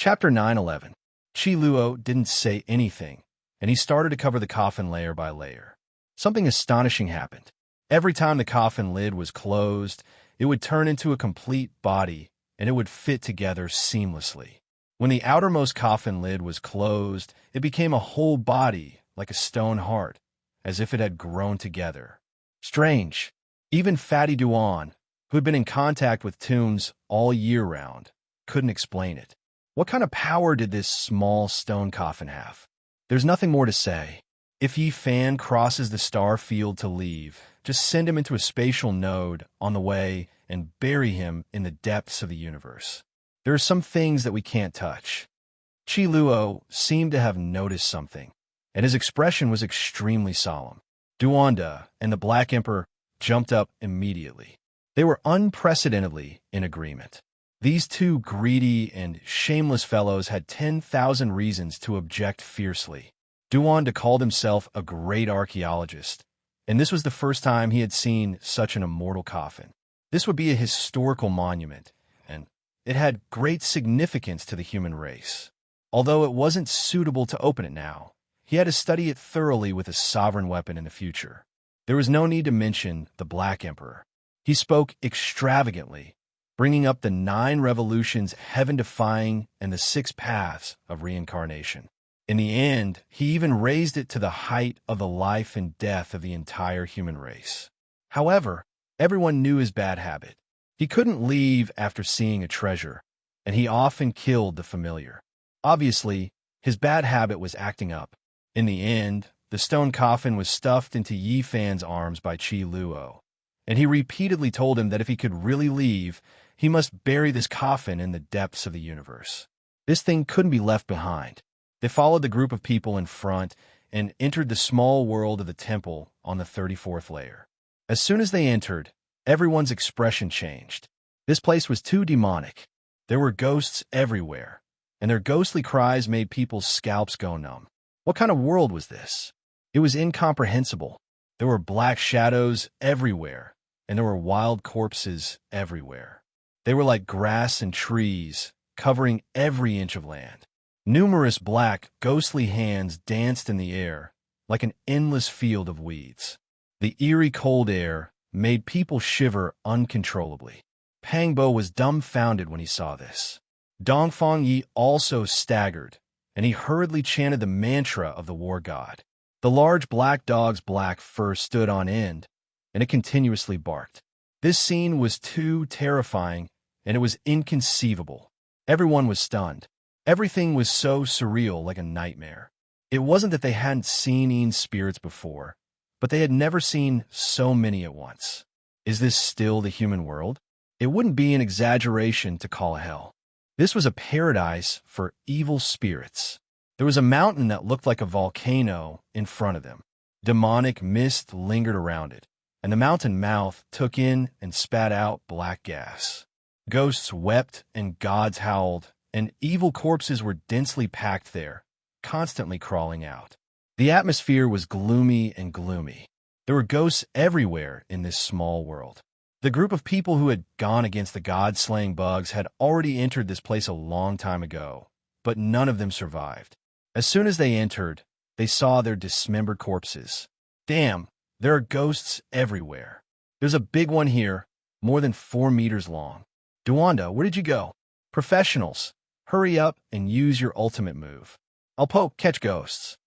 Chapter 911. Chi Luo didn't say anything, and he started to cover the coffin layer by layer. Something astonishing happened. Every time the coffin lid was closed, it would turn into a complete body, and it would fit together seamlessly. When the outermost coffin lid was closed, it became a whole body, like a stone heart, as if it had grown together. Strange. Even Fatty Duan, who had been in contact with tombs all year round, couldn't explain it. What kind of power did this small stone coffin have? There's nothing more to say. If Yi Fan crosses the star field to leave, just send him into a spatial node on the way and bury him in the depths of the universe. There are some things that we can't touch. Chi Luo seemed to have noticed something, and his expression was extremely solemn. Duanda and the Black Emperor jumped up immediately. They were unprecedentedly in agreement. These two greedy and shameless fellows had 10,000 reasons to object fiercely. Duanda called himself a great archaeologist, and this was the first time he had seen such an immortal coffin. This would be a historical monument, and it had great significance to the human race. Although it wasn't suitable to open it now, he had to study it thoroughly with a sovereign weapon in the future. There was no need to mention the Black Emperor. He spoke extravagantly, bringing up the 9 revolutions heaven-defying and the 6 paths of reincarnation. In the end, he even raised it to the height of the life and death of the entire human race. However, everyone knew his bad habit. He couldn't leave after seeing a treasure, and he often killed the familiar. Obviously, his bad habit was acting up. In the end, the stone coffin was stuffed into Yi Fan's arms by Chi Luo, and he repeatedly told him that if he could really leave, he must bury this coffin in the depths of the universe. This thing couldn't be left behind. They followed the group of people in front and entered the small world of the temple on the 34th layer. As soon as they entered, everyone's expression changed. This place was too demonic. There were ghosts everywhere, and their ghostly cries made people's scalps go numb. What kind of world was this? It was incomprehensible. There were black shadows everywhere, and there were wild corpses everywhere. They were like grass and trees, covering every inch of land. Numerous black, ghostly hands danced in the air, like an endless field of weeds. The eerie cold air made people shiver uncontrollably. Pang Bo was dumbfounded when he saw this. Dongfang Yi also staggered, and he hurriedly chanted the mantra of the war god. The large black dog's black fur stood on end, and it continuously barked. This scene was too terrifying, and it was inconceivable. Everyone was stunned. Everything was so surreal, like a nightmare. It wasn't that they hadn't seen spirits before, but they had never seen so many at once. Is this still the human world? It wouldn't be an exaggeration to call it hell. This was a paradise for evil spirits. There was a mountain that looked like a volcano in front of them. Demonic mist lingered around it, and the mountain mouth took in and spat out black gas. Ghosts wept and gods howled, and evil corpses were densely packed there, constantly crawling out. The atmosphere was gloomy and gloomy. There were ghosts everywhere in this small world. The group of people who had gone against the god-slaying bugs had already entered this place a long time ago, but none of them survived. As soon as they entered, they saw their dismembered corpses. Damn, there are ghosts everywhere. There's a big one here, more than 4 meters long. Duanda, where did you go? Professionals, hurry up and use your ultimate move. I'll catch ghosts.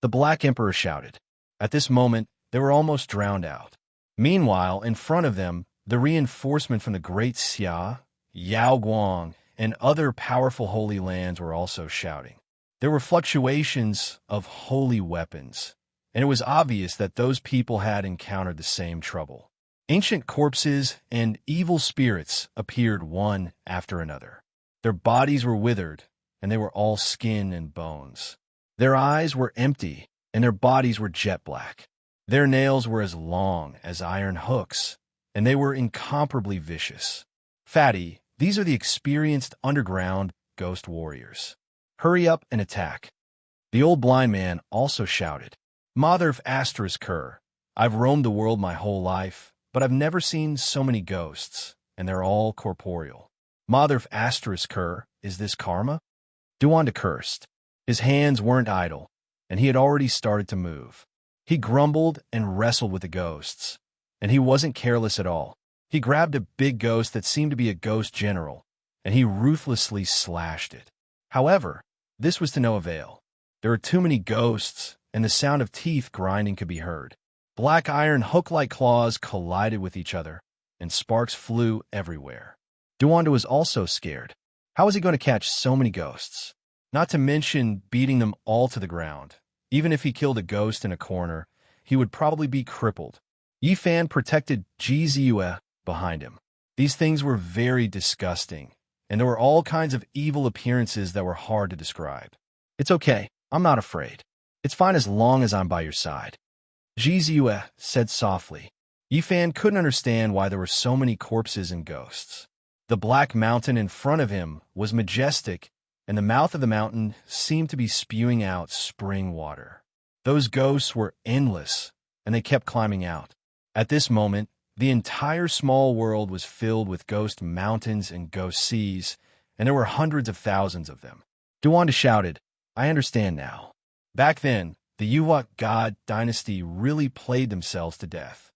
The Black Emperor shouted. At this moment, they were almost drowned out. Meanwhile, in front of them, the reinforcement from the Great Xia, Yao Guang, and other powerful holy lands were also shouting. There were fluctuations of holy weapons, and it was obvious that those people had encountered the same trouble. Ancient corpses and evil spirits appeared one after another. Their bodies were withered, and they were all skin and bones. Their eyes were empty, and their bodies were jet black. Their nails were as long as iron hooks, and they were incomparably vicious. Fatty, these are the experienced underground ghost warriors. Hurry up and attack. The old blind man also shouted, Mother Asterisk-Cur, I've roamed the world my whole life, but I've never seen so many ghosts, and they're all corporeal. Mother Asterisk-Cur, is this karma? Duanda cursed. His hands weren't idle, and he had already started to move. He grumbled and wrestled with the ghosts, and he wasn't careless at all. He grabbed a big ghost that seemed to be a ghost general, and he ruthlessly slashed it. However, this was to no avail. There were too many ghosts, and the sound of teeth grinding could be heard. Black iron hook-like claws collided with each other, and sparks flew everywhere. Duanda was also scared. How was he going to catch so many ghosts? Not to mention beating them all to the ground. Even if he killed a ghost in a corner, he would probably be crippled. Yifan protected Jizue behind him. These things were very disgusting, and there were all kinds of evil appearances that were hard to describe. It's okay, I'm not afraid. It's fine as long as I'm by your side, Jizue said softly. Yifan couldn't understand why there were so many corpses and ghosts. The black mountain in front of him was majestic, and the mouth of the mountain seemed to be spewing out spring water. Those ghosts were endless, and they kept climbing out. At this moment, the entire small world was filled with ghost mountains and ghost seas, and there were hundreds of thousands of them. Duanda shouted, I understand now. Back then, the Yuwak god dynasty really played themselves to death.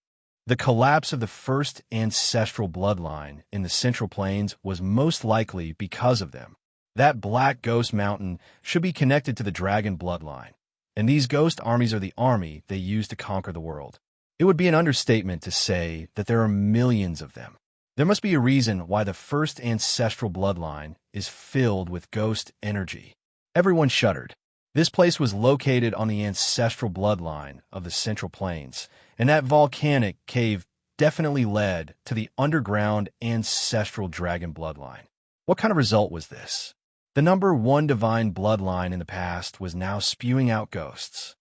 The collapse of the first ancestral bloodline in the Central Plains was most likely because of them. That black ghost mountain should be connected to the dragon bloodline, and these ghost armies are the army they use to conquer the world. It would be an understatement to say that there are millions of them. There must be a reason why the first ancestral bloodline is filled with ghost energy. Everyone shuddered. This place was located on the ancestral bloodline of the Central Plains, and that volcanic cave definitely led to the underground ancestral dragon bloodline. What kind of result was this? The number one divine bloodline in the past was now spewing out ghosts.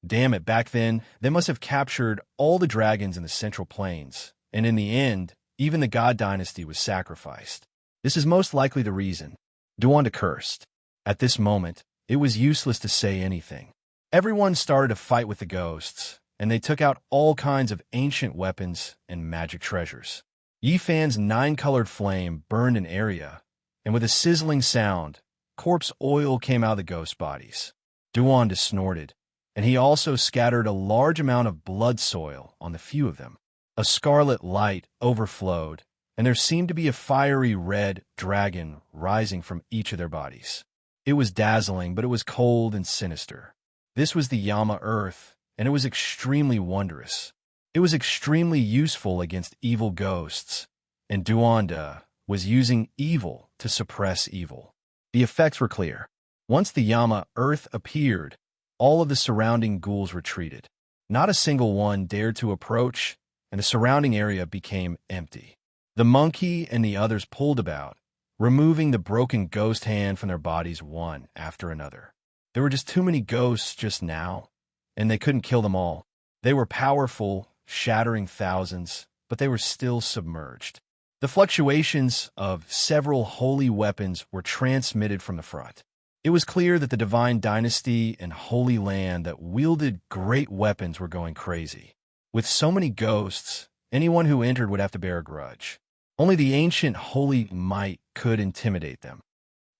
Damn it, back then, they must have captured all the dragons in the Central Plains, and in the end, even the god dynasty was sacrificed. This is most likely the reason. Duanda cursed. At this moment, it was useless to say anything. Everyone started to fight with the ghosts, and they took out all kinds of ancient weapons and magic treasures. Yifan's 9-colored flame burned an area, and with a sizzling sound, corpse oil came out of the ghost bodies. Duanda snorted, and he also scattered a large amount of blood soil on the few of them. A scarlet light overflowed, and there seemed to be a fiery red dragon rising from each of their bodies. It was dazzling, but it was cold and sinister. This was the Yama Earth, and it was extremely wondrous. It was extremely useful against evil ghosts, and Duanda was using evil to suppress evil. The effects were clear. Once the Yama Earth appeared, all of the surrounding ghouls retreated. Not a single one dared to approach, and the surrounding area became empty. The monkey and the others pulled about, removing the broken ghost hand from their bodies one after another. There were just too many ghosts just now, and they couldn't kill them all. They were powerful, shattering thousands, but they were still submerged. The fluctuations of several holy weapons were transmitted from the front. It was clear that the divine dynasty and holy land that wielded great weapons were going crazy. With so many ghosts, anyone who entered would have to bear a grudge. Only the ancient holy might could intimidate them.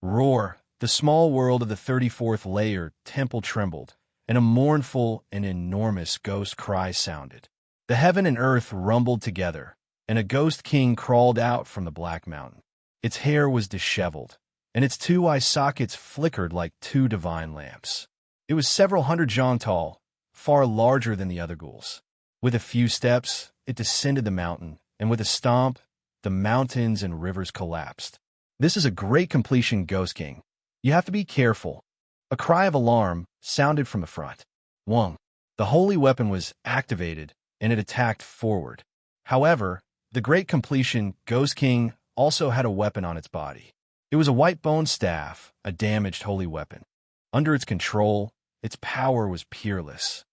Roar, the small world of the 34th layer temple trembled, and a mournful and enormous ghost cry sounded. The heaven and earth rumbled together, and a ghost king crawled out from the black mountain. Its hair was disheveled, and its 2 eye sockets flickered like 2 divine lamps. It was several hundred zhang tall, far larger than the other ghouls. With a few steps, it descended the mountain, and with a stomp, the mountains and rivers collapsed. This is a great completion, Ghost King. You have to be careful. A cry of alarm sounded from the front. Wong. The holy weapon was activated, and it attacked forward. However, the great completion, Ghost King, also had a weapon on its body. It was a white bone staff, a damaged holy weapon. Under its control, its power was peerless.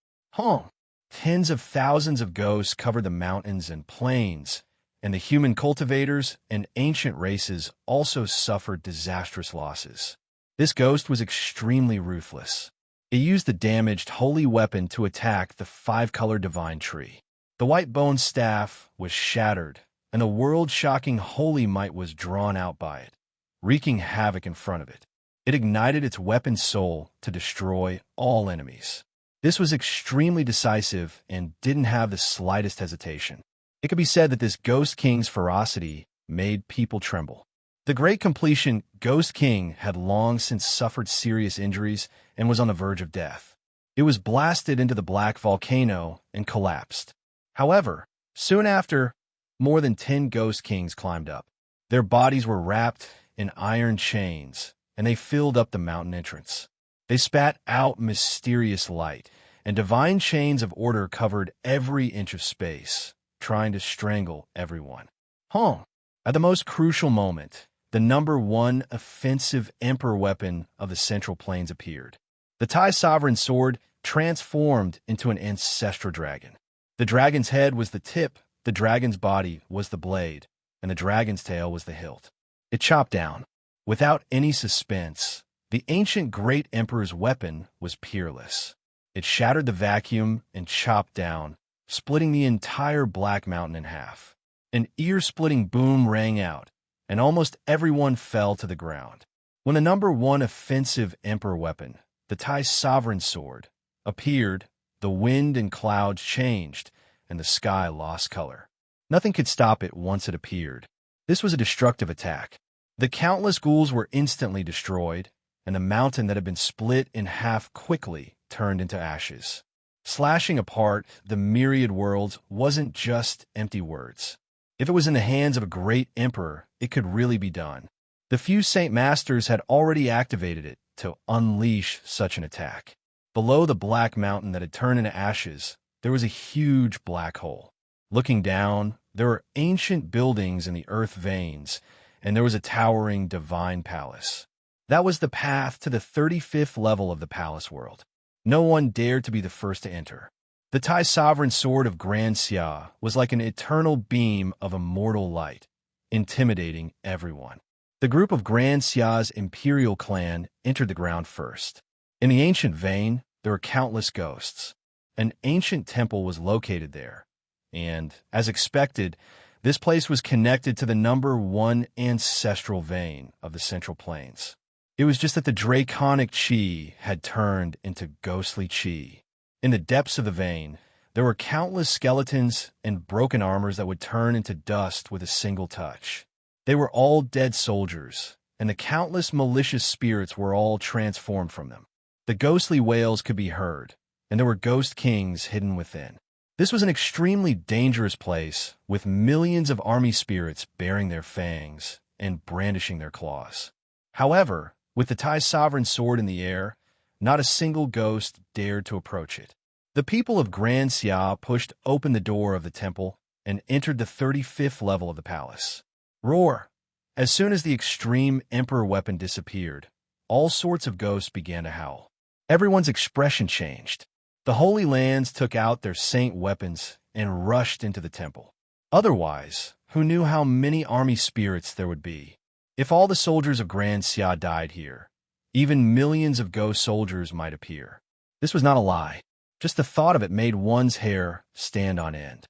Tens of thousands of ghosts covered the mountains and plains, and the human cultivators and ancient races also suffered disastrous losses. This ghost was extremely ruthless. It used the damaged holy weapon to attack the 5-color divine tree. The white bone staff was shattered, and the world-shocking holy might was drawn out by it, wreaking havoc in front of it. It ignited its weapon soul to destroy all enemies. This was extremely decisive and didn't have the slightest hesitation. It could be said that this Ghost King's ferocity made people tremble. The Great Completion Ghost King had long since suffered serious injuries and was on the verge of death. It was blasted into the black volcano and collapsed. However, soon after, more than 10 Ghost Kings climbed up. Their bodies were wrapped in iron chains, and they filled up the mountain entrance. They spat out mysterious light, and divine chains of order covered every inch of space, trying to strangle everyone. At the most crucial moment, the number 1 offensive emperor weapon of the Central Plains appeared. The Tai Sovereign Sword transformed into an ancestral dragon. The dragon's head was the tip, the dragon's body was the blade, and the dragon's tail was the hilt. It chopped down. Without any suspense, the ancient great emperor's weapon was peerless. It shattered the vacuum and chopped down, splitting the entire Black Mountain in half. An ear-splitting boom rang out, and almost everyone fell to the ground. When the number 1 offensive emperor weapon, the Tai Sovereign Sword, appeared, the wind and clouds changed, and the sky lost color. Nothing could stop it once it appeared. This was a destructive attack. The countless ghouls were instantly destroyed, and the mountain that had been split in half quickly turned into ashes. Slashing apart the myriad worlds wasn't just empty words. If it was in the hands of a great emperor, it could really be done. The few Saint Masters had already activated it to unleash such an attack. Below the Black Mountain that had turned into ashes, there was a huge black hole. Looking down, there were ancient buildings in the earth veins, and there was a towering divine palace. That was the path to the 35th level of the palace world. No one dared to be the first to enter. The Tai Sovereign Sword of Grand Xia was like an eternal beam of immortal light, intimidating everyone. The group of Grand Xia's imperial clan entered the ground first. In the ancient vein, there were countless ghosts. An ancient temple was located there, and, as expected, this place was connected to the number 1 ancestral vein of the Central Plains. It was just that the draconic chi had turned into ghostly chi. In the depths of the vein, there were countless skeletons and broken armors that would turn into dust with a single touch. They were all dead soldiers, and the countless malicious spirits were all transformed from them. The ghostly wails could be heard, and there were ghost kings hidden within. This was an extremely dangerous place, with millions of army spirits bearing their fangs and brandishing their claws. However, with the Tai Sovereign Sword in the air, not a single ghost dared to approach it. The people of Grand Xia pushed open the door of the temple and entered the 35th level of the palace. Roar! As soon as the extreme emperor weapon disappeared, all sorts of ghosts began to howl. Everyone's expression changed. The Holy Lands took out their saint weapons and rushed into the temple. Otherwise, who knew how many army spirits there would be? If all the soldiers of Grand Xia died here, even millions of ghost soldiers might appear. This was not a lie. Just the thought of it made one's hair stand on end.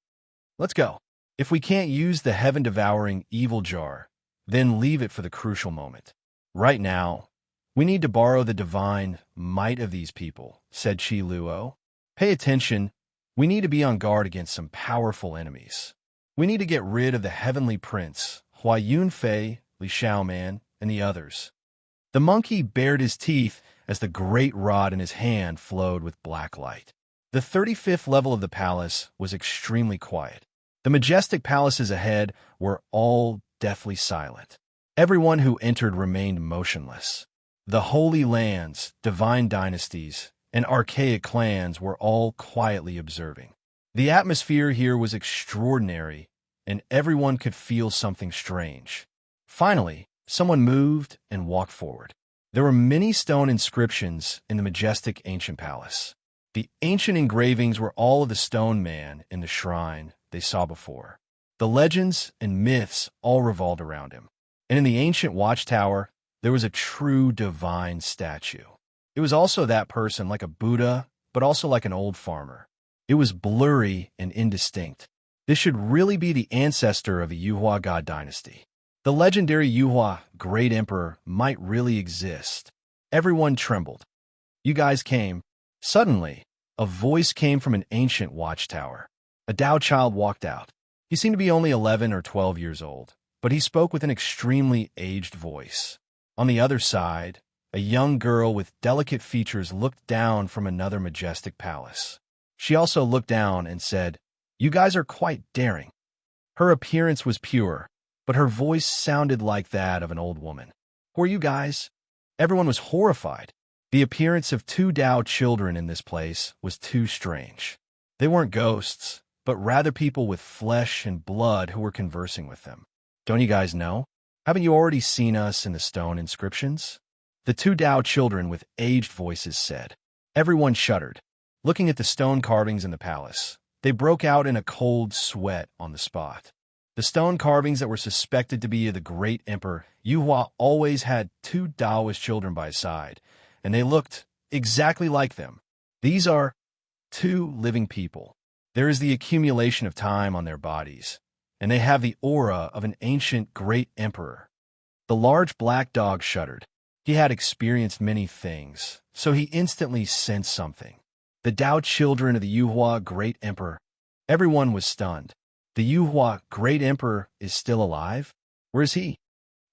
Let's go. If we can't use the heaven-devouring evil jar, then leave it for the crucial moment. Right now, we need to borrow the divine might of these people, said Qi Luo. Pay attention. We need to be on guard against some powerful enemies. We need to get rid of the heavenly prince, Hua Yunfei, Li Xiaoman, and the others. The monkey bared his teeth as the great rod in his hand flowed with black light. The 35th level of the palace was extremely quiet. The majestic palaces ahead were all deathly silent. Everyone who entered remained motionless. The Holy Lands, divine dynasties, and archaic clans were all quietly observing. The atmosphere here was extraordinary, and everyone could feel something strange. Finally, someone moved and walked forward. There were many stone inscriptions in the majestic ancient palace. The ancient engravings were all of the stone man in the shrine they saw before. The legends and myths all revolved around him. And in the ancient watchtower, there was a true divine statue. It was also that person, like a Buddha, but also like an old farmer. It was blurry and indistinct. This should really be the ancestor of the Yuhua God dynasty. The legendary Yuhua, great emperor, might really exist, Everyone trembled. You guys came. Suddenly, a voice came from an ancient watchtower. A Tao child walked out. He seemed to be only 11 or 12 years old, but he spoke with an extremely aged voice. On the other side, a young girl with delicate features looked down from another majestic palace. She also looked down and said, "You guys are quite daring." Her appearance was pure, but her voice sounded like that of an old woman. "Who are you guys?" Everyone was horrified. The appearance of two Tao children in this place was too strange. They weren't ghosts, but rather people with flesh and blood who were conversing with them. "Don't you guys know? Haven't you already seen us in the stone inscriptions?" The two Tao children with aged voices said. Everyone shuddered. Looking at the stone carvings in the palace, they broke out in a cold sweat on the spot. The stone carvings that were suspected to be of the great emperor Yuhua always had two Taoist children by his side, and they looked exactly like them. These are two living people. There is the accumulation of time on their bodies, and they have the aura of an ancient great emperor. The large black dog shuddered. He had experienced many things, so he instantly sensed something. The Tao children of the Yuhua great emperor. Everyone was stunned. The Yuhua great emperor is still alive? Where is he?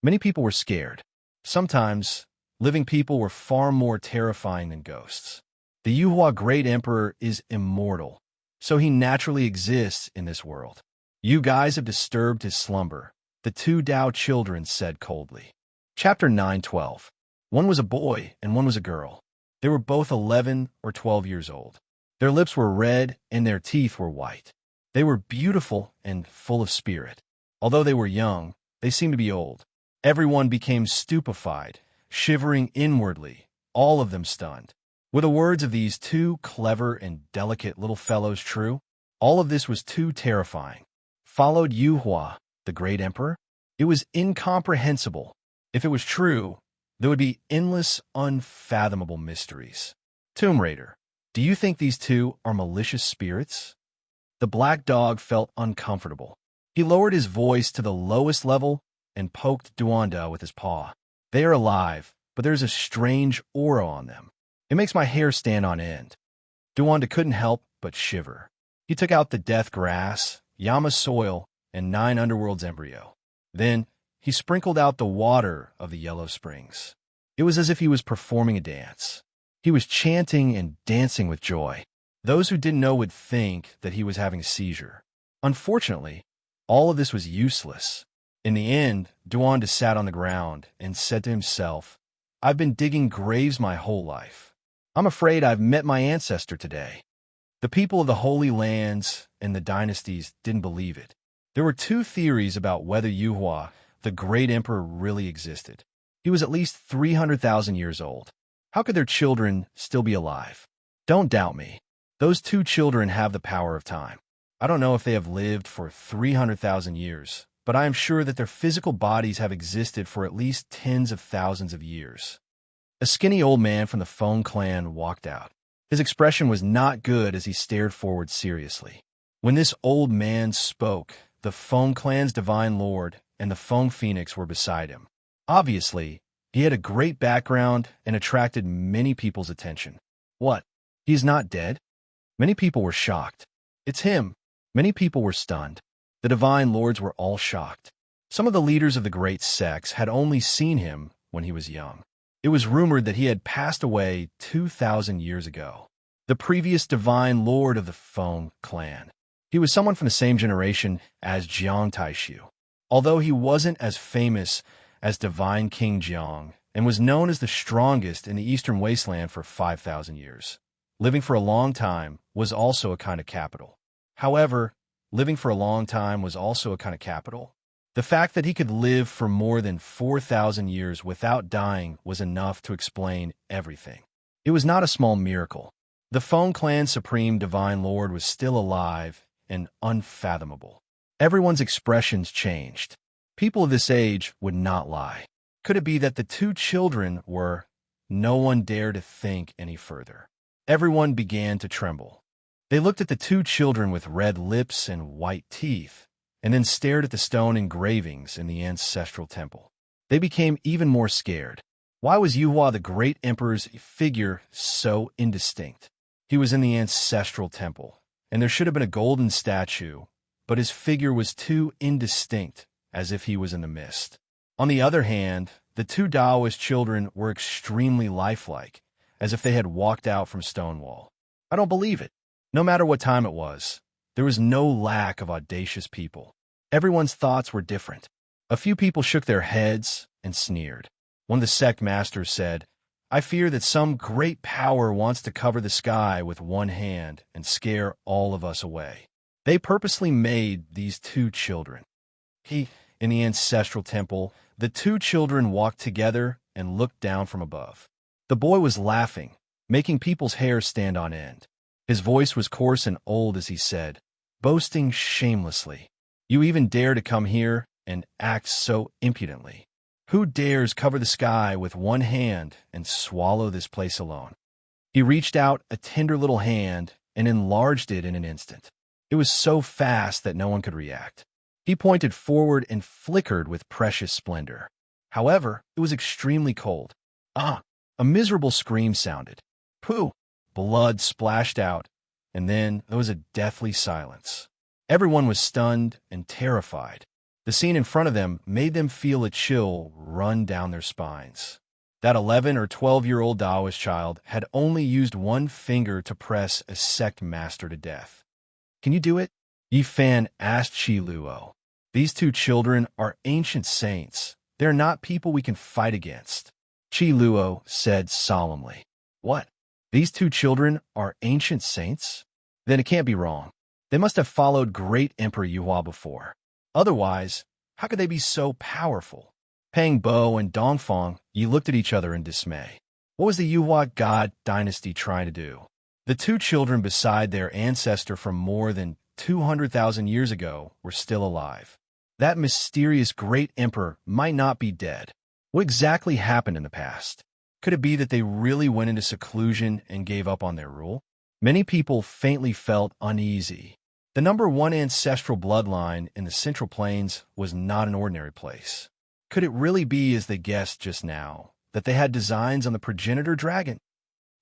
Many people were scared. Sometimes, living people were far more terrifying than ghosts. The Yuhua great emperor is immortal, so he naturally exists in this world. "You guys have disturbed his slumber," the two Tao children said coldly. Chapter 9:12. One was a boy and one was a girl. They were both 11 or 12 years old. Their lips were red and their teeth were white. They were beautiful and full of spirit. Although they were young, they seemed to be old. Everyone became stupefied, shivering inwardly, all of them stunned. Were the words of these two clever and delicate little fellows true? All of this was too terrifying. Followed Yuhua, the great emperor? It was incomprehensible. If it was true, there would be endless, unfathomable mysteries. Tomb Raider, do you think these two are malicious spirits? The black dog felt uncomfortable. He lowered his voice to the lowest level and poked Duanda with his paw. They are alive, but there's a strange aura on them. It makes my hair stand on end. Duanda couldn't help but shiver. He took out the death grass, Yama soil, and 9 underworld's embryo. Then, he sprinkled out the water of the yellow springs. It was as if he was performing a dance. He was chanting and dancing with joy. Those who didn't know would think that he was having a seizure. Unfortunately, all of this was useless. In the end, Duanda sat on the ground and said to himself, "I've been digging graves my whole life. I'm afraid I've met my ancestor today." The people of the Holy Lands and the dynasties didn't believe it. There were two theories about whether Yuhua, the great emperor, really existed. He was at least 300,000 years old. How could their children still be alive? Don't doubt me. Those two children have the power of time. I don't know if they have lived for 300,000 years, but I am sure that their physical bodies have existed for at least tens of thousands of years. A skinny old man from the Feng clan walked out. His expression was not good as he stared forward seriously. When this old man spoke, the Feng clan's divine lord and the Feng phoenix were beside him. Obviously, he had a great background and attracted many people's attention. What? He is not dead? Many people were shocked. It's him. Many people were stunned. The divine lords were all shocked. Some of the leaders of the great sects had only seen him when he was young. It was rumored that he had passed away 2,000 years ago. The previous divine lord of the Feng clan. He was someone from the same generation as Jiang Taishu. Although he wasn't as famous as Divine King Jiang and was known as the strongest in the Eastern Wasteland for 5,000 years. Living for a long time was also a kind of capital. However, living for a long time was also a kind of capital. The fact that he could live for more than 4,000 years without dying was enough to explain everything. It was not a small miracle. The Feng clan's supreme divine lord was still alive and unfathomable. Everyone's expressions changed. People of this age would not lie. Could it be that the two children were? No one dared to think any further. Everyone began to tremble. They looked at the two children with red lips and white teeth, and then stared at the stone engravings in the ancestral temple. They became even more scared. Why was Yuhua the great emperor's figure so indistinct? He was in the ancestral temple, and there should have been a golden statue, but his figure was too indistinct, as if he was in the mist. On the other hand, the two Taoist children were extremely lifelike, as if they had walked out from Stonewall. I don't believe it. No matter what time it was, there was no lack of audacious people. Everyone's thoughts were different. A few people shook their heads and sneered. One of the sect masters said, "I fear that some great power wants to cover the sky with one hand and scare all of us away. They purposely made these two children." In the ancestral temple, the two children walked together and looked down from above. The boy was laughing, making people's hair stand on end. His voice was coarse and old as he said, boasting shamelessly, "You even dare to come here and act so impudently. Who dares cover the sky with one hand and swallow this place alone?" He reached out a tender little hand and enlarged it in an instant. It was so fast that no one could react. He pointed forward and flickered with precious splendor. However, it was extremely cold. A miserable scream sounded. Pooh! Blood splashed out, and then there was a deathly silence. Everyone was stunned and terrified. The scene in front of them made them feel a chill run down their spines. That 11 or 12-year-old Taoist child had only used one finger to press a sect master to death. "Can you do it?" Yi Fan asked Qi Luo. "These two children are ancient saints. They're not people we can fight against." Qi Luo said solemnly. "What? These two children are ancient saints? Then it can't be wrong. They must have followed great Emperor Yuhua before. Otherwise, how could they be so powerful?" Pang Bo and Dongfang Yi looked at each other in dismay. What was the Yuhua God dynasty trying to do? The two children beside their ancestor from more than 200,000 years ago were still alive. That mysterious great emperor might not be dead. What exactly happened in the past? Could it be that they really went into seclusion and gave up on their rule? Many people faintly felt uneasy. The number one ancestral bloodline in the Central Plains was not an ordinary place. Could it really be, as they guessed just now, that they had designs on the progenitor dragon?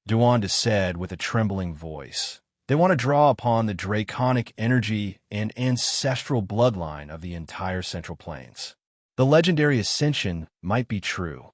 Duanda said with a trembling voice, "They want to draw upon the draconic energy and ancestral bloodline of the entire Central Plains. The legendary ascension might be true.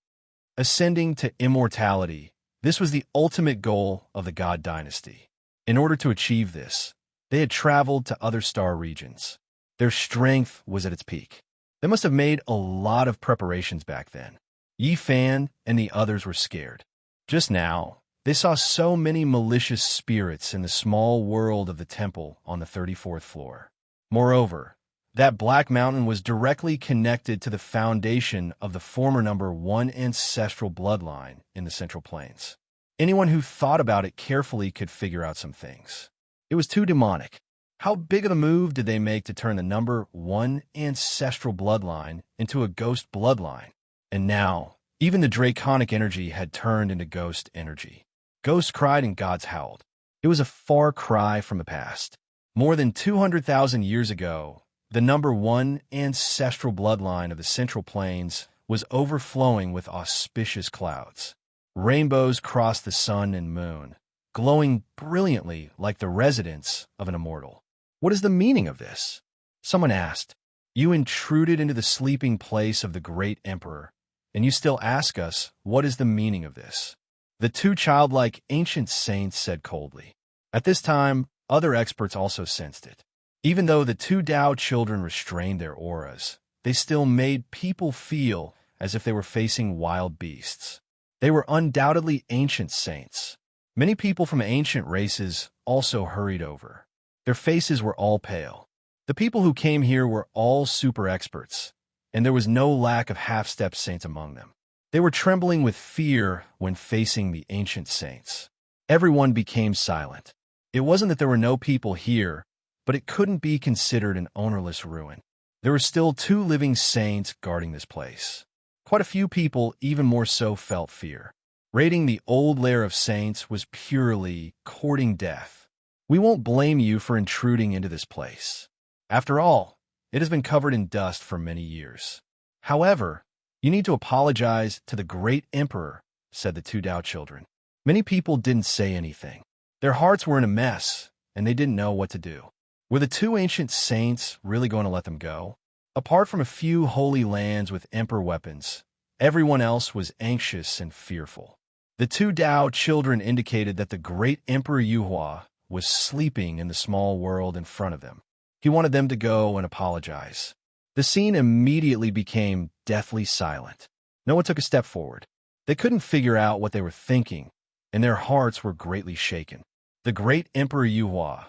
Ascending to immortality, this was the ultimate goal of the God dynasty. In order to achieve this, they had traveled to other star regions. Their strength was at its peak. They must have made a lot of preparations back then." Yi Fan and the others were scared. Just now, they saw so many malicious spirits in the small world of the temple on the 34th floor. Moreover, that Black Mountain was directly connected to the foundation of the former number one ancestral bloodline in the Central Plains. Anyone who thought about it carefully could figure out some things. It was too demonic. How big of a move did they make to turn the number one ancestral bloodline into a ghost bloodline? And now, even the draconic energy had turned into ghost energy. Ghosts cried and gods howled. It was a far cry from the past. More than 200,000 years ago, the number one ancestral bloodline of the Central Plains was overflowing with auspicious clouds. Rainbows crossed the sun and moon, glowing brilliantly like the residence of an immortal. "What is the meaning of this?" someone asked. "You intruded into the sleeping place of the great emperor, and you still ask us, what is the meaning of this?" The two childlike ancient saints said coldly. At this time, other experts also sensed it. Even though the two Tao children restrained their auras, they still made people feel as if they were facing wild beasts. They were undoubtedly ancient saints. Many people from ancient races also hurried over. Their faces were all pale. The people who came here were all super experts, and there was no lack of half-step saints among them. They were trembling with fear when facing the ancient saints. Everyone became silent. It wasn't that there were no people here, but it couldn't be considered an ownerless ruin. There were still two living saints guarding this place. Quite a few people, even more so, felt fear. Raiding the old lair of saints was purely courting death. We won't blame you for intruding into this place. After all, it has been covered in dust for many years. However, You need to apologize to the great emperor, said the two Tao children. Many people didn't say anything. Their hearts were in a mess, and they didn't know what to do. Were the two ancient saints really going to let them go? Apart from a few holy lands with emperor weapons, everyone else was anxious and fearful. The two Tao children indicated that the great Emperor Yuhua was sleeping in the small world in front of them. He wanted them to go and apologize. The scene immediately became deathly silent. No one took a step forward. They couldn't figure out what they were thinking, and their hearts were greatly shaken. The great Emperor Yuhua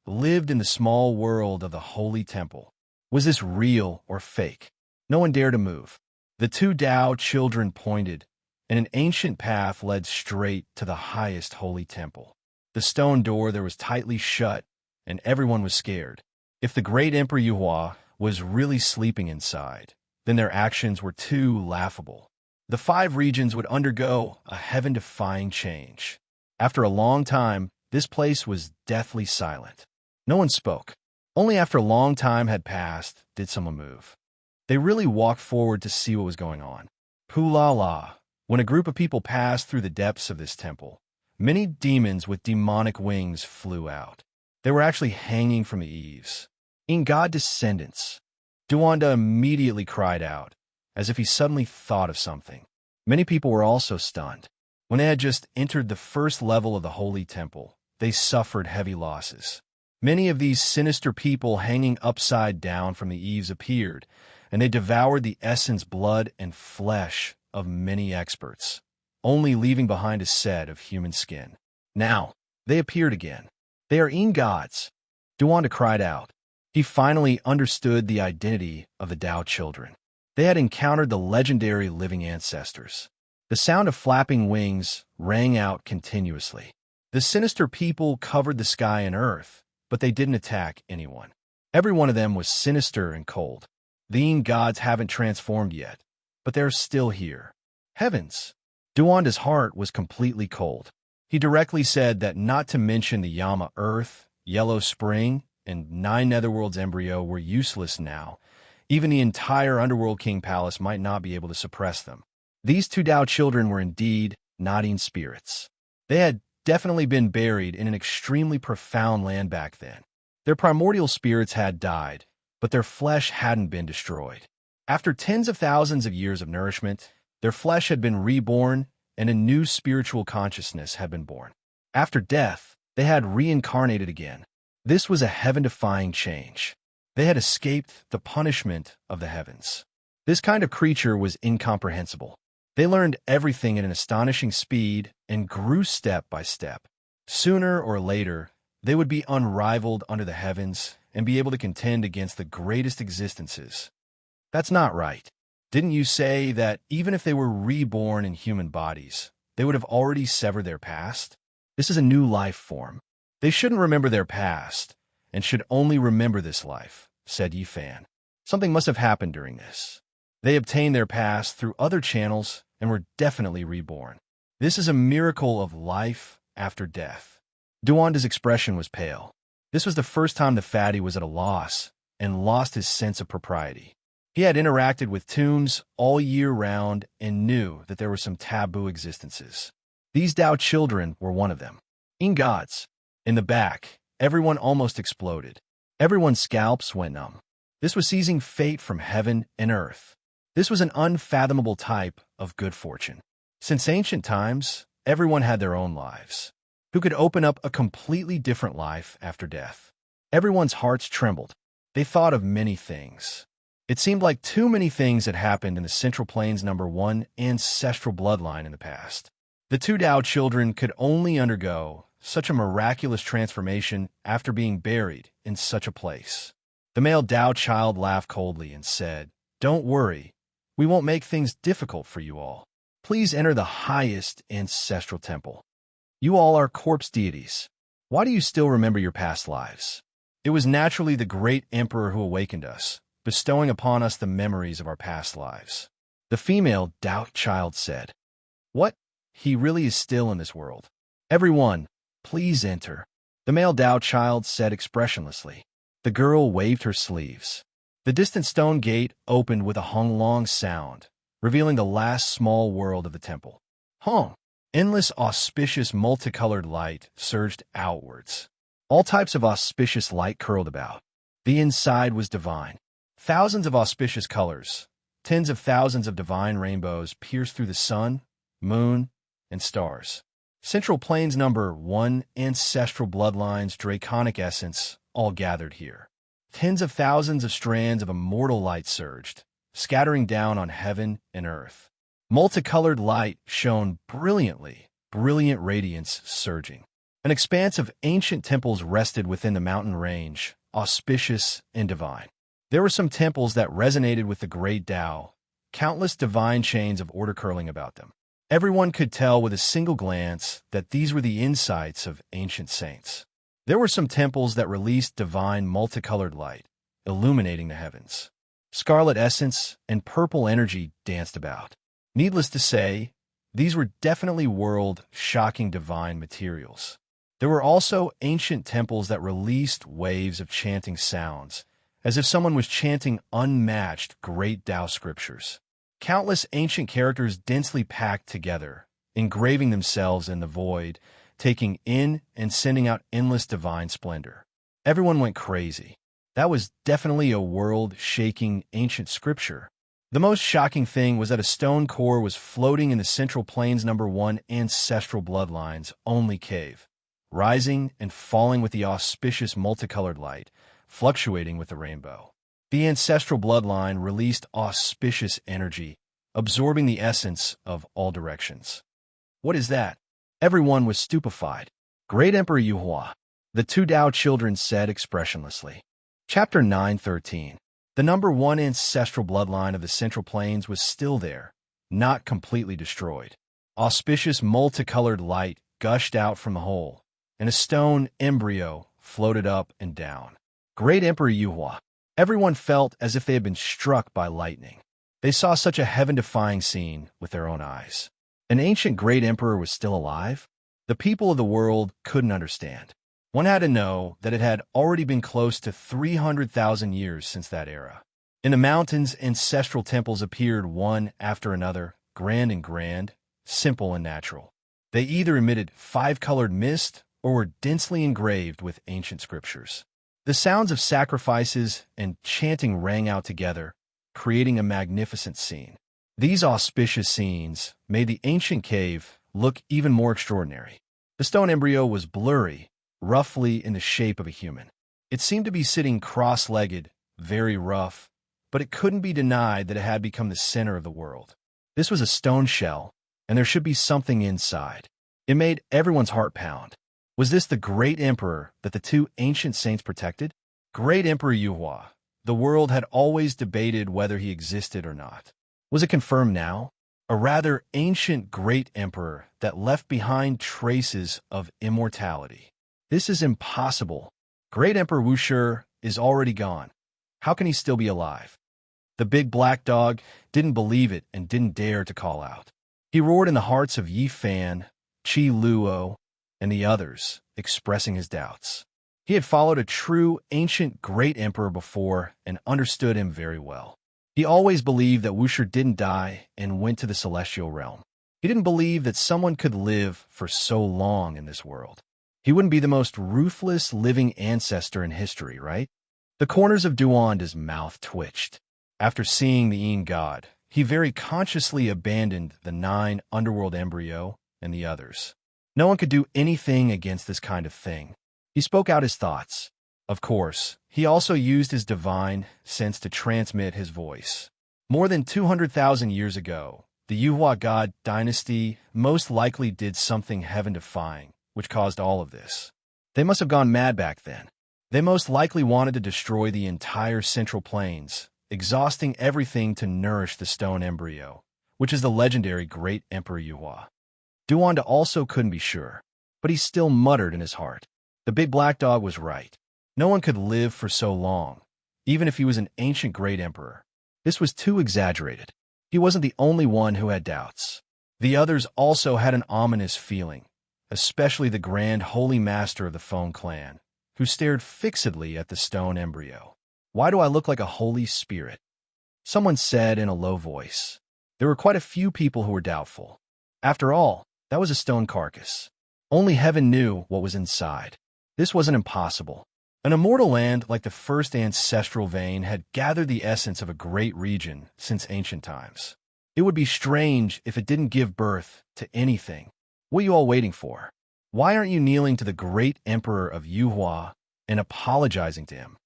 lived in the small world of the Holy Temple. Was this real or fake? No one dared to move. The two Tao children pointed, and an ancient path led straight to the highest holy temple. The stone door there was tightly shut, and everyone was scared. If the great Emperor Yuhua was really sleeping inside, then their actions were too laughable. The 5 regions would undergo a heaven-defying change. After a long time, this place was deathly silent. No one spoke. Only after a long time had passed did someone move. They really walked forward to see what was going on. Poo-la-la. When a group of people passed through the depths of this temple, many demons with demonic wings flew out. They were actually hanging from the eaves. In God descendants, Duanda immediately cried out, as if he suddenly thought of something. Many people were also stunned. When they had just entered the first level of the holy temple, they suffered heavy losses. Many of these sinister people hanging upside down from the eaves appeared, and they devoured the essence, blood, and flesh of many experts, only leaving behind a set of human skin. Now, they appeared again. They are gods. Duanda cried out. He finally understood the identity of the Tao children. They had encountered the legendary living ancestors. The sound of flapping wings rang out continuously. The sinister people covered the sky and earth, but they didn't attack anyone. Every one of them was sinister and cold. The gods haven't transformed yet, but they're still here. Heavens! Duanda's heart was completely cold. He directly said that not to mention the Yama Earth, Yellow Spring, and 9 Netherworld's embryo were useless now. Even the entire Underworld King Palace might not be able to suppress them. These two Tao children were indeed nodding spirits. They had definitely been buried in an extremely profound land back then. Their primordial spirits had died, but their flesh hadn't been destroyed. After tens of thousands of years of nourishment, their flesh had been reborn and a new spiritual consciousness had been born. After death, they had reincarnated again. This was a heaven-defying change. They had escaped the punishment of the heavens. This kind of creature was incomprehensible. They learned everything at an astonishing speed and grew step by step. Sooner or later, they would be unrivaled under the heavens and be able to contend against the greatest existences. That's not right. Didn't you say that even if they were reborn in human bodies, they would have already severed their past? This is a new life form. They shouldn't remember their past and should only remember this life, said Yifan. Something must have happened during this. They obtained their past through other channels and were definitely reborn. This is a miracle of life after death. Duanda's expression was pale. This was the first time the fatty was at a loss and lost his sense of propriety. He had interacted with tombs all year round and knew that there were some taboo existences. These Tao children were one of them. Gods. In the back, everyone almost exploded. Everyone's scalps went numb. This was seizing fate from heaven and earth. This was an unfathomable type of good fortune. Since ancient times, everyone had their own lives, who could open up a completely different life after death. Everyone's hearts trembled. They thought of many things. It seemed like too many things had happened in the Central Plains #1 ancestral bloodline in the past. The two Tao children could only undergo such a miraculous transformation after being buried in such a place. The male Tao child laughed coldly and said, "Don't worry. We won't make things difficult for you all. Please enter the highest ancestral temple. You all are corpse deities. Why do you still remember your past lives? It was naturally the great emperor who awakened us, bestowing upon us the memories of our past lives." The female Tao child said, "What? He really is still in this world. Everyone, please enter." The male Tao child said expressionlessly. The girl waved her sleeves. The distant stone gate opened with a hung-long sound, revealing the last small world of the temple. Hung. Endless auspicious multicolored light surged outwards. All types of auspicious light curled about. The inside was divine. Thousands of auspicious colors, tens of thousands of divine rainbows pierced through the sun, moon, and stars. Central Plains number 1, ancestral bloodlines, draconic essence, all gathered here. Tens of thousands of strands of immortal light surged, scattering down on heaven and earth. Multicolored light shone brilliantly, brilliant radiance surging. An expanse of ancient temples rested within the mountain range, auspicious and divine. There were some temples that resonated with the great Tao, countless divine chains of order curling about them. Everyone could tell with a single glance that these were the insights of ancient saints. There were some temples that released divine multicolored light, illuminating the heavens. Scarlet essence and purple energy danced about. Needless to say, these were definitely world-shocking divine materials. There were also ancient temples that released waves of chanting sounds, as if someone was chanting unmatched great Tao scriptures. Countless ancient characters densely packed together, engraving themselves in the void, taking in and sending out endless divine splendor. Everyone went crazy. That was definitely a world-shaking ancient scripture. The most shocking thing was that a stone core was floating in the Central Plains number 1 ancestral bloodlines only cave, rising and falling with the auspicious multicolored light, fluctuating with the rainbow. The ancestral bloodline released auspicious energy, absorbing the essence of all directions. What is that? Everyone was stupefied. Great Emperor Yuhua, the two Tao children said expressionlessly. Chapter 9:13. The number 1 ancestral bloodline of the Central Plains was still there, not completely destroyed. Auspicious multicolored light gushed out from the hole, and a stone embryo floated up and down. Great Emperor Yuhua. Everyone felt as if they had been struck by lightning. They saw such a heaven-defying scene with their own eyes. An ancient great emperor was still alive? The people of the world couldn't understand. One had to know that it had already been close to 300,000 years since that era. In the mountains, ancestral temples appeared one after another, grand, simple and natural. They either emitted five-colored mist or were densely engraved with ancient scriptures. The sounds of sacrifices and chanting rang out together, creating a magnificent scene. These auspicious scenes made the ancient cave look even more extraordinary. The stone embryo was blurry, roughly in the shape of a human. It seemed to be sitting cross-legged, very rough, but it couldn't be denied that it had become the center of the world. This was a stone shell, and there should be something inside. It made everyone's heart pound. Was this the great emperor that the two ancient saints protected? Great Emperor Yuhua. The world had always debated whether he existed or not. Was it confirmed now? A rather ancient great emperor that left behind traces of immortality. This is impossible. Great Emperor Wushi is already gone. How can he still be alive? The big black dog didn't believe it and didn't dare to call out. He roared in the hearts of Yi Fan, Qi Luo, and the others, expressing his doubts. He had followed a true ancient great emperor before and understood him very well. He always believed that Wushi didn't die and went to the celestial realm. He didn't believe that someone could live for so long in this world. He wouldn't be the most ruthless living ancestor in history, right? The corners of Duanda's mouth twitched. After seeing the Yin god, he very consciously abandoned the 9 underworld embryo and the others. No one could do anything against this kind of thing. He spoke out his thoughts. Of course, he also used his divine sense to transmit his voice. More than 200,000 years ago, the Yuhua god dynasty most likely did something heaven-defying, which caused all of this. They must have gone mad back then. They most likely wanted to destroy the entire Central Plains, exhausting everything to nourish the stone embryo, which is the legendary Great Emperor Yuhua. Duanda also couldn't be sure, but he still muttered in his heart. The big black dog was right. No one could live for so long, even if he was an ancient great emperor. This was too exaggerated. He wasn't the only one who had doubts. The others also had an ominous feeling, especially the grand holy master of the Feng clan, who stared fixedly at the stone embryo. Why do I look like a holy spirit? Someone said in a low voice. There were quite a few people who were doubtful. After all, that was a stone carcass. Only heaven knew what was inside. This wasn't impossible. An immortal land like the first ancestral vein had gathered the essence of a great region since ancient times. It would be strange if it didn't give birth to anything. What are you all waiting for? Why aren't you kneeling to the great emperor of Yuhua and apologizing to him?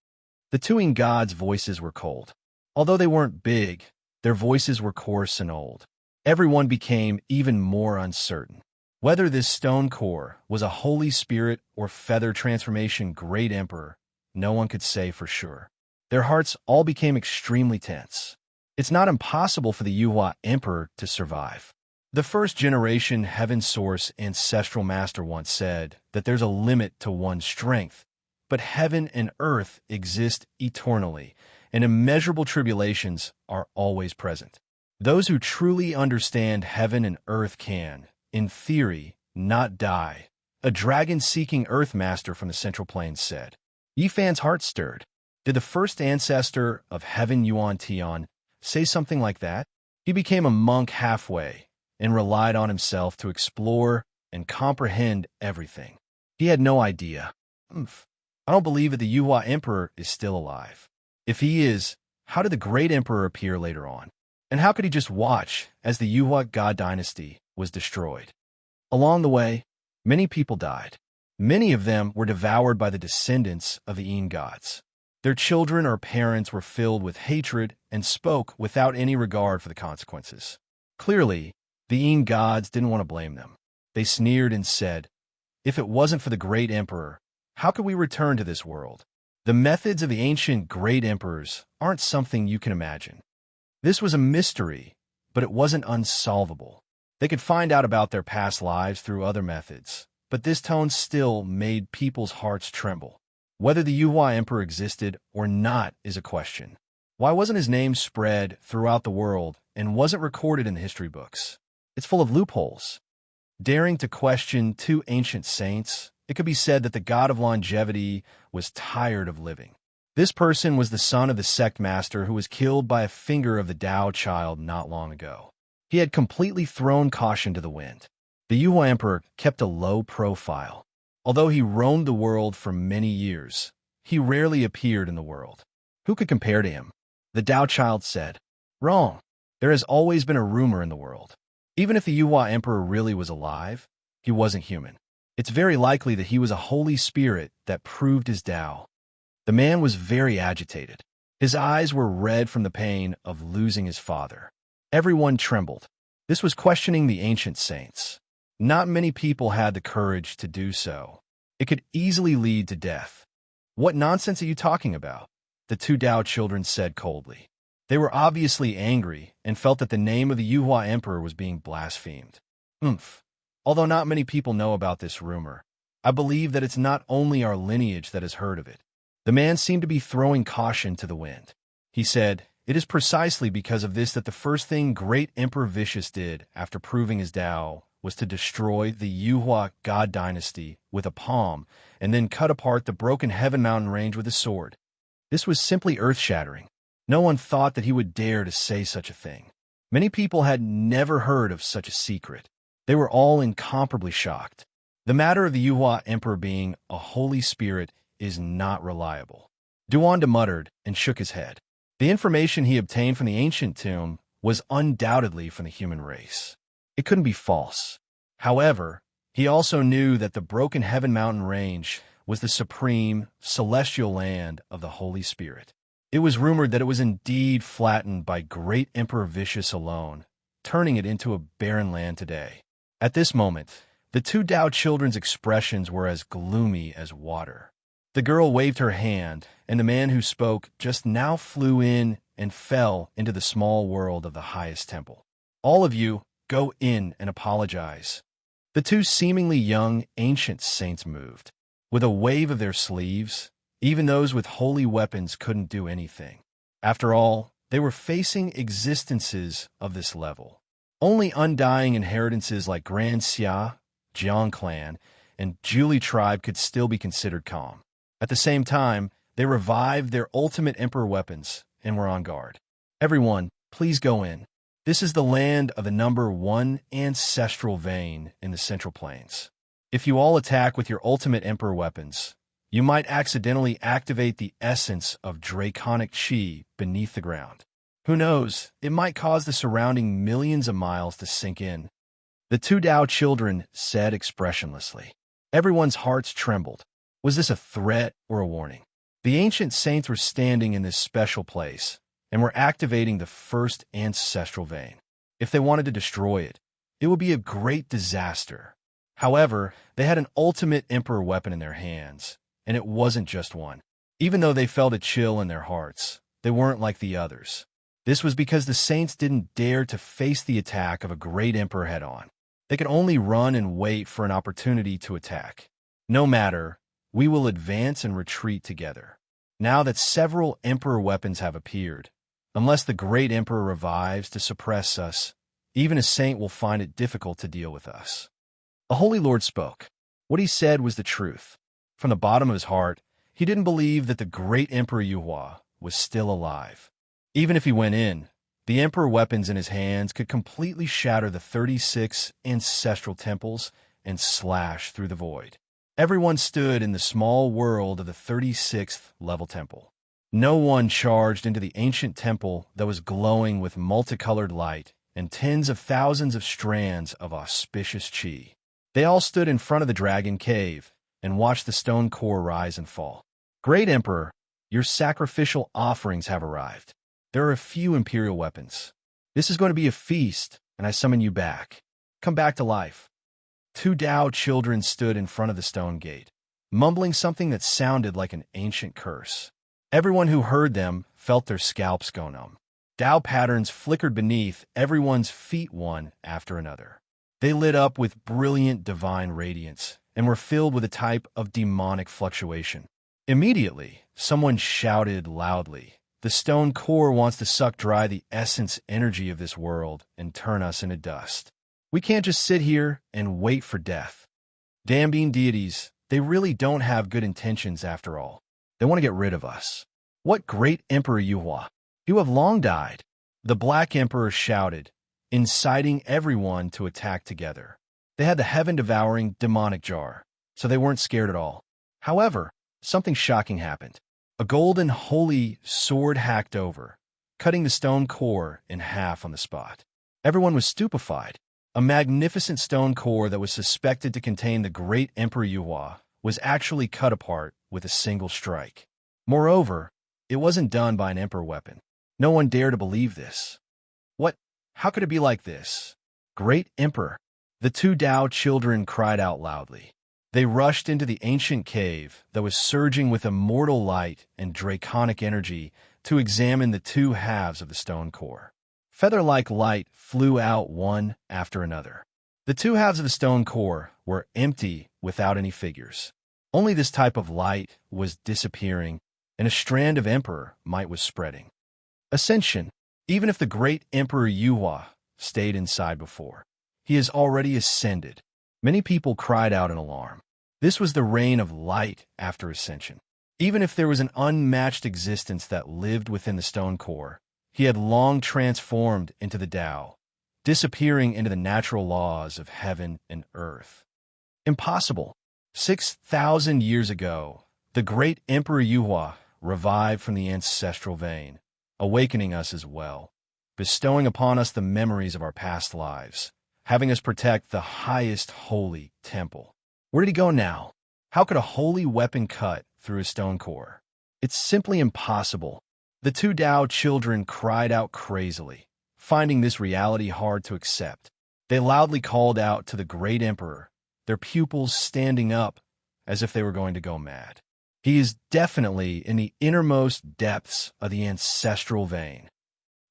The two gods' voices were cold. Although they weren't big, their voices were coarse and old. Everyone became even more uncertain. Whether this stone core was a holy spirit or feather transformation great emperor, no one could say for sure. Their hearts all became extremely tense. It's not impossible for the Yuhua emperor to survive. The first generation heaven source ancestral master once said that there's a limit to one's strength, but heaven and earth exist eternally, and immeasurable tribulations are always present. Those who truly understand heaven and earth can, in theory, not die, a dragon-seeking earth master from the Central Plains said. Yifan's heart stirred. Did the first ancestor of heaven Yuan Tian say something like that? He became a monk halfway and relied on himself to explore and comprehend everything. He had no idea. I don't believe that the Yuhua emperor is still alive. If he is, how did the great emperor appear later on? And how could he just watch as the Yuhua god dynasty was destroyed? Along the way, many people died. Many of them were devoured by the descendants of the gods. Their children or parents were filled with hatred and spoke without any regard for the consequences. Clearly, the gods didn't want to blame them. They sneered and said, if it wasn't for the great emperor, how could we return to this world? The methods of the ancient great emperors aren't something you can imagine. This was a mystery, but it wasn't unsolvable. They could find out about their past lives through other methods, but this tone still made people's hearts tremble. Whether the Yuhua emperor existed or not is a question. Why wasn't his name spread throughout the world and wasn't recorded in the history books? It's full of loopholes. Daring to question two ancient saints, it could be said that the god of longevity was tired of living. This person was the son of the sect master who was killed by a finger of the Tao child not long ago. He had completely thrown caution to the wind. The Yuhua emperor kept a low profile. Although he roamed the world for many years, he rarely appeared in the world. Who could compare to him? The Tao child said, wrong. There has always been a rumor in the world. Even if the Yuhua emperor really was alive, he wasn't human. It's very likely that he was a holy spirit that proved his Tao. The man was very agitated. His eyes were red from the pain of losing his father. Everyone trembled. This was questioning the ancient saints. Not many people had the courage to do so. It could easily lead to death. What nonsense are you talking about? The two Tao children said coldly. They were obviously angry and felt that the name of the Yuhua emperor was being blasphemed. Although not many people know about this rumor, I believe that it's not only our lineage that has heard of it. The man seemed to be throwing caution to the wind. He said, it is precisely because of this that the first thing great Emperor Vicious did after proving his Tao was to destroy the Yuhua god dynasty with a palm and then cut apart the broken Heaven Mountain range with a sword. This was simply earth-shattering. No one thought that he would dare to say such a thing. Many people had never heard of such a secret. They were all incomparably shocked. The matter of the Yuhua emperor being a holy spirit is not reliable. Duanda muttered and shook his head. The information he obtained from the ancient tomb was undoubtedly from the human race. It couldn't be false. However, he also knew that the broken Heaven Mountain range was the supreme, celestial land of the Holy Spirit. It was rumored that it was indeed flattened by great Emperor Vicious alone, turning it into a barren land today. At this moment, the two Tao children's expressions were as gloomy as water. The girl waved her hand, and the man who spoke just now flew in and fell into the small world of the highest temple. All of you, go in and apologize. The two seemingly young, ancient saints moved. With a wave of their sleeves, even those with holy weapons couldn't do anything. After all, they were facing existences of this level. Only undying inheritances like Grand Xia, Jiang clan, and Julie tribe could still be considered calm. At the same time, They revived their ultimate emperor weapons and were on guard. Everyone, please go in. This is the land of the number 1 ancestral vein in the Central Plains. If you all attack with your ultimate emperor weapons, you might accidentally activate the essence of draconic chi beneath the ground. Who knows, it might cause the surrounding millions of miles to sink in. The two Tao children said expressionlessly. Everyone's hearts trembled. Was this a threat or a warning? The ancient saints were standing in this special place and were activating the first ancestral vein. If they wanted to destroy it, it would be a great disaster. However, they had an ultimate emperor weapon in their hands, and it wasn't just one. Even though they felt a chill in their hearts, they weren't like the others. This was because the saints didn't dare to face the attack of a great emperor head-on. They could only run and wait for an opportunity to attack. No matter, we will advance and retreat together. Now that several emperor weapons have appeared, unless the great emperor revives to suppress us, even a saint will find it difficult to deal with us. The Holy Lord spoke. What he said was the truth. From the bottom of his heart, he didn't believe that the great Emperor Yuhua was still alive. Even if he went in, the emperor weapons in his hands could completely shatter the 36 ancestral temples and slash through the void. Everyone stood in the small world of the 36th level temple. No one charged into the ancient temple that was glowing with multicolored light and tens of thousands of strands of auspicious chi. They all stood in front of the dragon cave and watched the stone core rise and fall. Great Emperor, your sacrificial offerings have arrived. There are a few imperial weapons. This is going to be a feast, and I summon you back. Come back to life. Two Tao children stood in front of the stone gate, mumbling something that sounded like an ancient curse. Everyone who heard them felt their scalps go numb. Tao patterns flickered beneath everyone's feet one after another. They lit up with brilliant divine radiance and were filled with a type of demonic fluctuation. Immediately, someone shouted loudly, "The stone core wants to suck dry the essence energy of this world and turn us into dust. We can't just sit here and wait for death." Damn being deities, they really don't have good intentions after all. They want to get rid of us. What great Emperor Yuhua! You have long died. The Black Emperor shouted, inciting everyone to attack together. They had the heaven-devouring demonic jar, so they weren't scared at all. However, something shocking happened. A golden holy sword hacked over, cutting the stone core in half on the spot. Everyone was stupefied. A magnificent stone core that was suspected to contain the great Emperor Yuhua was actually cut apart with a single strike. Moreover, it wasn't done by an emperor weapon. No one dared to believe this. What? How could it be like this? Great Emperor! The two Tao children cried out loudly. They rushed into the ancient cave that was surging with immortal light and draconic energy to examine the two halves of the stone core. Feather-like light flew out one after another. The two halves of the stone core were empty without any figures. Only this type of light was disappearing, and a strand of emperor might was spreading. Ascension. Even if the great Emperor Yuhua stayed inside before, he has already ascended. Many people cried out in alarm. This was the reign of light after ascension. Even if there was an unmatched existence that lived within the stone core, he had long transformed into the Tao, disappearing into the natural laws of heaven and earth. Impossible. 6,000 years ago, the great Emperor Yuhua revived from the ancestral vein, awakening us as well, bestowing upon us the memories of our past lives, having us protect the highest holy temple. Where did he go now? How could a holy weapon cut through a stone core? It's simply impossible. The two Tao children cried out crazily, finding this reality hard to accept. They loudly called out to the great emperor, their pupils standing up as if they were going to go mad. He is definitely in the innermost depths of the ancestral vein.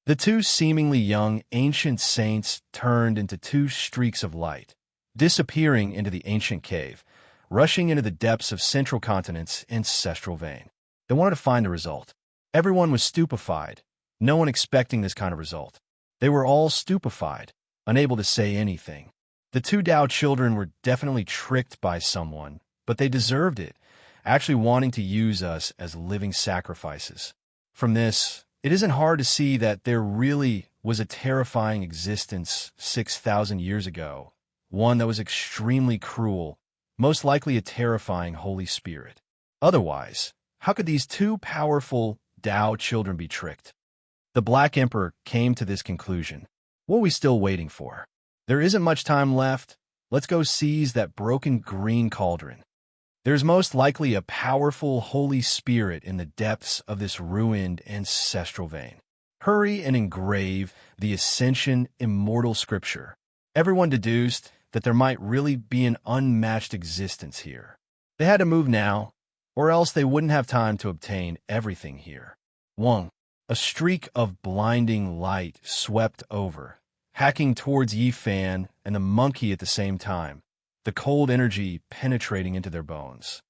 The two seemingly young ancient saints turned into two streaks of light, disappearing into the ancient cave, rushing into the depths of Central Continent's ancestral vein. They wanted to find the result. Everyone was stupefied, no one expecting this kind of result. They were all stupefied, unable to say anything. The two Tao children were definitely tricked by someone, but they deserved it, actually wanting to use us as living sacrifices. From this, it isn't hard to see that there really was a terrifying existence 6,000 years ago, one that was extremely cruel, most likely a terrifying Holy Spirit. Otherwise, how could these two powerful Tao children be tricked? The Black Emperor came to this conclusion. What are we still waiting for? There isn't much time left. Let's go seize that broken green cauldron. There's most likely a powerful Holy Spirit in the depths of this ruined ancestral vein. Hurry and engrave the Ascension immortal scripture. Everyone deduced that there might really be an unmatched existence here. They had to move now, or else they wouldn't have time to obtain everything here. 1. A streak of blinding light swept over, hacking towards Yi Fan and the monkey at the same time, the cold energy penetrating into their bones.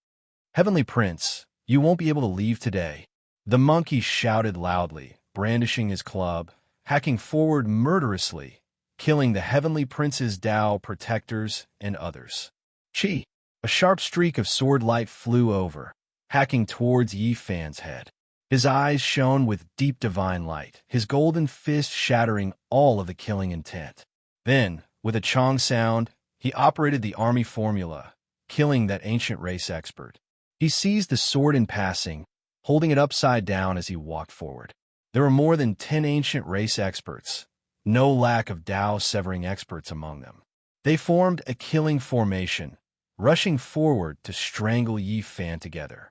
Heavenly Prince, you won't be able to leave today. The monkey shouted loudly, brandishing his club, hacking forward murderously, killing the Heavenly Prince's Tao protectors and others. Chi! A sharp streak of sword light flew over, hacking towards Yi Fan's head. His eyes shone with deep divine light, his golden fist shattering all of the killing intent. Then, with a chong sound, he operated the army formula, killing that ancient race expert. He seized the sword in passing, holding it upside down as he walked forward. There were more than 10 ancient race experts, no lack of Tao-severing experts among them. They formed a killing formation, rushing forward to strangle Yi Fan together.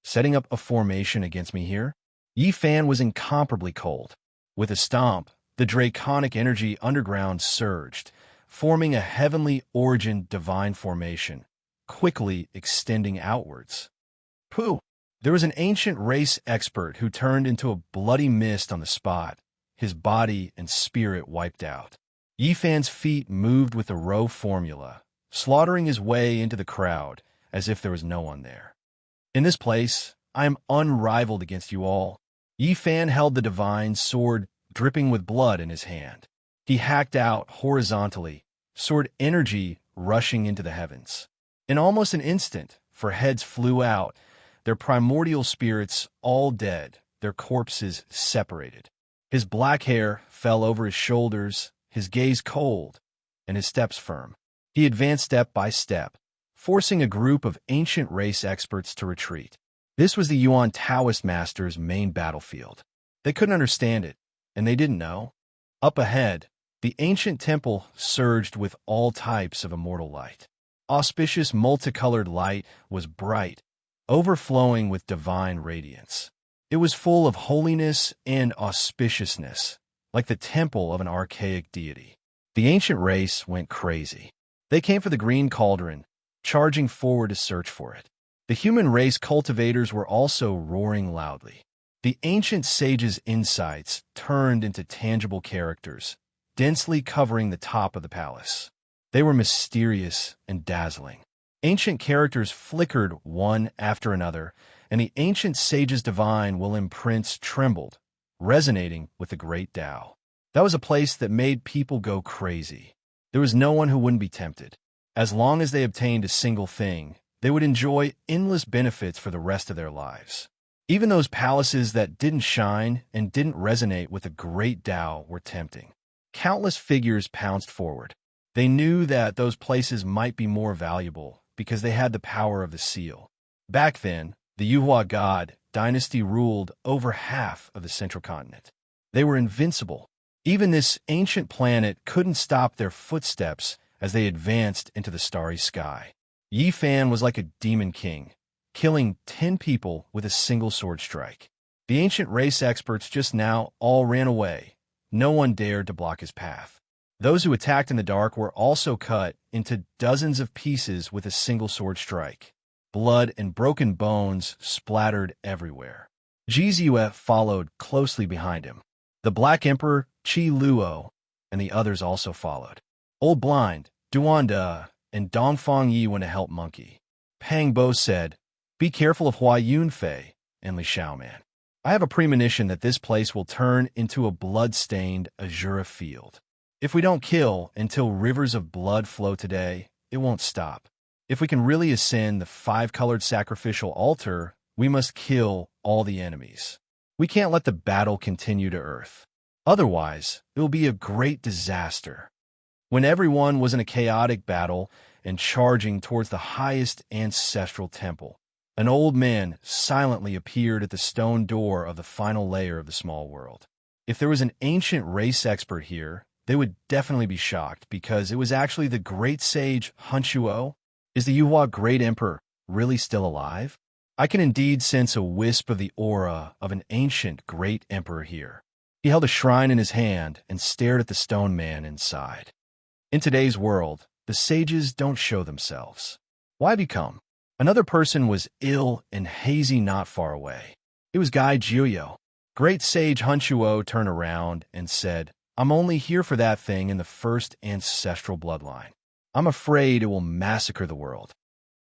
Setting up a formation against me here? Yi Fan was incomparably cold. With a stomp, the draconic energy underground surged, forming a heavenly origin divine formation, quickly extending outwards. Pooh! There was an ancient race expert who turned into a bloody mist on the spot, his body and spirit wiped out. Yi Fan's feet moved with the row formula, slaughtering his way into the crowd as if there was no one there. In this place, I am unrivaled against you all. Yi Fan held the divine sword dripping with blood in his hand. He hacked out horizontally, sword energy rushing into the heavens. In almost an instant, for heads flew out, their primordial spirits all dead, their corpses separated. His black hair fell over his shoulders, his gaze cold, and his steps firm. He advanced step by step, forcing a group of ancient race experts to retreat. This was the Yuan Taoist masters' main battlefield. They couldn't understand it, and they didn't know. Up ahead, the ancient temple surged with all types of immortal light. Auspicious multicolored light was bright, overflowing with divine radiance. It was full of holiness and auspiciousness, like the temple of an archaic deity. The ancient race went crazy. They came for the green cauldron, charging forward to search for it. The human race cultivators were also roaring loudly. The ancient sages' insights turned into tangible characters, densely covering the top of the palace. They were mysterious and dazzling. Ancient characters flickered one after another, and the ancient sages' divine will imprints trembled, resonating with the great Tao. That was a place that made people go crazy. There was no one who wouldn't be tempted. As long as they obtained a single thing, they would enjoy endless benefits for the rest of their lives. Even those palaces that didn't shine and didn't resonate with the great Tao were tempting. Countless figures pounced forward. They knew that those places might be more valuable because they had the power of the seal. Back then, the Yuhua God dynasty ruled over half of the central continent. They were invincible. Even this ancient planet couldn't stop their footsteps as they advanced into the starry sky. Yi Fan was like a demon king, killing 10 people with a single sword strike. The ancient race experts just now all ran away. No one dared to block his path. Those who attacked in the dark were also cut into dozens of pieces with a single sword strike. Blood and broken bones splattered everywhere. Jizue followed closely behind him. The Black Emperor, Qi Luo, and the others also followed. Old Blind, Duanda, and Dongfang Yi went to help Monkey. Pang Bo said, "Be careful of Hua Yunfei and Li Xiaoman. I have a premonition that this place will turn into a blood-stained Azura field. If we don't kill until rivers of blood flow today, it won't stop." If we can really ascend the five-colored sacrificial altar, we must kill all the enemies. We can't let the battle continue to Earth. Otherwise, it will be a great disaster. When everyone was in a chaotic battle and charging towards the highest ancestral temple, an old man silently appeared at the stone door of the final layer of the small world. If there was an ancient race expert here, they would definitely be shocked because it was actually the great sage Hunchuo. Is the Yuhua Great Emperor really still alive? I can indeed sense a wisp of the aura of an ancient great emperor here. He held a shrine in his hand and stared at the stone man inside. In today's world, the sages don't show themselves. Why have you come? Another person was ill and hazy not far away. It was Guy Jiuyo. Great sage Hunchuo turned around and said, I'm only here for that thing in the first ancestral bloodline. I'm afraid it will massacre the world.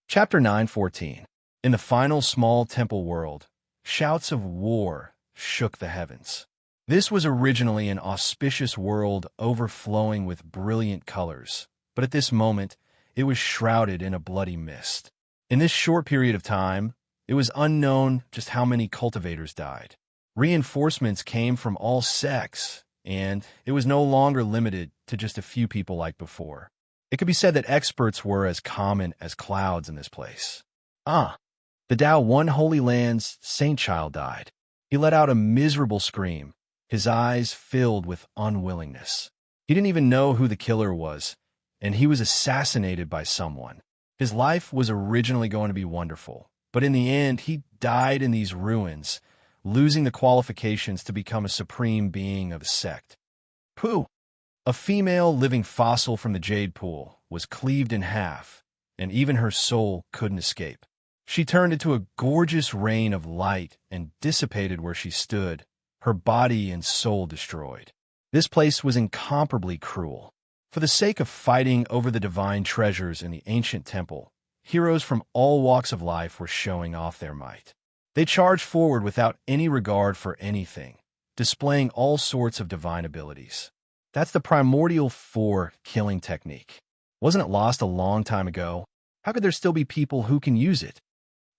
Chapter 9:14. In the final small temple world, shouts of war shook the heavens. This was originally an auspicious world overflowing with brilliant colors, but at this moment, it was shrouded in a bloody mist. In this short period of time, it was unknown just how many cultivators died. Reinforcements came from all sects, and it was no longer limited to just a few people like before. It could be said that experts were as common as clouds in this place. The Tao One Holy Land's saint child died. He let out a miserable scream, his eyes filled with unwillingness. He didn't even know who the killer was, and he was assassinated by someone. His life was originally going to be wonderful, but in the end, he died in these ruins, losing the qualifications to become a supreme being of a sect. Pooh! A female living fossil from the jade pool was cleaved in half, and even her soul couldn't escape. She turned into a gorgeous rain of light and dissipated where she stood, her body and soul destroyed. This place was incomparably cruel. For the sake of fighting over the divine treasures in the ancient temple, heroes from all walks of life were showing off their might. They charged forward without any regard for anything, displaying all sorts of divine abilities. That's the primordial four killing technique. Wasn't it lost a long time ago? How could there still be people who can use it?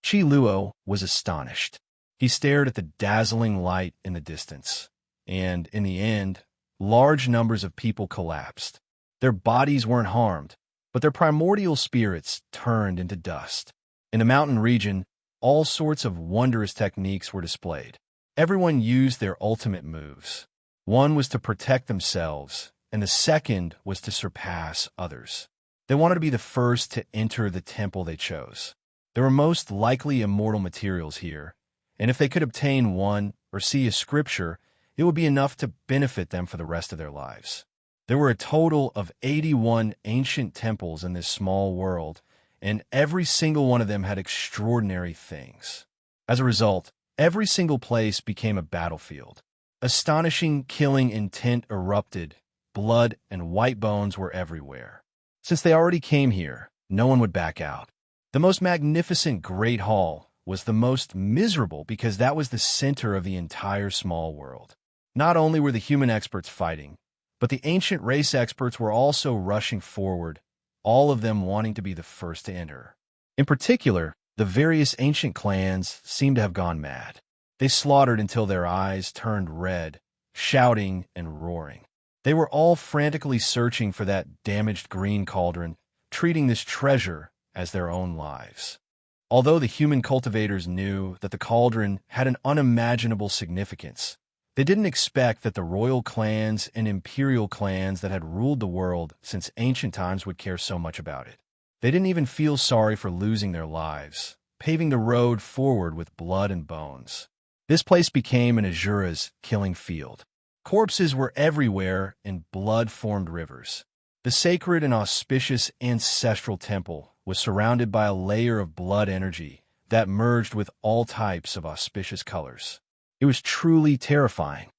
Qi Luo was astonished. He stared at the dazzling light in the distance, and in the end, large numbers of people collapsed. Their bodies weren't harmed, but their primordial spirits turned into dust. In the mountain region, all sorts of wondrous techniques were displayed. Everyone used their ultimate moves. One was to protect themselves, and the second was to surpass others. They wanted to be the first to enter the temple they chose. There were most likely immortal materials here, and if they could obtain one or see a scripture, it would be enough to benefit them for the rest of their lives. There were a total of 81 ancient temples in this small world, and every single one of them had extraordinary things. As a result, every single place became a battlefield. Astonishing killing intent erupted, blood and white bones were everywhere. Since they already came here, no one would back out. The most magnificent Great Hall was the most miserable because that was the center of the entire small world. Not only were the human experts fighting, but the ancient race experts were also rushing forward, all of them wanting to be the first to enter. In particular, the various ancient clans seemed to have gone mad. They slaughtered until their eyes turned red, shouting and roaring. They were all frantically searching for that damaged green cauldron, treating this treasure as their own lives. Although the human cultivators knew that the cauldron had an unimaginable significance, they didn't expect that the royal clans and imperial clans that had ruled the world since ancient times would care so much about it. They didn't even feel sorry for losing their lives, paving the road forward with blood and bones. This place became an Azura's killing field. Corpses were everywhere and blood formed rivers. The sacred and auspicious ancestral temple was surrounded by a layer of blood energy that merged with all types of auspicious colors. It was truly terrifying.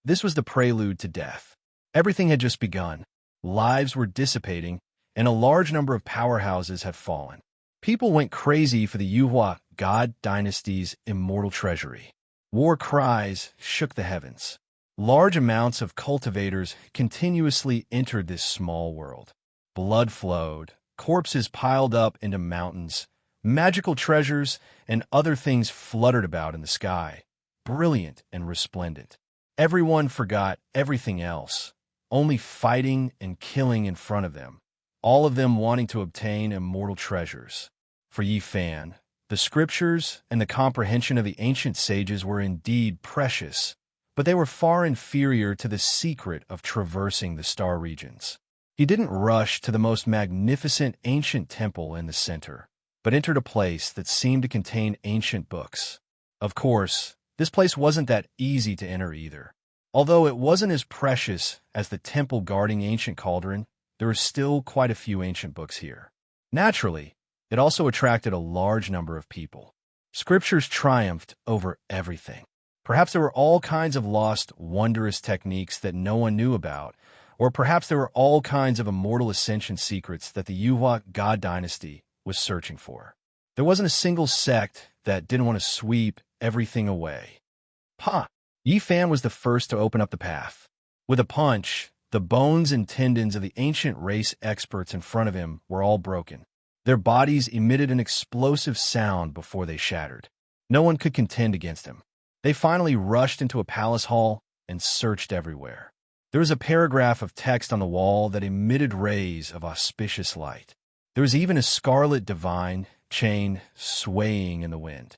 This was the prelude to death. Everything had just begun. Lives were dissipating, and a large number of powerhouses had fallen. People went crazy for the Yuhua God dynasty's immortal treasury. War cries shook the heavens. Large amounts of cultivators continuously entered this small world. Blood flowed, corpses piled up into mountains, magical treasures, and other things fluttered about in the sky, brilliant and resplendent. Everyone forgot everything else, only fighting and killing in front of them, all of them wanting to obtain immortal treasures. For Yi Fan, the scriptures and the comprehension of the ancient sages were indeed precious, but they were far inferior to the secret of traversing the star regions. He didn't rush to the most magnificent ancient temple in the center, but entered a place that seemed to contain ancient books. Of course, this place wasn't that easy to enter either. Although it wasn't as precious as the temple guarding ancient cauldron, there were still quite a few ancient books here. Naturally, it also attracted a large number of people. Scriptures triumphed over everything. Perhaps there were all kinds of lost, wondrous techniques that no one knew about, or perhaps there were all kinds of immortal ascension secrets that the Yuhua God dynasty was searching for. There wasn't a single sect that didn't want to sweep everything away. Yi Fan was the first to open up the path. With a punch, the bones and tendons of the ancient race experts in front of him were all broken. Their bodies emitted an explosive sound before they shattered. No one could contend against him. They finally rushed into a palace hall and searched everywhere. There was a paragraph of text on the wall that emitted rays of auspicious light. There was even a scarlet divine chain swaying in the wind.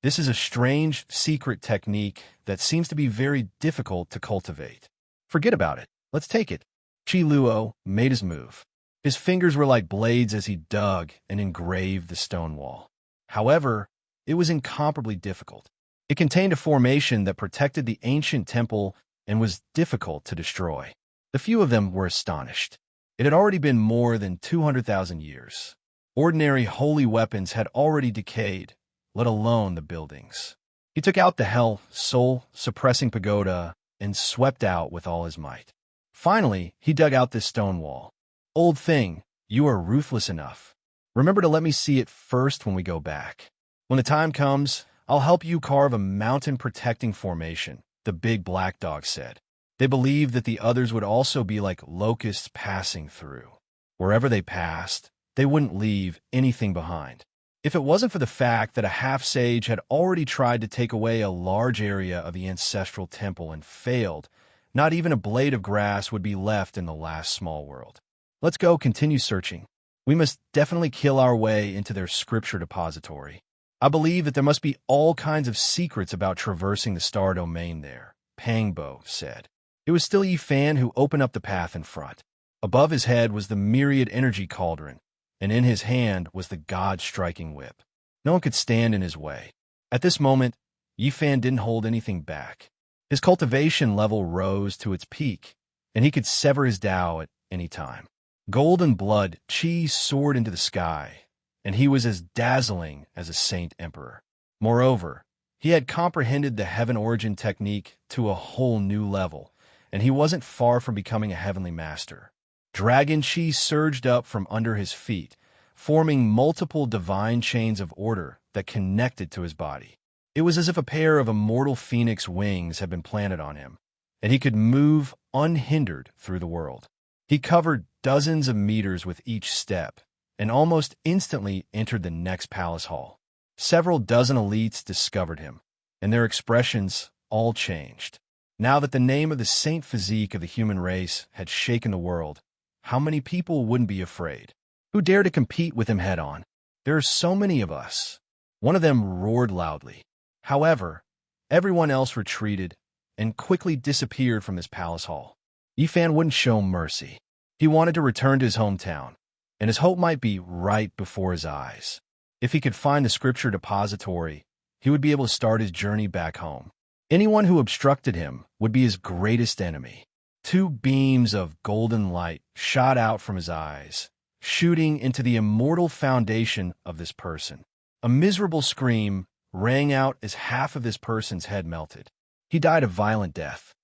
This is a strange, secret technique that seems to be very difficult to cultivate. Forget about it. Let's take it. Qi Luo made his move. His fingers were like blades as he dug and engraved the stone wall. However, it was incomparably difficult. It contained a formation that protected the ancient temple and was difficult to destroy. The few of them were astonished. It had already been more than 200,000 years. Ordinary holy weapons had already decayed, let alone the buildings. He took out the hell, soul-suppressing pagoda and swept out with all his might. Finally, he dug out this stone wall. Old thing, you are ruthless enough. Remember to let me see it first when we go back. When the time comes, I'll help you carve a mountain-protecting formation, the big black dog said. They believed that the others would also be like locusts passing through. Wherever they passed, they wouldn't leave anything behind. If it wasn't for the fact that a half-sage had already tried to take away a large area of the ancestral temple and failed, not even a blade of grass would be left in the last small world. Let's go continue searching. We must definitely kill our way into their scripture depository. I believe that there must be all kinds of secrets about traversing the star domain there, Pangbo said. It was still Yi Fan who opened up the path in front. Above his head was the myriad energy cauldron, and in his hand was the god-striking whip. No one could stand in his way. At this moment, Yi Fan didn't hold anything back. His cultivation level rose to its peak, and he could sever his Tao at any time. Golden blood Qi soared into the sky, and he was as dazzling as a saint emperor. Moreover, he had comprehended the heaven origin technique to a whole new level, and he wasn't far from becoming a heavenly master. Dragon Qi surged up from under his feet, forming multiple divine chains of order that connected to his body. It was as if a pair of immortal phoenix wings had been planted on him, and he could move unhindered through the world. He covered dozens of meters with each step, and almost instantly entered the next palace hall. Several dozen elites discovered him, and their expressions all changed. Now that the name of the saint physique of the human race had shaken the world, how many people wouldn't be afraid? Who dare to compete with him head-on? There are so many of us. One of them roared loudly. However, everyone else retreated and quickly disappeared from his palace hall. Yi Fan wouldn't show mercy. He wanted to return to his hometown, and his hope might be right before his eyes. If he could find the scripture depository, he would be able to start his journey back home. Anyone who obstructed him would be his greatest enemy. Two beams of golden light shot out from his eyes, shooting into the immortal foundation of this person. A miserable scream rang out as half of this person's head melted. He died a violent death.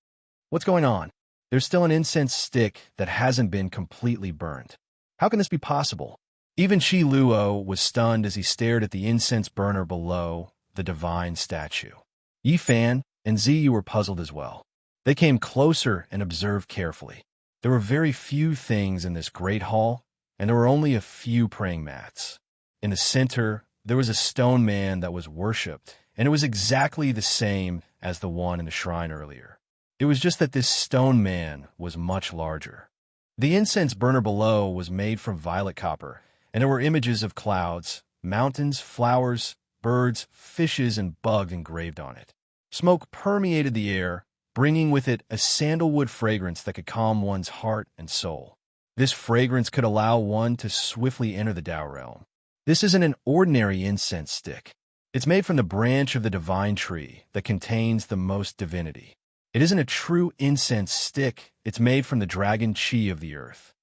What's going on? There's still an incense stick that hasn't been completely burned. How can this be possible? Even Qi Luo was stunned as he stared at the incense burner below the divine statue. Yi Fan and Ziyu were puzzled as well. They came closer and observed carefully. There were very few things in this great hall, and there were only a few praying mats. In the center, there was a stone man that was worshipped, and it was exactly the same as the one in the shrine earlier. It was just that this stone man was much larger. The incense burner below was made from violet copper, and there were images of clouds, mountains, flowers, birds, fishes, and bugs engraved on it. Smoke permeated the air, bringing with it a sandalwood fragrance that could calm one's heart and soul. This fragrance could allow one to swiftly enter the Tao realm. This isn't an ordinary incense stick. It's made from the branch of the divine tree that contains the most divinity. It isn't a true incense stick, it's made from the dragon chi of the earth.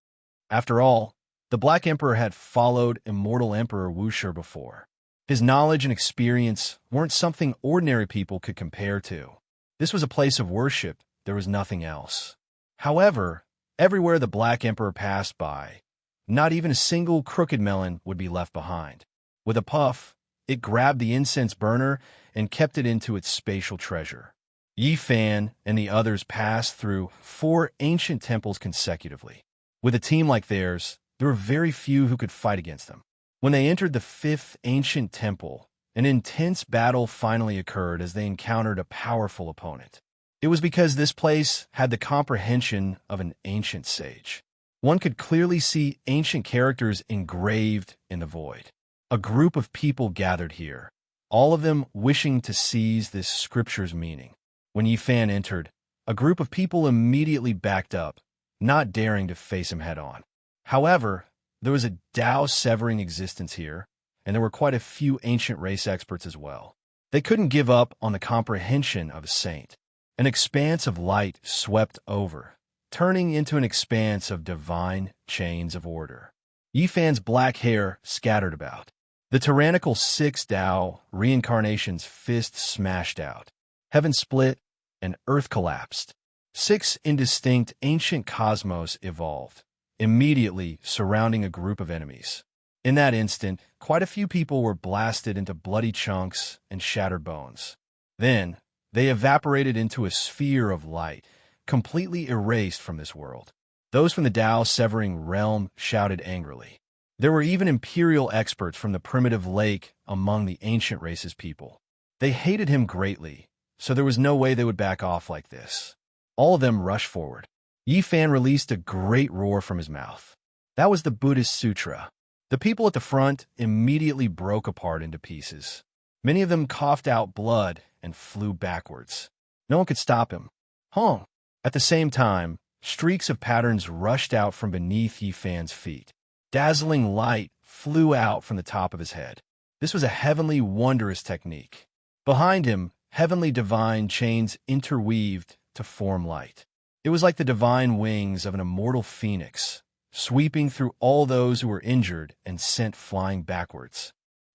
After all, the Black Emperor had followed immortal Emperor Wuxia before. His knowledge and experience weren't something ordinary people could compare to. This was a place of worship, there was nothing else. However, everywhere the Black Emperor passed by, not even a single crooked melon would be left behind. With a puff, it grabbed the incense burner and kept it into its spatial treasure. Yi Fan and the others passed through 4 ancient temples consecutively. With a team like theirs, there were very few who could fight against them. When they entered the 5th ancient temple, an intense battle finally occurred as they encountered a powerful opponent. It was because this place had the comprehension of an ancient sage. One could clearly see ancient characters engraved in the void. A group of people gathered here, all of them wishing to seize this scripture's meaning. When Yi Fan entered, a group of people immediately backed up, not daring to face him head-on. However, there was a Tao-severing existence here, and there were quite a few ancient race experts as well. They couldn't give up on the comprehension of a saint. An expanse of light swept over, turning into an expanse of divine chains of order. Yi Fan's black hair scattered about. The tyrannical 6 Tao reincarnation's fist smashed out. Heaven split, and earth collapsed. 6 indistinct ancient cosmos evolved, immediately surrounding a group of enemies. In that instant, quite a few people were blasted into bloody chunks and shattered bones. Then, they evaporated into a sphere of light, completely erased from this world. Those from the Tao-severing realm shouted angrily. There were even imperial experts from the primitive lake among the ancient race's people. They hated him greatly, so there was no way they would back off like this. All of them rushed forward. Yi Fan released a great roar from his mouth. That was the Buddhist sutra. The people at the front immediately broke apart into pieces. Many of them coughed out blood and flew backwards. No one could stop him. Hong! At the same time, streaks of patterns rushed out from beneath Yi Fan's feet. Dazzling light flew out from the top of his head. This was a heavenly, wondrous technique. Behind him, heavenly divine chains interweaved to form light. It was like the divine wings of an immortal phoenix, sweeping through all those who were injured and sent flying backwards.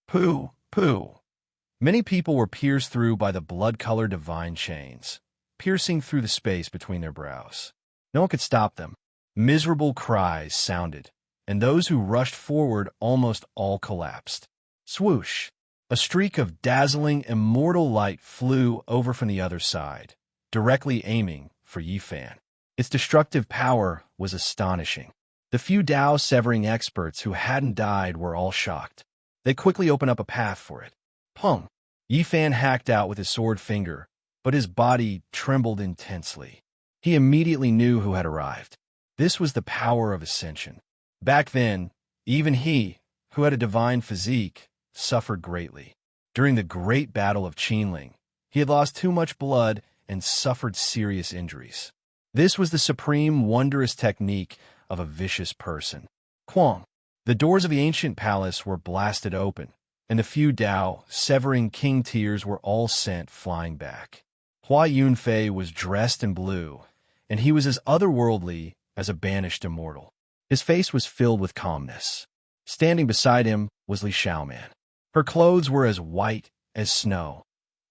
Pooh, pooh. Many people were pierced through by the blood-colored divine chains, piercing through the space between their brows. No one could stop them. Miserable cries sounded, and those who rushed forward almost all collapsed. Swoosh! A streak of dazzling, immortal light flew over from the other side, directly aiming for Yi Fan. Its destructive power was astonishing. The few Tao-severing experts who hadn't died were all shocked. They quickly opened up a path for it. Pung! Yi Fan hacked out with his sword finger, but his body trembled intensely. He immediately knew who had arrived. This was the power of ascension. Back then, even he, who had a divine physique, suffered greatly. During the great battle of Qinling, he had lost too much blood and suffered serious injuries. This was the supreme wondrous technique of a vicious person. Quang! The doors of the ancient palace were blasted open, and the few Tao-severing king tiers were all sent flying back. Hua Yunfei was dressed in blue, and he was as otherworldly as a banished immortal. His face was filled with calmness. Standing beside him was Li Xiaoman. Her clothes were as white as snow,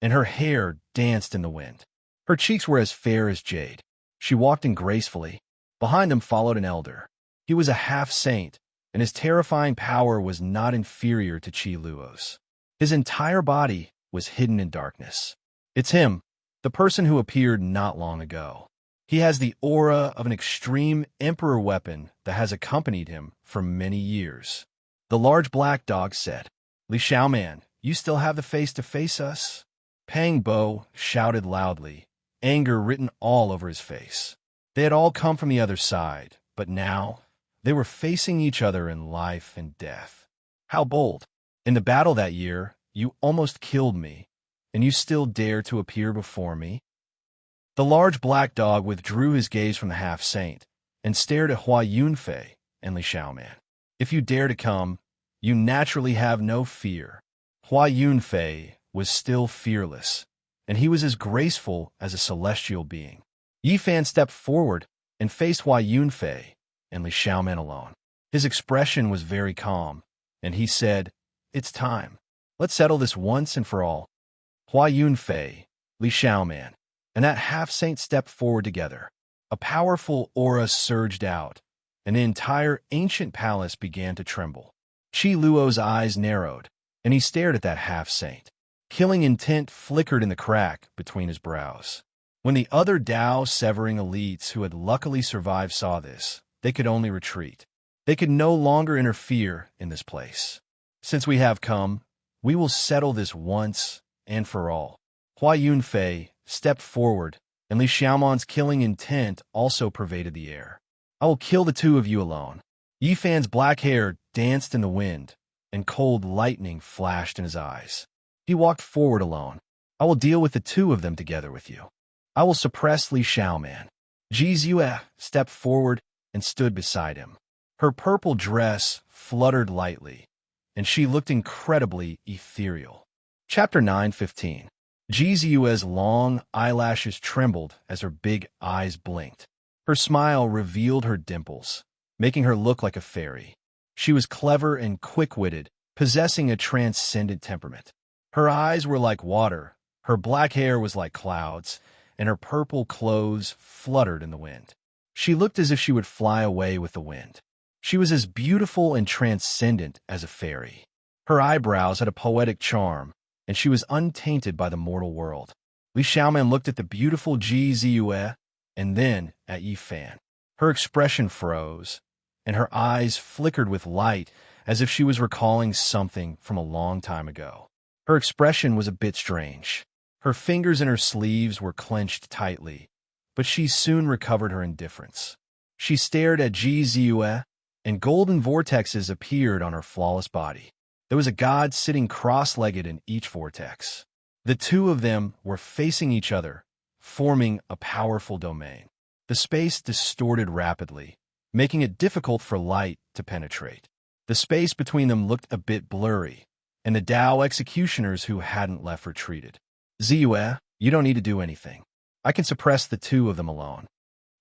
and her hair danced in the wind. Her cheeks were as fair as jade. She walked in gracefully. Behind them followed an elder. He was a half-saint, and his terrifying power was not inferior to Qi Luo's. His entire body was hidden in darkness. It's him, the person who appeared not long ago. He has the aura of an extreme emperor weapon that has accompanied him for many years. The large black dog said, Li Xiaoman, you still have the face to face us? Pang Bo shouted loudly, anger written all over his face. They had all come from the other side, but now they were facing each other in life and death. How bold! In the battle that year, you almost killed me, and you still dare to appear before me? The large black dog withdrew his gaze from the half-saint and stared at Hua Yunfei and Li Xiaoman. If you dare to come, you naturally have no fear. Hua Yunfei was still fearless, and he was as graceful as a celestial being. Yi Fan stepped forward and faced Hua Yunfei and Li Xiaoman alone. His expression was very calm, and he said, It's time. Let's settle this once and for all. Hua Yunfei, Li Xiaoman, and that half-saint stepped forward together. A powerful aura surged out, and the entire ancient palace began to tremble. Qi Luo's eyes narrowed, and he stared at that half-saint. Killing intent flickered in the crack between his brows. When the other Dao-severing elites who had luckily survived saw this, they could only retreat. They could no longer interfere in this place. Since we have come, we will settle this once and for all. Hua Yunfei stepped forward, and Li Xiaoman's killing intent also pervaded the air. I will kill the two of you alone. Yi Fan's black hair danced in the wind, and cold lightning flashed in his eyes. He walked forward alone. I will deal with the two of them together with you. I will suppress Li Xiaoman. Ji Ziyue stepped forward and stood beside him. Her purple dress fluttered lightly, and she looked incredibly ethereal. Chapter 9:15. Ji Ziyue's long eyelashes trembled as her big eyes blinked. Her smile revealed her dimples, making her look like a fairy. She was clever and quick-witted, possessing a transcendent temperament. Her eyes were like water, her black hair was like clouds, and her purple clothes fluttered in the wind. She looked as if she would fly away with the wind. She was as beautiful and transcendent as a fairy. Her eyebrows had a poetic charm, and she was untainted by the mortal world. Li Xiaoman looked at the beautiful Ji Ziyue and then at Yi Fan. Her expression froze, and her eyes flickered with light as if she was recalling something from a long time ago. Her expression was a bit strange. Her fingers in her sleeves were clenched tightly, but she soon recovered her indifference. She stared at Ji Ziyue, and golden vortexes appeared on her flawless body. There was a god sitting cross-legged in each vortex. The two of them were facing each other, forming a powerful domain. The space distorted rapidly, making it difficult for light to penetrate. The space between them looked a bit blurry, and the Dao executioners who hadn't left retreated. Ziyue, you don't need to do anything. I can suppress the two of them alone.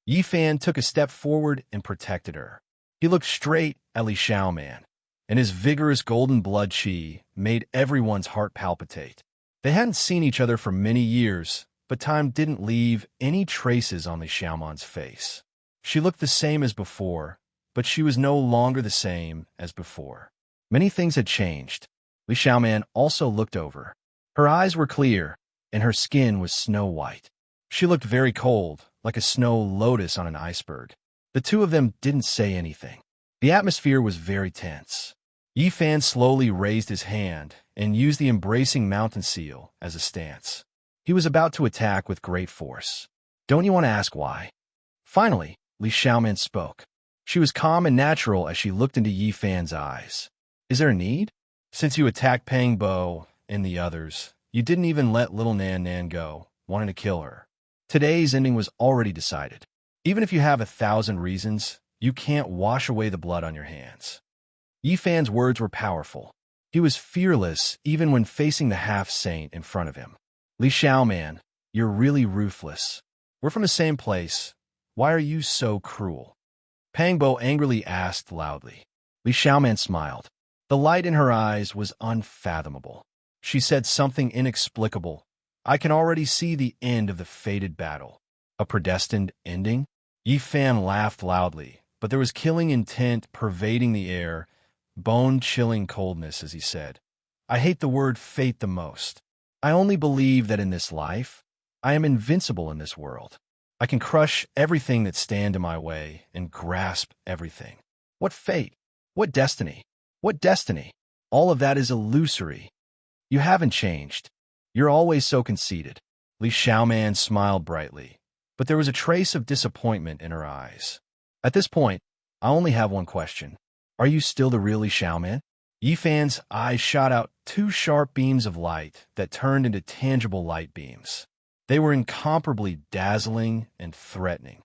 Yi Fan took a step forward and protected her. He looked straight at Li Xiaoman, and his vigorous golden blood qi made everyone's heart palpitate. They hadn't seen each other for many years, but time didn't leave any traces on Li Xiaoman's face. She looked the same as before, but she was no longer the same as before. Many things had changed. Li Xiaoman also looked over. Her eyes were clear, and her skin was snow white. She looked very cold, like a snow lotus on an iceberg. The two of them didn't say anything. The atmosphere was very tense. Yi Fan slowly raised his hand and used the embracing mountain seal as a stance. He was about to attack with great force. Don't you want to ask why? Finally, Li Xiaoman spoke. She was calm and natural as she looked into Yi Fan's eyes. Is there a need? Since you attacked Pang Bo and the others, you didn't even let little Nan Nan go, wanting to kill her. Today's ending was already decided. Even if you have 1,000 reasons, you can't wash away the blood on your hands. Yi Fan's words were powerful. He was fearless even when facing the half-saint in front of him. Li Xiaoman, you're really ruthless. We're from the same place. Why are you so cruel? Pang Bo angrily asked loudly. Li Xiaoman smiled. The light in her eyes was unfathomable. She said something inexplicable. I can already see the end of the fated battle. A predestined ending? Yi Fan laughed loudly, but there was killing intent pervading the air, bone-chilling coldness as he said, I hate the word fate the most. I only believe that in this life, I am invincible in this world. I can crush everything that stand in my way and grasp everything. What fate? What destiny? What destiny? All of that is illusory. You haven't changed. You're always so conceited. Li Xiaoman smiled brightly, but there was a trace of disappointment in her eyes. At this point, I only have one question. Are you still the real Li Xiaoman? Yi Fan's eyes shot out two sharp beams of light that turned into tangible light beams. They were incomparably dazzling and threatening.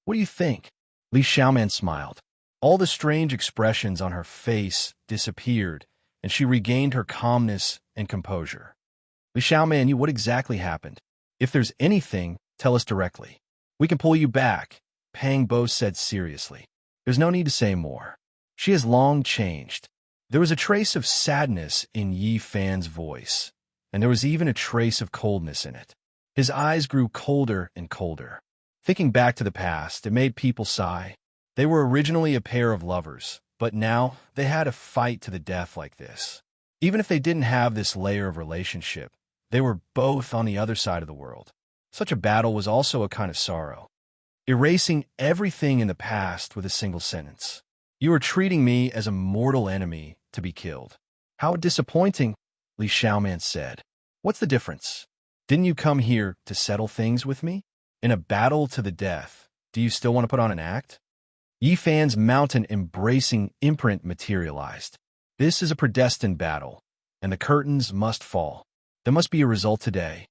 What do you think? Li Xiaoman smiled. All the strange expressions on her face disappeared, and she regained her calmness and composure. Li Xiaoman, what exactly happened? If there's anything, tell us directly. We can pull you back, Pang Bo said seriously. There's no need to say more. She has long changed. There was a trace of sadness in Yi Fan's voice, and there was even a trace of coldness in it. His eyes grew colder and colder. Thinking back to the past, it made people sigh. They were originally a pair of lovers, but now they had a fight to the death like this. Even if they didn't have this layer of relationship, they were both on the other side of the world. Such a battle was also a kind of sorrow. Erasing everything in the past with a single sentence. You are treating me as a mortal enemy to be killed. How disappointing, Li Xiaoman said. What's the difference? Didn't you come here to settle things with me? In a battle to the death, do you still want to put on an act? Yi Fan's mountain-embracing imprint materialized. This is a predestined battle, and the curtains must fall. There must be a result today.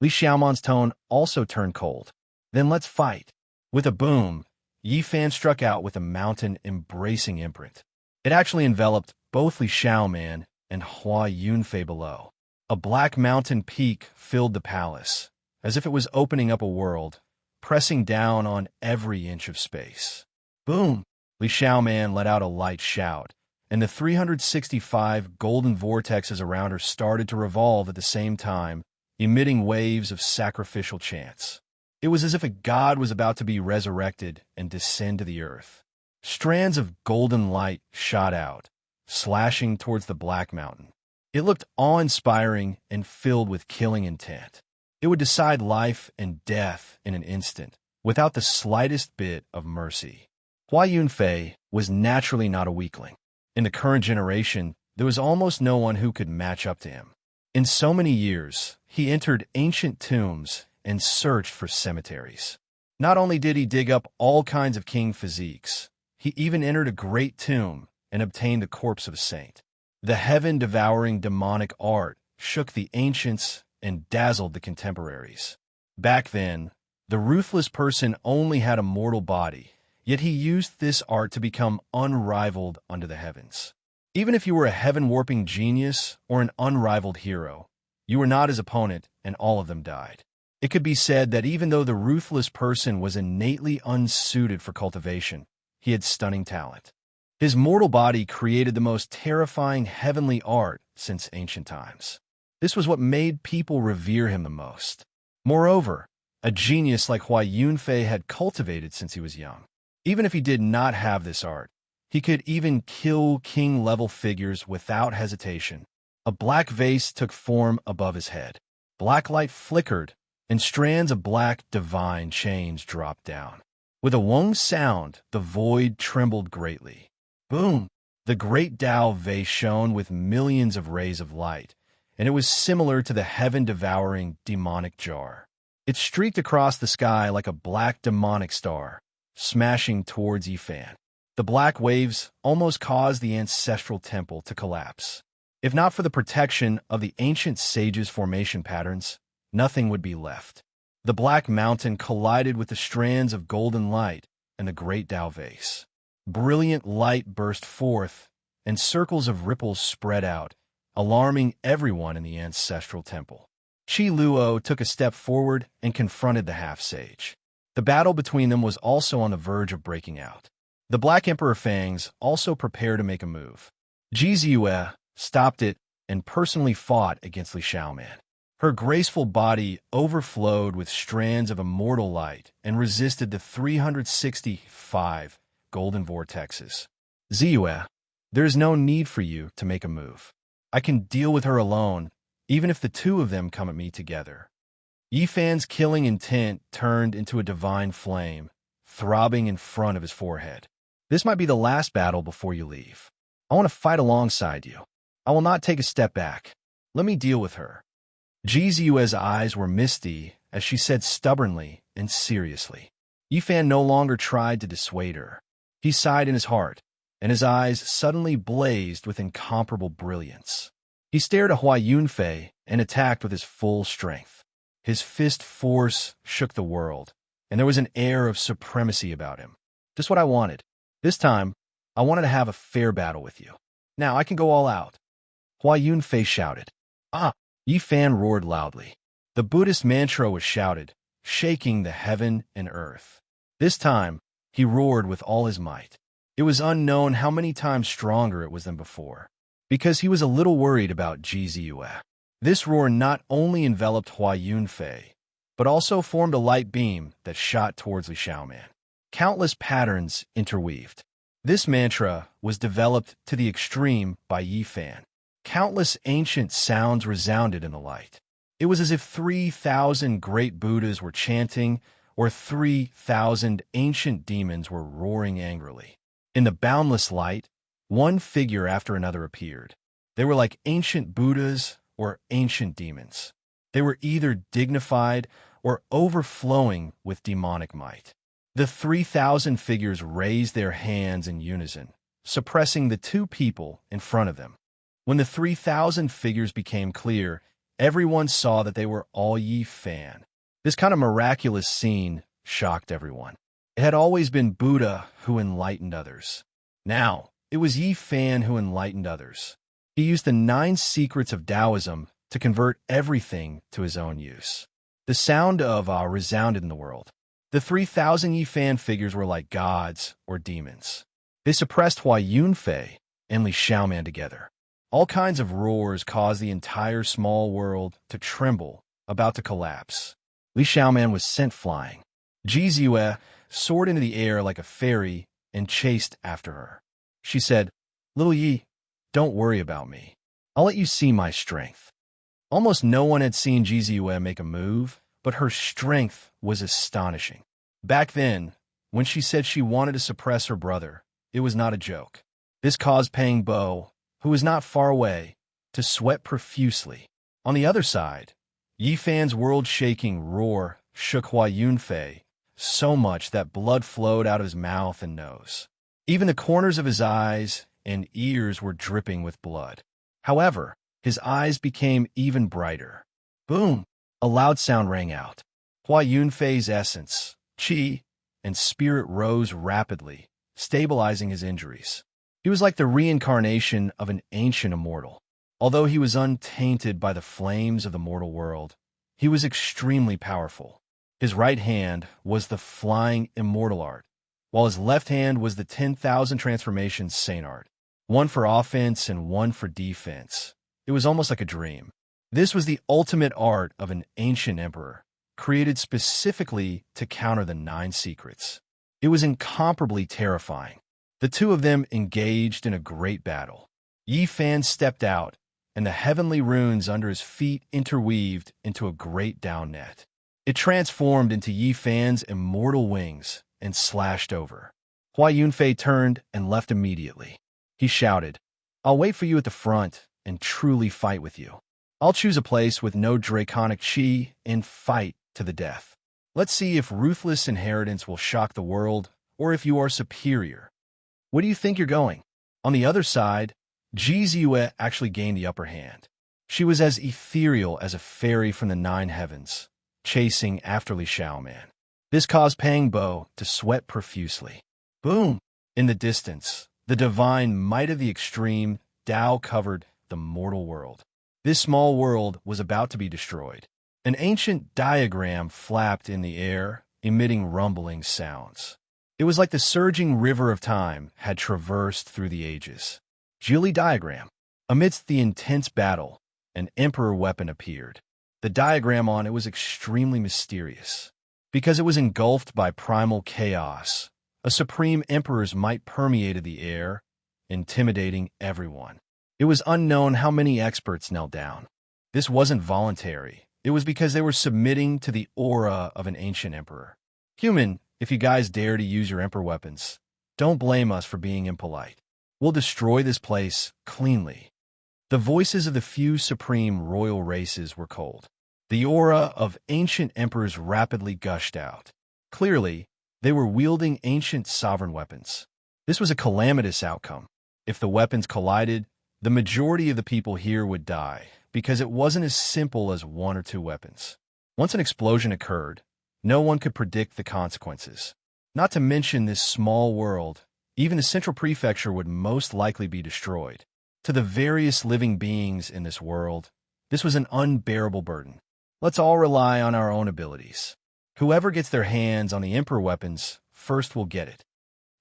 Li Xiaoman's tone also turned cold. Then let's fight. With a boom, Yi Fan struck out with a mountain-embracing imprint. It actually enveloped both Li Xiaoman and Hua Yunfei below. A black mountain peak filled the palace, as if it was opening up a world, pressing down on every inch of space. Boom! Li Xiaoman let out a light shout, and the 365 golden vortexes around her started to revolve at the same time, emitting waves of sacrificial chants. It was as if a god was about to be resurrected and descend to the earth. Strands of golden light shot out, slashing towards the Black Mountain. It looked awe-inspiring and filled with killing intent. It would decide life and death in an instant, without the slightest bit of mercy. Hua Yunfei was naturally not a weakling. In the current generation, there was almost no one who could match up to him. In so many years, he entered ancient tombs and searched for cemeteries. Not only did he dig up all kinds of king physiques, he even entered a great tomb and obtained the corpse of a saint. The heaven-devouring demonic art shook the ancients and dazzled the contemporaries. Back then, the ruthless person only had a mortal body, yet he used this art to become unrivaled under the heavens. Even if you were a heaven-warping genius or an unrivaled hero, you were not his opponent, and all of them died. It could be said that even though the ruthless person was innately unsuited for cultivation, he had stunning talent. His mortal body created the most terrifying heavenly art since ancient times. This was what made people revere him the most. Moreover, a genius like Hua Yunfei had cultivated since he was young. Even if he did not have this art, he could even kill king-level figures without hesitation. A black vase took form above his head. Black light flickered, and strands of black divine chains dropped down. With a wong sound, the void trembled greatly. Boom! The great Tao vase shone with millions of rays of light, and it was similar to the heaven-devouring demonic jar. It streaked across the sky like a black demonic star, smashing towards Yi Fan. The black waves almost caused the ancestral temple to collapse. If not for the protection of the ancient sages' formation patterns, nothing would be left. The Black Mountain collided with the strands of golden light and the great Tao vase. Brilliant light burst forth, and circles of ripples spread out, alarming everyone in the ancestral temple. Qi Luo took a step forward and confronted the half-sage. The battle between them was also on the verge of breaking out. The Black Emperor Fangs also prepared to make a move. Ji Ziyue stopped it and personally fought against Li Xiaoman. Her graceful body overflowed with strands of immortal light and resisted the 365 golden vortexes. Ziyue, there is no need for you to make a move. I can deal with her alone, even if the two of them come at me together. Yifan's killing intent turned into a divine flame, throbbing in front of his forehead. This might be the last battle before you leave. I want to fight alongside you. I will not take a step back. Let me deal with her. Jizue's eyes were misty as she said stubbornly and seriously. Yifan no longer tried to dissuade her. He sighed in his heart, and his eyes suddenly blazed with incomparable brilliance. He stared at Hua Yunfei and attacked with his full strength. His fist force shook the world, and there was an air of supremacy about him. Just what I wanted. This time, I wanted to have a fair battle with you. Now I can go all out. Hua Yunfei shouted. Ah! Yifan roared loudly. The Buddhist mantra was shouted, shaking the heaven and earth. This time, he roared with all his might. It was unknown how many times stronger it was than before, because he was a little worried about Jizue. This roar not only enveloped Hua Yunfei, but also formed a light beam that shot towards Li Xiaoman. Countless patterns interweaved. This mantra was developed to the extreme by Yifan. Countless ancient sounds resounded in the light. It was as if 3,000 great Buddhas were chanting, or 3,000 ancient demons were roaring angrily. In the boundless light, one figure after another appeared. They were like ancient Buddhas or ancient demons. They were either dignified or overflowing with demonic might. The 3,000 figures raised their hands in unison, suppressing the two people in front of them. When the 3,000 figures became clear, everyone saw that they were all Yifan. This kind of miraculous scene shocked everyone. It had always been Buddha who enlightened others. Now, it was Yifan who enlightened others. He used the 9 secrets of Taoism to convert everything to his own use. The sound of resounded in the world. The 3,000 Yifan figures were like gods or demons. They suppressed Hua Yunfei and Li Xiaoman together. All kinds of roars caused the entire small world to tremble, about to collapse. Li Xiaoman was sent flying. Jizue soared into the air like a fairy and chased after her. She said, "Little Yi, don't worry about me. I'll let you see my strength." Almost no one had seen Jizue make a move, but her strength was astonishing. Back then, when she said she wanted to suppress her brother, it was not a joke. This caused Pang Bo, who was not far away, to sweat profusely. On the other side, Yifan's world-shaking roar shook Hua Yunfei so much that blood flowed out of his mouth and nose. Even the corners of his eyes and ears were dripping with blood. However, his eyes became even brighter. Boom! A loud sound rang out. Hua Yunfei's essence, qi, and spirit rose rapidly, stabilizing his injuries. He was like the reincarnation of an ancient immortal. Although he was untainted by the flames of the mortal world, he was extremely powerful. His right hand was the flying immortal art, while his left hand was the 10,000 transformations saint art, one for offense and one for defense. It was almost like a dream. This was the ultimate art of an ancient emperor, created specifically to counter the 9 secrets. It was incomparably terrifying. The two of them engaged in a great battle. Yifan stepped out, and the heavenly runes under his feet interweaved into a great down net. It transformed into Yifan's immortal wings and slashed over. Hua Yunfei turned and left immediately. He shouted, "I'll wait for you at the front and truly fight with you. I'll choose a place with no draconic qi and fight to the death. Let's see if ruthless inheritance will shock the world or if you are superior. Where do you think you're going?" On the other side, Jizue actually gained the upper hand. She was as ethereal as a fairy from the 9 heavens, chasing after Li Xiaoman. This caused Pang Bo to sweat profusely. Boom! In the distance, the divine might of the extreme Tao covered the mortal world. This small world was about to be destroyed. An ancient diagram flapped in the air, emitting rumbling sounds. It was like the surging river of time had traversed through the ages. Geely diagram. Amidst the intense battle, an emperor weapon appeared. The diagram on it was extremely mysterious. Because it was engulfed by primal chaos, a supreme emperor's might permeated the air, intimidating everyone. It was unknown how many experts knelt down. This wasn't voluntary. It was because they were submitting to the aura of an ancient emperor. Human, if you guys dare to use your emperor weapons, don't blame us for being impolite. We'll destroy this place cleanly. The voices of the few supreme royal races were cold. The aura of ancient emperors rapidly gushed out. Clearly, they were wielding ancient sovereign weapons. This was a calamitous outcome. If the weapons collided, the majority of the people here would die, because it wasn't as simple as one or two weapons. Once an explosion occurred, no one could predict the consequences. Not to mention this small world, even the central prefecture would most likely be destroyed. To the various living beings in this world, this was an unbearable burden. Let's all rely on our own abilities. Whoever gets their hands on the emperor weapons first will get it.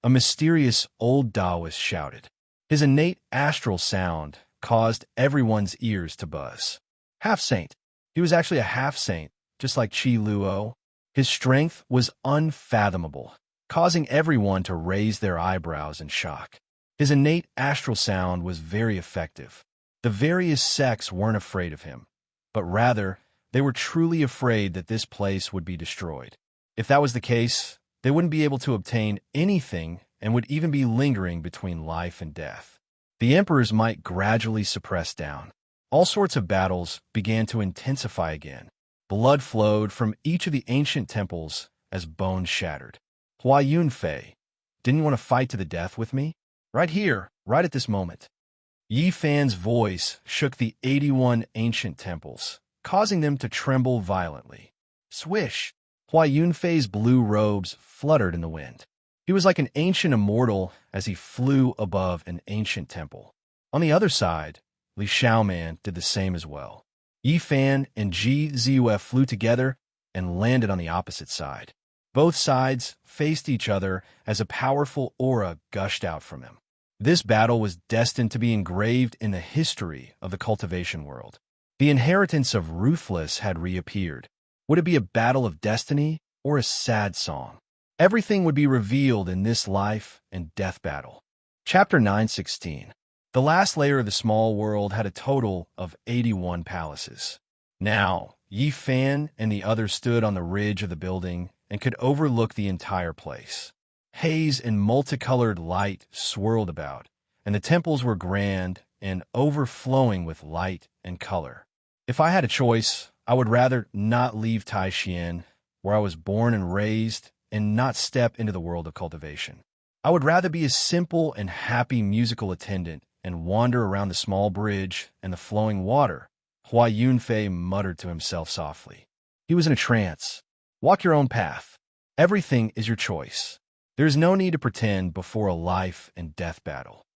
A mysterious old Taoist shouted. His innate astral sound caused everyone's ears to buzz. Half-saint. He was actually a half-saint, just like Qi Luo. His strength was unfathomable, causing everyone to raise their eyebrows in shock. His innate astral sound was very effective. The various sects weren't afraid of him, but rather, they were truly afraid that this place would be destroyed. If that was the case, they wouldn't be able to obtain anything and would even be lingering between life and death. The emperors might gradually suppress down. All sorts of battles began to intensify again. Blood flowed from each of the ancient temples as bones shattered. Hua Yunfei, didn't you want to fight to the death with me? Right here, right at this moment. Yi Fan's voice shook the 81 ancient temples, causing them to tremble violently. Swish! Hua Yunfei's blue robes fluttered in the wind. He was like an ancient immortal as he flew above an ancient temple. On the other side, Li Xiaoman did the same as well. Yi Fan and Ji Ziyue flew together and landed on the opposite side. Both sides faced each other as a powerful aura gushed out from him. This battle was destined to be engraved in the history of the cultivation world. The inheritance of Ruthless had reappeared. Would it be a battle of destiny or a sad song? Everything would be revealed in this life and death battle. Chapter 916. The last layer of the small world had a total of 81 palaces. Now, Yi Fan and the others stood on the ridge of the building and could overlook the entire place. Haze and multicolored light swirled about, and the temples were grand and overflowing with light and color. If I had a choice, I would rather not leave Taixien, where I was born and raised, and not step into the world of cultivation. I would rather be a simple and happy musical attendant and wander around the small bridge and the flowing water. Hua Yunfei muttered to himself softly. He was in a trance. Walk your own path. Everything is your choice. There is no need to pretend before a life and death battle.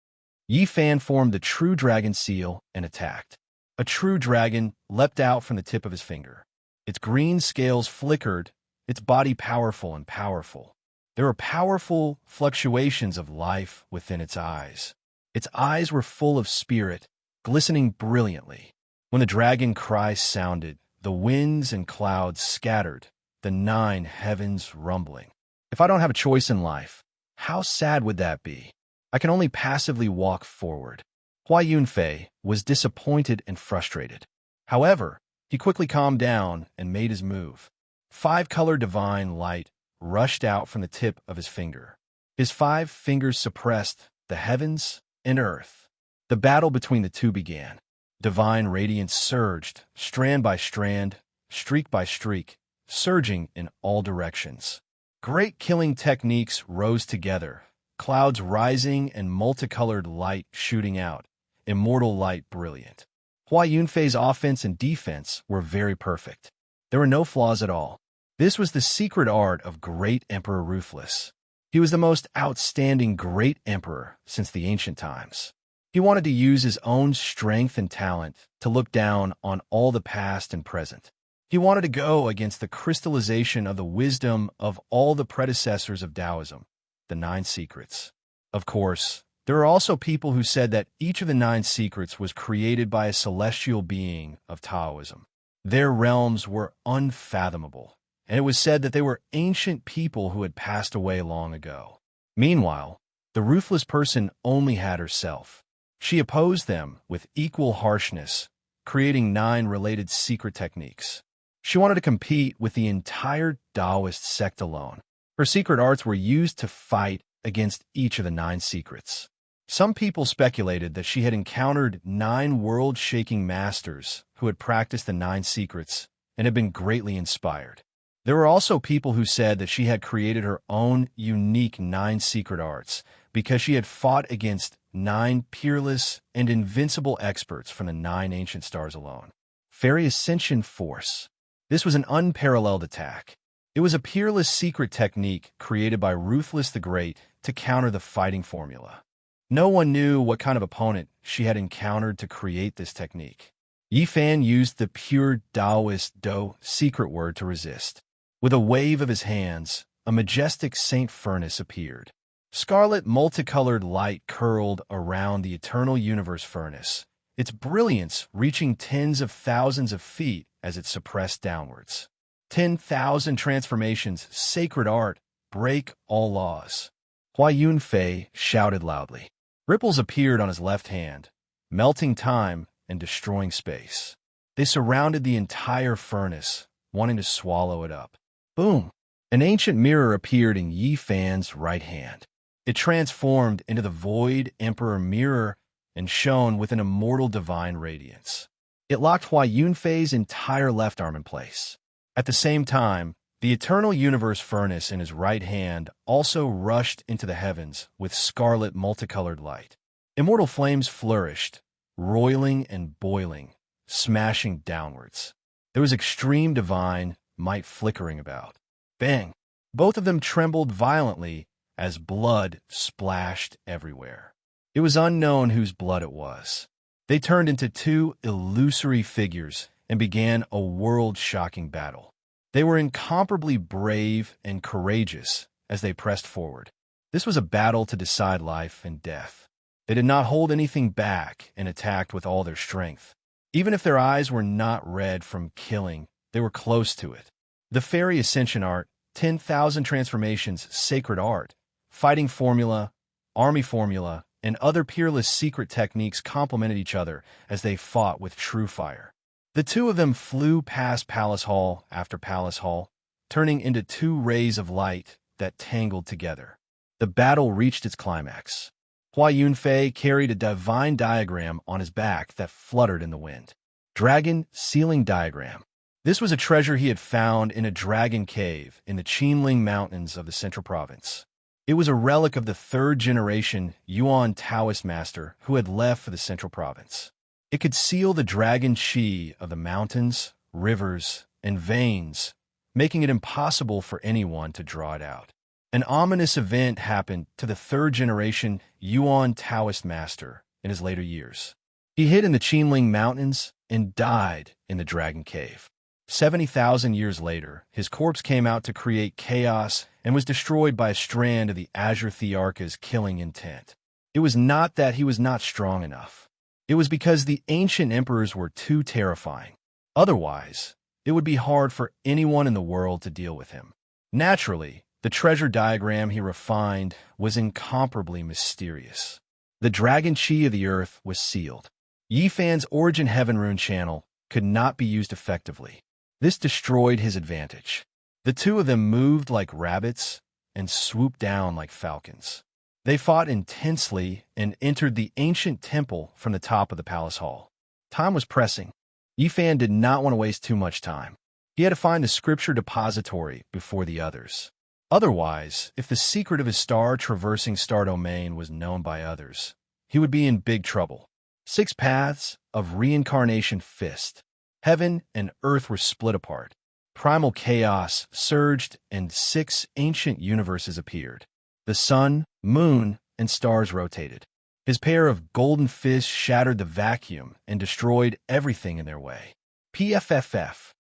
Yi Fan formed the true dragon seal and attacked. A true dragon leapt out from the tip of his finger. Its green scales flickered, its body powerful and powerful. There were powerful fluctuations of life within its eyes. Its eyes were full of spirit, glistening brilliantly. When the dragon cry sounded, the winds and clouds scattered, the 9 heavens rumbling. If I don't have a choice in life, how sad would that be? I can only passively walk forward. Hua Yunfei was disappointed and frustrated. However, he quickly calmed down and made his move. 5-color divine light rushed out from the tip of his finger. His 5 fingers suppressed the heavens and earth. The battle between the two began. Divine radiance surged, strand by strand, streak by streak, surging in all directions. Great killing techniques rose together, clouds rising and multicolored light shooting out, immortal light brilliant. Hua Yunfei's offense and defense were very perfect. There were no flaws at all. This was the secret art of Great Emperor Ruthless. He was the most outstanding great emperor since the ancient times. He wanted to use his own strength and talent to look down on all the past and present. He wanted to go against the crystallization of the wisdom of all the predecessors of Taoism, the 9 secrets. Of course, there are also people who said that each of the 9 secrets was created by a celestial being of Taoism. Their realms were unfathomable, and it was said that they were ancient people who had passed away long ago. Meanwhile, the ruthless person only had herself. She opposed them with equal harshness, creating 9 related secret techniques. She wanted to compete with the entire Taoist sect alone. Her secret arts were used to fight against each of the 9 secrets. Some people speculated that she had encountered 9 world-shaking masters who had practiced the 9 secrets and had been greatly inspired. There were also people who said that she had created her own unique 9 secret arts because she had fought against 9 peerless and invincible experts from the 9 ancient stars alone. Fairy Ascension Force. This was an unparalleled attack. It was a peerless secret technique created by Ruthless the Great to counter the fighting formula. No one knew what kind of opponent she had encountered to create this technique. Yi Fan used the pure Taoist Do secret word to resist. With a wave of his hands, a majestic Saint Furnace appeared. Scarlet multicolored light curled around the eternal universe furnace, its brilliance reaching tens of thousands of feet as it suppressed downwards. 10,000 transformations, sacred art, break all laws. Hua Yunfei shouted loudly. Ripples appeared on his left hand, melting time and destroying space. They surrounded the entire furnace, wanting to swallow it up. Boom! An ancient mirror appeared in Yi Fan's right hand. It transformed into the Void Emperor mirror and shone with an immortal divine radiance. It locked Hua Yunfei's entire left arm in place. At the same time, the eternal universe furnace in his right hand also rushed into the heavens with scarlet multicolored light. Immortal flames flourished, roiling and boiling, smashing downwards. There was extreme divine might flickering about. Bang! Both of them trembled violently as blood splashed everywhere. It was unknown whose blood it was. They turned into 2 illusory figures and began a world-shocking battle. They were incomparably brave and courageous as they pressed forward. This was a battle to decide life and death. They did not hold anything back and attacked with all their strength. Even if their eyes were not red from killing, they were close to it. The Fairy Ascension Art, 10,000 transformations, sacred art, fighting formula, army formula, and other peerless secret techniques complemented each other as they fought with true fire. The 2 of them flew past Palace Hall after Palace Hall, turning into 2 rays of light that tangled together. The battle reached its climax. Hua Yunfei carried a divine diagram on his back that fluttered in the wind. Dragon Sealing Diagram. This was a treasure he had found in a dragon cave in the Qinling Mountains of the Central Province. It was a relic of the 3rd-generation Yuan Taoist master who had left for the Central Province. It could seal the dragon qi of the mountains, rivers, and veins, making it impossible for anyone to draw it out. An ominous event happened to the 3rd-generation Yuan Taoist master in his later years. He hid in the Qinling Mountains and died in the Dragon Cave. 70,000 years later, his corpse came out to create chaos and was destroyed by a strand of the Azure Thearka's killing intent. It was not that he was not strong enough. It was because the ancient emperors were too terrifying. Otherwise, it would be hard for anyone in the world to deal with him. Naturally, the treasure diagram he refined was incomparably mysterious. The dragon chi of the earth was sealed. Yi Fan's Origin Heaven Rune channel could not be used effectively. This destroyed his advantage. The 2 of them moved like rabbits and swooped down like falcons. They fought intensely and entered the ancient temple from the top of the palace hall. Time was pressing. Yi Fan did not want to waste too much time. He had to find the scripture depository before the others. Otherwise, if the secret of his star-traversing star domain was known by others, he would be in big trouble. 6 paths of reincarnation fist. Heaven and earth were split apart. Primal chaos surged and 6 ancient universes appeared. The sun, moon, and stars rotated. His pair of golden fists shattered the vacuum and destroyed everything in their way. PFFF.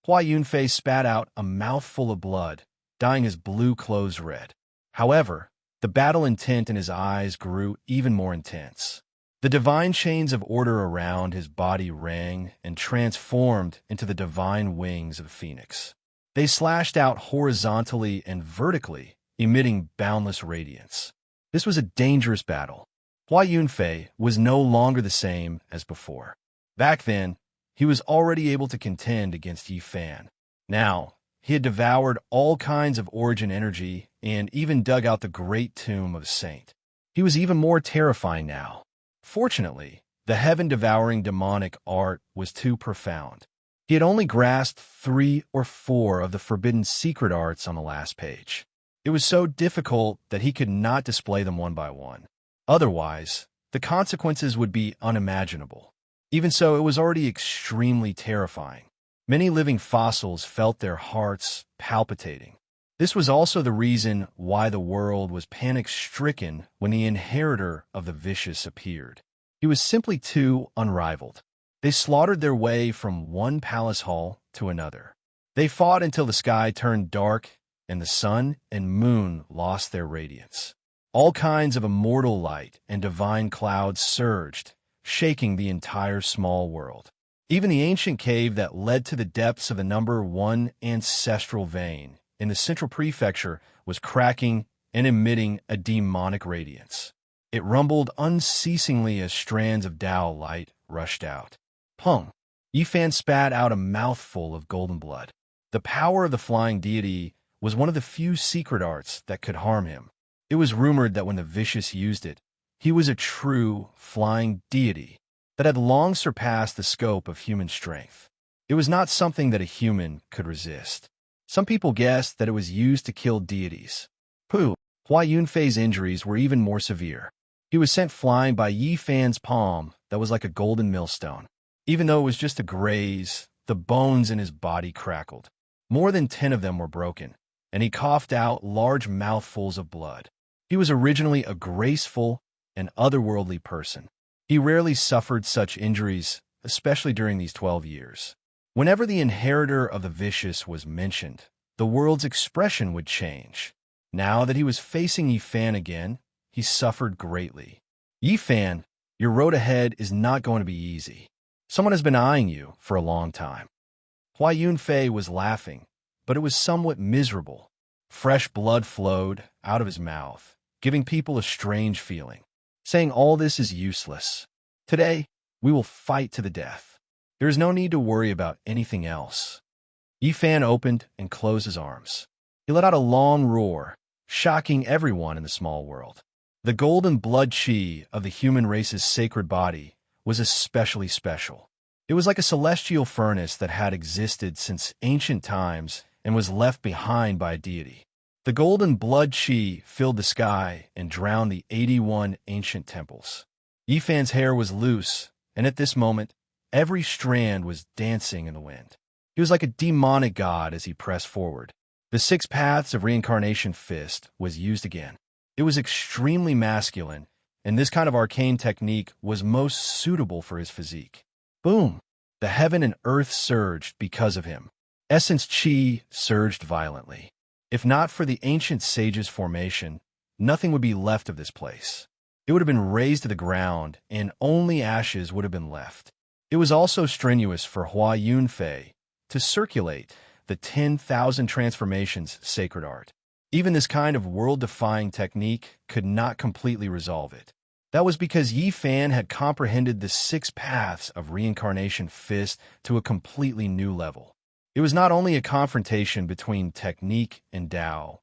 Hua Yunfei spat out a mouthful of blood, dyeing his blue clothes red. However, the battle intent in his eyes grew even more intense. The divine chains of order around his body rang and transformed into the divine wings of a phoenix. They slashed out horizontally and vertically, emitting boundless radiance. This was a dangerous battle. Hua Yunfei was no longer the same as before. Back then, he was already able to contend against Yi Fan. Now, he had devoured all kinds of origin energy and even dug out the great tomb of a saint. He was even more terrifying now. Fortunately, the heaven-devouring demonic art was too profound. He had only grasped 3 or 4 of the forbidden secret arts on the last page. It was so difficult that he could not display them one by one. Otherwise, the consequences would be unimaginable. Even so, it was already extremely terrifying. Many living fossils felt their hearts palpitating. This was also the reason why the world was panic-stricken when the inheritor of the vicious appeared. He was simply too unrivaled. They slaughtered their way from one palace hall to another. They fought until the sky turned dark and the sun and moon lost their radiance. All kinds of immortal light and divine clouds surged, shaking the entire small world. Even the ancient cave that led to the depths of the number 1 ancestral vein in the central prefecture was cracking and emitting a demonic radiance. It rumbled unceasingly as strands of Tao light rushed out. Pung! Yi Fan spat out a mouthful of golden blood. The power of the flying deity was one of the few secret arts that could harm him. It was rumored that when the vicious used it, he was a true flying deity that had long surpassed the scope of human strength. It was not something that a human could resist. Some people guessed that it was used to kill deities. Hua Yunfei's injuries were even more severe. He was sent flying by Yi Fan's palm that was like a golden millstone. Even though it was just a graze, the bones in his body crackled. More than 10 of them were broken, and he coughed out large mouthfuls of blood. He was originally a graceful and otherworldly person. He rarely suffered such injuries, especially during these 12 years. Whenever the inheritor of the vicious was mentioned, the world's expression would change. Now that he was facing Yi Fan again, he suffered greatly. Yi Fan, your road ahead is not going to be easy. Someone has been eyeing you for a long time. Hua Yunfei was laughing, but it was somewhat miserable. Fresh blood flowed out of his mouth, giving people a strange feeling, saying all this is useless. Today, we will fight to the death. There is no need to worry about anything else. Yi Fan opened and closed his arms. He let out a long roar, shocking everyone in the small world. The golden blood chi of the human race's sacred body was especially special. It was like a celestial furnace that had existed since ancient times and was left behind by a deity. The golden blood chi filled the sky and drowned the 81 ancient temples. Yi Fan's hair was loose, and at this moment, every strand was dancing in the wind. He was like a demonic god as he pressed forward. The 6 paths of reincarnation fist was used again. It was extremely masculine, and this kind of arcane technique was most suitable for his physique. Boom! The heaven and earth surged because of him. Essence chi surged violently. If not for the ancient sage's formation, nothing would be left of this place. It would have been razed to the ground, and only ashes would have been left. It was also strenuous for Hua Yunfei to circulate the 10,000 transformations sacred art. Even this kind of world-defying technique could not completely resolve it. That was because Yi Fan had comprehended the 6 paths of reincarnation fist to a completely new level. It was not only a confrontation between technique and Tao,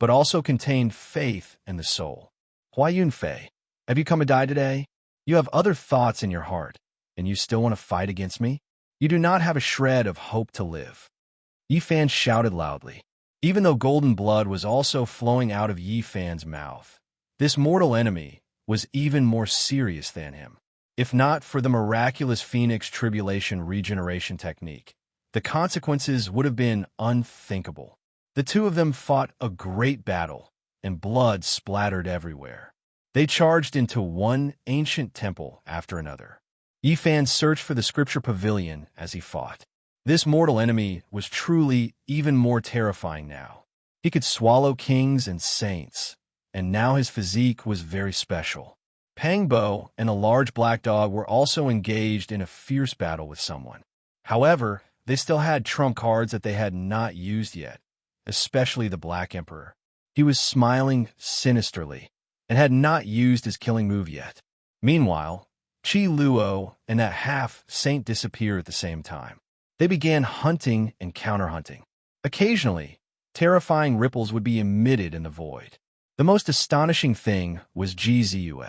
but also contained faith in the soul. Hua Yunfei, have you come to die today? You have other thoughts in your heart, and you still want to fight against me? You do not have a shred of hope to live. Yi Fan shouted loudly. Even though golden blood was also flowing out of Yi Fan's mouth, this mortal enemy was even more serious than him. If not for the miraculous Phoenix Tribulation regeneration technique, the consequences would have been unthinkable. The two of them fought a great battle, and blood splattered everywhere. They charged into one ancient temple after another. Yi Fan searched for the scripture pavilion as he fought. This mortal enemy was truly even more terrifying now. He could swallow kings and saints, and now his physique was very special. Pangbo and a large black dog were also engaged in a fierce battle with someone. However, they still had trump cards that they had not used yet, especially the Black Emperor. He was smiling sinisterly and had not used his killing move yet. Meanwhile, Qi Luo and that half-saint disappeared at the same time. They began hunting and counter-hunting. Occasionally, terrifying ripples would be emitted in the void. The most astonishing thing was Ji Ziyue.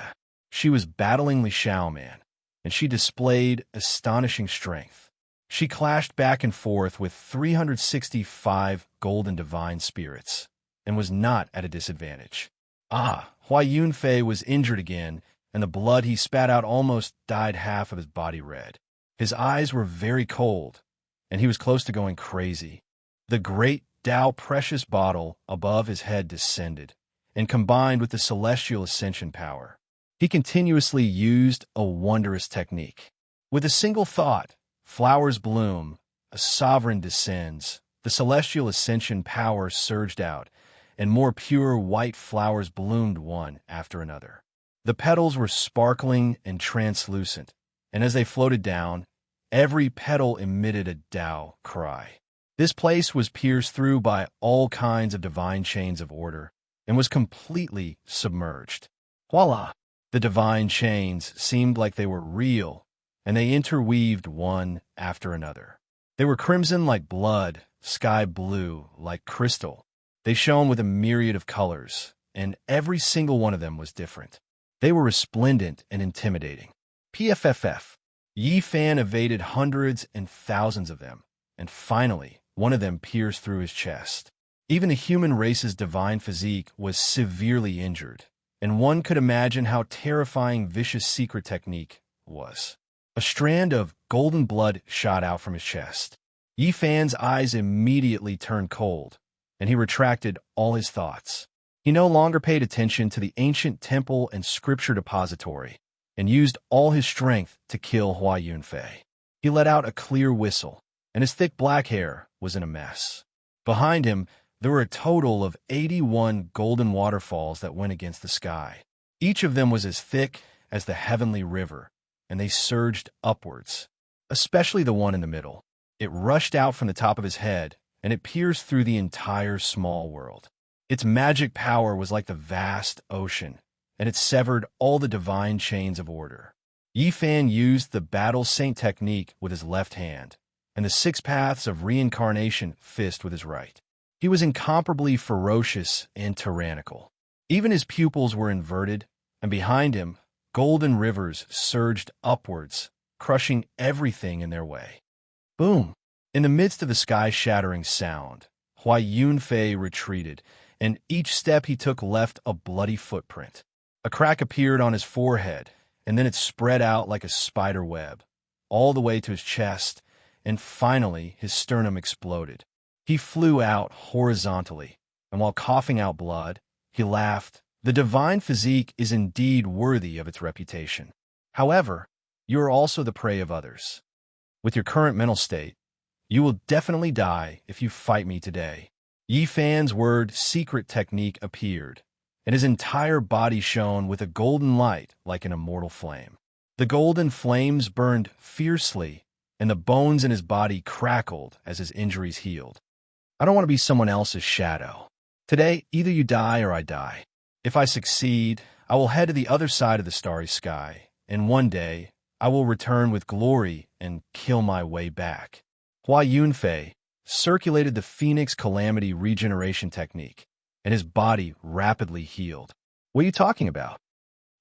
She was battling Li Xiaoman, and she displayed astonishing strength. She clashed back and forth with 365 golden divine spirits, and was not at a disadvantage. Hua Yunfei was injured again, and the blood he spat out almost dyed half of his body red. His eyes were very cold, and he was close to going crazy. The great Dao precious bottle above his head descended, and combined with the celestial ascension power. He continuously used a wondrous technique. With a single thought, flowers bloom, a sovereign descends, the celestial ascension power surged out, and more pure white flowers bloomed one after another. The petals were sparkling and translucent, and as they floated down, every petal emitted a Dao cry. This place was pierced through by all kinds of divine chains of order, and was completely submerged. Voila! The divine chains seemed like they were real, and they interweaved one after another. They were crimson like blood, sky blue like crystal. They shone with a myriad of colors, and every single one of them was different. They were resplendent and intimidating. PFFF. Yi Fan evaded hundreds and thousands of them, and finally, one of them pierced through his chest. Even the human race's divine physique was severely injured, and one could imagine how terrifying vicious secret technique was. A strand of golden blood shot out from his chest. Yi Fan's eyes immediately turned cold, and he retracted all his thoughts. He no longer paid attention to the ancient temple and scripture depository, and used all his strength to kill Hua Yunfei. He let out a clear whistle, and his thick black hair was in a mess. Behind him, there were a total of 81 golden waterfalls that went against the sky. Each of them was as thick as the heavenly river, and they surged upwards, especially the one in the middle. It rushed out from the top of his head, and it pierced through the entire small world. Its magic power was like the vast ocean, and it severed all the divine chains of order. Yi Fan used the battle saint technique with his left hand, and the 6 paths of reincarnation fist with his right. He was incomparably ferocious and tyrannical. Even his pupils were inverted, and behind him, golden rivers surged upwards, crushing everything in their way. Boom! In the midst of the sky-shattering sound, Hua Yunfei retreated, and each step he took left a bloody footprint. A crack appeared on his forehead, and then it spread out like a spider web, all the way to his chest, and finally his sternum exploded. He flew out horizontally, and while coughing out blood, he laughed. The divine physique is indeed worthy of its reputation. However, you are also the prey of others. With your current mental state, you will definitely die if you fight me today. Yi Fan's word secret technique appeared, and his entire body shone with a golden light like an immortal flame. The golden flames burned fiercely, and the bones in his body crackled as his injuries healed. I don't want to be someone else's shadow. Today, either you die or I die. If I succeed, I will head to the other side of the starry sky, and one day, I will return with glory and kill my way back. Hua Yunfei circulated the Phoenix Calamity regeneration technique, and his body rapidly healed. What are you talking about?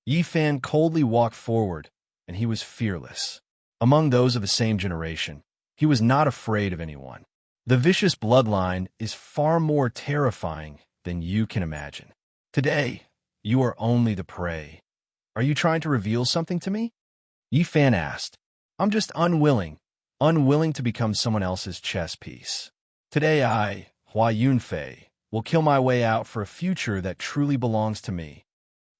Yi Fan coldly walked forward, and he was fearless. Among those of the same generation, he was not afraid of anyone. The vicious bloodline is far more terrifying than you can imagine. Today, you are only the prey. Are you trying to reveal something to me? Yi Fan asked. I'm just unwilling to become someone else's chess piece. Today I, Hua Yunfei, will kill my way out for a future that truly belongs to me.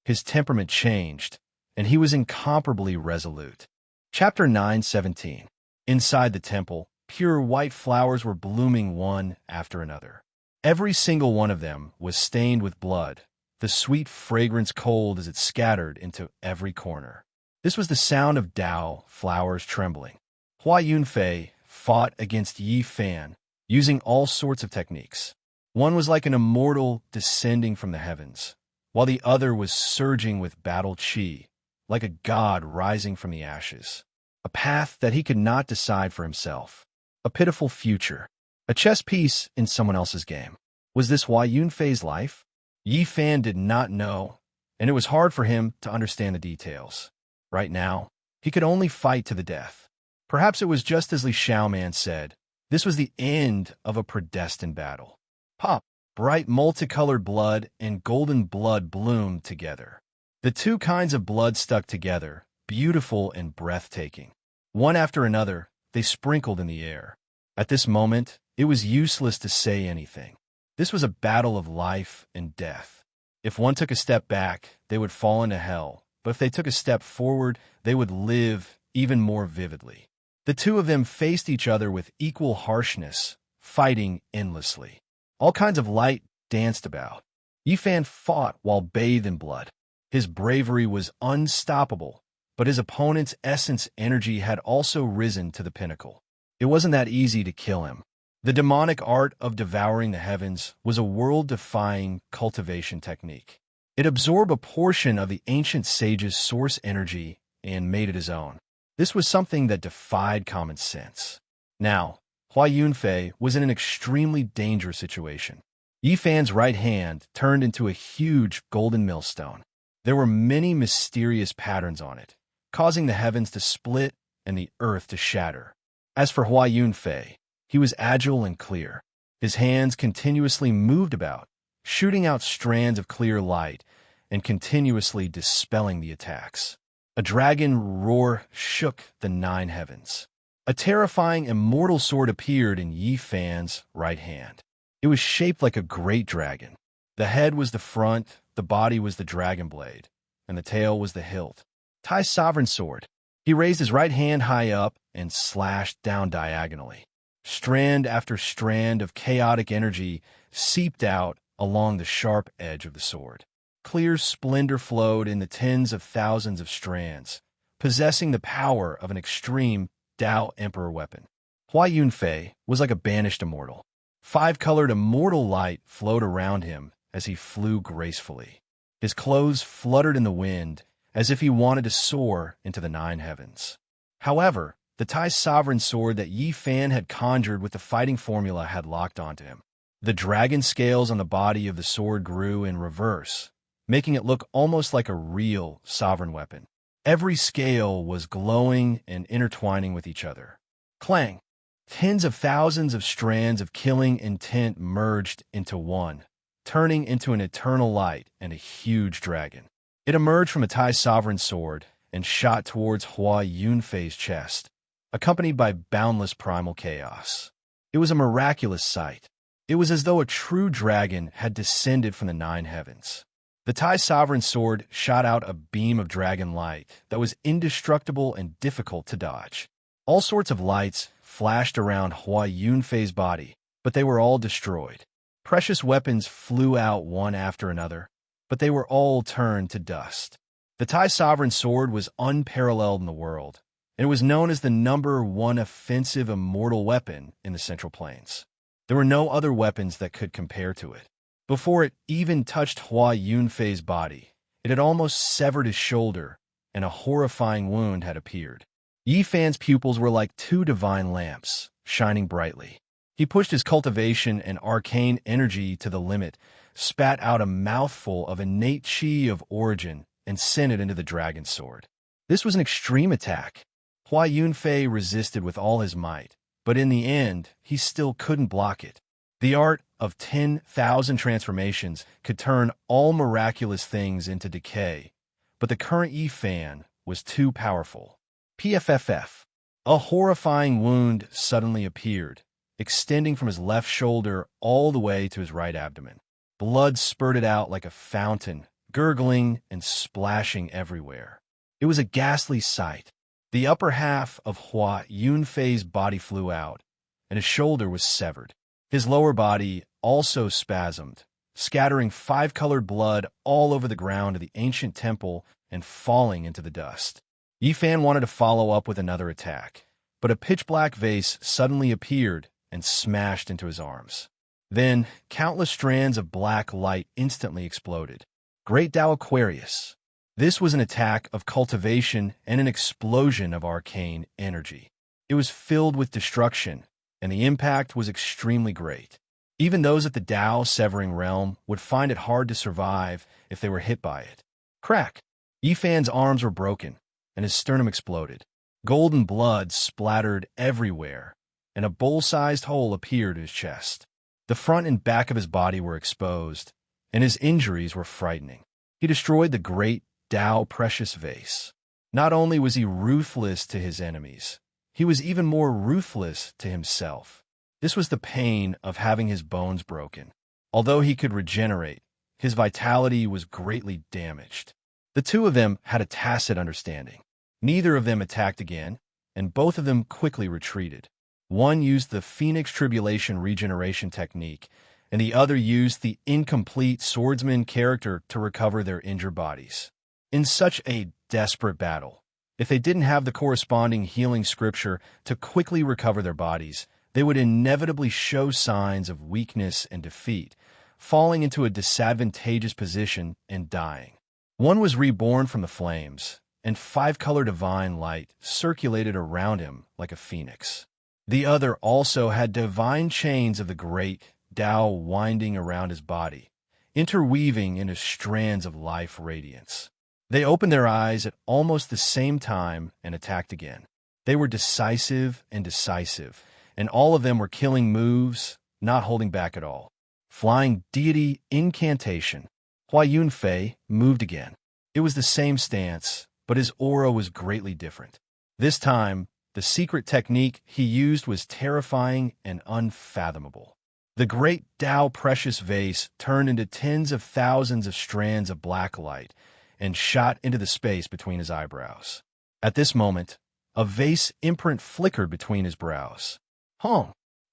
His temperament changed, and he was incomparably resolute. Chapter 9:17. Inside the temple, pure white flowers were blooming one after another. Every single one of them was stained with blood, the sweet fragrance cold as it scattered into every corner. This was the sound of Dao flowers trembling. Hua Yunfei fought against Yi Fan, using all sorts of techniques. One was like an immortal descending from the heavens, while the other was surging with battle qi, like a god rising from the ashes. A path that he could not decide for himself. A pitiful future. A chess piece in someone else's game. Was this Hua Yunfei's life? Yi Fan did not know, and it was hard for him to understand the details. Right now, he could only fight to the death. Perhaps it was just as Li Xiaoman said, this was the end of a predestined battle. Pop! Bright multicolored blood and golden blood bloomed together. The two kinds of blood stuck together, beautiful and breathtaking. One after another, they sprinkled in the air. At this moment, it was useless to say anything. This was a battle of life and death. If one took a step back, they would fall into hell, but if they took a step forward, they would live even more vividly. The two of them faced each other with equal harshness, fighting endlessly. All kinds of light danced about. Yi Fan fought while bathed in blood. His bravery was unstoppable, but his opponent's essence energy had also risen to the pinnacle. It wasn't that easy to kill him. The demonic art of devouring the heavens was a world-defying cultivation technique. It absorbed a portion of the ancient sage's source energy and made it his own. This was something that defied common sense. Now, Hua Yunfei was in an extremely dangerous situation. Yi Fan's right hand turned into a huge golden millstone. There were many mysterious patterns on it, causing the heavens to split and the earth to shatter. As for Hua Yunfei, he was agile and clear. His hands continuously moved about, shooting out strands of clear light and continuously dispelling the attacks. A dragon roar shook the 9 heavens. A terrifying immortal sword appeared in Yi Fan's right hand. It was shaped like a great dragon. The head was the front, the body was the dragon blade, and the tail was the hilt. Tai's sovereign sword. He raised his right hand high up and slashed down diagonally. Strand after strand of chaotic energy seeped out along the sharp edge of the sword. Clear splendor flowed in the tens of thousands of strands, possessing the power of an extreme Tao Emperor weapon. Hua Yunfei was like a banished immortal. 5-colored immortal light flowed around him as he flew gracefully. His clothes fluttered in the wind as if he wanted to soar into the 9 heavens. However, the Tai sovereign sword that Yi Fan had conjured with the fighting formula had locked onto him. The dragon scales on the body of the sword grew in reverse, making it look almost like a real sovereign weapon. Every scale was glowing and intertwining with each other. Clang! Tens of thousands of strands of killing intent merged into one, turning into an eternal light and a huge dragon. It emerged from a Tai sovereign sword and shot towards Hua Yunfei's chest, accompanied by boundless primal chaos. It was a miraculous sight. It was as though a true dragon had descended from the 9 heavens. The Tai sovereign sword shot out a beam of dragon light that was indestructible and difficult to dodge. All sorts of lights flashed around Hua Yunfei's body, but they were all destroyed. Precious weapons flew out one after another, but they were all turned to dust. The Tai sovereign sword was unparalleled in the world, and it was known as the #1 offensive immortal weapon in the Central Plains. There were no other weapons that could compare to it. Before it even touched Hua Yunfei's body, it had almost severed his shoulder, and a horrifying wound had appeared. Yi Fan's pupils were like 2 divine lamps, shining brightly. He pushed his cultivation and arcane energy to the limit, spat out a mouthful of innate chi of origin, and sent it into the dragon's sword. This was an extreme attack. Hua Yunfei resisted with all his might, but in the end, he still couldn't block it. The art of 10,000 transformations could turn all miraculous things into decay, but the current Yi Fan was too powerful. PFFF. A horrifying wound suddenly appeared, extending from his left shoulder all the way to his right abdomen. Blood spurted out like a fountain, gurgling and splashing everywhere. It was a ghastly sight. The upper half of Hua Yunfei's body flew out, and his shoulder was severed. His lower body also spasmed, scattering 5-colored blood all over the ground of the ancient temple and falling into the dust. Yi Fan wanted to follow up with another attack, but a pitch-black vase suddenly appeared and smashed into his arms. Then, countless strands of black light instantly exploded. Great Tao Aquarius. This was an attack of cultivation and an explosion of arcane energy. It was filled with destruction, and the impact was extremely great. Even those at the Tao Severing Realm would find it hard to survive if they were hit by it. Crack! Yifan's arms were broken, and his sternum exploded. Golden blood splattered everywhere, and a bowl-sized hole appeared in his chest. The front and back of his body were exposed, and his injuries were frightening. He destroyed the great Tao precious vase. Not only was he ruthless to his enemies, he was even more ruthless to himself. This was the pain of having his bones broken. Although he could regenerate, his vitality was greatly damaged. The two of them had a tacit understanding. Neither of them attacked again, and both of them quickly retreated. One used the Phoenix Tribulation regeneration technique, and the other used the incomplete swordsman character to recover their injured bodies. In such a desperate battle, if they didn't have the corresponding healing scripture to quickly recover their bodies, they would inevitably show signs of weakness and defeat, falling into a disadvantageous position and dying. One was reborn from the flames, and five-color divine light circulated around him like a phoenix. The other also had divine chains of the great Tao winding around his body, interweaving into strands of life radiance. They opened their eyes at almost the same time and attacked again. They were decisive, and all of them were killing moves, not holding back at all. Flying deity incantation. Hua Yunfei moved again. It was the same stance, but his aura was greatly different. This time, the secret technique he used was terrifying and unfathomable. The great Tao precious vase turned into tens of thousands of strands of black light and shot into the space between his eyebrows. At this moment, a vase imprint flickered between his brows.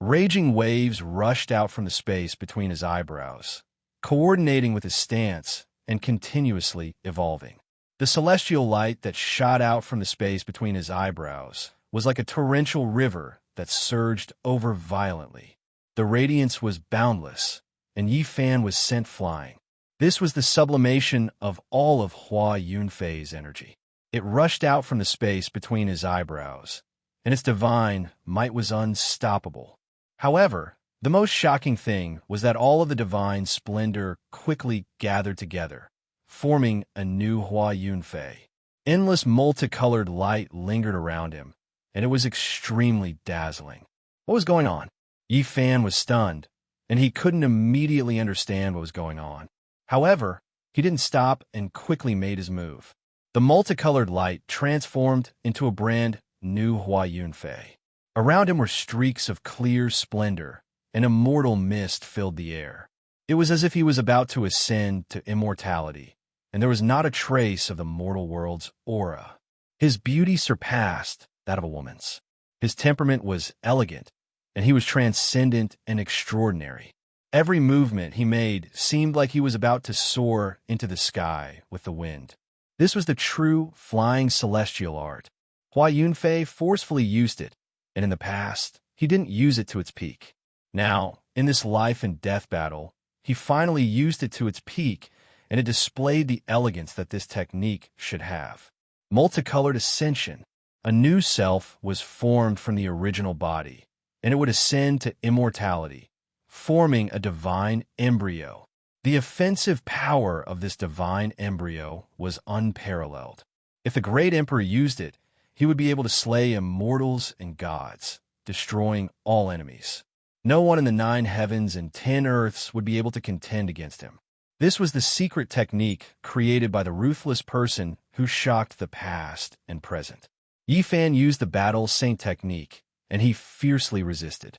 Raging waves rushed out from the space between his eyebrows, coordinating with his stance and continuously evolving. The celestial light that shot out from the space between his eyebrows was like a torrential river that surged over violently. The radiance was boundless, and Yifan was sent flying. This was the sublimation of all of Hua Yunfei's energy. It rushed out from the space between his eyebrows, and its divine might was unstoppable. However, the most shocking thing was that all of the divine splendor quickly gathered together, forming a new Hua Yunfei. Endless multicolored light lingered around him, and it was extremely dazzling. What was going on? Yifan was stunned, and he couldn't immediately understand what was going on. However, he didn't stop and quickly made his move. The multicolored light transformed into a brand new Hua Yunfei. Around him were streaks of clear splendor, and immortal mist filled the air. It was as if he was about to ascend to immortality, and there was not a trace of the mortal world's aura. His beauty surpassed that of a woman's. His temperament was elegant, and he was transcendent and extraordinary. Every movement he made seemed like he was about to soar into the sky with the wind. This was the true flying celestial art. Hua Yunfei forcefully used it, and in the past, he didn't use it to its peak. Now, in this life and death battle, he finally used it to its peak, and it displayed the elegance that this technique should have. Multicolored ascension. A new self was formed from the original body, and it would ascend to immortality, forming a divine embryo. The offensive power of this divine embryo was unparalleled. If the great emperor used it, he would be able to slay immortals and gods, destroying all enemies. No one in the 9 heavens and 10 earths would be able to contend against him. This was the secret technique created by the ruthless person who shocked the past and present. Yifan used the battle saint technique, and he fiercely resisted.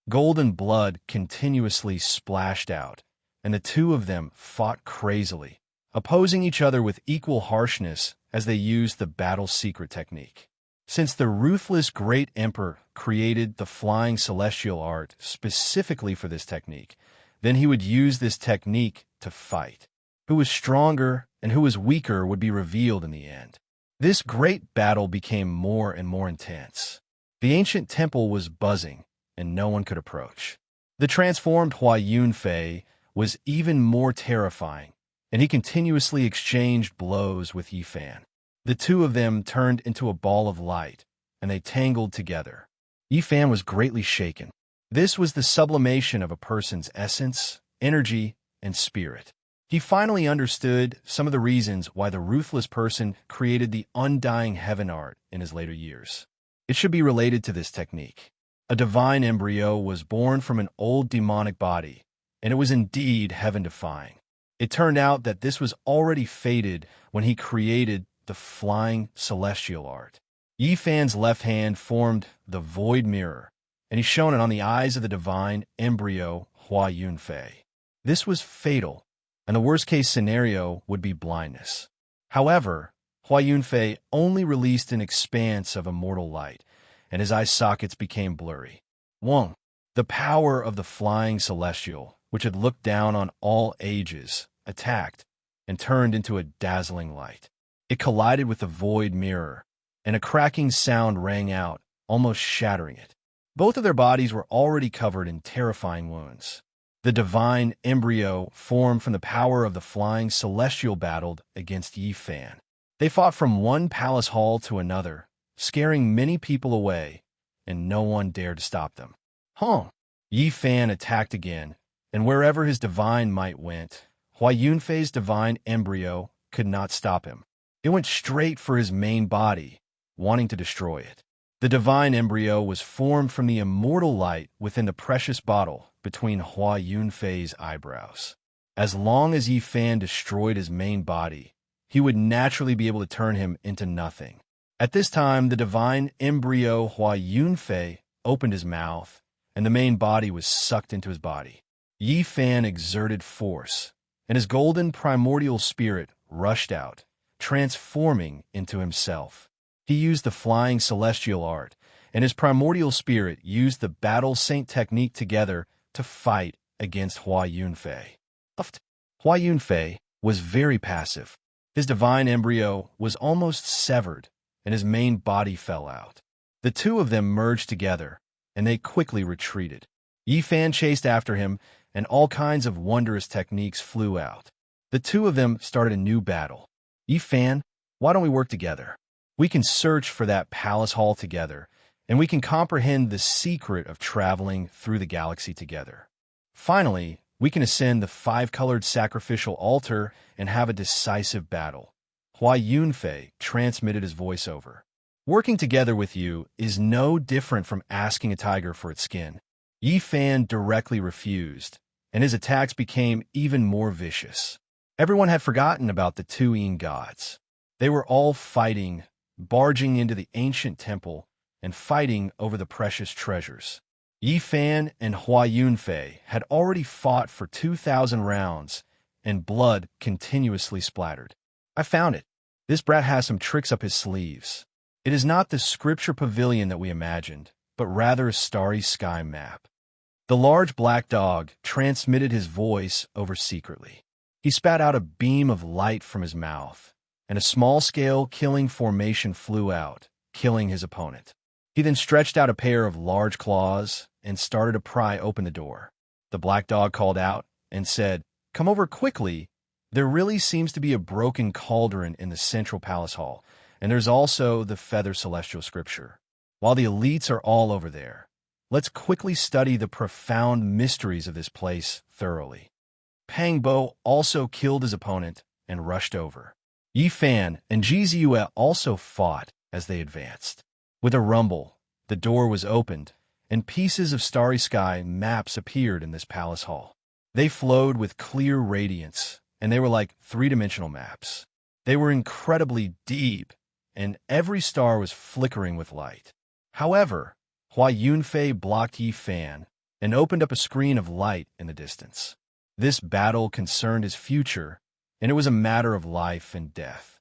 Golden blood continuously splashed out, and the two of them fought crazily, opposing each other with equal harshness as they used the battle secret technique. Since the ruthless great emperor created the flying celestial art specifically for this technique, then he would use this technique to fight. Who was stronger and who was weaker would be revealed in the end. This great battle became more and more intense. The ancient temple was buzzing, and no one could approach. The transformed Hua Yunfei was even more terrifying, and he continuously exchanged blows with Yifan. The two of them turned into a ball of light, and they tangled together. Yifan was greatly shaken. This was the sublimation of a person's essence, energy, and spirit. He finally understood some of the reasons why the ruthless person created the undying heaven art in his later years. It should be related to this technique. A divine embryo was born from an old demonic body, and it was indeed heaven-defying. It turned out that this was already fated when he created the flying celestial art. Yifan's left hand formed the void mirror, and he shone it on the eyes of the divine embryo Hua Yunfei. This was fatal, and the worst-case scenario would be blindness. However, Hua Yunfei only released an expanse of immortal light, and his eye sockets became blurry. 1. The power of the flying celestial, which had looked down on all ages, attacked and turned into a dazzling light. It collided with the void mirror, and a cracking sound rang out, almost shattering it. Both of their bodies were already covered in terrifying wounds. The divine embryo formed from the power of the flying celestial battled against Yifan. They fought from one palace hall to another, scaring many people away, and no one dared to stop them. Yifan attacked again, and wherever his divine might went, Hua Yunfei's divine embryo could not stop him. It went straight for his main body, wanting to destroy it. The divine embryo was formed from the immortal light within the precious bottle between Hua Yunfei's eyebrows. As long as Yifan destroyed his main body, he would naturally be able to turn him into nothing. At this time, the divine embryo Hua Yunfei opened his mouth, and the main body was sucked into his body. Yifan exerted force, and his golden primordial spirit rushed out, transforming into himself. He used the flying celestial art, and his primordial spirit used the battle saint technique together to fight against Hua Yunfei. Hua Yunfei was very passive. His divine embryo was almost severed, and his main body fell out. The two of them merged together, and they quickly retreated. Yifan chased after him, and all kinds of wondrous techniques flew out. The two of them started a new battle. Yifan, why don't we work together? We can search for that palace hall together, and we can comprehend the secret of traveling through the galaxy together. Finally, we can ascend the five-colored sacrificial altar and have a decisive battle. Hua Yunfei transmitted his voiceover. Working together with you is no different from asking a tiger for its skin. Yifan directly refused, and his attacks became even more vicious. Everyone had forgotten about the two Yin gods. They were all fighting, barging into the ancient temple, and fighting over the precious treasures. Yifan and Hua Yunfei had already fought for 2,000 rounds, and blood continuously splattered. I found it. This brat has some tricks up his sleeves. It is not the scripture pavilion that we imagined, but rather a starry sky map. The large black dog transmitted his voice over secretly. He spat out a beam of light from his mouth, and a small-scale killing formation flew out, killing his opponent. He then stretched out a pair of large claws and started to pry open the door. The black dog called out and said, "Come over quickly. There really seems to be a broken cauldron in the central palace hall, and there's also the feather celestial scripture. While the elites are all over there, let's quickly study the profound mysteries of this place thoroughly." Pang Bo also killed his opponent and rushed over. Yifan and Jizue also fought as they advanced. With a rumble, the door was opened, and pieces of starry sky maps appeared in this palace hall. They flowed with clear radiance, and they were like three-dimensional maps. They were incredibly deep, and every star was flickering with light. However, Hua Yunfei blocked Yifan and opened up a screen of light in the distance. This battle concerned his future, and it was a matter of life and death.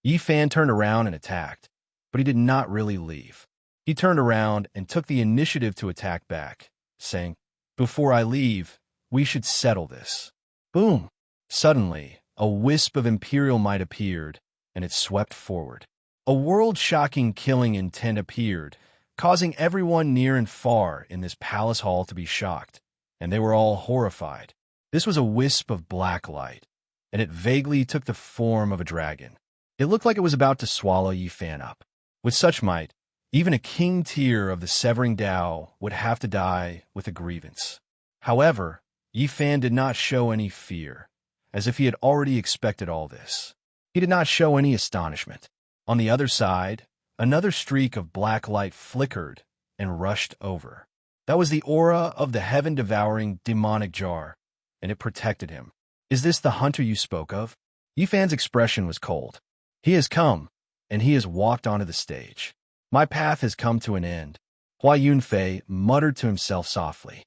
Yifan turned around and attacked, but he did not really leave. He turned around and took the initiative to attack back, saying, "Before I leave, we should settle this." Boom! Suddenly, a wisp of imperial might appeared, and it swept forward. A world-shocking killing intent appeared, causing everyone near and far in this palace hall to be shocked, and they were all horrified. This was a wisp of black light. and it vaguely took the form of a dragon. It looked like it was about to swallow Yi Fan up. With such might, even a king tier of the Severing Dao would have to die with a grievance. However, Yi Fan did not show any fear, as if he had already expected all this. He did not show any astonishment. On the other side, another streak of black light flickered and rushed over. That was the aura of the heaven-devouring demonic jar, and it protected him. "Is this the hunter you spoke of?" Yi Fan's expression was cold. "He has come, and he has walked onto the stage. My path has come to an end," Hua Yunfei muttered to himself softly.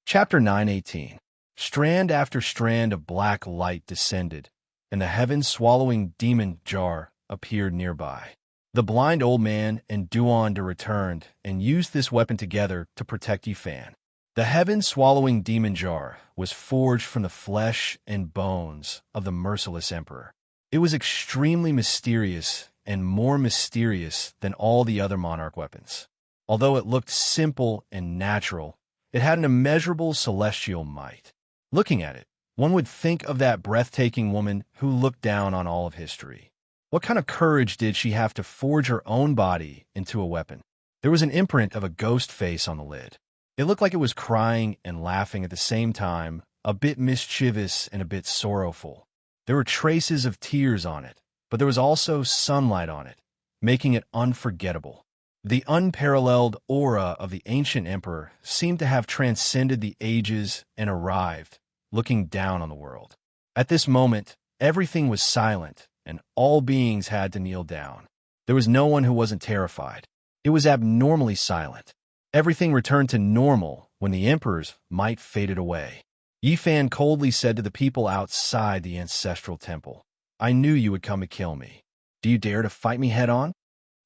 Chapter 9:18. Strand after strand of black light descended, and the heaven-swallowing demon jar appeared nearby. The blind old man and Duanda returned and used this weapon together to protect Yi Fan. The heaven-swallowing demon jar was forged from the flesh and bones of the merciless emperor. It was extremely mysterious and more mysterious than all the other monarch weapons. Although it looked simple and natural, it had an immeasurable celestial might. Looking at it, one would think of that breathtaking woman who looked down on all of history. What kind of courage did she have to forge her own body into a weapon? There was an imprint of a ghost face on the lid. It looked like it was crying and laughing at the same time, a bit mischievous and a bit sorrowful. There were traces of tears on it, but there was also sunlight on it, making it unforgettable. The unparalleled aura of the ancient emperor seemed to have transcended the ages and arrived, looking down on the world. At this moment, everything was silent, and all beings had to kneel down. There was no one who wasn't terrified. It was abnormally silent. Everything returned to normal when the emperor's might faded away. Yi Fan coldly said to the people outside the ancestral temple, "I knew you would come to kill me. Do you dare to fight me head-on?"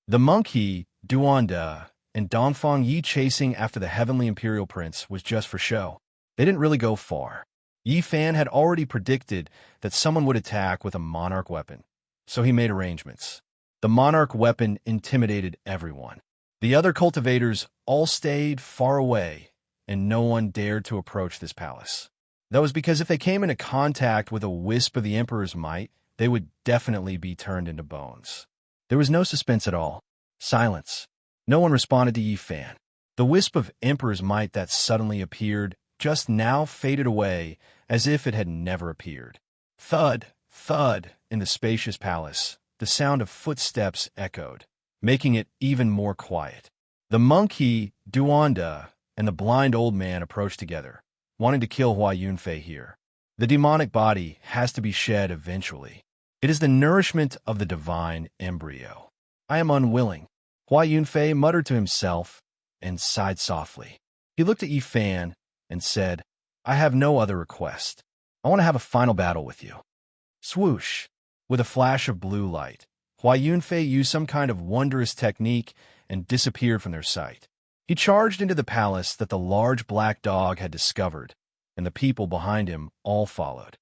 The monkey, Duanda, and Dongfang Yi chasing after the heavenly imperial prince was just for show. They didn't really go far. Yi Fan had already predicted that someone would attack with a monarch weapon, so he made arrangements. The monarch weapon intimidated everyone. The other cultivators all stayed far away, and no one dared to approach this palace. That was because if they came into contact with a wisp of the emperor's might, they would definitely be turned into bones. There was no suspense at all. Silence. No one responded to Yi Fan. The wisp of emperor's might that suddenly appeared just now faded away as if it had never appeared. Thud, thud in the spacious palace. The sound of footsteps echoed, making it even more quiet. The monkey, Duanda, and the blind old man approached together, wanting to kill Hua Yunfei here. The demonic body has to be shed eventually. It is the nourishment of the divine embryo. "I am unwilling," Hua Yunfei muttered to himself and sighed softly. He looked at Yi Fan and said, "I have no other request. I want to have a final battle with you." Swoosh! With a flash of blue light, Hua Yunfei used some kind of wondrous technique and disappeared from their sight. He charged into the palace that the large black dog had discovered, and the people behind him all followed.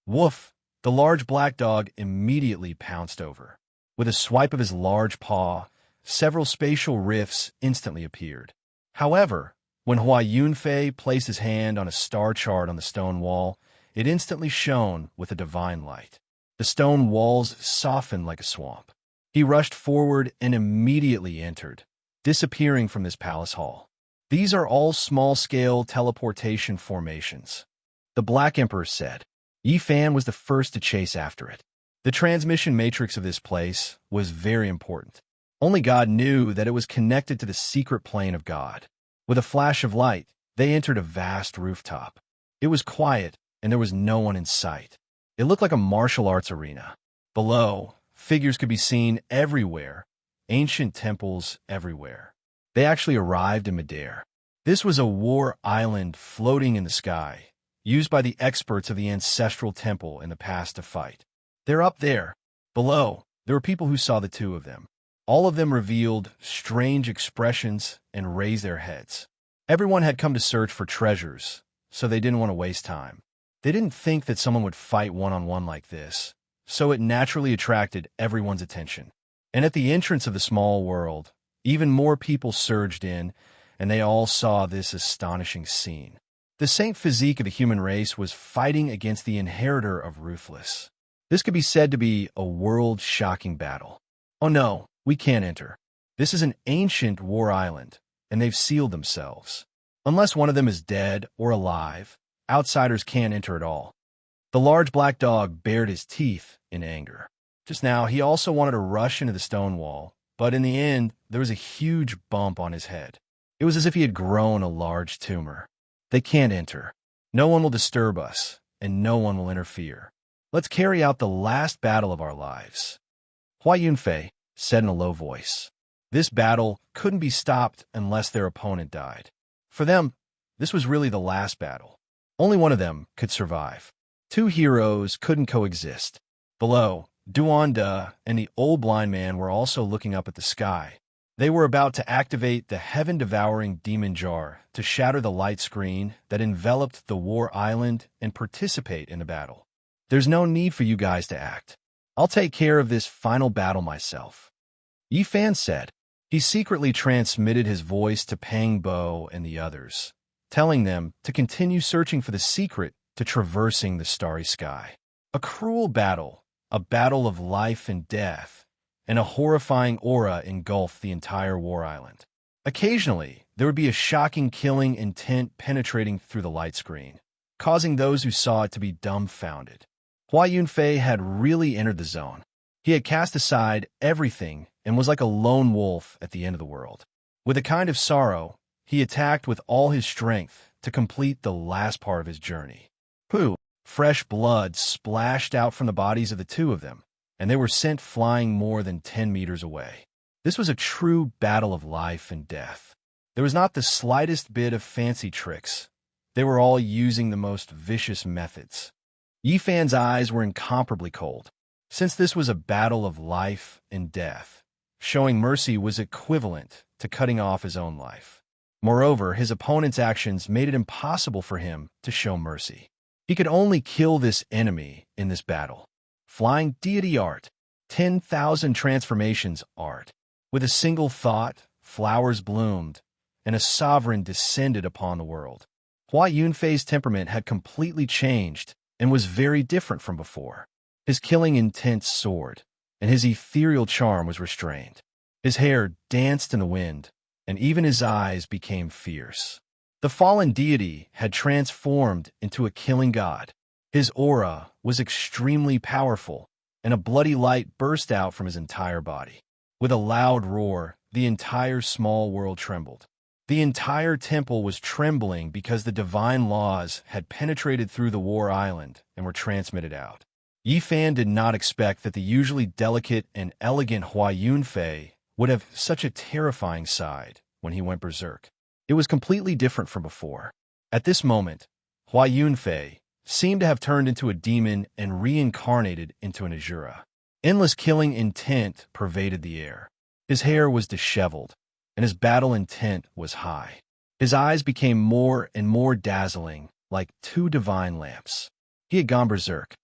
Woof! The large black dog immediately pounced over. With a swipe of his large paw, several spatial rifts instantly appeared. However, when Hua Yunfei placed his hand on a star chart on the stone wall, it instantly shone with a divine light. The stone walls softened like a swamp. He rushed forward and immediately entered, disappearing from this palace hall. These are all small-scale teleportation formations, the Black Emperor said. Yi Fan was the first to chase after it. The transmission matrix of this place was very important. Only God knew that it was connected to the secret plane of God. With a flash of light, they entered a vast rooftop. It was quiet, and there was no one in sight. It looked like a martial arts arena. Below, figures could be seen everywhere, ancient temples everywhere. They actually arrived in midair. This was a war island floating in the sky, used by the experts of the ancestral temple in the past to fight. They're up there. Below, there were people who saw the two of them. All of them revealed strange expressions and raised their heads. Everyone had come to search for treasures, so they didn't want to waste time. They didn't think that someone would fight one-on-one like this, so it naturally attracted everyone's attention. And at the entrance of the small world, even more people surged in, and they all saw this astonishing scene. The saint physique of the human race was fighting against the inheritor of Ruthless. This could be said to be a world-shocking battle. Oh no, we can't enter. This is an ancient war island, and they've sealed themselves. Unless one of them is dead or alive, outsiders can't enter at all. The large black dog bared his teeth in anger. Just now, he also wanted to rush into the stone wall, but in the end, there was a huge bump on his head. It was as if he had grown a large tumor. They can't enter. No one will disturb us, and no one will interfere. Let's carry out the last battle of our lives. Hua Yunfei said in a low voice. This battle couldn't be stopped unless their opponent died. For them, this was really the last battle. Only one of them could survive. Two heroes couldn't coexist. Below, Duanda and the old blind man were also looking up at the sky. They were about to activate the heaven-devouring demon jar to shatter the light screen that enveloped the war island and participate in the battle. There's no need for you guys to act. I'll take care of this final battle myself. Yi Fan said. He secretly transmitted his voice to Pang Bo and the others, telling them to continue searching for the secret to traversing the starry sky. A cruel battle, a battle of life and death, and a horrifying aura engulfed the entire war island. Occasionally, there would be a shocking killing intent penetrating through the light screen, causing those who saw it to be dumbfounded. Hua Yunfei had really entered the zone. He had cast aside everything and was like a lone wolf at the end of the world. With a kind of sorrow, he attacked with all his strength to complete the last part of his journey. Fresh blood splashed out from the bodies of the two of them, and they were sent flying more than 10 meters away. This was a true battle of life and death. There was not the slightest bit of fancy tricks. They were all using the most vicious methods. Yi Fan's eyes were incomparably cold. Since this was a battle of life and death, showing mercy was equivalent to cutting off his own life. Moreover, his opponent's actions made it impossible for him to show mercy. He could only kill this enemy in this battle. Flying deity art, 10,000 transformations art. With a single thought, flowers bloomed, and a sovereign descended upon the world. Hua Yunfei's temperament had completely changed and was very different from before. His killing intent soared, and his ethereal charm was restrained. His hair danced in the wind, and even his eyes became fierce. The fallen deity had transformed into a killing god. His aura was extremely powerful, and a bloody light burst out from his entire body. With a loud roar, the entire small world trembled. The entire temple was trembling because the divine laws had penetrated through the war island and were transmitted out. Yi Fan did not expect that the usually delicate and elegant Hua Yunfei would have such a terrifying side when he went berserk. It was completely different from before. At this moment, Hua Yunfei seemed to have turned into a demon and reincarnated into an Azura. Endless killing intent pervaded the air. His hair was disheveled, and his battle intent was high. His eyes became more and more dazzling, like two divine lamps. He had gone berserk.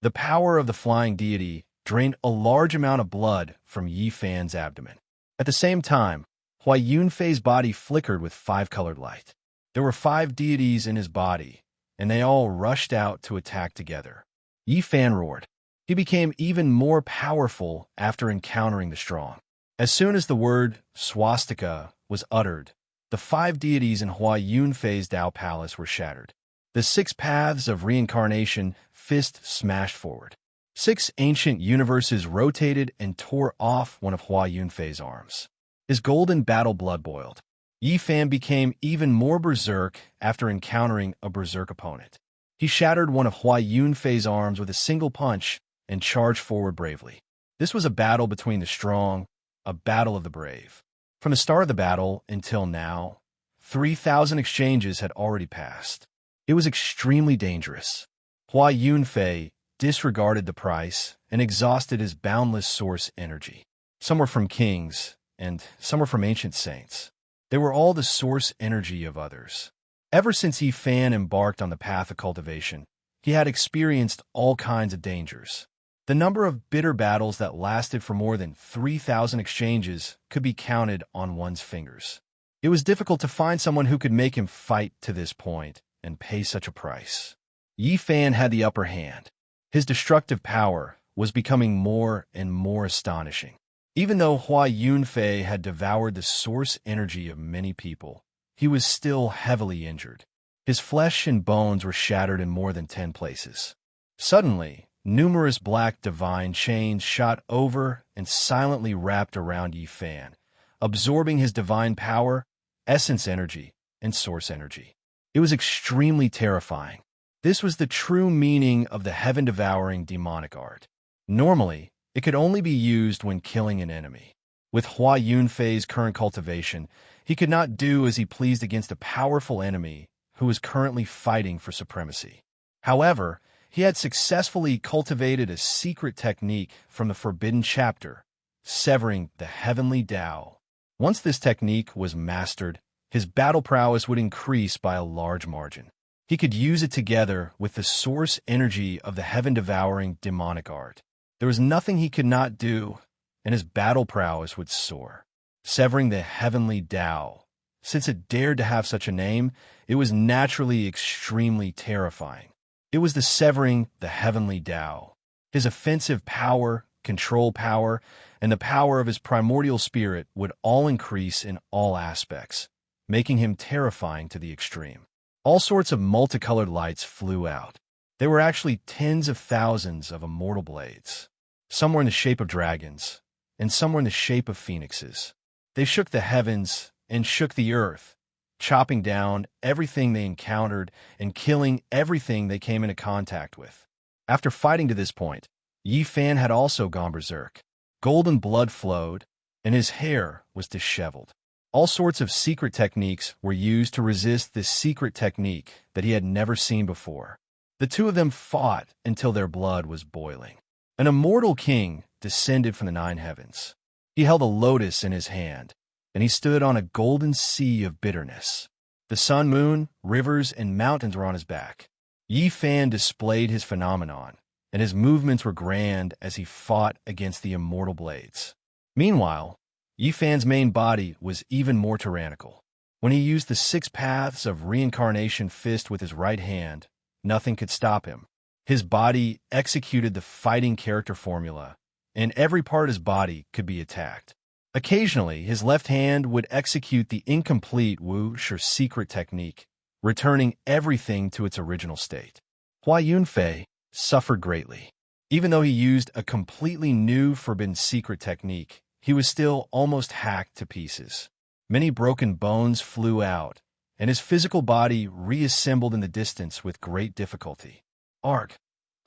The power of the flying deity drained a large amount of blood from Yi Fan's abdomen. At the same time, Hua Yunfei's body flickered with 5-colored light. There were 5 deities in his body, and they all rushed out to attack together. Yi Fan roared. He became even more powerful after encountering the strong. As soon as the word swastika was uttered, the 5 deities in Hua Yunfei's Tao Palace were shattered. The 6 paths of reincarnation fist smashed forward. 6 ancient universes rotated and tore off one of Hua Yunfei's arms. His golden battle blood boiled. Yi Fan became even more berserk after encountering a berserk opponent. He shattered one of Hua Yunfei's arms with a single punch and charged forward bravely. This was a battle between the strong, a battle of the brave. From the start of the battle until now, 3,000 exchanges had already passed. It was extremely dangerous. Hua Yunfei disregarded the price and exhausted his boundless source energy. Some were from kings, and some were from ancient saints. They were all the source energy of others. Ever since Yi Fan embarked on the path of cultivation, he had experienced all kinds of dangers. The number of bitter battles that lasted for more than 3,000 exchanges could be counted on one's fingers. It was difficult to find someone who could make him fight to this point and pay such a price. Yi Fan had the upper hand. His destructive power was becoming more and more astonishing. Even though Hua Yunfei had devoured the source energy of many people, he was still heavily injured. His flesh and bones were shattered in more than 10 places. Suddenly, numerous black divine chains shot over and silently wrapped around Yi Fan, absorbing his divine power, essence energy, and source energy. It was extremely terrifying. This was the true meaning of the heaven-devouring demonic art. Normally, it could only be used when killing an enemy. With Hua Yunfei's current cultivation, he could not do as he pleased against a powerful enemy who was currently fighting for supremacy. However, he had successfully cultivated a secret technique from the Forbidden Chapter, severing the heavenly Tao. Once this technique was mastered, his battle prowess would increase by a large margin. He could use it together with the source energy of the heaven-devouring demonic art. There was nothing he could not do, and his battle prowess would soar. Severing the heavenly Tao. Since it dared to have such a name, it was naturally extremely terrifying. It was the severing the heavenly Tao. His offensive power, control power, and the power of his primordial spirit would all increase in all aspects, making him terrifying to the extreme. All sorts of multicolored lights flew out. There were actually tens of thousands of immortal blades. Some were in the shape of dragons, and some were in the shape of phoenixes. They shook the heavens and shook the earth, chopping down everything they encountered and killing everything they came into contact with. After fighting to this point, Yi Fan had also gone berserk. Golden blood flowed, and his hair was disheveled. All sorts of secret techniques were used to resist this secret technique that he had never seen before. The two of them fought until their blood was boiling. An immortal king descended from the 9 heavens. He held a lotus in his hand, and he stood on a golden sea of bitterness. The sun, moon, rivers, and mountains were on his back. Yi Fan displayed his phenomenon, and his movements were grand as he fought against the immortal blades. Meanwhile, Yi Fan's main body was even more tyrannical. When he used the 6 paths of reincarnation fist with his right hand, nothing could stop him. His body executed the fighting character formula, and every part of his body could be attacked. Occasionally, his left hand would execute the incomplete whoosh or secret technique, returning everything to its original state. Hua Yunfei suffered greatly. Even though he used a completely new forbidden secret technique, he was still almost hacked to pieces. Many broken bones flew out, and his physical body reassembled in the distance with great difficulty. Arg!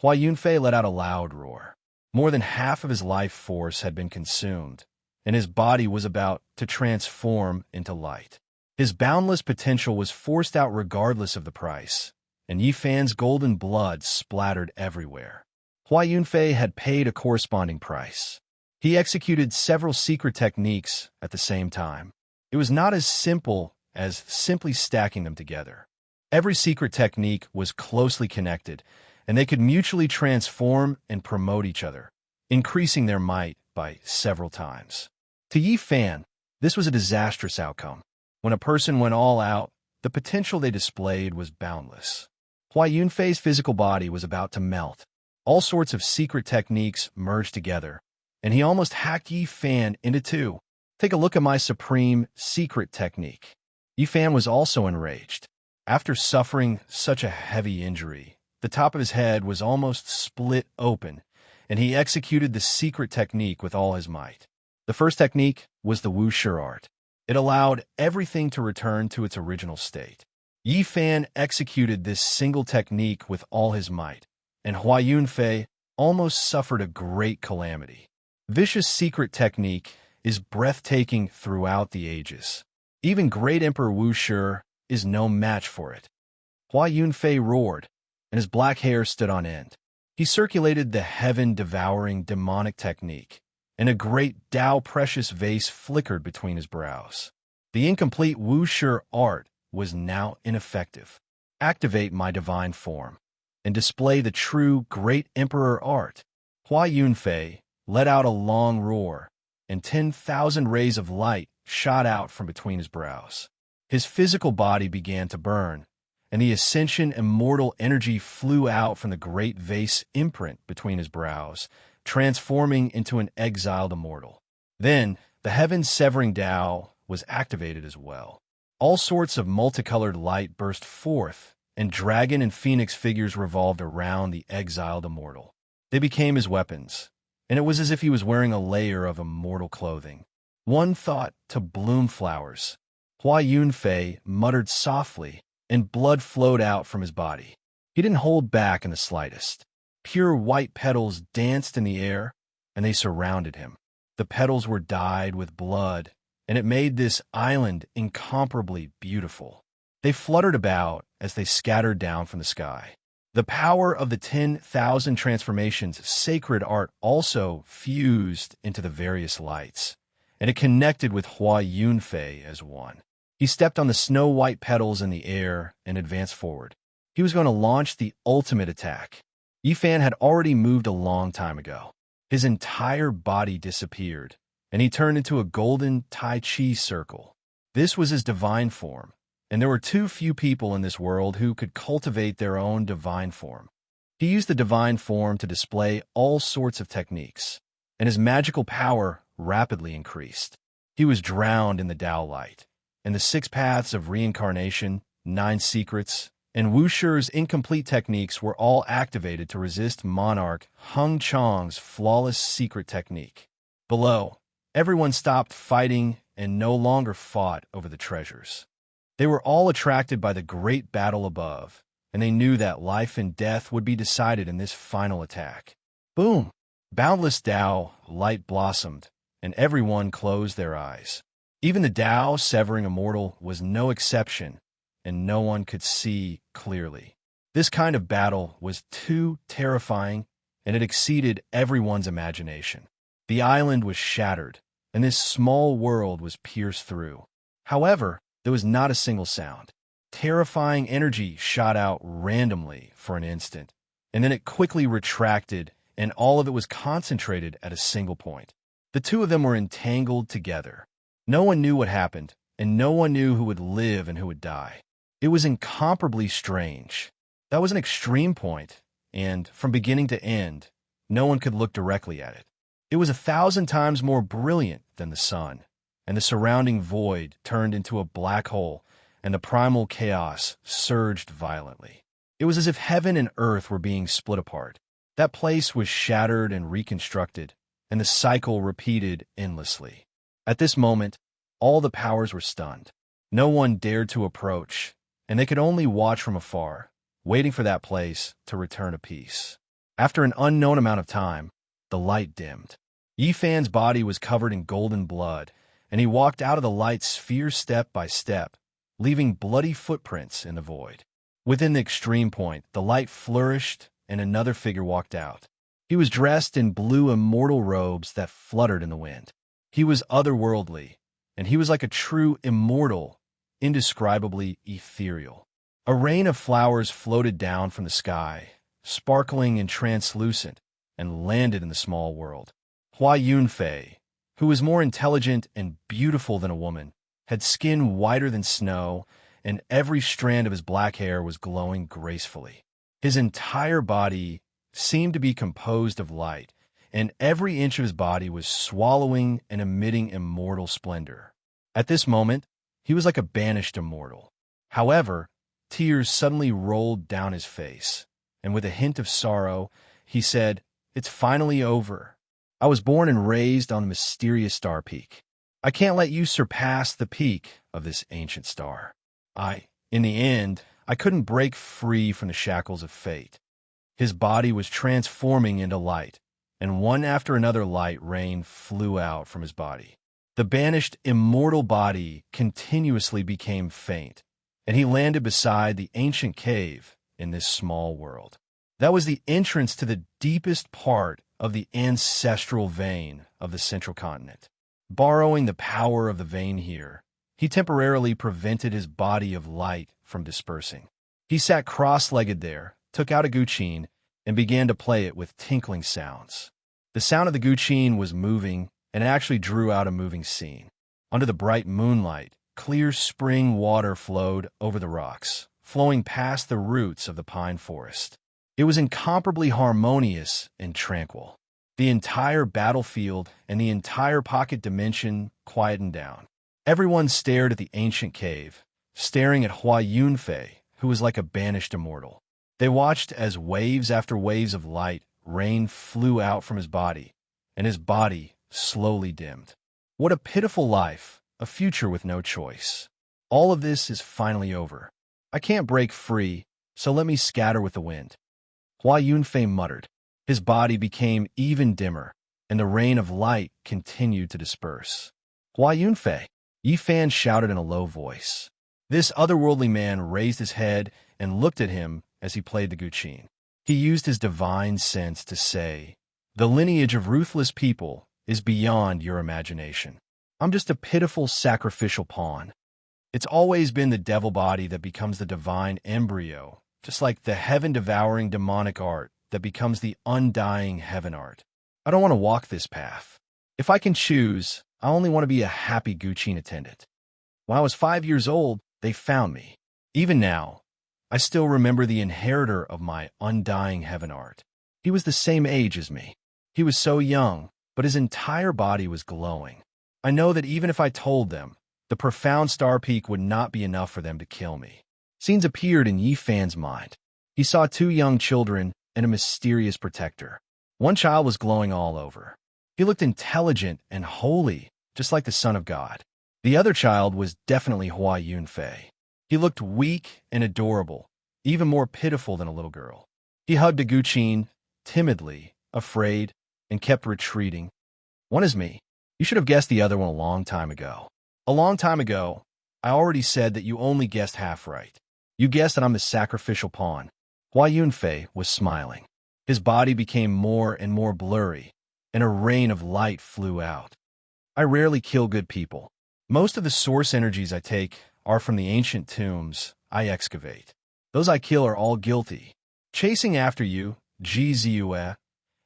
Hua Yunfei let out a loud roar. More than half of his life force had been consumed, and his body was about to transform into light. His boundless potential was forced out regardless of the price, and Yi Fan's golden blood splattered everywhere. Hua Yunfei had paid a corresponding price. He executed several secret techniques at the same time. It was not as simple as simply stacking them together. Every secret technique was closely connected, and they could mutually transform and promote each other, increasing their might by several times. To Yi Fan, this was a disastrous outcome. When a person went all out, the potential they displayed was boundless. Hua Yunfei's physical body was about to melt. All sorts of secret techniques merged together, and he almost hacked Yi Fan into 2. Take a look at my supreme secret technique. Yi Fan was also enraged. After suffering such a heavy injury, the top of his head was almost split open, and he executed the secret technique with all his might. The first technique was the wuxia art. It allowed everything to return to its original state. Yi Fan executed this single technique with all his might, and Hua Yunfei almost suffered a great calamity. Vicious secret technique is breathtaking throughout the ages. Even great Emperor Wuxia is no match for it. Hua Yunfei roared, and his black hair stood on end. He circulated the heaven-devouring demonic technique, and a great Tao precious vase flickered between his brows. The incomplete wuxia art was now ineffective. Activate my divine form, and display the true great emperor art. Hua Yunfei let out a long roar, and 10,000 rays of light shot out from between his brows. His physical body began to burn, and the ascension immortal energy flew out from the great vase imprint between his brows, transforming into an exiled immortal. Then, the heaven-severing Tao was activated as well. All sorts of multicolored light burst forth, and dragon and phoenix figures revolved around the exiled immortal. They became his weapons, and it was as if he was wearing a layer of immortal clothing. One thought to bloom flowers. Hua Yunfei muttered softly, and blood flowed out from his body. He didn't hold back in the slightest. Pure white petals danced in the air, and they surrounded him. The petals were dyed with blood, and it made this island incomparably beautiful. They fluttered about as they scattered down from the sky. The power of the 10,000 transformations sacred art also fused into the various lights, and it connected with Hua Yunfei as one. He stepped on the snow-white petals in the air and advanced forward. He was going to launch the ultimate attack. Yifan had already moved a long time ago. His entire body disappeared, and he turned into a golden Tai Chi circle. This was his divine form, and there were too few people in this world who could cultivate their own divine form. He used the divine form to display all sorts of techniques, and his magical power rapidly increased. He was drowned in the Tao light, and the 6 paths of reincarnation, 9 secrets, and Wushu's incomplete techniques were all activated to resist Monarch Hung Chong's flawless secret technique. Below, everyone stopped fighting and no longer fought over the treasures. They were all attracted by the great battle above, and they knew that life and death would be decided in this final attack. Boom! Boundless Tao light blossomed, and everyone closed their eyes. Even the Tao severing immortal was no exception, and no one could see clearly. This kind of battle was too terrifying, and it exceeded everyone's imagination. The island was shattered, and this small world was pierced through. However, there was not a single sound. Terrifying energy shot out randomly for an instant, and then it quickly retracted, and all of it was concentrated at a single point. The two of them were entangled together. No one knew what happened, and no one knew who would live and who would die. It was incomparably strange. That was an extreme point, and from beginning to end, no one could look directly at it. It was 1,000 times more brilliant than the sun, and the surrounding void turned into a black hole, and the primal chaos surged violently. It was as if heaven and earth were being split apart. That place was shattered and reconstructed, and the cycle repeated endlessly. At this moment, all the powers were stunned. No one dared to approach, and they could only watch from afar, waiting for that place to return to peace. After an unknown amount of time, the light dimmed. Yifan's body was covered in golden blood, and he walked out of the light sphere step by step, leaving bloody footprints in the void. Within the extreme point, the light flourished, and another figure walked out. He was dressed in blue immortal robes that fluttered in the wind. He was otherworldly, and he was like a true immortal, indescribably ethereal. A rain of flowers floated down from the sky, sparkling and translucent, and landed in the small world. Hua Yunfei, who was more intelligent and beautiful than a woman, had skin whiter than snow, and every strand of his black hair was glowing gracefully. His entire body seemed to be composed of light, and every inch of his body was swallowing and emitting immortal splendor. At this moment, he was like a banished immortal. However, tears suddenly rolled down his face, and with a hint of sorrow, he said, "It's finally over. I was born and raised on the mysterious star peak. I can't let you surpass the peak of this ancient star. In the end, I couldn't break free from the shackles of fate." His body was transforming into light, and one after another light rain flew out from his body. The banished immortal body continuously became faint, and he landed beside the ancient cave in this small world. That was the entrance to the deepest part of the ancestral vein of the central continent. Borrowing the power of the vein here, he temporarily prevented his body of light from dispersing. He sat cross-legged there, took out a guqin, and began to play it with tinkling sounds. The sound of the guqin was moving, and it actually drew out a moving scene. Under the bright moonlight, clear spring water flowed over the rocks, flowing past the roots of the pine forest. It was incomparably harmonious and tranquil. The entire battlefield and the entire pocket dimension quietened down. Everyone stared at the ancient cave, staring at Hua Yunfei, who was like a banished immortal. They watched as waves after waves of light rain flew out from his body, and his body slowly dimmed. What a pitiful life, a future with no choice. All of this is finally over. I can't break free, so let me scatter with the wind. Hua Yunfei muttered. His body became even dimmer, and the rain of light continued to disperse. Hua Yunfei, Yi Fan shouted in a low voice. This otherworldly man raised his head and looked at him as he played the guqin. He used his divine sense to say, "The lineage of ruthless people is beyond your imagination. I'm just a pitiful sacrificial pawn. It's always been the devil body that becomes the divine embryo, just like the heaven-devouring demonic art that becomes the undying heaven art. I don't want to walk this path. If I can choose, I only want to be a happy guqin attendant. When I was 5 years old, they found me. Even now, I still remember the inheritor of my undying heaven art. He was the same age as me. He was so young, but his entire body was glowing. I know that even if I told them, the profound star peak would not be enough for them to kill me." Scenes appeared in Yi Fan's mind. He saw 2 young children and a mysterious protector. One child was glowing all over. He looked intelligent and holy, just like the Son of God. The other child was definitely Hua Yunfei. He looked weak and adorable, even more pitiful than a little girl. He hugged a guqin, timidly, afraid, and kept retreating. "One is me. You should have guessed the other one a long time ago. A long time ago, I already said that you only guessed half right. You guessed that I'm the sacrificial pawn." Hua Yunfei was smiling. His body became more and more blurry, and a rain of light flew out. "I rarely kill good people. Most of the source energies I take are from the ancient tombs I excavate. Those I kill are all guilty. Chasing after you, Ji Ziyue,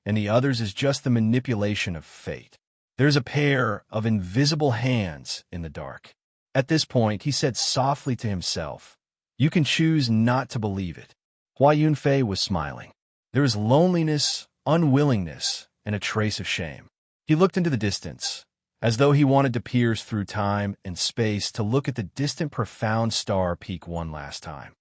and the others is just the manipulation of fate. There's a pair of invisible hands in the dark." At this point, he said softly to himself, "You can choose not to believe it." Hua Yunfei was smiling. There was loneliness, unwillingness, and a trace of shame. He looked into the distance, as though he wanted to pierce through time and space to look at the distant profound star peak one last time.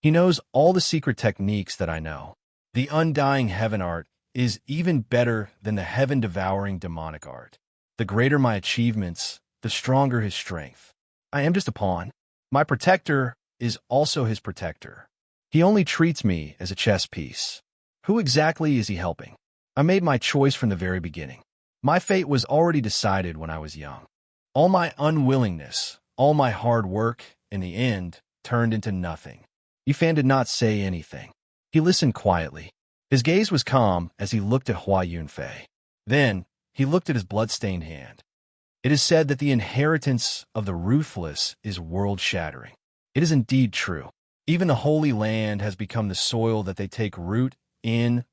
He knows all the secret techniques that I know. The undying heaven art is even better than the heaven-devouring demonic art. The greater my achievements, the stronger his strength. I am just a pawn. My protector is also his protector. He only treats me as a chess piece. Who exactly is he helping? I made my choice from the very beginning. My fate was already decided when I was young. All my unwillingness, all my hard work, in the end, turned into nothing." Yi Fan did not say anything. He listened quietly. His gaze was calm as he looked at Hua Yunfei. Then, he looked at his blood-stained hand. It is said that the inheritance of the ruthless is world-shattering. It is indeed true. Even the Holy Land has become the soil that they take root in,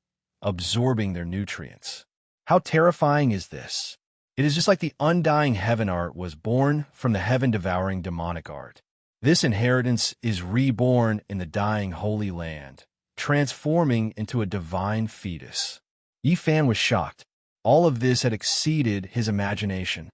absorbing their nutrients. How terrifying is this? It is just like the undying heaven art was born from the heaven-devouring demonic art. This inheritance is reborn in the dying Holy Land, transforming into a divine fetus. Yi Fan was shocked. All of this had exceeded his imagination.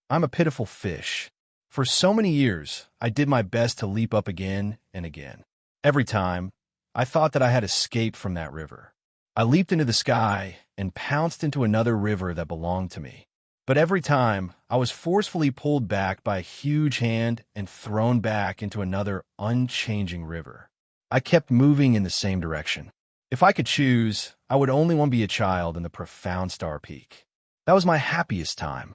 "I'm a pitiful fish. For so many years, I did my best to leap up again and again. Every time, I thought that I had escaped from that river. I leaped into the sky and pounced into another river that belonged to me. But every time, I was forcefully pulled back by a huge hand and thrown back into another unchanging river. I kept moving in the same direction. If I could choose, I would only want to be a child in the profound star peak. That was my happiest time."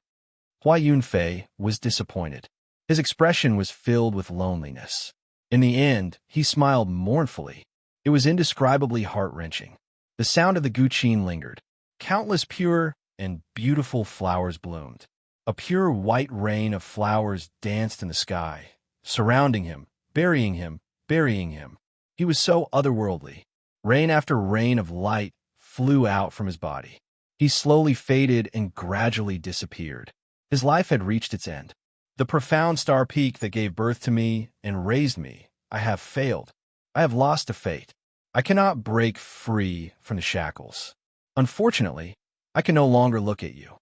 Hua Yunfei was disappointed. His expression was filled with loneliness. In the end, he smiled mournfully. It was indescribably heart-wrenching. The sound of the guqin lingered. Countless pure and beautiful flowers bloomed. A pure white rain of flowers danced in the sky, surrounding him, burying him, burying him. He was so otherworldly. Rain after rain of light flew out from his body. He slowly faded and gradually disappeared. His life had reached its end. The profound star peak that gave birth to me and raised me, I have failed. I have lost to fate. I cannot break free from the shackles. Unfortunately, I can no longer look at you.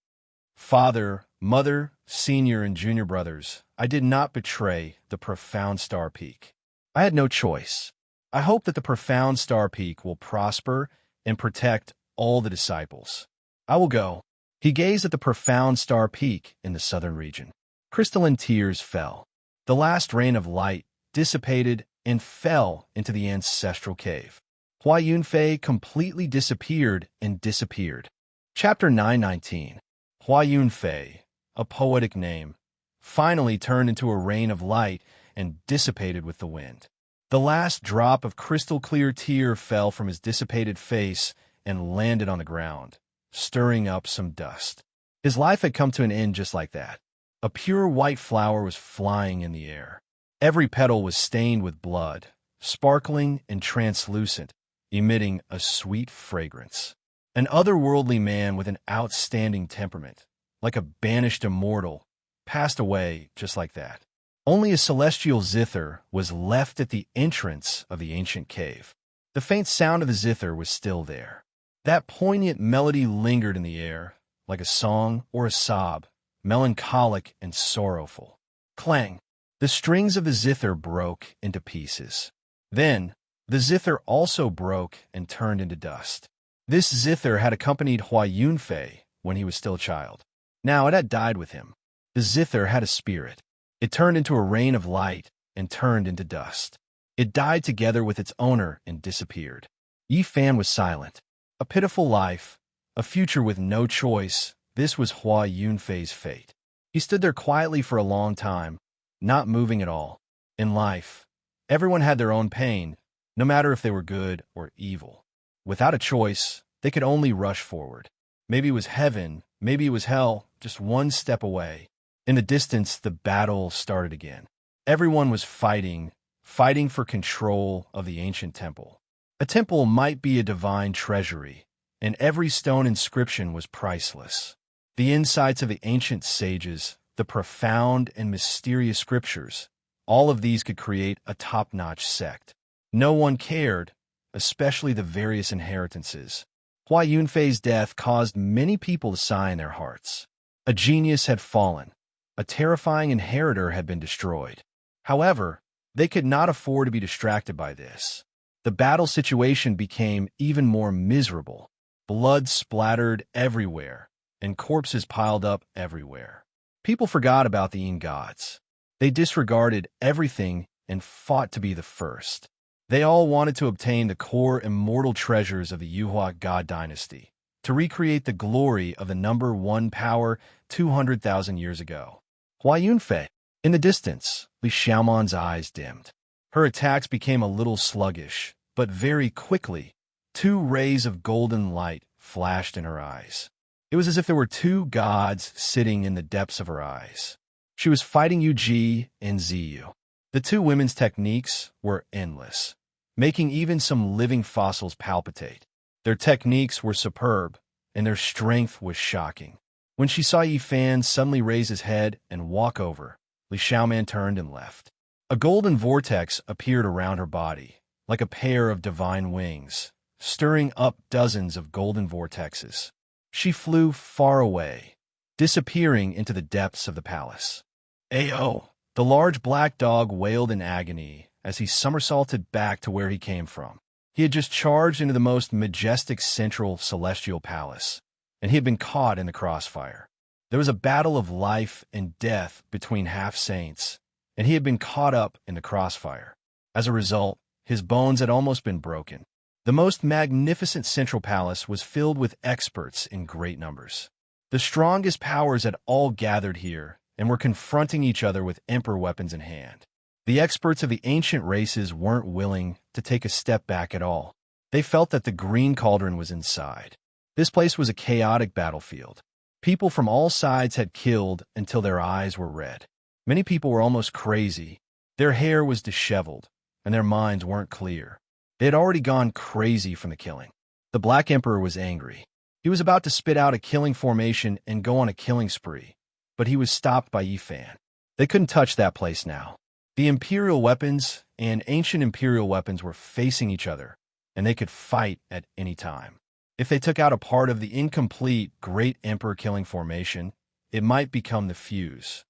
Father, mother, senior, and junior brothers, I did not betray the profound star peak. I had no choice. I hope that the profound star peak will prosper and protect all the disciples. I will go. He gazed at the profound star peak in the southern region. Crystalline tears fell. The last rain of light dissipated and fell into the ancestral cave. Hua Yunfei completely disappeared and disappeared. Chapter 919. Hua Yunfei, a poetic name, finally turned into a rain of light and dissipated with the wind. The last drop of crystal-clear tear fell from his dissipated face and landed on the ground, stirring up some dust. His life had come to an end just like that. A pure white flower was flying in the air. Every petal was stained with blood, sparkling and translucent, emitting a sweet fragrance. An otherworldly man with an outstanding temperament, like a banished immortal, passed away just like that. Only a celestial zither was left at the entrance of the ancient cave. The faint sound of the zither was still there. That poignant melody lingered in the air, like a song or a sob, melancholic and sorrowful. Clang! The strings of the zither broke into pieces. Then, the zither also broke and turned into dust. This zither had accompanied Hua Yunfei when he was still a child. Now it had died with him. The zither had a spirit. It turned into a rain of light and turned into dust. It died together with its owner and disappeared. Yi Fan was silent. A pitiful life, a future with no choice, this was Hua Yunfei's fate. He stood there quietly for a long time, not moving at all. In life, everyone had their own pain, no matter if they were good or evil. Without a choice, they could only rush forward. Maybe it was heaven, maybe it was hell, just one step away. In the distance, the battle started again. Everyone was fighting for control of the ancient temple. A temple might be a divine treasury, and every stone inscription was priceless. The insights of the ancient sages, the profound and mysterious scriptures, all of these could create a top-notch sect. No one cared, especially the various inheritances. Hua Yunfei's death caused many people to sigh in their hearts. A genius had fallen. A terrifying inheritor had been destroyed. However, they could not afford to be distracted by this. The battle situation became even more miserable. Blood splattered everywhere, and corpses piled up everywhere. People forgot about the Yin gods. They disregarded everything and fought to be the first. They all wanted to obtain the core immortal treasures of the Yuhua god dynasty, to recreate the glory of the number one power 200,000 years ago. Hua Yunfei. In the distance, Li Xiaoman's eyes dimmed. Her attacks became a little sluggish, but very quickly, two rays of golden light flashed in her eyes. It was as if there were two gods sitting in the depths of her eyes. She was fighting Yu Ji and Ziyu. The two women's techniques were endless, making even some living fossils palpitate. Their techniques were superb, and their strength was shocking. When she saw Yi Fan suddenly raise his head and walk over, Li Xiaoman turned and left. A golden vortex appeared around her body, like a pair of divine wings, stirring up dozens of golden vortexes. She flew far away, disappearing into the depths of the palace. Ayo! The large black dog wailed in agony as he somersaulted back to where he came from. He had just charged into the most majestic central celestial palace, and he had been caught in the crossfire. There was a battle of life and death between half-saints, and he had been caught up in the crossfire. As a result, his bones had almost been broken. The most magnificent central palace was filled with experts in great numbers. The strongest powers had all gathered here and were confronting each other with emperor weapons in hand. The experts of the ancient races weren't willing to take a step back at all. They felt that the green cauldron was inside. This place was a chaotic battlefield. People from all sides had killed until their eyes were red. Many people were almost crazy. Their hair was disheveled, and their minds weren't clear. They had already gone crazy from the killing. The Black Emperor was angry. He was about to spit out a killing formation and go on a killing spree, but he was stopped by Yi Fan. They couldn't touch that place now. The Imperial weapons and ancient Imperial weapons were facing each other, and they could fight at any time. If they took out a part of the incomplete Great Emperor-killing formation, it might become the fuse.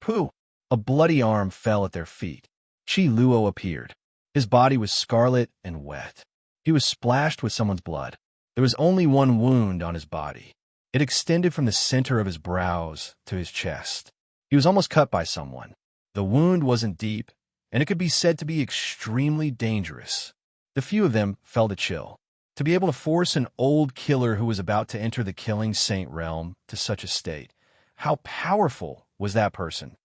Pooh! A bloody arm fell at their feet. Chi Luo appeared. His body was scarlet and wet. He was splashed with someone's blood. There was only one wound on his body. It extended from the center of his brows to his chest. He was almost cut by someone. The wound wasn't deep, and it could be said to be extremely dangerous. The few of them felt a chill. To be able to force an old killer who was about to enter the killing saint realm to such a state. How powerful was that person?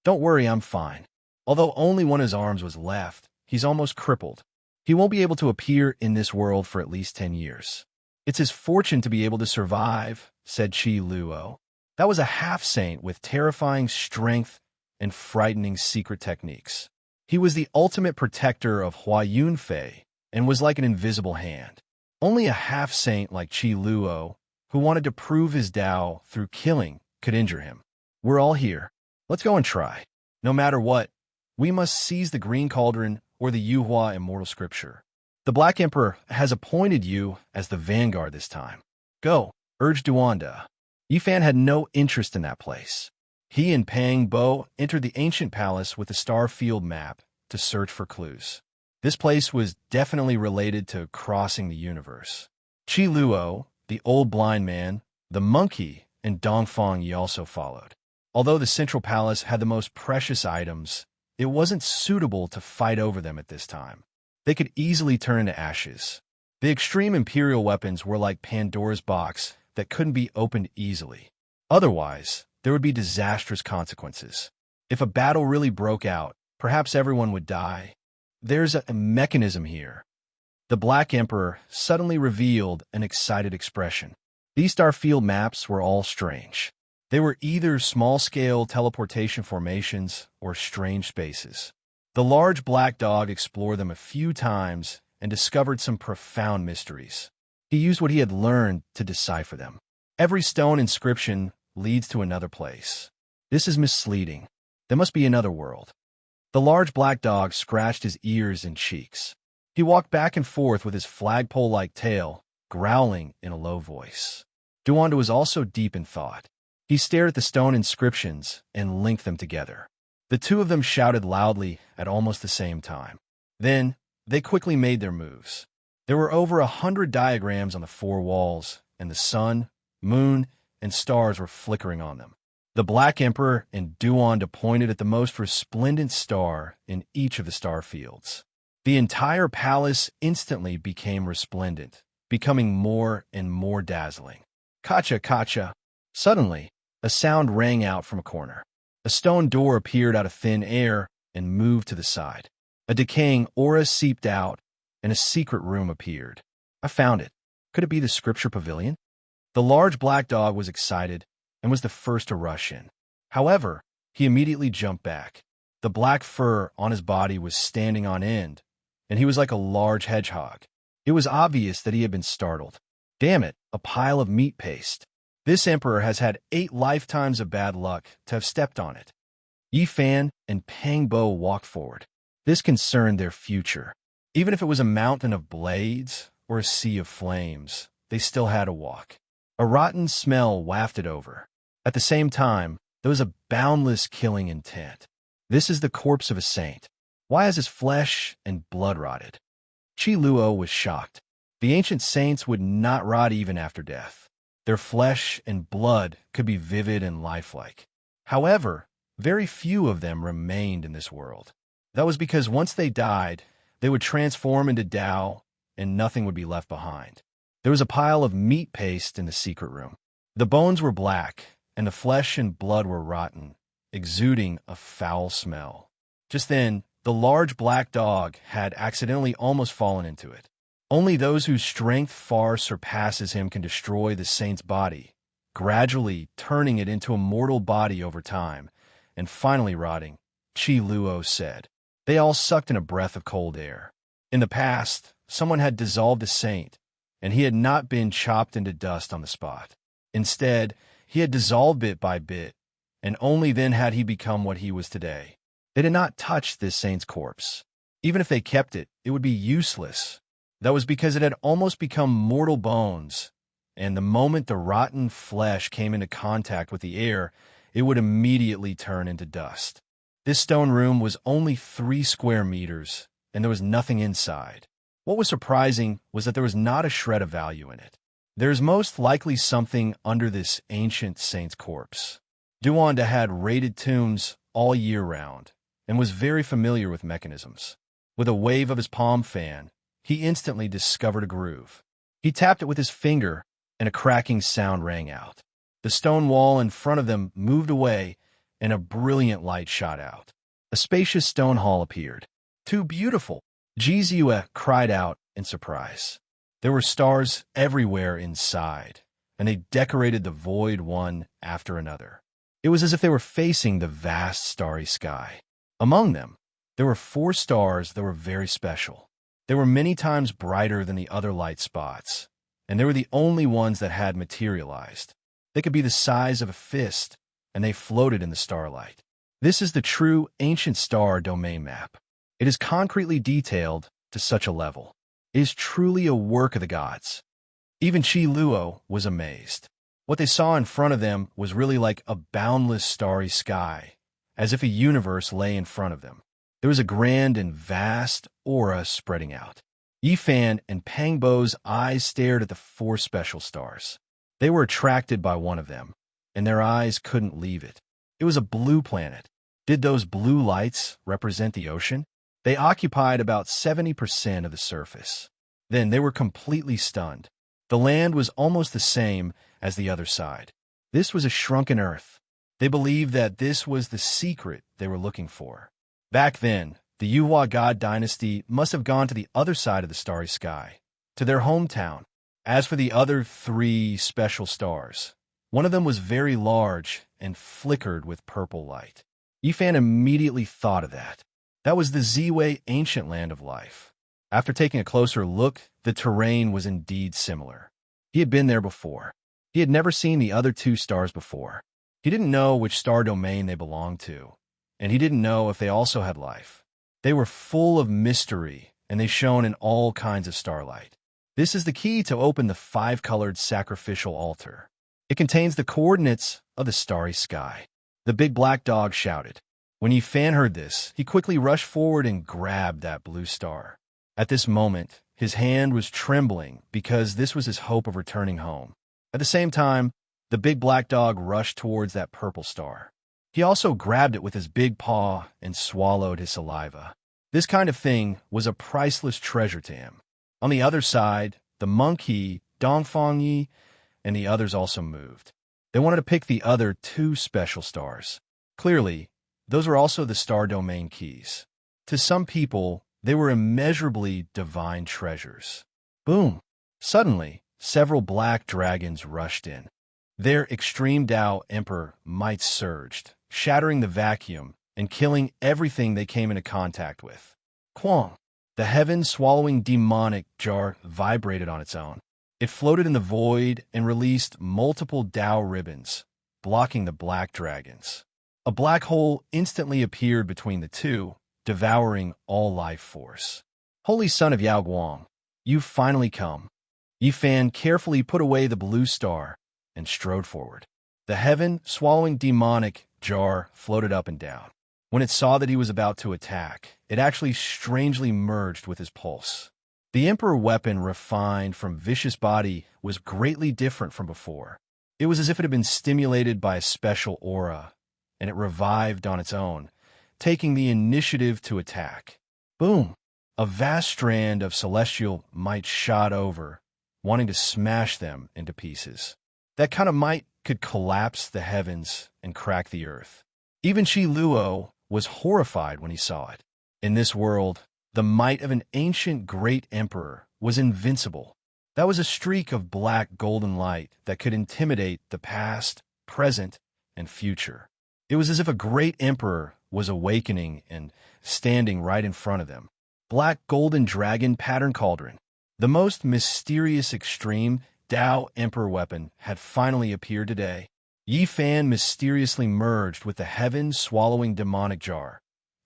Don't worry, I'm fine. Although only one of his arms was left, he's almost crippled. He won't be able to appear in this world for at least 10 years. It's his fortune to be able to survive, said Chi Luo. That was a half-saint with terrifying strength and frightening secret techniques. He was the ultimate protector of Hua Yunfei and was like an invisible hand. Only a half-saint like Chi Luo, who wanted to prove his Tao through killing, could injure him. We're all here. Let's go and try. No matter what, we must seize the Green Cauldron or the Yuhua Immortal Scripture. The Black Emperor has appointed you as the vanguard this time. Go, urged Duanda. Yifan had no interest in that place. He and Pang Bo entered the ancient palace with the star field map to search for clues. This place was definitely related to crossing the universe. Chi Luo, the old blind man, the monkey, and Dongfang Yi also followed. Although the central palace had the most precious items, it wasn't suitable to fight over them at this time. They could easily turn into ashes. The extreme Imperial weapons were like Pandora's box that couldn't be opened easily. Otherwise, there would be disastrous consequences. If a battle really broke out, perhaps everyone would die. There's a mechanism here. The Black Emperor suddenly revealed an excited expression. These starfield maps were all strange. They were either small-scale teleportation formations or strange spaces. The large black dog explored them a few times and discovered some profound mysteries. He used what he had learned to decipher them. Every stone inscription leads to another place. This is misleading. There must be another world. The large black dog scratched his ears and cheeks. He walked back and forth with his flagpole-like tail, growling in a low voice. Duanda was also deep in thought. He stared at the stone inscriptions and linked them together. The two of them shouted loudly at almost the same time. Then, they quickly made their moves. There were over 100 diagrams on the four walls, and the sun, moon, and stars were flickering on them. The Black Emperor and Duanda pointed at the most resplendent star in each of the star fields. The entire palace instantly became resplendent, becoming more and more dazzling. Kacha, kacha! Suddenly, a sound rang out from a corner. A stone door appeared out of thin air and moved to the side. A decaying aura seeped out, and a secret room appeared. I found it. Could it be the Scripture Pavilion? The large black dog was excited and was the first to rush in. However, he immediately jumped back. The black fur on his body was standing on end, and he was like a large hedgehog. It was obvious that he had been startled. Damn it, a pile of meat paste. This emperor has had 8 lifetimes of bad luck to have stepped on it. Yifan and Pang Bo walked forward. This concerned their future. Even if it was a mountain of blades or a sea of flames, they still had to walk. A rotten smell wafted over. At the same time, there was a boundless killing intent. This is the corpse of a saint. Why is his flesh and blood rotted? Chi Luo was shocked. The ancient saints would not rot even after death. Their flesh and blood could be vivid and lifelike. However, very few of them remained in this world. That was because once they died, they would transform into Tao, and nothing would be left behind. There was a pile of meat paste in the secret room. The bones were black, and the flesh and blood were rotten, exuding a foul smell. Just then, the large black dog had accidentally almost fallen into it. Only those whose strength far surpasses him can destroy the saint's body, gradually turning it into a mortal body over time, and finally rotting, Chi Luo said. They all sucked in a breath of cold air. In the past, someone had dissolved a saint, and he had not been chopped into dust on the spot. Instead, he had dissolved bit by bit, and only then had he become what he was today. They did not touch this saint's corpse. Even if they kept it, it would be useless. That was because it had almost become mortal bones, and the moment the rotten flesh came into contact with the air, it would immediately turn into dust. This stone room was only 3 square meters, and there was nothing inside. What was surprising was that there was not a shred of value in it. There's most likely something under this ancient saint's corpse. Duanda had raided tombs all year round and was very familiar with mechanisms. With a wave of his palm fan, he instantly discovered a groove. He tapped it with his finger, and a cracking sound rang out. The stone wall in front of them moved away, and a brilliant light shot out. A spacious stone hall appeared. "Too beautiful!" Jizue cried out in surprise. There were stars everywhere inside, and they decorated the void one after another. It was as if they were facing the vast starry sky. Among them, there were 4 stars that were very special. They were many times brighter than the other light spots, and they were the only ones that had materialized. They could be the size of a fist, and they floated in the starlight. This is the true ancient star domain map. It is concretely detailed to such a level. It is truly a work of the gods. Even Chi Luo was amazed. What they saw in front of them was really like a boundless starry sky, as if a universe lay in front of them. There was a grand and vast aura spreading out. Yifan and Pangbo's eyes stared at the 4 special stars. They were attracted by one of them, and their eyes couldn't leave it. It was a blue planet. Did those blue lights represent the ocean? They occupied about 70% of the surface. Then they were completely stunned. The land was almost the same as the other side. This was a shrunken Earth. They believed that this was the secret they were looking for. Back then, the Yuhua God dynasty must have gone to the other side of the starry sky, to their hometown. As for the other 3 special stars, one of them was very large and flickered with purple light. Yifan immediately thought of that. That was the Ziwei ancient land of life. After taking a closer look, the terrain was indeed similar. He had been there before. He had never seen the other 2 stars before. He didn't know which star domain they belonged to, and he didn't know if they also had life. They were full of mystery, and they shone in all kinds of starlight. This is the key to open the 5-colored sacrificial altar. It contains the coordinates of the starry sky. The big black dog shouted. When Yifan heard this, he quickly rushed forward and grabbed that blue star. At this moment, his hand was trembling because this was his hope of returning home. At the same time, the big black dog rushed towards that purple star. He also grabbed it with his big paw and swallowed his saliva. This kind of thing was a priceless treasure to him. On the other side, the monkey, Dongfangyi, and the others also moved. They wanted to pick the other 2 special stars. Clearly, those were also the star domain keys. To some people, they were immeasurably divine treasures. Boom! Suddenly, several black dragons rushed in. Their extreme Tao Emperor might surged, shattering the vacuum and killing everything they came into contact with. Quang! The heaven-swallowing demonic jar vibrated on its own. It floated in the void and released multiple Tao ribbons, blocking the black dragons. A black hole instantly appeared between the 2, devouring all life force. Holy Son of Yao Guang, you've finally come. Yifan carefully put away the blue star and strode forward. The heaven-swallowing demonic jar floated up and down. When it saw that he was about to attack, it actually strangely merged with his pulse. The Emperor weapon refined from Vicious Body was greatly different from before. It was as if it had been stimulated by a special aura, and it revived on its own, taking the initiative to attack. Boom! A vast strand of celestial might shot over, wanting to smash them into pieces. That kind of might could collapse the heavens and crack the earth. Even Chi Luo was horrified when he saw it. In this world, the might of an ancient great emperor was invincible. That was a streak of black golden light that could intimidate the past, present, and future. It was as if a great emperor was awakening and standing right in front of them. Black golden dragon pattern cauldron. The most mysterious extreme Tao Emperor weapon had finally appeared today. Yifan mysteriously merged with the heaven-swallowing demonic jar.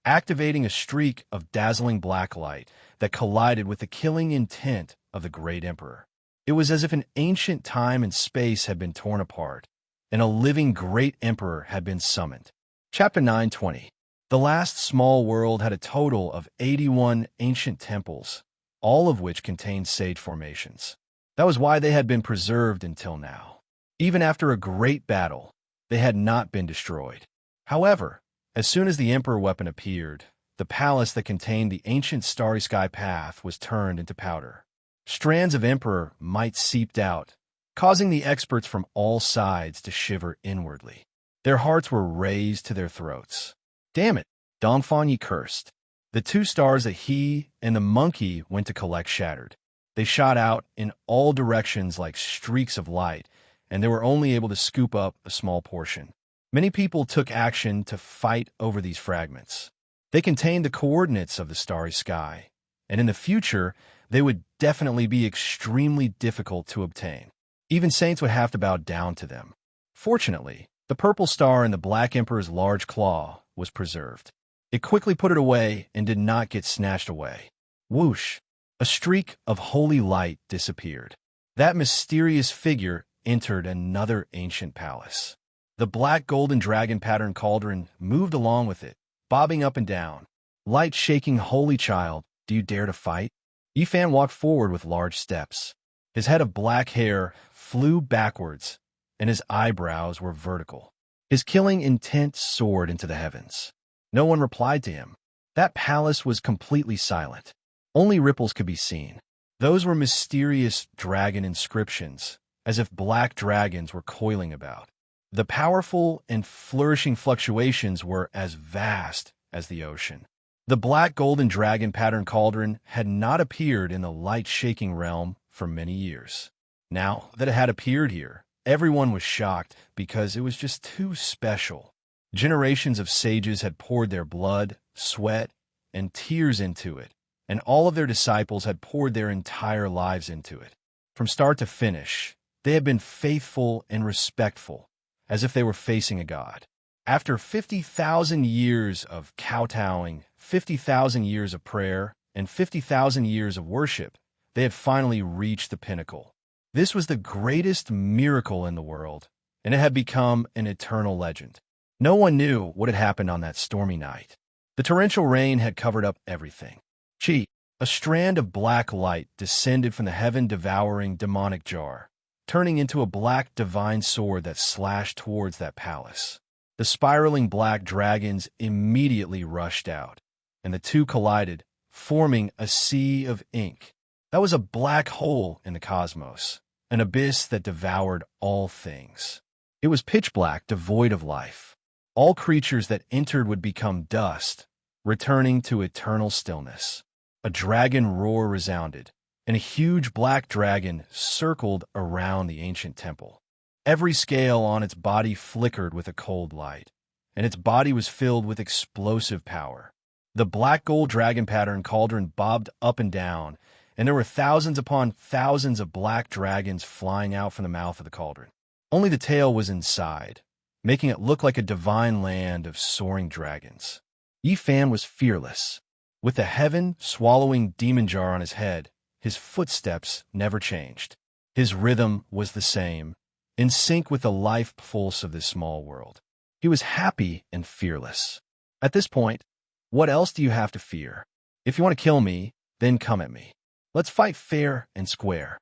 activating a streak of dazzling black light that collided with the killing intent of the great emperor. It was as if an ancient time and space had been torn apart, and a living great emperor had been summoned. Chapter 9:20. The last small world had a total of 81 ancient temples, all of which contained sage formations. That was why they had been preserved until now. Even after a great battle, they had not been destroyed. However, as soon as the Emperor weapon appeared, the palace that contained the ancient starry sky path was turned into powder. Strands of Emperor might seeped out, causing the experts from all sides to shiver inwardly. Their hearts were raised to their throats. Damn it, Dongfang Yi cursed. The 2 stars that he and the monkey went to collect shattered. They shot out in all directions like streaks of light, and they were only able to scoop up a small portion. Many people took action to fight over these fragments. They contained the coordinates of the starry sky, and in the future, they would definitely be extremely difficult to obtain. Even saints would have to bow down to them. Fortunately, the purple star in the Black Emperor's large claw was preserved. It quickly put it away and did not get snatched away. Whoosh! A streak of holy light disappeared. That mysterious figure entered another ancient palace. The black golden dragon pattern cauldron moved along with it, bobbing up and down. Light-shaking holy child, do you dare to fight? Yifan walked forward with large steps. His head of black hair flew backwards, and his eyebrows were vertical. His killing intent soared into the heavens. No one replied to him. That palace was completely silent. Only ripples could be seen. Those were mysterious dragon inscriptions, as if black dragons were coiling about. The powerful and flourishing fluctuations were as vast as the ocean. The black golden dragon pattern cauldron had not appeared in the light-shaking realm for many years. Now that it had appeared here, everyone was shocked because it was just too special. Generations of sages had poured their blood, sweat, and tears into it, and all of their disciples had poured their entire lives into it. From start to finish, they had been faithful and respectful, as if they were facing a god. After 50,000 years of kowtowing, 50,000 years of prayer, and 50,000 years of worship, they had finally reached the pinnacle. This was the greatest miracle in the world, and it had become an eternal legend. No one knew what had happened on that stormy night. The torrential rain had covered up everything. Chi, a strand of black light, descended from the heaven-devouring demonic jar, turning into a black divine sword that slashed towards that palace. The spiraling black dragons immediately rushed out, and the two collided, forming a sea of ink. That was a black hole in the cosmos, an abyss that devoured all things. It was pitch black, devoid of life. All creatures that entered would become dust, returning to eternal stillness. A dragon roar resounded, and a huge black dragon circled around the ancient temple. Every scale on its body flickered with a cold light, and its body was filled with explosive power. The black gold dragon pattern cauldron bobbed up and down, and there were thousands upon thousands of black dragons flying out from the mouth of the cauldron. Only the tail was inside, making it look like a divine land of soaring dragons. Yifan was fearless. With the heaven-swallowing demon jar on his head, his footsteps never changed. His rhythm was the same, in sync with the life pulse of this small world. He was happy and fearless. At this point, what else do you have to fear? If you want to kill me, then come at me. Let's fight fair and square.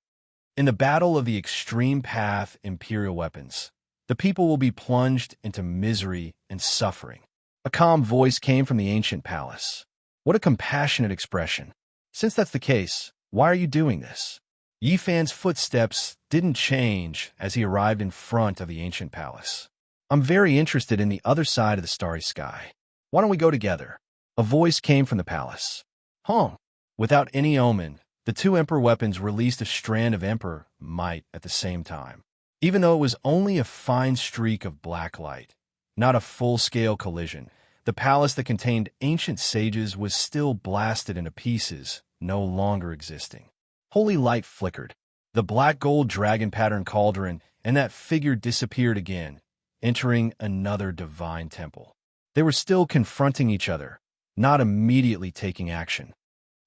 In the battle of the extreme path imperial weapons, the people will be plunged into misery and suffering. A calm voice came from the ancient palace. What a compassionate expression. Since that's the case, why are you doing this? Yifan's footsteps didn't change as he arrived in front of the ancient palace. I'm very interested in the other side of the starry sky. Why don't we go together? A voice came from the palace. Without any omen, the two Emperor weapons released a strand of Emperor might at the same time. Even though it was only a fine streak of black light, not a full-scale collision, the palace that contained ancient sages was still blasted into pieces, no longer existing. Holy light flickered. The black gold dragon pattern cauldron and that figure disappeared again, entering another divine temple. They were still confronting each other, not immediately taking action.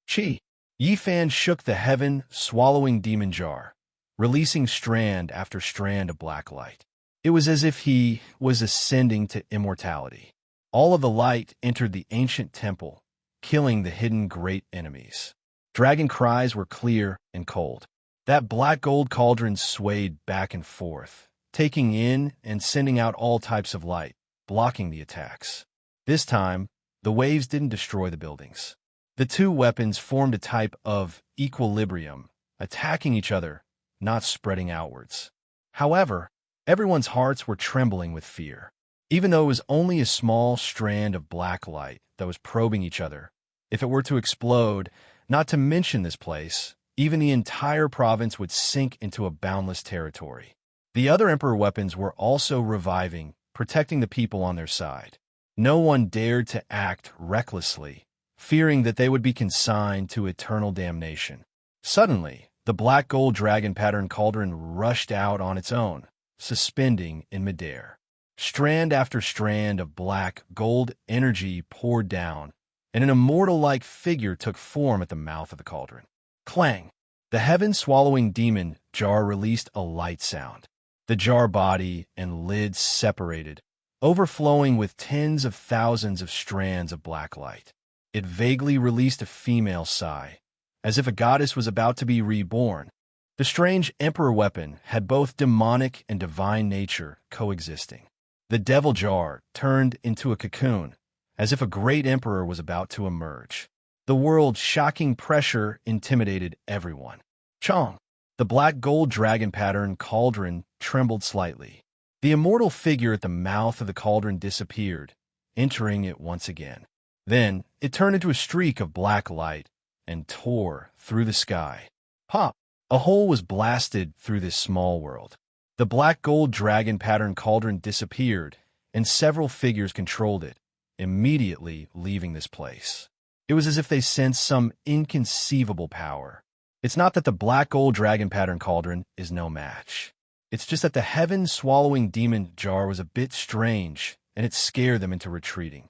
Yifan shook the heaven-swallowing demon jar, releasing strand after strand of black light. It was as if he was ascending to immortality. All of the light entered the ancient temple, killing the hidden great enemies. Dragon cries were clear and cold. That black gold cauldron swayed back and forth, taking in and sending out all types of light, blocking the attacks. This time, the waves didn't destroy the buildings. The two weapons formed a type of equilibrium, attacking each other, not spreading outwards. However, everyone's hearts were trembling with fear. Even though it was only a small strand of black light that was probing each other, if it were to explode, not to mention this place, even the entire province would sink into a boundless territory. The other Emperor weapons were also reviving, protecting the people on their side. No one dared to act recklessly, fearing that they would be consigned to eternal damnation. Suddenly, the black gold dragon pattern cauldron rushed out on its own, suspending in midair. Strand after strand of black gold energy poured down, and an immortal-like figure took form at the mouth of the cauldron. Clang! The heaven-swallowing demon jar released a light sound. The jar body and lid separated, overflowing with tens of thousands of strands of black light. It vaguely released a female sigh, as if a goddess was about to be reborn. The strange emperor weapon had both demonic and divine nature coexisting. The devil jar turned into a cocoon, as if a great emperor was about to emerge. The world's shocking pressure intimidated everyone. Chong! The black gold dragon pattern cauldron trembled slightly. The immortal figure at the mouth of the cauldron disappeared, entering it once again. Then, it turned into a streak of black light and tore through the sky. Pop! A hole was blasted through this small world. The black gold dragon pattern cauldron disappeared, and several figures controlled it, immediately leaving this place. It was as if they sensed some inconceivable power. It's not that the black gold dragon pattern cauldron is no match. It's just that the heaven-swallowing demon jar was a bit strange, and it scared them into retreating.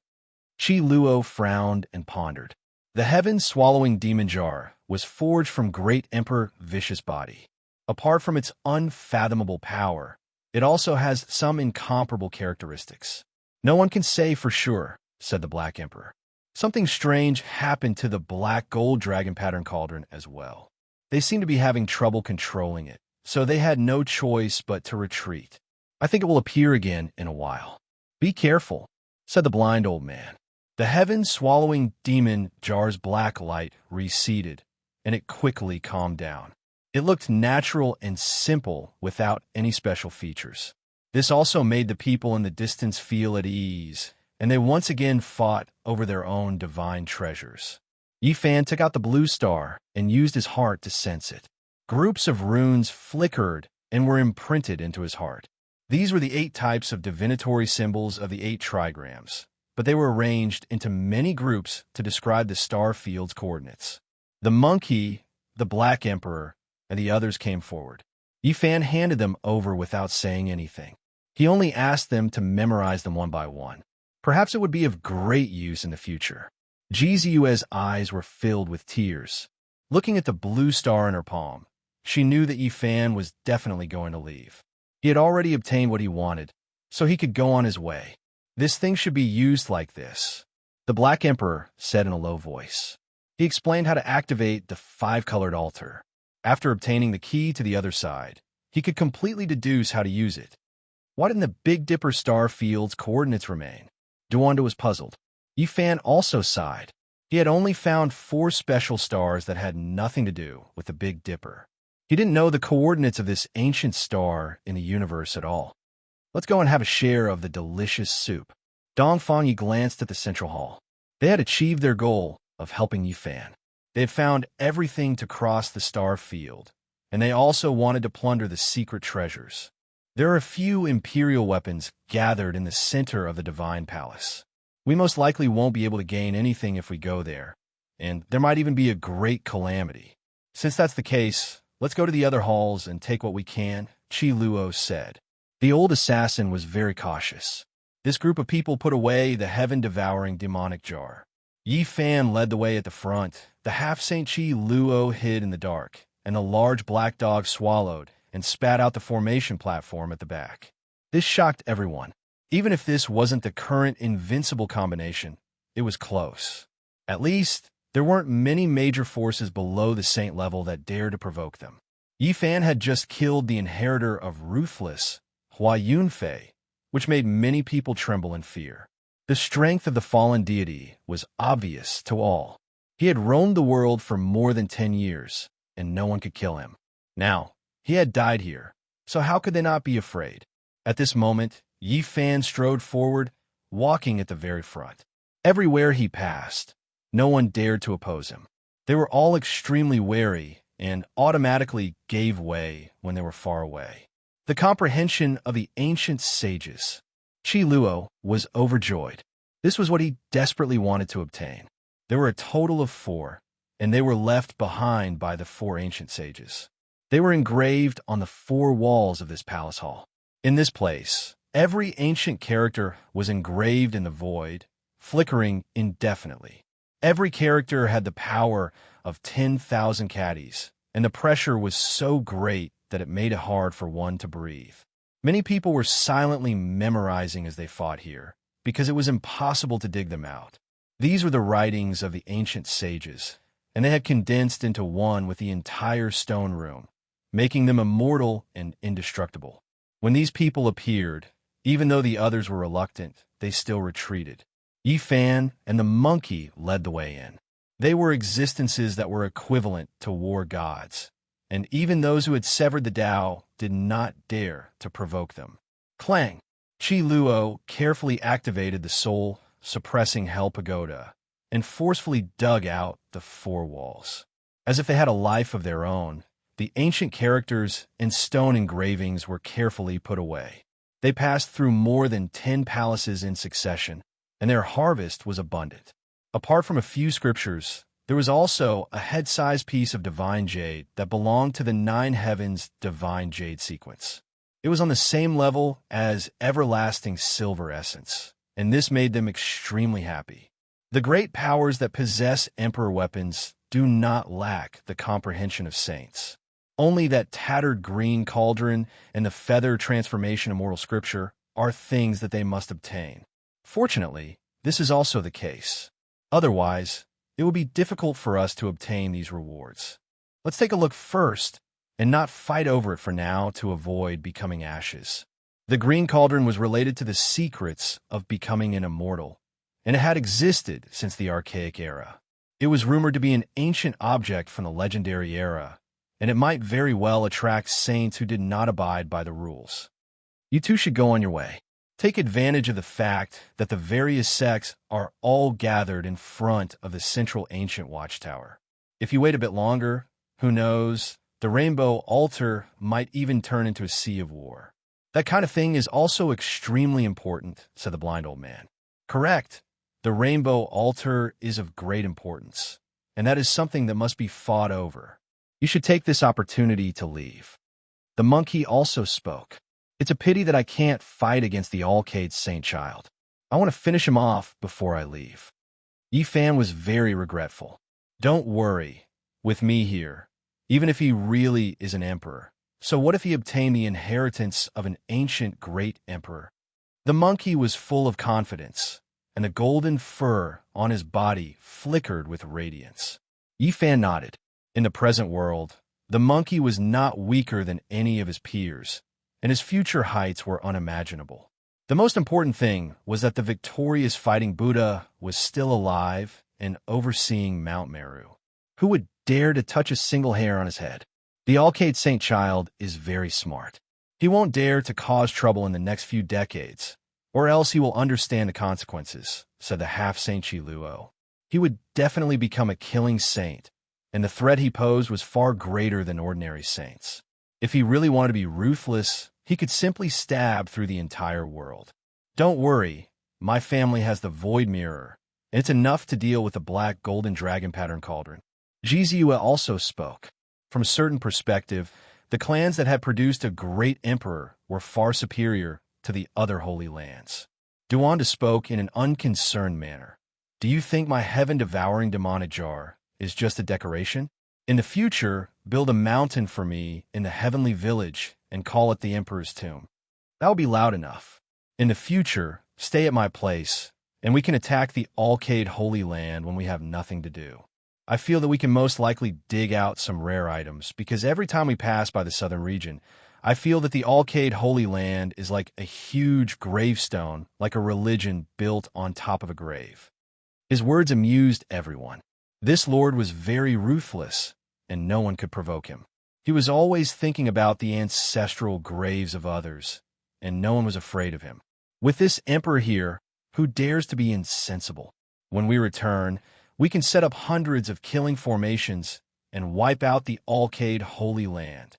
Qi Luo frowned and pondered. The heaven-swallowing demon jar was forged from great Emperor Vicious Body. Apart from its unfathomable power, it also has some incomparable characteristics. No one can say for sure, said the Black Emperor. Something strange happened to the black gold dragon pattern cauldron as well. They seemed to be having trouble controlling it, so they had no choice but to retreat. I think it will appear again in a while. Be careful, said the blind old man. The heaven-swallowing demon jar's black light receded, and it quickly calmed down. It looked natural and simple without any special features. This also made the people in the distance feel at ease, and they once again fought over their own divine treasures. Yifan took out the blue star and used his heart to sense it. Groups of runes flickered and were imprinted into his heart. These were the 8 types of divinatory symbols of the 8 trigrams, but they were arranged into many groups to describe the star field's coordinates. The monkey, the Black Emperor, and the others came forward. Yifan handed them over without saying anything. He only asked them to memorize them one by one. Perhaps it would be of great use in the future. Jizue's eyes were filled with tears. Looking at the blue star in her palm, she knew that Yifan was definitely going to leave. He had already obtained what he wanted, so he could go on his way. This thing should be used like this, the Black Emperor said in a low voice. He explained how to activate the 5-colored altar. After obtaining the key to the other side, he could completely deduce how to use it. Why didn't the Big Dipper star field's coordinates remain? Duanda was puzzled. Yifan also sighed. He had only found 4 special stars that had nothing to do with the Big Dipper. He didn't know the coordinates of this ancient star in the universe at all. Let's go and have a share of the delicious soup. Dongfang Yi glanced at the central hall. They had achieved their goal of helping Yifan. They had found everything to cross the star field, and they also wanted to plunder the secret treasures. There are a few imperial weapons gathered in the center of the Divine Palace. We most likely won't be able to gain anything if we go there, and there might even be a great calamity. Since that's the case, let's go to the other halls and take what we can, Qi Luo said. The old assassin was very cautious. This group of people put away the heaven-devouring demonic jar. Yi Fan led the way at the front. The half-Saint Chi Luo hid in the dark, and the large black dog swallowed and spat out the formation platform at the back. This shocked everyone. Even if this wasn't the current invincible combination, it was close. At least, there weren't many major forces below the Saint level that dared to provoke them. Yi Fan had just killed the inheritor of Ruthless, Hua Yunfei, which made many people tremble in fear. The strength of the fallen deity was obvious to all. He had roamed the world for more than 10 years, and no one could kill him. Now, he had died here, so how could they not be afraid? At this moment, Yi Fan strode forward, walking at the very front. Everywhere he passed, no one dared to oppose him. They were all extremely wary and automatically gave way when they were far away. The comprehension of the ancient sages. Chi Luo was overjoyed. This was what he desperately wanted to obtain. There were a total of 4, and they were left behind by the 4 ancient sages. They were engraved on the 4 walls of this palace hall. In this place, every ancient character was engraved in the void, flickering indefinitely. Every character had the power of 10,000 caddies, and the pressure was so great that it made it hard for one to breathe. Many people were silently memorizing as they fought here, because it was impossible to dig them out. These were the writings of the ancient sages, and they had condensed into one with the entire stone room, making them immortal and indestructible. When these people appeared, even though the others were reluctant, they still retreated. Yi Fan and the monkey led the way in. They were existences that were equivalent to war gods, and even those who had severed the Tao did not dare to provoke them. Clang! Chi Luo carefully activated the soul-suppressing Hell Pagoda and forcefully dug out the 4 walls. As if they had a life of their own, the ancient characters and stone engravings were carefully put away. They passed through more than 10 palaces in succession, and their harvest was abundant. Apart from a few scriptures, there was also a head-sized piece of divine jade that belonged to the 9 heavens divine jade sequence. It was on the same level as everlasting silver essence, and this made them extremely happy. The great powers that possess emperor weapons do not lack the comprehension of saints. Only that tattered green cauldron and the feather transformation immortal scripture are things that they must obtain. Fortunately, this is also the case. Otherwise, it would be difficult for us to obtain these rewards. Let's take a look first and not fight over it for now to avoid becoming ashes. The green cauldron was related to the secrets of becoming an immortal, and it had existed since the archaic era. It was rumored to be an ancient object from the legendary era, and it might very well attract saints who did not abide by the rules. You two should go on your way. Take advantage of the fact that the various sects are all gathered in front of the central ancient watchtower. If you wait a bit longer, who knows, the rainbow altar might even turn into a sea of war. That kind of thing is also extremely important, said the blind old man. Correct. The rainbow altar is of great importance, and that is something that must be fought over. You should take this opportunity to leave. The monkey also spoke. It's a pity that I can't fight against the All-Cade Saint Child. I want to finish him off before I leave. Yi Fan was very regretful. Don't worry, with me here, even if he really is an emperor. So what if he obtained the inheritance of an ancient great emperor? The monkey was full of confidence, and the golden fur on his body flickered with radiance. Yi Fan nodded. In the present world, the monkey was not weaker than any of his peers, and his future heights were unimaginable. The most important thing was that the victorious fighting Buddha was still alive and overseeing Mount Meru. Who would dare to touch a single hair on his head? The All-Cade Saint Child is very smart. He won't dare to cause trouble in the next few decades, or else he will understand the consequences, said the half-Saint Chi Luo. He would definitely become a killing saint, and the threat he posed was far greater than ordinary saints. If he really wanted to be ruthless, he could simply stab through the entire world. Don't worry, my family has the Void Mirror, and it's enough to deal with the black golden dragon pattern cauldron. Jiziua also spoke. From a certain perspective, the clans that had produced a great emperor were far superior to the other holy lands. Duanda spoke in an unconcerned manner. Do you think my heaven-devouring demonic jar is just a decoration? In the future, build a mountain for me in the heavenly village and call it the Emperor's Tomb. That will be loud enough. In the future, stay at my place, and we can attack the Alcade Holy Land when we have nothing to do. I feel that we can most likely dig out some rare items, because every time we pass by the southern region, I feel that the Alcade Holy Land is like a huge gravestone, like a religion built on top of a grave. His words amused everyone. This lord was very ruthless, and no one could provoke him. He was always thinking about the ancestral graves of others, and no one was afraid of him. With this emperor here, who dares to be insensible? When we return, we can set up hundreds of killing formations and wipe out the Alcade Holy Land.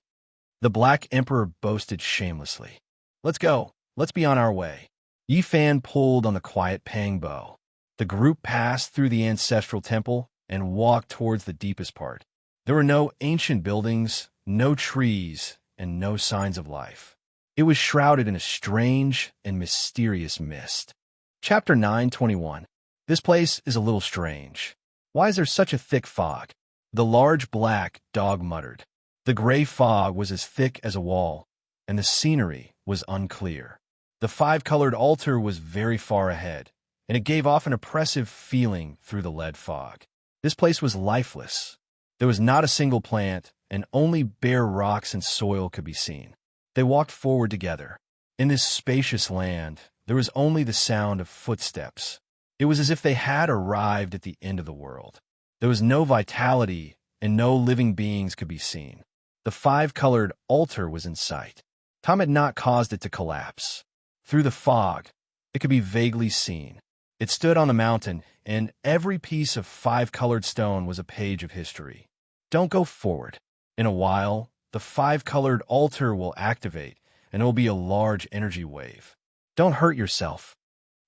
The Black Emperor boasted shamelessly. Let's go. Let's be on our way. Yi Fan pulled on the quiet Pang bow. The group passed through the ancestral temple and walked towards the deepest part. There were no ancient buildings, no trees, and no signs of life. It was shrouded in a strange and mysterious mist. Chapter 9:21. This place is a little strange. Why is there such a thick fog? The large black dog muttered. The gray fog was as thick as a wall, and the scenery was unclear. The five-colored altar was very far ahead, and it gave off an oppressive feeling through the lead fog. This place was lifeless. There was not a single plant, and only bare rocks and soil could be seen. They walked forward together. In this spacious land, there was only the sound of footsteps. It was as if they had arrived at the end of the world. There was no vitality, and no living beings could be seen. The five-colored altar was in sight. Tom had not caused it to collapse. Through the fog, it could be vaguely seen. It stood on the mountain, and every piece of five-colored stone was a page of history. Don't go forward. In a while, the five-colored altar will activate, and it will be a large energy wave. Don't hurt yourself.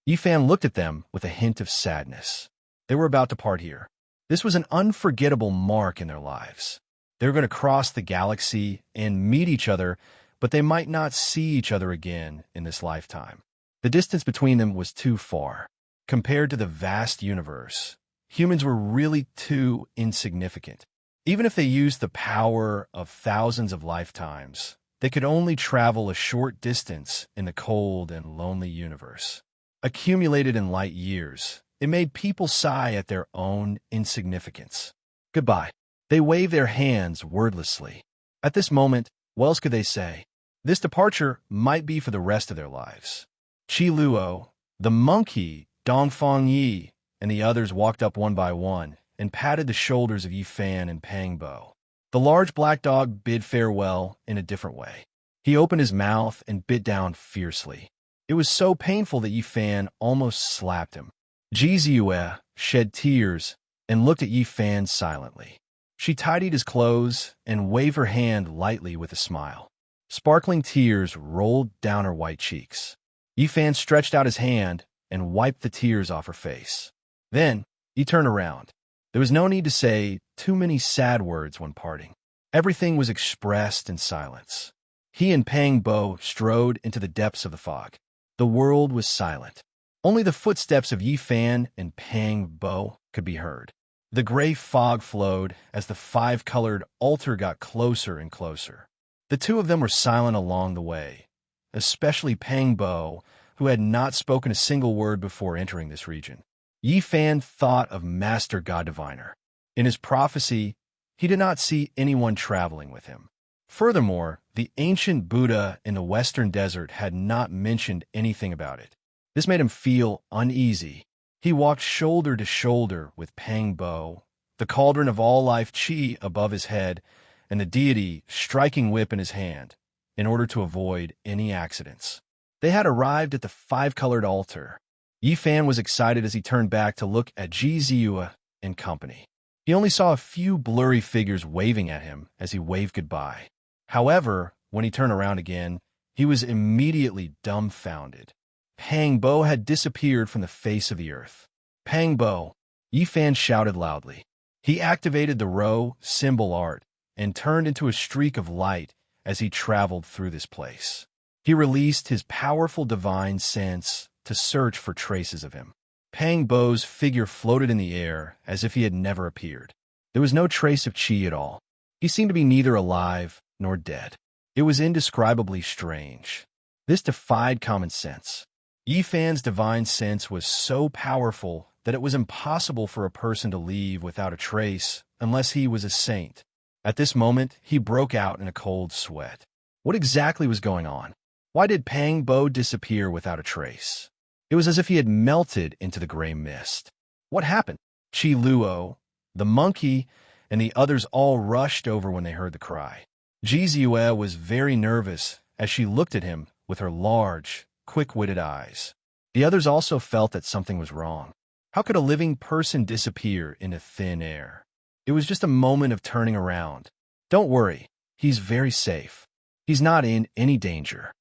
Yi Fan looked at them with a hint of sadness. They were about to part here. This was an unforgettable mark in their lives. They were going to cross the galaxy and meet each other, but they might not see each other again in this lifetime. The distance between them was too far. Compared to the vast universe, humans were really too insignificant. Even if they used the power of thousands of lifetimes, they could only travel a short distance in the cold and lonely universe. Accumulated in light years, it made people sigh at their own insignificance. Goodbye. They waved their hands wordlessly. At this moment, what else could they say? This departure might be for the rest of their lives. Qi Luo, the monkey, Dongfang Yi, and the others walked up one by one and patted the shoulders of Yi Fan and Pang Bo. The large black dog bid farewell in a different way. He opened his mouth and bit down fiercely. It was so painful that Yi Fan almost slapped him. Ji Ziyue shed tears and looked at Yi Fan silently. She tidied his clothes and waved her hand lightly with a smile. Sparkling tears rolled down her white cheeks. Yi Fan stretched out his hand and wiped the tears off her face. Then, he turned around. There was no need to say too many sad words when parting. Everything was expressed in silence. He and Pang Bo strode into the depths of the fog. The world was silent. Only the footsteps of Yi Fan and Pang Bo could be heard. The gray fog flowed as the five-colored altar got closer and closer. The two of them were silent along the way, especially Pang Bo, who had not spoken a single word before entering this region. Yi Fan thought of Master God Diviner. In his prophecy, he did not see anyone traveling with him. Furthermore, the ancient Buddha in the western desert had not mentioned anything about it. This made him feel uneasy. He walked shoulder to shoulder with Pang Bo, the cauldron of all-life Qi above his head, and the deity striking whip in his hand, in order to avoid any accidents. They had arrived at the five-colored altar. Yi Fan was excited as he turned back to look at Ji Ziyue and company. He only saw a few blurry figures waving at him as he waved goodbye. However, when he turned around again, he was immediately dumbfounded. Pang Bo had disappeared from the face of the earth. Pang Bo, Yi Fan shouted loudly. He activated the Rho symbol art and turned into a streak of light as he traveled through this place. He released his powerful divine sense to search for traces of him. Pang Bo's figure floated in the air as if he had never appeared. There was no trace of chi at all. He seemed to be neither alive nor dead. It was indescribably strange. This defied common sense. Yifan's divine sense was so powerful that it was impossible for a person to leave without a trace unless he was a saint. At this moment, he broke out in a cold sweat. What exactly was going on? Why did Pang Bo disappear without a trace? It was as if he had melted into the gray mist. What happened? Chi Luo, the monkey, and the others all rushed over when they heard the cry. Ji Ziyue was very nervous as she looked at him with her large, quick-witted eyes. The others also felt that something was wrong. How could a living person disappear into thin air? It was just a moment of turning around. Don't worry, he's very safe. He's not in any danger.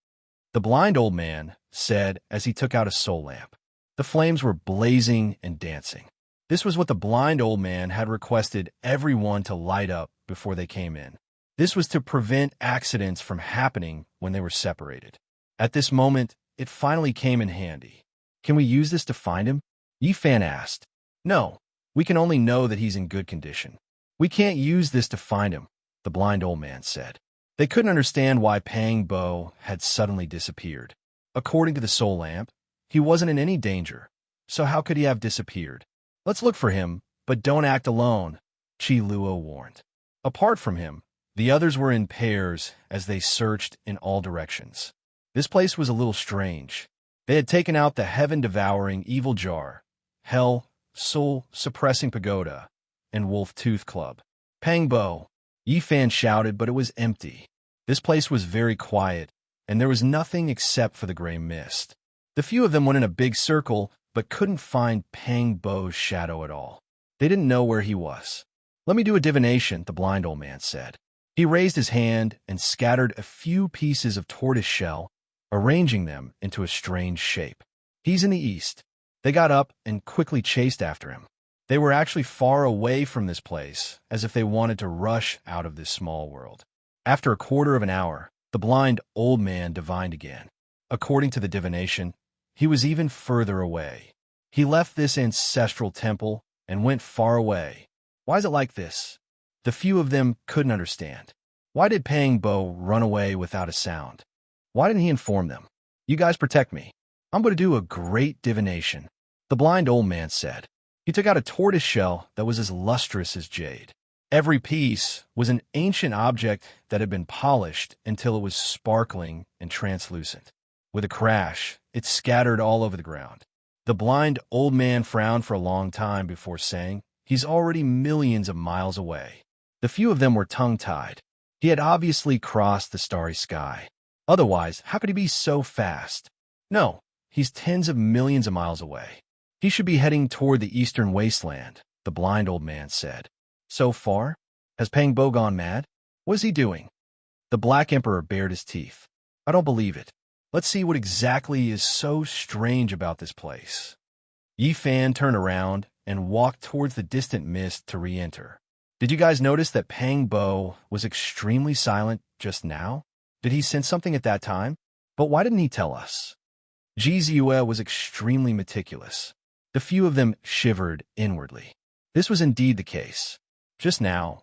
The blind old man said as he took out a soul lamp. The flames were blazing and dancing. This was what the blind old man had requested everyone to light up before they came in. This was to prevent accidents from happening when they were separated. At this moment, it finally came in handy. Can we use this to find him? Yifan asked. No, we can only know that he's in good condition. We can't use this to find him, the blind old man said. They couldn't understand why Pang Bo had suddenly disappeared. According to the soul lamp, he wasn't in any danger, so how could he have disappeared? Let's look for him, but don't act alone, Chi Luo warned. Apart from him, the others were in pairs as they searched in all directions. This place was a little strange. They had taken out the heaven-devouring evil jar, hell, soul-suppressing pagoda, and wolf-tooth club. Pang Bo, Yifan shouted, but it was empty. This place was very quiet, and there was nothing except for the gray mist. The few of them went in a big circle, but couldn't find Pang Bo's shadow at all. They didn't know where he was. Let me do a divination, the blind old man said. He raised his hand and scattered a few pieces of tortoise shell, arranging them into a strange shape. He's in the east. They got up and quickly chased after him. They were actually far away from this place, as if they wanted to rush out of this small world. After a quarter of an hour, the blind old man divined again. According to the divination, he was even further away. He left this ancestral temple and went far away. Why is it like this? The few of them couldn't understand. Why did Pang Bo run away without a sound? Why didn't he inform them? You guys protect me. I'm going to do a great divination, the blind old man said. He took out a tortoise shell that was as lustrous as jade. Every piece was an ancient object that had been polished until it was sparkling and translucent. With a crash, it scattered all over the ground. The blind old man frowned for a long time before saying, "He's already millions of miles away." The few of them were tongue-tied. He had obviously crossed the starry sky. Otherwise, how could he be so fast? No, he's tens of millions of miles away. He should be heading toward the eastern wasteland, the blind old man said. So far? Has Pang Bo gone mad? What is he doing? The Black Emperor bared his teeth. I don't believe it. Let's see what exactly is so strange about this place. Yifan turned around and walked towards the distant mist to re-enter. Did you guys notice that Pang Bo was extremely silent just now? Did he sense something at that time? But why didn't he tell us? Ji Ziyue was extremely meticulous. The few of them shivered inwardly. This was indeed the case. Just now,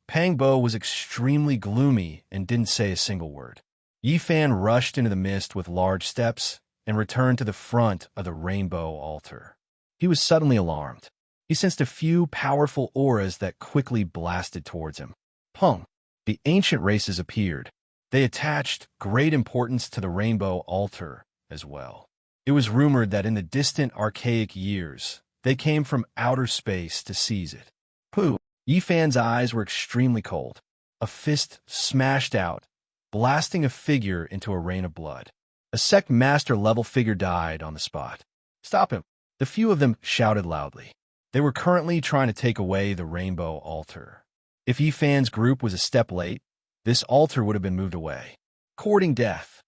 Pang Bo was extremely gloomy and didn't say a single word. Yifan rushed into the mist with large steps and returned to the front of the rainbow altar. He was suddenly alarmed. He sensed a few powerful auras that quickly blasted towards him. Pung! The ancient races appeared. They attached great importance to the rainbow altar as well. It was rumored that in the distant archaic years, they came from outer space to seize it. Pooh! Yifan's eyes were extremely cold. A fist smashed out, blasting a figure into a rain of blood. A sect master level figure died on the spot. Stop him! The few of them shouted loudly. They were currently trying to take away the rainbow altar. If Yifan's group was a step late, this altar would have been moved away. Courting death.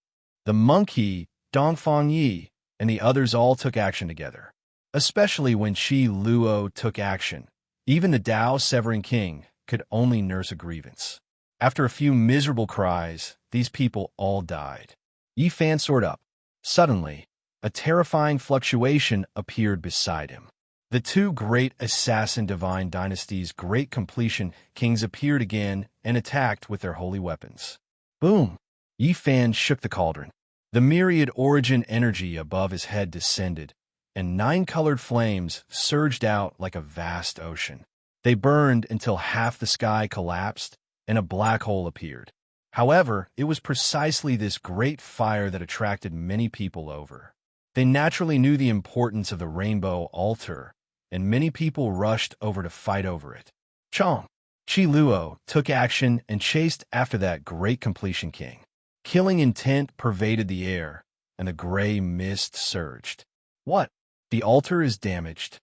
The monkey, Dongfang Yi, and the others all took action together. Especially when Chi Luo took action. Even the Dao Severing King could only nurse a grievance. After a few miserable cries, these people all died. Yifan soared up. Suddenly, a terrifying fluctuation appeared beside him. The two great assassin divine dynasty's great completion kings appeared again and attacked with their holy weapons. Boom! Yi Fan shook the cauldron. The myriad origin energy above his head descended, and 9 colored flames surged out like a vast ocean. They burned until half the sky collapsed and a black hole appeared. However, it was precisely this great fire that attracted many people over. They naturally knew the importance of the rainbow altar, and many people rushed over to fight over it. Chong! Chi Luo took action and chased after that great completion king. Killing intent pervaded the air, and the gray mist surged. What? The altar is damaged.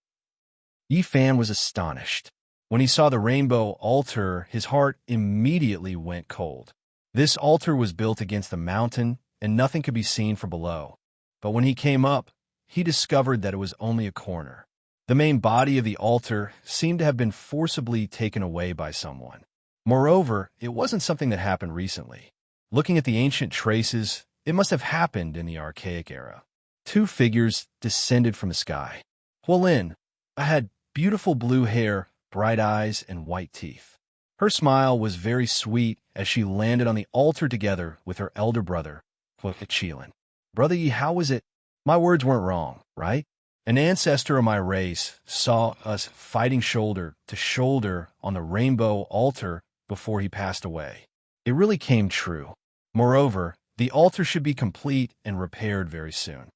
Yi Fan was astonished. When he saw the rainbow altar, his heart immediately went cold. This altar was built against the mountain, and nothing could be seen from below. But when he came up, he discovered that it was only a corner. The main body of the altar seemed to have been forcibly taken away by someone. Moreover, it wasn't something that happened recently. Looking at the ancient traces, it must have happened in the archaic era. 2 figures descended from the sky. Huolin had beautiful blue hair, bright eyes, and white teeth. Her smile was very sweet as she landed on the altar together with her elder brother, Qilin. Brother Yi, how was it? My words weren't wrong, right? An ancestor of my race saw us fighting shoulder to shoulder on the rainbow altar before he passed away. It really came true. Moreover, the altar should be complete and repaired very soon.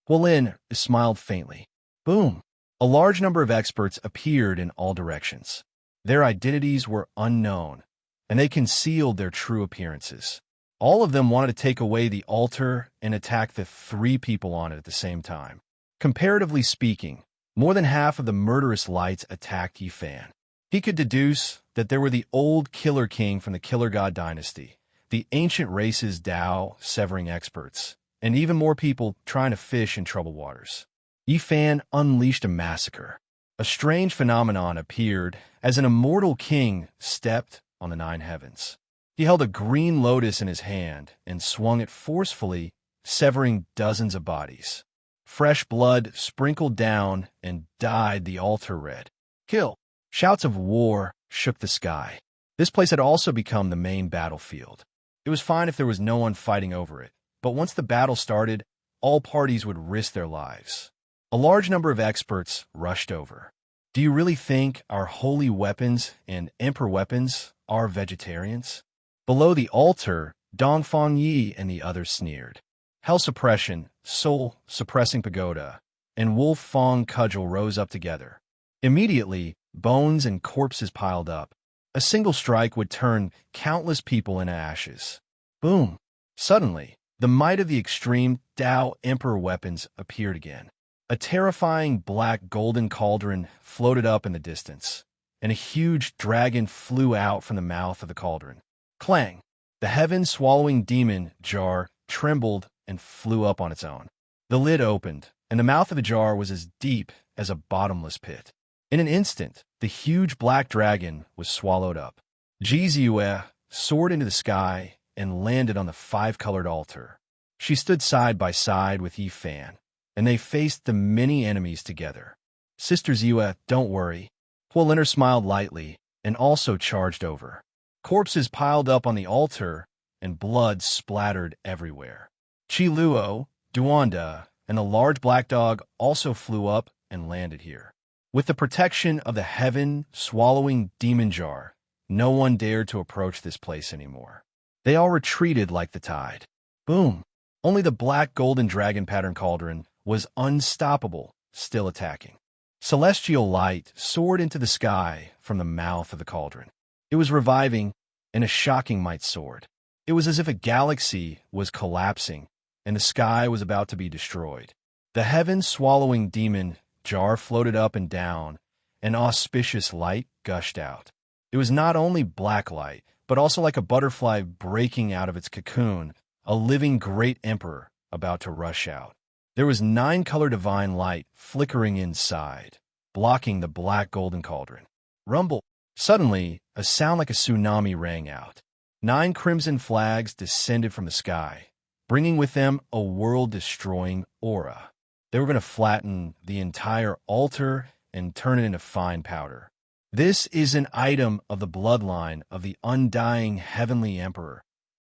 Huolin smiled faintly. Boom! A large number of experts appeared in all directions. Their identities were unknown, and they concealed their true appearances. All of them wanted to take away the altar and attack the 3 people on it at the same time. Comparatively speaking, more than half of the murderous lights attacked Yi Fan. He could deduce that there were the old Killer King from the Killer God dynasty, the ancient race's Tao severing experts, and even more people trying to fish in troubled waters. Yi Fan unleashed a massacre. A strange phenomenon appeared as an immortal king stepped on the 9 heavens. He held a green lotus in his hand and swung it forcefully, severing dozens of bodies. Fresh blood sprinkled down and dyed the altar red. Kill! Shouts of war shook the sky. This place had also become the main battlefield. It was fine if there was no one fighting over it, but once the battle started, all parties would risk their lives. A large number of experts rushed over. Do you really think our holy weapons and emperor weapons are vegetarians? Below the altar, Dongfang Yi and the others sneered. Hell Suppression, Soul Suppressing Pagoda, and Wolf Fong Cudgel rose up together. Immediately, bones and corpses piled up. A single strike would turn countless people into ashes. Boom! Suddenly, the might of the extreme Tao Emperor weapons appeared again. A terrifying black golden cauldron floated up in the distance, and a huge dragon flew out from the mouth of the cauldron. Clang! The heaven-swallowing demon jar trembled and flew up on its own. The lid opened, and the mouth of the jar was as deep as a bottomless pit. In an instant, the huge black dragon was swallowed up. Jizue soared into the sky and landed on the 5-colored altar. She stood side by side with Yi Fan, and they faced the many enemies together. Sister Ziyue, don't worry. Huolin smiled lightly and also charged over. Corpses piled up on the altar, and blood splattered everywhere. Chi Luo, Duanda, and the large black dog also flew up and landed here. With the protection of the heaven-swallowing demon jar, no one dared to approach this place anymore. They all retreated like the tide. Boom! Only the black golden dragon pattern cauldron was unstoppable, still attacking. Celestial light soared into the sky from the mouth of the cauldron. It was reviving, and a shocking might soared. It was as if a galaxy was collapsing, and the sky was about to be destroyed. The heaven-swallowing demon jar floated up and down, and auspicious light gushed out. It was not only black light, but also like a butterfly breaking out of its cocoon, a living great emperor about to rush out. There was 9-color divine light flickering inside, blocking the black golden cauldron. Rumble! Suddenly, a sound like a tsunami rang out. 9 crimson flags descended from the sky, bringing with them a world-destroying aura. They were going to flatten the entire altar and turn it into fine powder. This is an item of the bloodline of the undying heavenly emperor.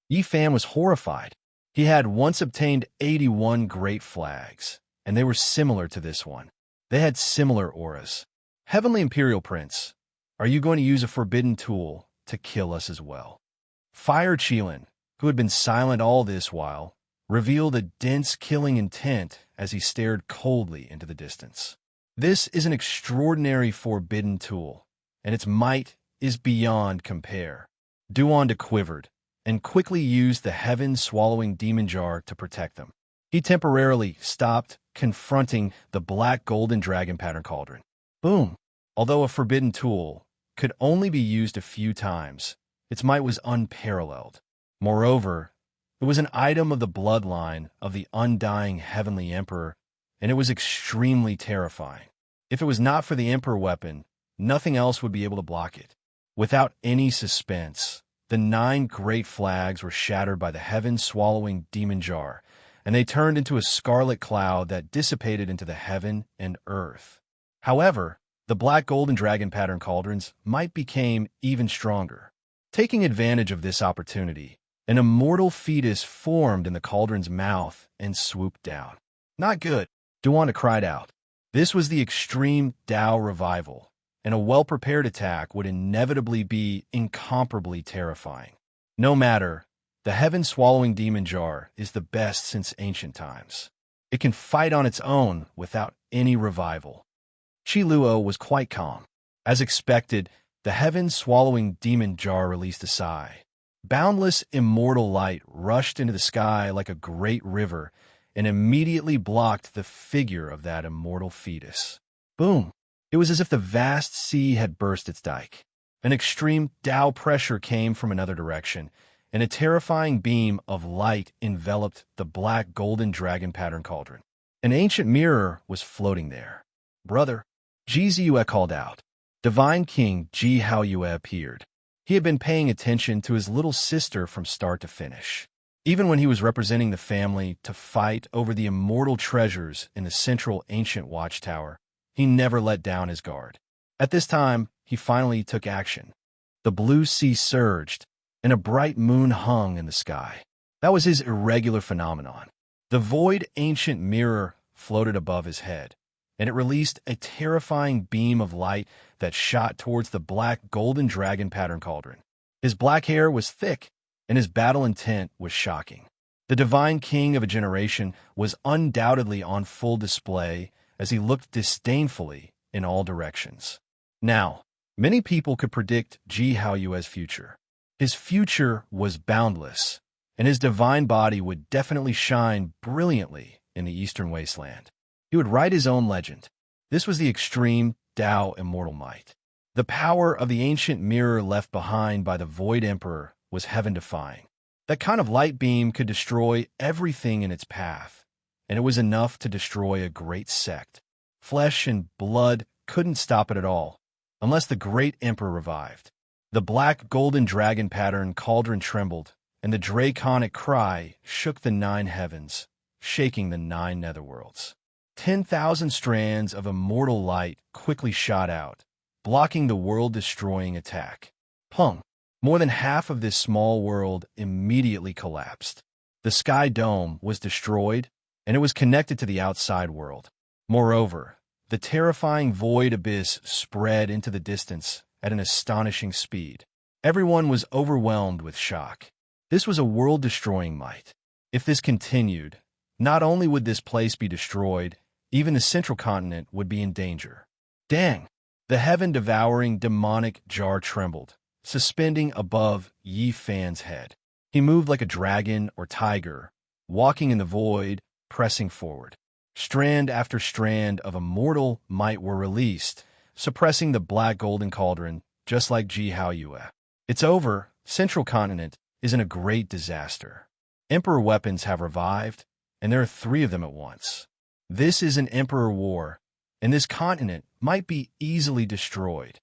Yi Fan was horrified. He had once obtained 81 great flags, and they were similar to this one. They had similar auras. Heavenly Imperial Prince, are you going to use a forbidden tool to kill us as well? Fire Qilin, who had been silent all this while, revealed a dense killing intent as he stared coldly into the distance. This is an extraordinary forbidden tool, and its might is beyond compare. Duanda quivered, and quickly used the heaven-swallowing demon jar to protect them. He temporarily stopped confronting the black golden dragon pattern cauldron. Boom! Although a forbidden tool could only be used a few times, its might was unparalleled. Moreover, it was an item of the bloodline of the undying heavenly emperor, and it was extremely terrifying. If it was not for the emperor weapon, nothing else would be able to block it. Without any suspense, the 9 great flags were shattered by the heaven-swallowing demon jar, and they turned into a scarlet cloud that dissipated into the heaven and earth. However, the black golden dragon pattern cauldrons might became even stronger. Taking advantage of this opportunity, an immortal fetus formed in the cauldron's mouth and swooped down. Not good, Duanda cried out. This was the extreme Dao revival, and a well-prepared attack would inevitably be incomparably terrifying. No matter, the heaven-swallowing demon jar is the best since ancient times. It can fight on its own without any revival. Qi Luo was quite calm. As expected, the heaven-swallowing demon jar released a sigh. Boundless immortal light rushed into the sky like a great river and immediately blocked the figure of that immortal fetus. Boom! It was as if the vast sea had burst its dike. An extreme Dao pressure came from another direction, and a terrifying beam of light enveloped the black golden dragon pattern cauldron. An ancient mirror was floating there. Brother, Ji Ziyue called out. Divine King Ji Haoyue appeared. He had been paying attention to his little sister from start to finish. Even when he was representing the family to fight over the immortal treasures in the central ancient watchtower, he never let down his guard. At this time, he finally took action. The blue sea surged, and a bright moon hung in the sky. That was his irregular phenomenon. The void ancient mirror floated above his head, and it released a terrifying beam of light that shot towards the black golden dragon pattern cauldron. His black hair was thick, and his battle intent was shocking. The divine king of a generation was undoubtedly on full display as he looked disdainfully in all directions. Now, many people could predict Ji Haoyue's future. His future was boundless, and his divine body would definitely shine brilliantly in the eastern wasteland. He would write his own legend. This was the extreme Dao immortal might. The power of the ancient mirror left behind by the Void Emperor was heaven-defying. That kind of light beam could destroy everything in its path, and it was enough to destroy a great sect. Flesh and blood couldn't stop it at all, unless the great emperor revived. The black golden dragon pattern cauldron trembled, and the draconic cry shook the 9 heavens, shaking the 9 netherworlds. 10,000 strands of immortal light quickly shot out, blocking the world-destroying attack. Pung! More than half of this small world immediately collapsed. The sky dome was destroyed, and it was connected to the outside world. Moreover, the terrifying void abyss spread into the distance at an astonishing speed. Everyone was overwhelmed with shock. This was a world-destroying might. If this continued, not only would this place be destroyed, even the central continent would be in danger. Dang! The heaven-devouring demonic jar trembled, suspending above Yi Fan's head. He moved like a dragon or tiger, walking in the void, pressing forward. Strand after strand of immortal might were released, suppressing the black golden cauldron, just like Ji Haoyue. It's over. Central continent is in a great disaster. Emperor weapons have revived, and there are 3 of them at once. This is an emperor war, and this continent might be easily destroyed.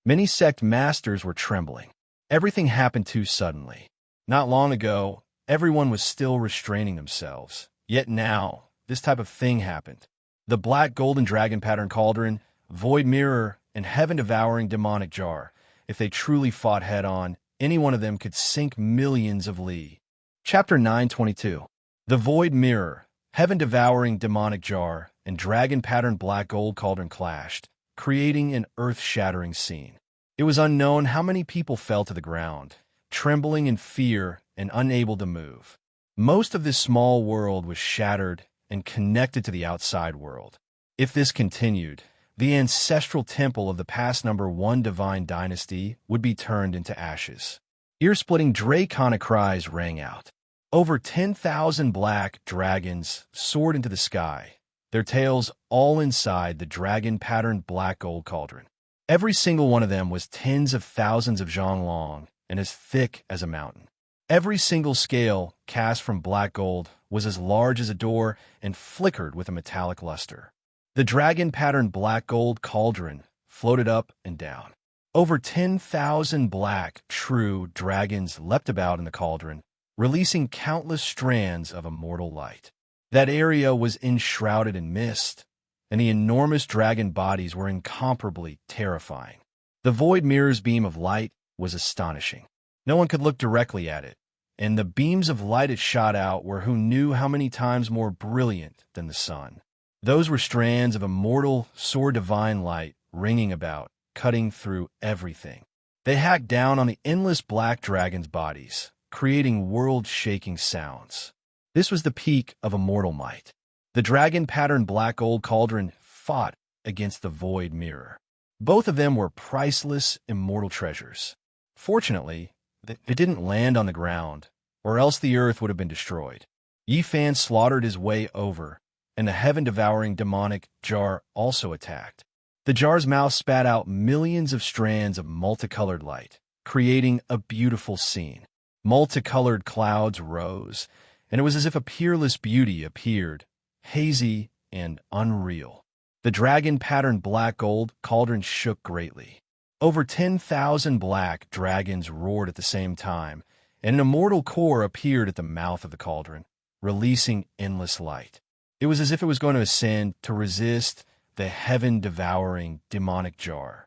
Many sect masters were trembling. Everything happened too suddenly. Not long ago, everyone was still restraining themselves. Yet now, this type of thing happened. The black golden dragon pattern cauldron, void mirror, and heaven-devouring demonic jar. If they truly fought head-on, any one of them could sink millions of li. Chapter 922. The void mirror, heaven-devouring demonic jar, and dragon-patterned black gold cauldron clashed, creating an earth-shattering scene. It was unknown how many people fell to the ground, trembling in fear and unable to move. Most of this small world was shattered and connected to the outside world. If this continued, the ancestral temple of the past number 1 divine dynasty would be turned into ashes. Ear-splitting draconic cries rang out. Over 10,000 black dragons soared into the sky, their tails all inside the dragon-patterned black gold cauldron. Every single one of them was tens of thousands of zhang long and as thick as a mountain. Every single scale cast from black gold was as large as a door and flickered with a metallic luster. The dragon-patterned black gold cauldron floated up and down. Over 10,000 black, true dragons leapt about in the cauldron, releasing countless strands of immortal light. That area was enshrouded in mist, and the enormous dragon bodies were incomparably terrifying. The void mirror's beam of light was astonishing. No one could look directly at it, and the beams of light it shot out were who knew how many times more brilliant than the sun. Those were strands of immortal, soar divine light ringing about, cutting through everything. They hacked down on the endless black dragons' bodies, creating world-shaking sounds. This was the peak of immortal might. The dragon-patterned black gold cauldron fought against the void mirror. Both of them were priceless, immortal treasures. Fortunately, it didn't land on the ground, or else the earth would have been destroyed. Yi Fan slaughtered his way over, and the heaven-devouring demonic jar also attacked. The jar's mouth spat out millions of strands of multicolored light, creating a beautiful scene. Multicolored clouds rose, and it was as if a peerless beauty appeared, hazy and unreal. The dragon-patterned black gold cauldron shook greatly. Over 10,000 black dragons roared at the same time, and an immortal core appeared at the mouth of the cauldron, releasing endless light. It was as if it was going to ascend to resist the heaven-devouring demonic jar.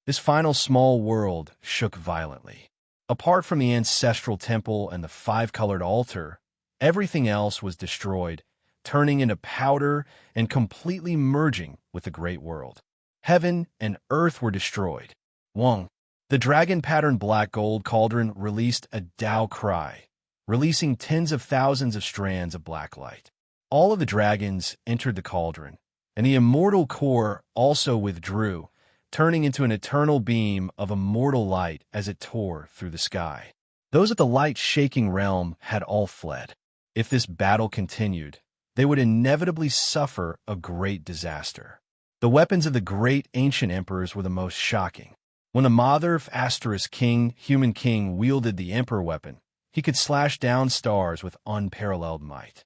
This final small world shook violently. Apart from the ancestral temple and the 5-colored altar, everything else was destroyed, turning into powder and completely merging with the great world. Heaven and earth were destroyed. The dragon-patterned black gold cauldron released a Tao cry, releasing tens of thousands of strands of black light. All of the dragons entered the cauldron, and the immortal core also withdrew, turning into an eternal beam of immortal light as it tore through the sky. Those at the light-shaking realm had all fled. If this battle continued, they would inevitably suffer a great disaster. The weapons of the great ancient emperors were the most shocking. When the Mother human king, wielded the emperor weapon, he could slash down stars with unparalleled might.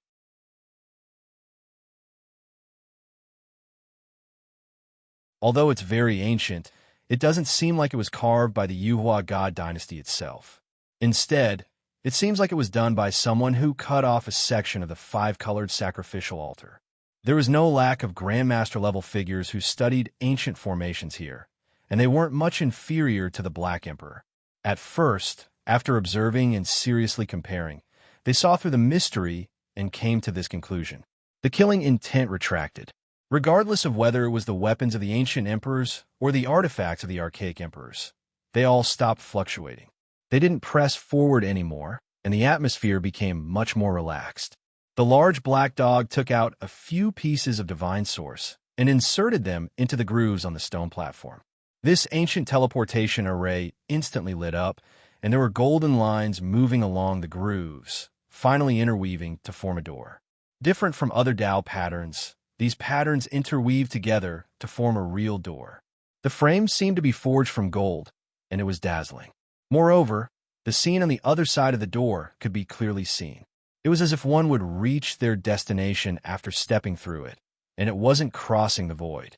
Although it's very ancient, it doesn't seem like it was carved by the Yuhua God dynasty itself. Instead, it seems like it was done by someone who cut off a section of the 5-colored sacrificial altar. There was no lack of Grandmaster-level figures who studied ancient formations here, and they weren't much inferior to the Black Emperor. At first, after observing and seriously comparing, they saw through the mystery and came to this conclusion. The killing intent retracted. Regardless of whether it was the weapons of the ancient emperors or the artifacts of the archaic emperors, they all stopped fluctuating. They didn't press forward anymore, and the atmosphere became much more relaxed. The large black dog took out a few pieces of divine source and inserted them into the grooves on the stone platform. This ancient teleportation array instantly lit up, and there were golden lines moving along the grooves, finally interweaving to form a door. Different from other Tao patterns, these patterns interweave together to form a real door. The frame seemed to be forged from gold, and it was dazzling. Moreover, the scene on the other side of the door could be clearly seen. It was as if one would reach their destination after stepping through it, and it wasn't crossing the void.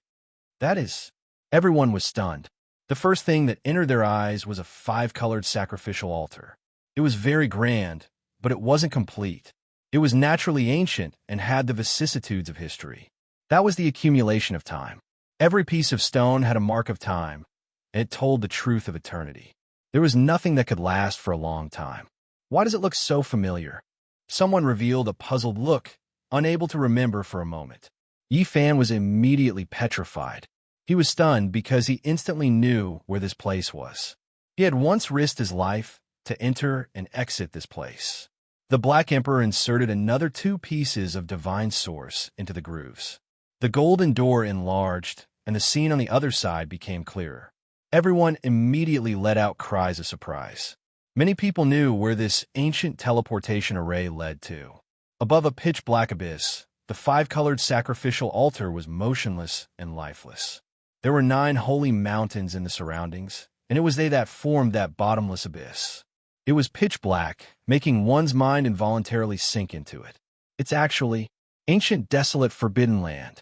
That is, everyone was stunned. The first thing that entered their eyes was a 5-colored sacrificial altar. It was very grand, but it wasn't complete. It was naturally ancient and had the vicissitudes of history. That was the accumulation of time. Every piece of stone had a mark of time, and it told the truth of eternity. There was nothing that could last for a long time. Why does it look so familiar? Someone revealed a puzzled look, unable to remember for a moment. Yi Fan was immediately petrified. He was stunned because he instantly knew where this place was. He had once risked his life to enter and exit this place. The Black Emperor inserted another 2 pieces of divine source into the grooves. The golden door enlarged, and the scene on the other side became clearer. Everyone immediately let out cries of surprise. Many people knew where this ancient teleportation array led to. Above a pitch-black abyss, the 5-colored sacrificial altar was motionless and lifeless. There were 9 holy mountains in the surroundings, and it was they that formed that bottomless abyss. It was pitch black, making one's mind involuntarily sink into it. It's actually ancient, desolate, forbidden land.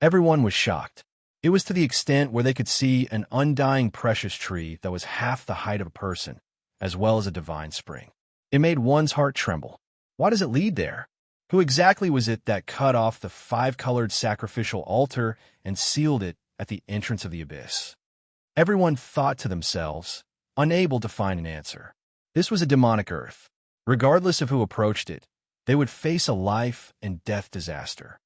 Everyone was shocked. It was to the extent where they could see an undying precious tree that was half the height of a person, as well as a divine spring. It made one's heart tremble. Why does it lead there? Who exactly was it that cut off the 5-colored sacrificial altar and sealed it at the entrance of the abyss? Everyone thought to themselves, unable to find an answer. This was a demonic earth. Regardless of who approached it, they would face a life and death disaster.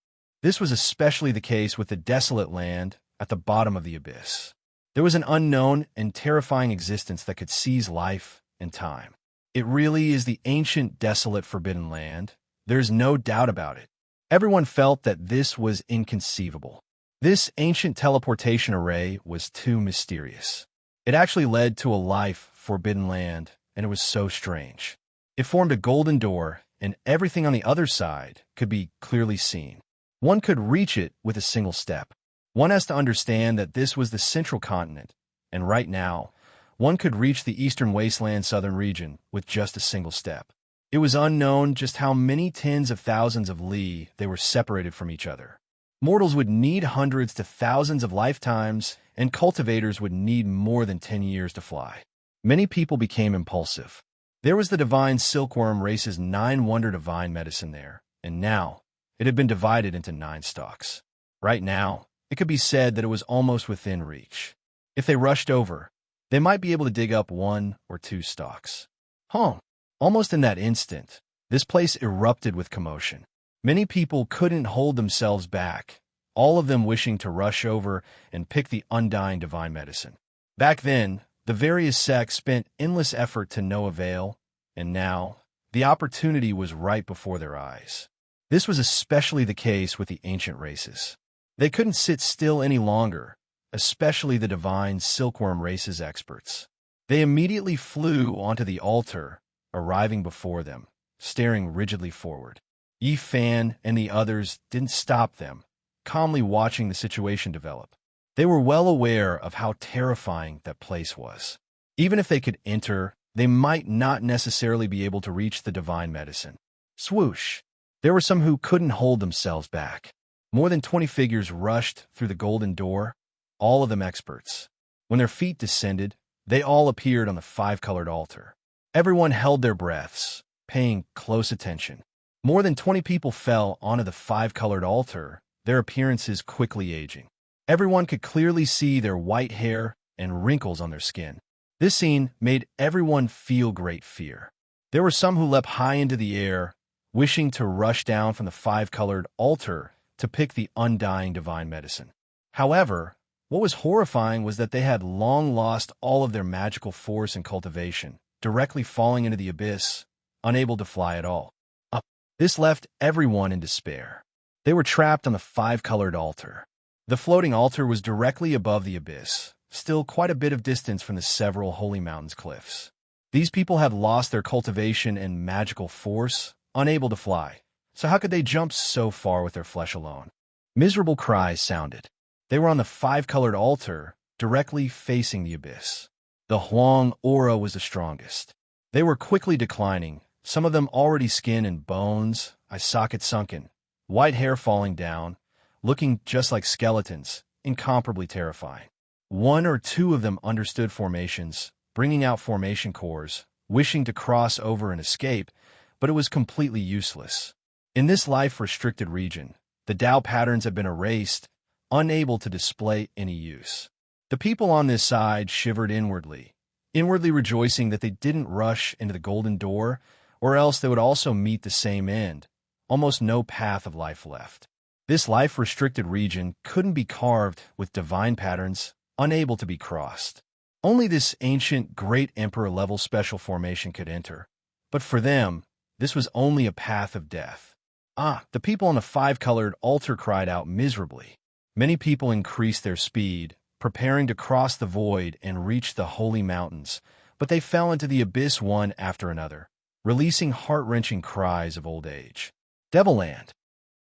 This was especially the case with the desolate land at the bottom of the abyss. There was an unknown and terrifying existence that could seize life and time. It really is the ancient, desolate, forbidden land. There's no doubt about it. Everyone felt that this was inconceivable. This ancient teleportation array was too mysterious. It actually led to a life, forbidden land, and it was so strange. It formed a golden door, and everything on the other side could be clearly seen. One could reach it with a single step. One has to understand that this was the central continent, and right now, one could reach the eastern wasteland southern region with just a single step. It was unknown just how many tens of thousands of li they were separated from each other. Mortals would need hundreds to thousands of lifetimes, and cultivators would need more than 10 years to fly. Many people became impulsive. There was the divine silkworm race's 9-wonder divine medicine there, and now it had been divided into 9 stalks. Right now, it could be said that it was almost within reach. If they rushed over, they might be able to dig up 1 or 2 stalks. Almost in that instant, this place erupted with commotion. Many people couldn't hold themselves back, all of them wishing to rush over and pick the undying divine medicine. Back then, the various sects spent endless effort to no avail, and now, the opportunity was right before their eyes. This was especially the case with the ancient races. They couldn't sit still any longer, especially the divine silkworm race's experts. They immediately flew onto the altar, arriving before them, staring rigidly forward. Yi Fan and the others didn't stop them, calmly watching the situation develop. They were well aware of how terrifying that place was. Even if they could enter, they might not necessarily be able to reach the divine medicine. Swoosh! There were some who couldn't hold themselves back. More than 20 figures rushed through the golden door, all of them experts. When their feet descended, they all appeared on the 5-colored altar. Everyone held their breaths, paying close attention. More than 20 people fell onto the 5-colored altar, their appearances quickly aging. Everyone could clearly see their white hair and wrinkles on their skin. This scene made everyone feel great fear. There were some who leapt high into the air, wishing to rush down from the 5-colored altar to pick the undying divine medicine. However, what was horrifying was that they had long lost all of their magical force and cultivation, directly falling into the abyss, unable to fly at all. This left everyone in despair. They were trapped on the 5-colored altar. The floating altar was directly above the abyss, still quite a bit of distance from the several Holy Mountains cliffs. These people had lost their cultivation and magical force, unable to fly. So how could they jump so far with their flesh alone? Miserable cries sounded. They were on the 5-colored altar, directly facing the abyss. The Huang aura was the strongest. They were quickly declining, some of them already skin and bones, eye sockets sunken, white hair falling down, looking just like skeletons, incomparably terrifying. 1 or 2 of them understood formations, bringing out formation cores, wishing to cross over and escape, but it was completely useless. In this life-restricted region, the Tao patterns had been erased, unable to display any use. The people on this side shivered inwardly rejoicing that they didn't rush into the golden door, or else they would also meet the same end, almost no path of life left. This life-restricted region couldn't be carved with divine patterns, unable to be crossed. Only this ancient Great Emperor-level special formation could enter. But for them, this was only a path of death. The people on the five-colored altar cried out miserably. Many people increased their speed, preparing to cross the void and reach the holy mountains, but they fell into the abyss one after another, releasing heart-wrenching cries of old age. Devilland.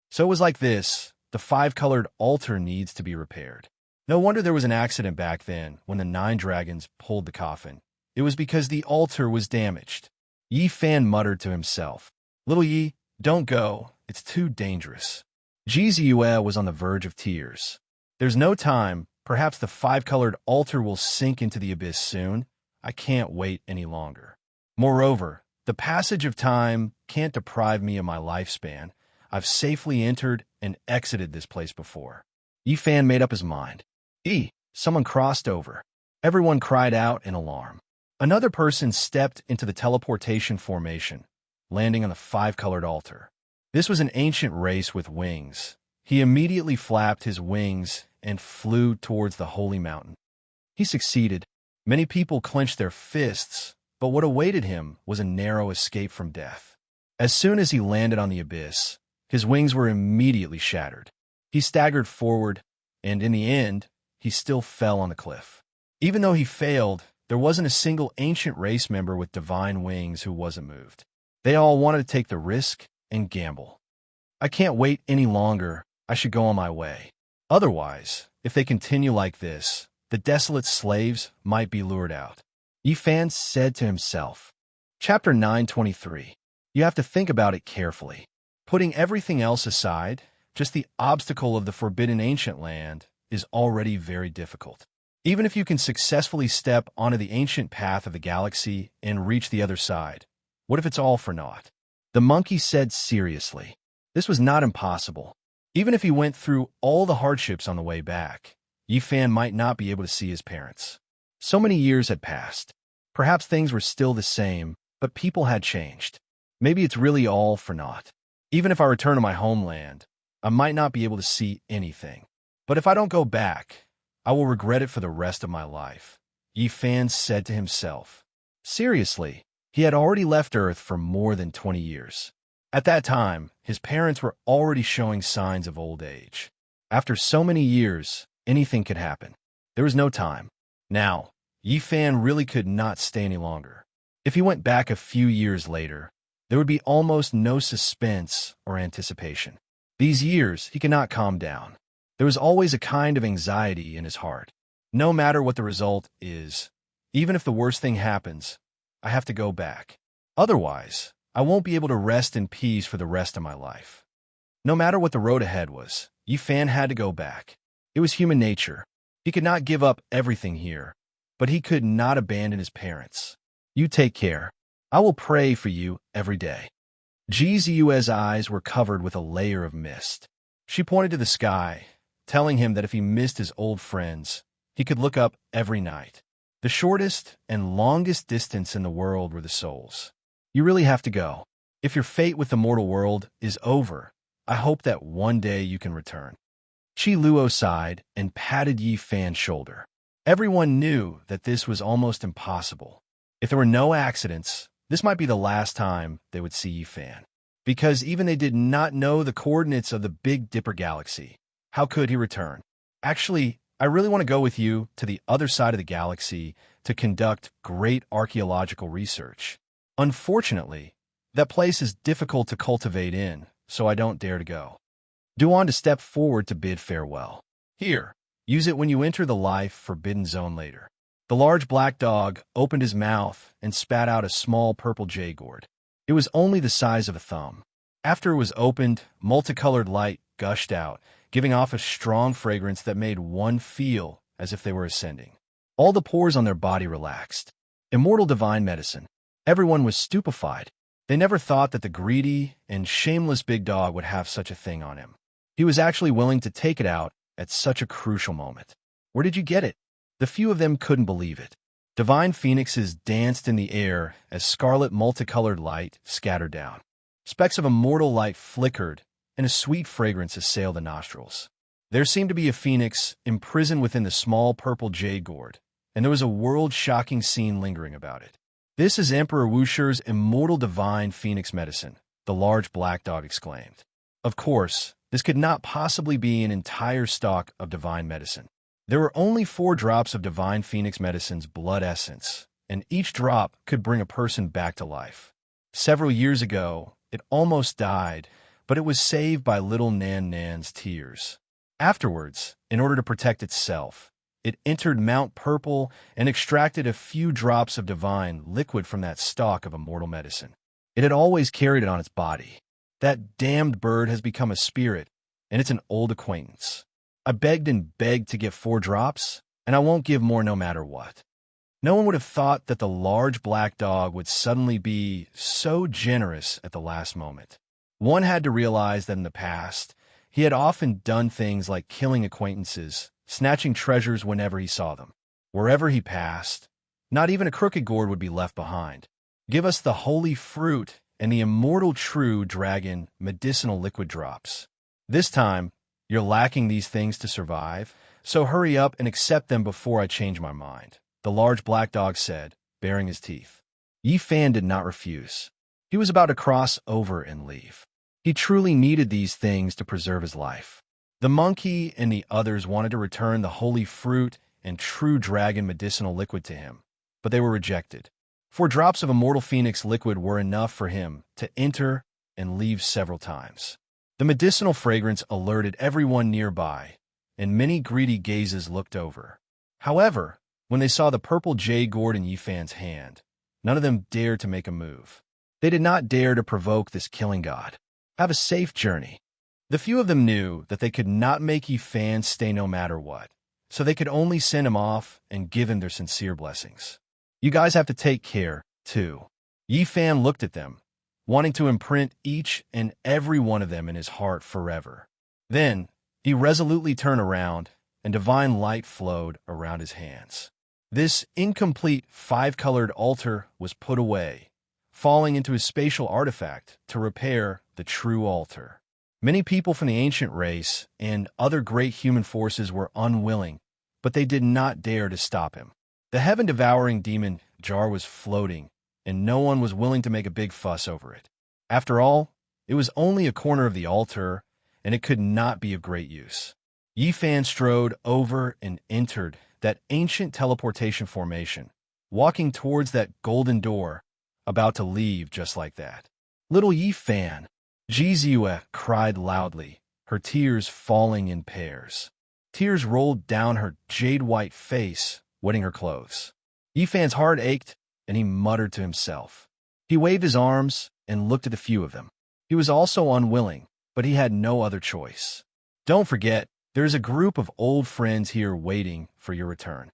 So it was like this: the five-colored altar needs to be repaired. No wonder there was an accident back then when the 9 dragons pulled the coffin. It was because the altar was damaged. Yi Fan muttered to himself, "Little Yi, don't go. It's too dangerous." Ji Ziyue was on the verge of tears. "There's no time. Perhaps the five-colored altar will sink into the abyss soon. I can't wait any longer. Moreover, the passage of time can't deprive me of my lifespan. I've safely entered and exited this place before." Yi Fan made up his mind. Someone crossed over. Everyone cried out in alarm. Another person stepped into the teleportation formation, landing on the five-colored altar. This was an ancient race with wings. He immediately flapped his wings and flew towards the holy mountain. He succeeded. Many people clenched their fists, but what awaited him was a narrow escape from death. As soon as he landed on the abyss, his wings were immediately shattered. He staggered forward, and in the end, he still fell on the cliff. Even though he failed, there wasn't a single ancient race member with divine wings who wasn't moved. They all wanted to take the risk and gamble. "I can't wait any longer. I should go on my way. Otherwise, if they continue like this, the desolate slaves might be lured out." Yi Fan said to himself. Chapter 923. You have to think about it carefully. Putting everything else aside, just the obstacle of the forbidden ancient land is already very difficult. Even if you can successfully step onto the ancient path of the galaxy and reach the other side, what if it's all for naught? The monkey said seriously. This was not impossible. Even if he went through all the hardships on the way back, Yi Fan might not be able to see his parents. So many years had passed. Perhaps things were still the same, but people had changed. Maybe it's really all for naught. Even if I return to my homeland, I might not be able to see anything. But if I don't go back, I will regret it for the rest of my life, Yi Fan said to himself. Seriously, he had already left Earth for more than 20 years. At that time, his parents were already showing signs of old age. After so many years, anything could happen. There was no time. Now, Yi Fan really could not stay any longer. If he went back a few years later, there would be almost no suspense or anticipation. These years, he could not calm down. There was always a kind of anxiety in his heart. No matter what the result is, even if the worst thing happens, I have to go back. Otherwise, I won't be able to rest in peace for the rest of my life. No matter what the road ahead was, Yi Fan had to go back. It was human nature. He could not give up everything here, but he could not abandon his parents. You take care. I will pray for you every day. Ji Ziyue's eyes were covered with a layer of mist. She pointed to the sky, telling him that if he missed his old friends, he could look up every night. The shortest and longest distance in the world were the souls. You really have to go. If your fate with the mortal world is over, I hope that one day you can return. Qi Luo sighed and patted Yi Fan's shoulder. Everyone knew that this was almost impossible. If there were no accidents, this might be the last time they would see Yi Fan. Because even they did not know the coordinates of the Big Dipper galaxy. How could he return? Actually, I really want to go with you to the other side of the galaxy to conduct great archaeological research. Unfortunately, that place is difficult to cultivate in, so I don't dare to go. Duan to step forward to bid farewell. Here, use it when you enter the life-forbidden zone later. The large black dog opened his mouth and spat out a small purple jade gourd. It was only the size of a thumb. After it was opened, multicolored light gushed out, giving off a strong fragrance that made one feel as if they were ascending. All the pores on their body relaxed. Immortal divine medicine. Everyone was stupefied. They never thought that the greedy and shameless big dog would have such a thing on him. He was actually willing to take it out at such a crucial moment. Where did you get it? The few of them couldn't believe it. Divine phoenixes danced in the air as scarlet multicolored light scattered down. Specks of immortal light flickered, and a sweet fragrance assailed the nostrils. There seemed to be a phoenix imprisoned within the small purple jade gourd, and there was a world-shocking scene lingering about it. "This is Emperor Wusher's immortal divine phoenix medicine," the large black dog exclaimed. Of course, this could not possibly be an entire stock of divine medicine. There were only 4 drops of divine phoenix medicine's blood essence, and each drop could bring a person back to life. Several years ago, it almost died, but it was saved by little Nan Nan's tears. Afterwards, in order to protect itself, it entered Mount Purple and extracted a few drops of divine liquid from that stock of immortal medicine. It had always carried it on its body. That damned bird has become a spirit, and it's an old acquaintance. I begged and begged to get 4 drops, and I won't give more no matter what. No one would have thought that the large black dog would suddenly be so generous at the last moment. One had to realize that in the past, he had often done things like killing acquaintances, snatching treasures whenever he saw them. Wherever he passed, not even a crooked gourd would be left behind. Give us the holy fruit and the immortal true dragon medicinal liquid drops. This time, you're lacking these things to survive, so hurry up and accept them before I change my mind, the large black dog said, baring his teeth. Yi Fan did not refuse. He was about to cross over and leave. He truly needed these things to preserve his life. The monkey and the others wanted to return the holy fruit and true dragon medicinal liquid to him, but they were rejected. 4 drops of immortal phoenix liquid were enough for him to enter and leave several times. The medicinal fragrance alerted everyone nearby, and many greedy gazes looked over. However, when they saw the purple jade gourd in Yi Fan's hand, none of them dared to make a move. They did not dare to provoke this killing god. Have a safe journey. The few of them knew that they could not make Yi Fan stay no matter what, so they could only send him off and give him their sincere blessings. You guys have to take care, too. Yi Fan looked at them, wanting to imprint each and every one of them in his heart forever. Then, he resolutely turned around, and divine light flowed around his hands. This incomplete 5-colored altar was put away, falling into his spatial artifact to repair the true altar. Many people from the ancient race and other great human forces were unwilling, but they did not dare to stop him. The heaven-devouring demon jar was floating, and no one was willing to make a big fuss over it. After all, it was only a corner of the altar, and it could not be of great use. Yi Fan strode over and entered that ancient teleportation formation, walking towards that golden door, about to leave just like that. Little Yi Fan, Jizue cried loudly, her tears falling in pairs. Tears rolled down her jade-white face, wetting her clothes. Yi Fan's heart ached, and he muttered to himself. He waved his arms and looked at a few of them. He was also unwilling, but he had no other choice. Don't forget, there is a group of old friends here waiting for your return.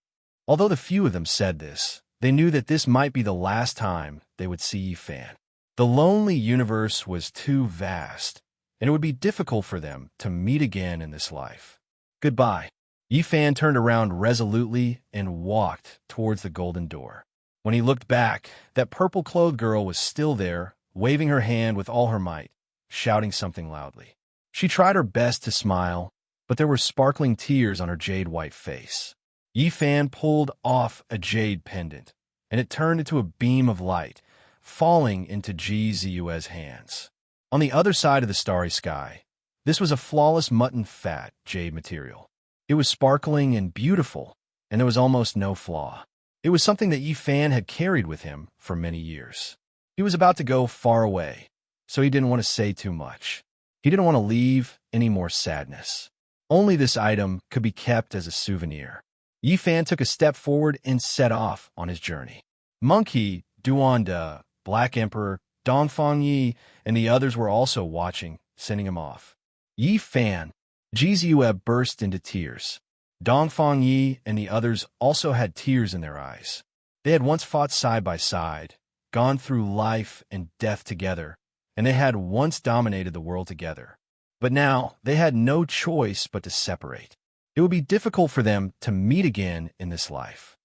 Although the few of them said this, they knew that this might be the last time they would see Yi Fan. The lonely universe was too vast, and it would be difficult for them to meet again in this life. Goodbye. Yi Fan turned around resolutely and walked towards the golden door. When he looked back, that purple-clothed girl was still there, waving her hand with all her might, shouting something loudly. She tried her best to smile, but there were sparkling tears on her jade-white face. Yi Fan pulled off a jade pendant, and it turned into a beam of light, falling into Jizue's hands. On the other side of the starry sky, this was a flawless mutton fat jade material. It was sparkling and beautiful, and there was almost no flaw. It was something that Yi Fan had carried with him for many years. He was about to go far away, so he didn't want to say too much. He didn't want to leave any more sadness. Only this item could be kept as a souvenir. Yi Fan took a step forward and set off on his journey. Monkey, Duanda, Black Emperor, Dongfang Yi, and the others were also watching, sending him off. Yi Fan, Jizue burst into tears. Dongfang Yi and the others also had tears in their eyes. They had once fought side by side, gone through life and death together, and they had once dominated the world together. But now they had no choice but to separate. It would be difficult for them to meet again in this life.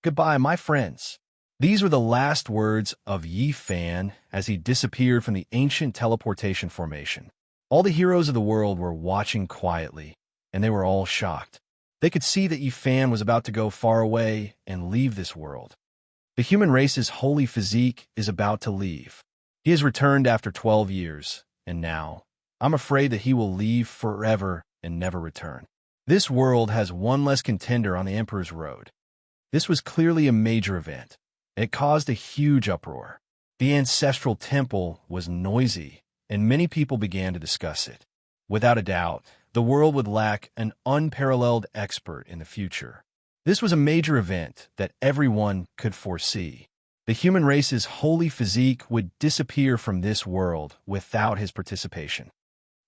Goodbye, my friends. These were the last words of Yi Fan as he disappeared from the ancient teleportation formation. All the heroes of the world were watching quietly, and they were all shocked. They could see that Yi Fan was about to go far away and leave this world. The human race's holy physique is about to leave. He has returned after 12 years, and now, I'm afraid that he will leave forever and never return. This world has one less contender on the Emperor's Road. This was clearly a major event, and it caused a huge uproar. The ancestral temple was noisy, and many people began to discuss it. Without a doubt, the world would lack an unparalleled expert in the future. This was a major event that everyone could foresee. The human race's holy physique would disappear from this world without his participation.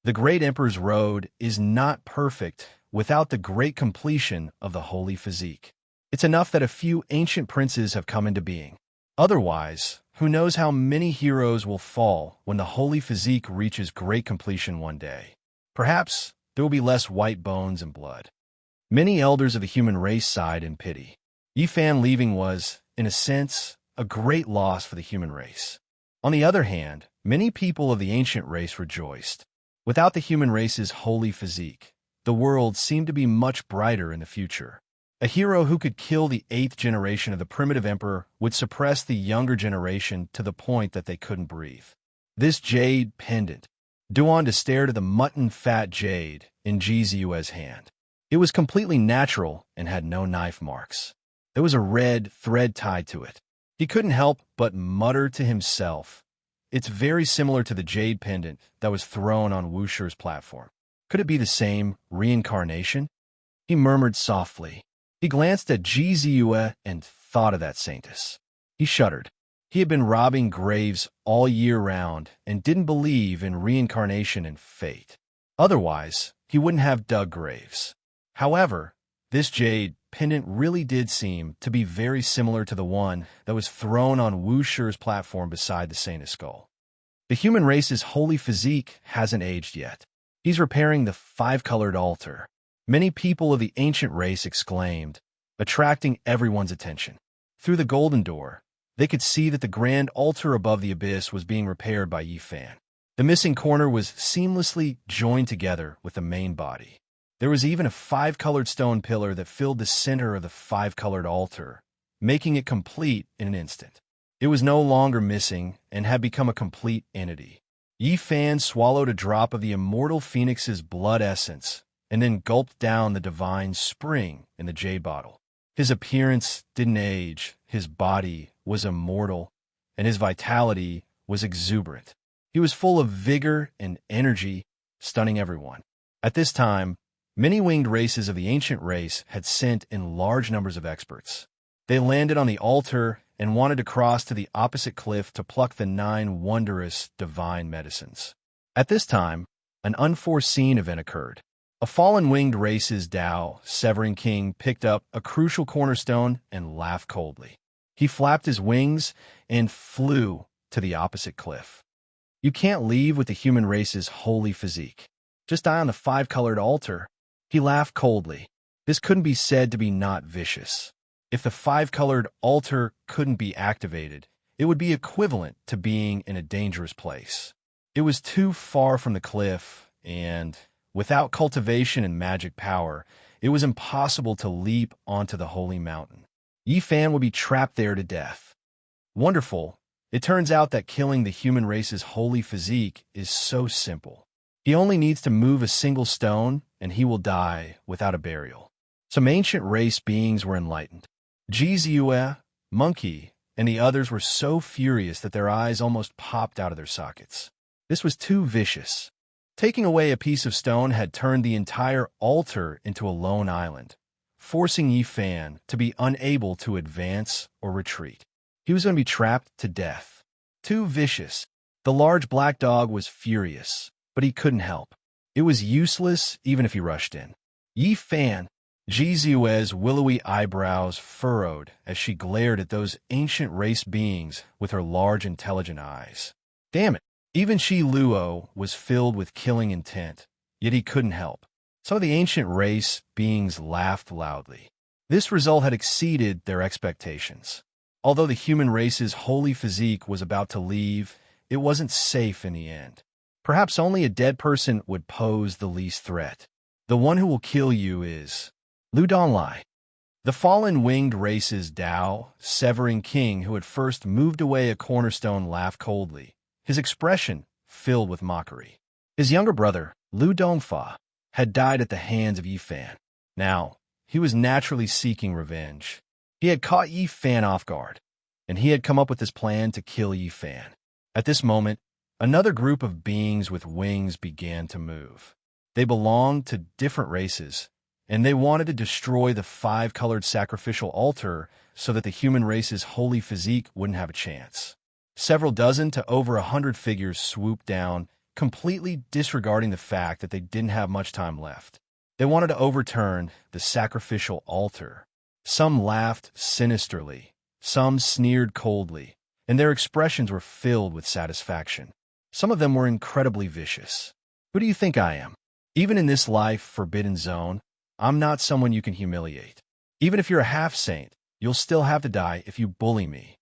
The Great Emperor's Road is not perfect without the great completion of the holy physique. It's enough that a few ancient princes have come into being. Otherwise, who knows how many heroes will fall when the holy physique reaches great completion one day. Perhaps there will be less white bones and blood. Many elders of the human race sighed in pity. Yi Fan leaving was, in a sense, a great loss for the human race. On the other hand, many people of the ancient race rejoiced. Without the human race's holy physique, the world seemed to be much brighter in the future. A hero who could kill the 8th generation of the primitive emperor would suppress the younger generation to the point that they couldn't breathe. This jade pendant. Duan to stare to the mutton-fat jade in Jizue's hand. It was completely natural and had no knife marks. There was a red thread tied to it. He couldn't help but mutter to himself. It's very similar to the jade pendant that was thrown on Wusher's platform. Could it be the same reincarnation? He murmured softly. He glanced at Jizue and thought of that saintess. He shuddered. He had been robbing graves all year round and didn't believe in reincarnation and fate. Otherwise, he wouldn't have dug graves. However, this jade pendant really did seem to be very similar to the one that was thrown on Wusher's platform beside the saint's skull. The human race's holy physique hasn't aged yet. He's repairing the 5-colored altar. Many people of the ancient race exclaimed, attracting everyone's attention. Through the golden door, they could see that the grand altar above the abyss was being repaired by Yi Fan. The missing corner was seamlessly joined together with the main body. There was even a 5-colored stone pillar that filled the center of the 5-colored altar, making it complete in an instant. It was no longer missing and had become a complete entity. Yi Fan swallowed a drop of the immortal phoenix's blood essence and then gulped down the divine spring in the jade bottle. His appearance didn't age, his body was immortal, and his vitality was exuberant. He was full of vigor and energy, stunning everyone. At this time, many winged races of the ancient race had sent in large numbers of experts. They landed on the altar and wanted to cross to the opposite cliff to pluck the 9 wondrous divine medicines. At this time, an unforeseen event occurred. A fallen winged race's Tao, Severing King, picked up a crucial cornerstone and laughed coldly. He flapped his wings and flew to the opposite cliff. You can't leave with the human race's holy physique. Just die on the 5-colored altar. He laughed coldly. This couldn't be said to be not vicious. If the 5-colored altar couldn't be activated, it would be equivalent to being in a dangerous place. It was too far from the cliff, and without cultivation and magic power, it was impossible to leap onto the holy mountain. Yi Fan would be trapped there to death. Wonderful. It turns out that killing the human race's holy physique is so simple. He only needs to move a single stone, and he will die without a burial. Some ancient race beings were enlightened. Jizue, Monkey, and the others were so furious that their eyes almost popped out of their sockets. This was too vicious. Taking away a piece of stone had turned the entire altar into a lone island, forcing Yi Fan to be unable to advance or retreat. He was going to be trapped to death. Too vicious. The large black dog was furious, but he couldn't help. It was useless even if he rushed in. Yi Fan, Jizue's willowy eyebrows furrowed as she glared at those ancient race beings with her large, intelligent eyes. Damn it! Even Shi Luo was filled with killing intent, yet he couldn't help. Some of the ancient race beings laughed loudly. This result had exceeded their expectations. Although the human race's holy physique was about to leave, it wasn't safe in the end. Perhaps only a dead person would pose the least threat. The one who will kill you is Lu Donglai. The fallen winged race's Tao, severing king who had first moved away a cornerstone, laughed coldly, his expression filled with mockery. His younger brother, Lu Dongfa, had died at the hands of Yi Fan. Now, he was naturally seeking revenge. He had caught Yi Fan off guard, and he had come up with this plan to kill Yi Fan. At this moment, another group of beings with wings began to move. They belonged to different races, and they wanted to destroy the five-colored sacrificial altar so that the human race's holy physique wouldn't have a chance. Several dozen to over 100 figures swooped down, completely disregarding the fact that they didn't have much time left. They wanted to overturn the sacrificial altar. Some laughed sinisterly, some sneered coldly, and their expressions were filled with satisfaction. Some of them were incredibly vicious. Who do you think I am? Even in this life-forbidden zone, I'm not someone you can humiliate. Even if you're a half-saint, you'll still have to die if you bully me.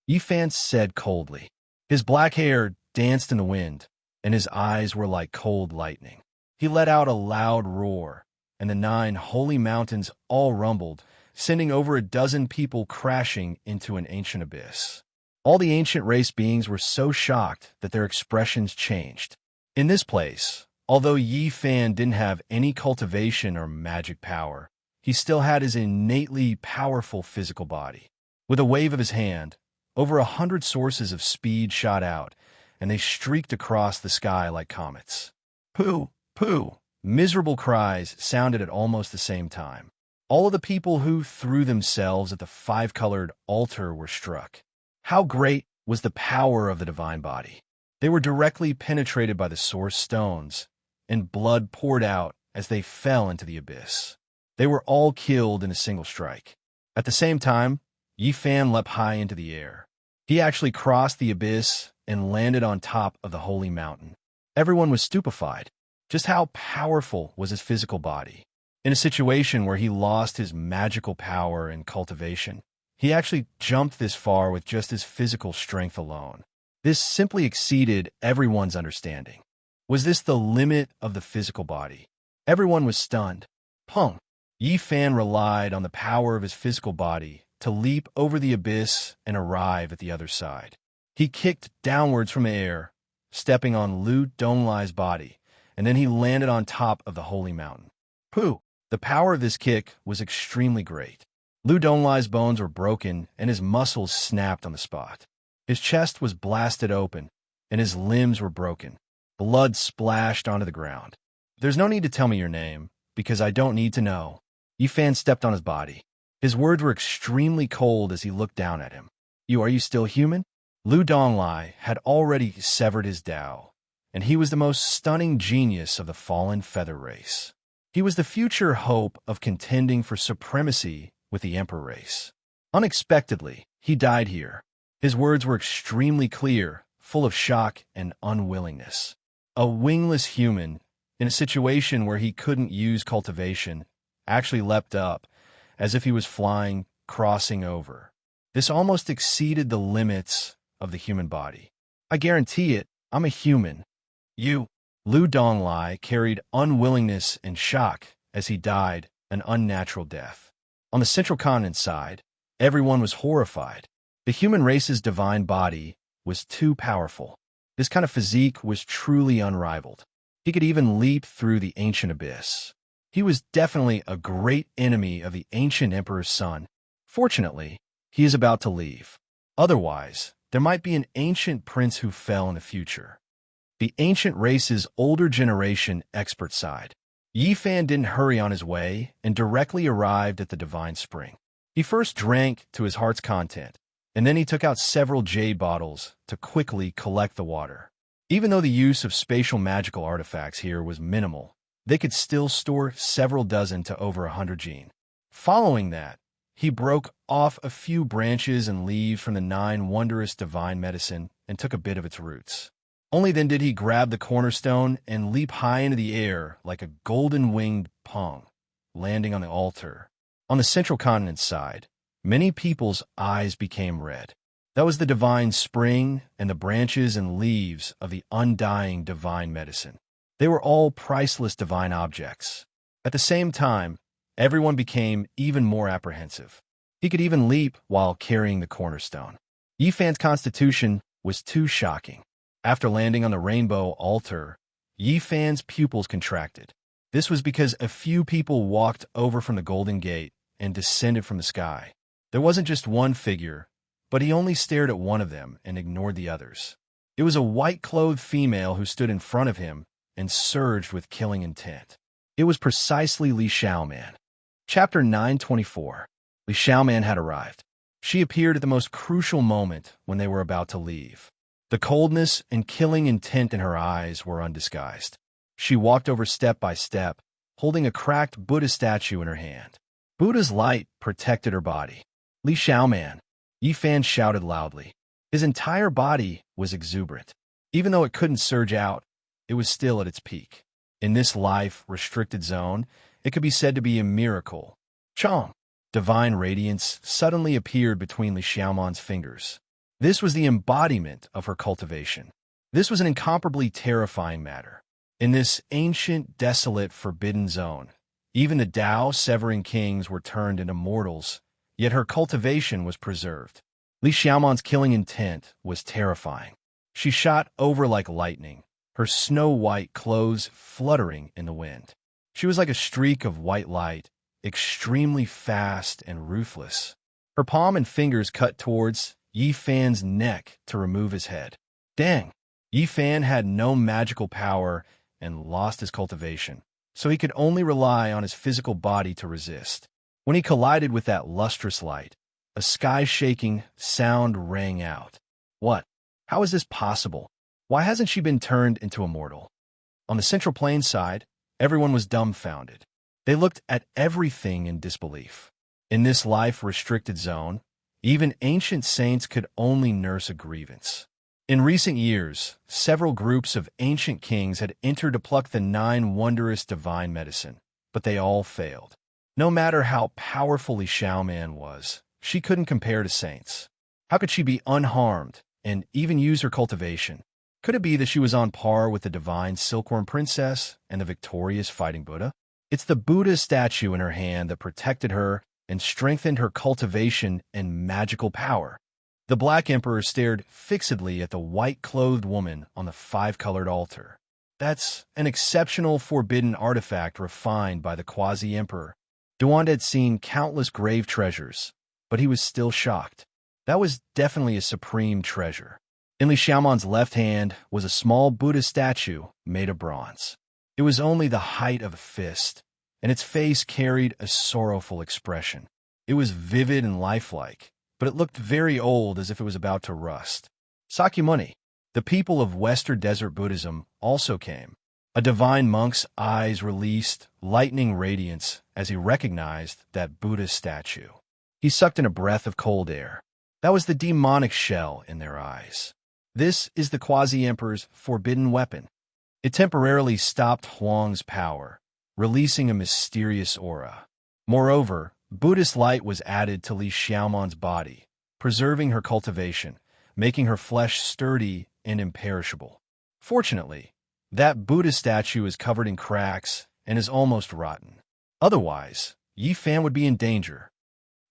Yi Fan said coldly. His black hair danced in the wind, and his eyes were like cold lightning. He let out a loud roar, and the 9 holy mountains all rumbled, sending over a dozen people crashing into an ancient abyss. All the ancient race beings were so shocked that their expressions changed. In this place, although Yi Fan didn't have any cultivation or magic power, he still had his innately powerful physical body. With a wave of his hand, over 100 sources of speed shot out, and they streaked across the sky like comets. Pooh! Pooh! Miserable cries sounded at almost the same time. All of the people who threw themselves at the five-colored altar were struck. How great was the power of the divine body! They were directly penetrated by the source stones, and blood poured out as they fell into the abyss. They were all killed in a single strike. At the same time, Yi Fan leapt high into the air. He actually crossed the abyss and landed on top of the holy mountain. Everyone was stupefied. Just how powerful was his physical body? In a situation where he lost his magical power and cultivation, he actually jumped this far with just his physical strength alone. This simply exceeded everyone's understanding. Was this the limit of the physical body? Everyone was stunned. Pung! Yi Fan relied on the power of his physical body to leap over the abyss and arrive at the other side. He kicked downwards from the air, stepping on Lu Donglai's body, and then he landed on top of the holy mountain. Pooh! The power of this kick was extremely great. Lu Donglai's bones were broken and his muscles snapped on the spot. His chest was blasted open, and his limbs were broken. Blood splashed onto the ground. There's no need to tell me your name, because I don't need to know. Yi Fan stepped on his body. His words were extremely cold as he looked down at him. Are you still human? Lu Donglai had already severed his Tao, and he was the most stunning genius of the fallen feather race. He was the future hope of contending for supremacy with the Emperor race. Unexpectedly, he died here. His words were extremely clear, full of shock and unwillingness. A wingless human, in a situation where he couldn't use cultivation, actually leapt up, as if he was flying, crossing over. This almost exceeded the limits of the human body. I guarantee it, I'm a human. Lu Donglai carried unwillingness and shock as he died an unnatural death. On the central continent side, everyone was horrified. The human race's divine body was too powerful. This kind of physique was truly unrivaled. He could even leap through the ancient abyss. He was definitely a great enemy of the ancient emperor's son. Fortunately, he is about to leave. Otherwise, there might be an ancient prince who fell in the future. The ancient race's older generation expert side. Yi Fan didn't hurry on his way and directly arrived at the divine spring. He first drank to his heart's content, and then he took out several jade bottles to quickly collect the water. Even though the use of spatial magical artifacts here was minimal, they could still store several dozen to over 100 gene. Following that, he broke off a few branches and leaves from the 9 wondrous divine medicine and took a bit of its roots. Only then did he grab the cornerstone and leap high into the air like a golden-winged pong, landing on the altar. On the central continent side, many people's eyes became red. That was the divine spring and the branches and leaves of the undying divine medicine. They were all priceless divine objects. At the same time, everyone became even more apprehensive. He could even leap while carrying the cornerstone. Yifan's constitution was too shocking. After landing on the rainbow altar, Yifan's pupils contracted. This was because a few people walked over from the Golden Gate and descended from the sky. There wasn't just one figure, but he only stared at one of them and ignored the others. It was a white-clothed female who stood in front of him and surged with killing intent. It was precisely Li Xiaoman. Chapter 924. Li Xiaoman had arrived. She appeared at the most crucial moment when they were about to leave. The coldness and killing intent in her eyes were undisguised. She walked over step by step, holding a cracked Buddha statue in her hand. Buddha's light protected her body. Li Xiaoman, Yifan shouted loudly. His entire body was exuberant. Even though it couldn't surge out, it was still at its peak. In this life-restricted zone, it could be said to be a miracle. Chong! Divine radiance suddenly appeared between Li Xiaoman's fingers. This was the embodiment of her cultivation. This was an incomparably terrifying matter. In this ancient, desolate, forbidden zone, even the Tao-severing kings were turned into mortals, yet her cultivation was preserved. Li Xiaoman's killing intent was terrifying. She shot over like lightning, her snow-white clothes fluttering in the wind. She was like a streak of white light, extremely fast and ruthless. Her palm and fingers cut towards Yifan's neck to remove his head. Dang! Yifan had no magical power and lost his cultivation, so he could only rely on his physical body to resist. When he collided with that lustrous light, a sky-shaking sound rang out. What? How is this possible? Why hasn't she been turned into a mortal? On the Central Plain side, everyone was dumbfounded. They looked at everything in disbelief. In this life-restricted zone, even ancient saints could only nurse a grievance. In recent years, several groups of ancient kings had entered to pluck the 9 wondrous divine medicine, but they all failed. No matter how powerful Li Xiaoman was, she couldn't compare to saints. How could she be unharmed and even use her cultivation? Could it be that she was on par with the divine Silkworm Princess and the victorious Fighting Buddha? It's the Buddha statue in her hand that protected her and strengthened her cultivation and magical power. The Black Emperor stared fixedly at the white-clothed woman on the 5-colored altar. That's an exceptional forbidden artifact refined by the Quasi-Emperor. Duan had seen countless grave treasures, but he was still shocked. That was definitely a supreme treasure. In Li Xiaoman's left hand was a small Buddha statue made of bronze. It was only the height of a fist, and its face carried a sorrowful expression. It was vivid and lifelike, but it looked very old, as if it was about to rust. Sakyamuni, the people of Western Desert Buddhism, also came. A divine monk's eyes released lightning radiance as he recognized that Buddha statue. He sucked in a breath of cold air. That was the demonic shell in their eyes. This is the Quasi-Emperor's forbidden weapon. It temporarily stopped Huang's power, releasing a mysterious aura. Moreover, Buddhist light was added to Li Xiaoman's body, preserving her cultivation, making her flesh sturdy and imperishable. Fortunately, that Buddha statue is covered in cracks and is almost rotten. Otherwise, Yifan would be in danger.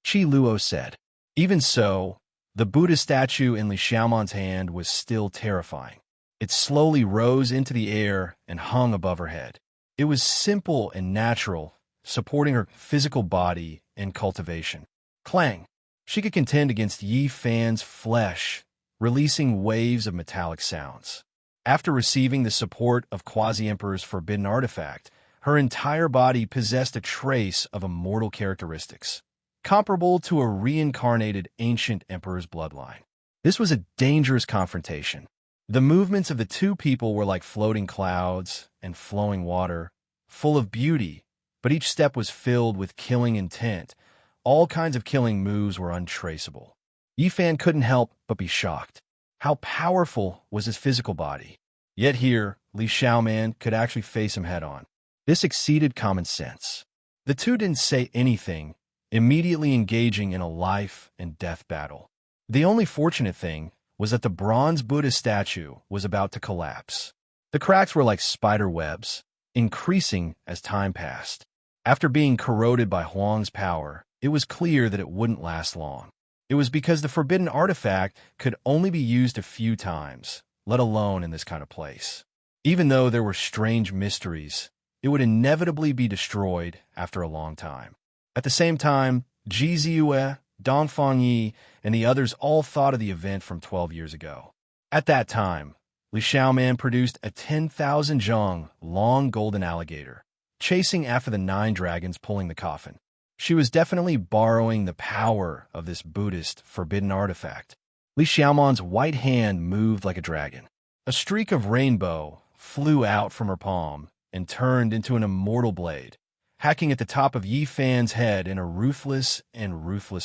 Qi Luo said. Even so, the Buddha statue in Li Xiaoman's hand was still terrifying. It slowly rose into the air and hung above her head. It was simple and natural, supporting her physical body and cultivation. Clang! She could contend against Yifan's flesh, releasing waves of metallic sounds. After receiving the support of Quasi-Emperor's forbidden artifact, her entire body possessed a trace of immortal characteristics, comparable to a reincarnated ancient emperor's bloodline. This was a dangerous confrontation. The movements of the two people were like floating clouds and flowing water, full of beauty, but each step was filled with killing intent. All kinds of killing moves were untraceable. Yifan couldn't help but be shocked. How powerful was his physical body? Yet here, Li Xiaoman could actually face him head-on. This exceeded common sense. The two didn't say anything, immediately engaging in a life-and-death battle. The only fortunate thing was that the bronze Buddha statue was about to collapse. The cracks were like spider webs, increasing as time passed. After being corroded by Huang's power, it was clear that it wouldn't last long. It was because the forbidden artifact could only be used a few times, let alone in this kind of place. Even though there were strange mysteries, it would inevitably be destroyed after a long time. At the same time, Ji Ziyue, Dongfang Yi, and the others all thought of the event from 12 years ago. At that time, Li Xiaoman produced a 10,000 zhang long golden alligator, chasing after the 9 dragons pulling the coffin. She was definitely borrowing the power of this Buddhist forbidden artifact. Li Xiaoman's white hand moved like a dragon. A streak of rainbow flew out from her palm and turned into an immortal blade, hacking at the top of Yifan's head in a ruthless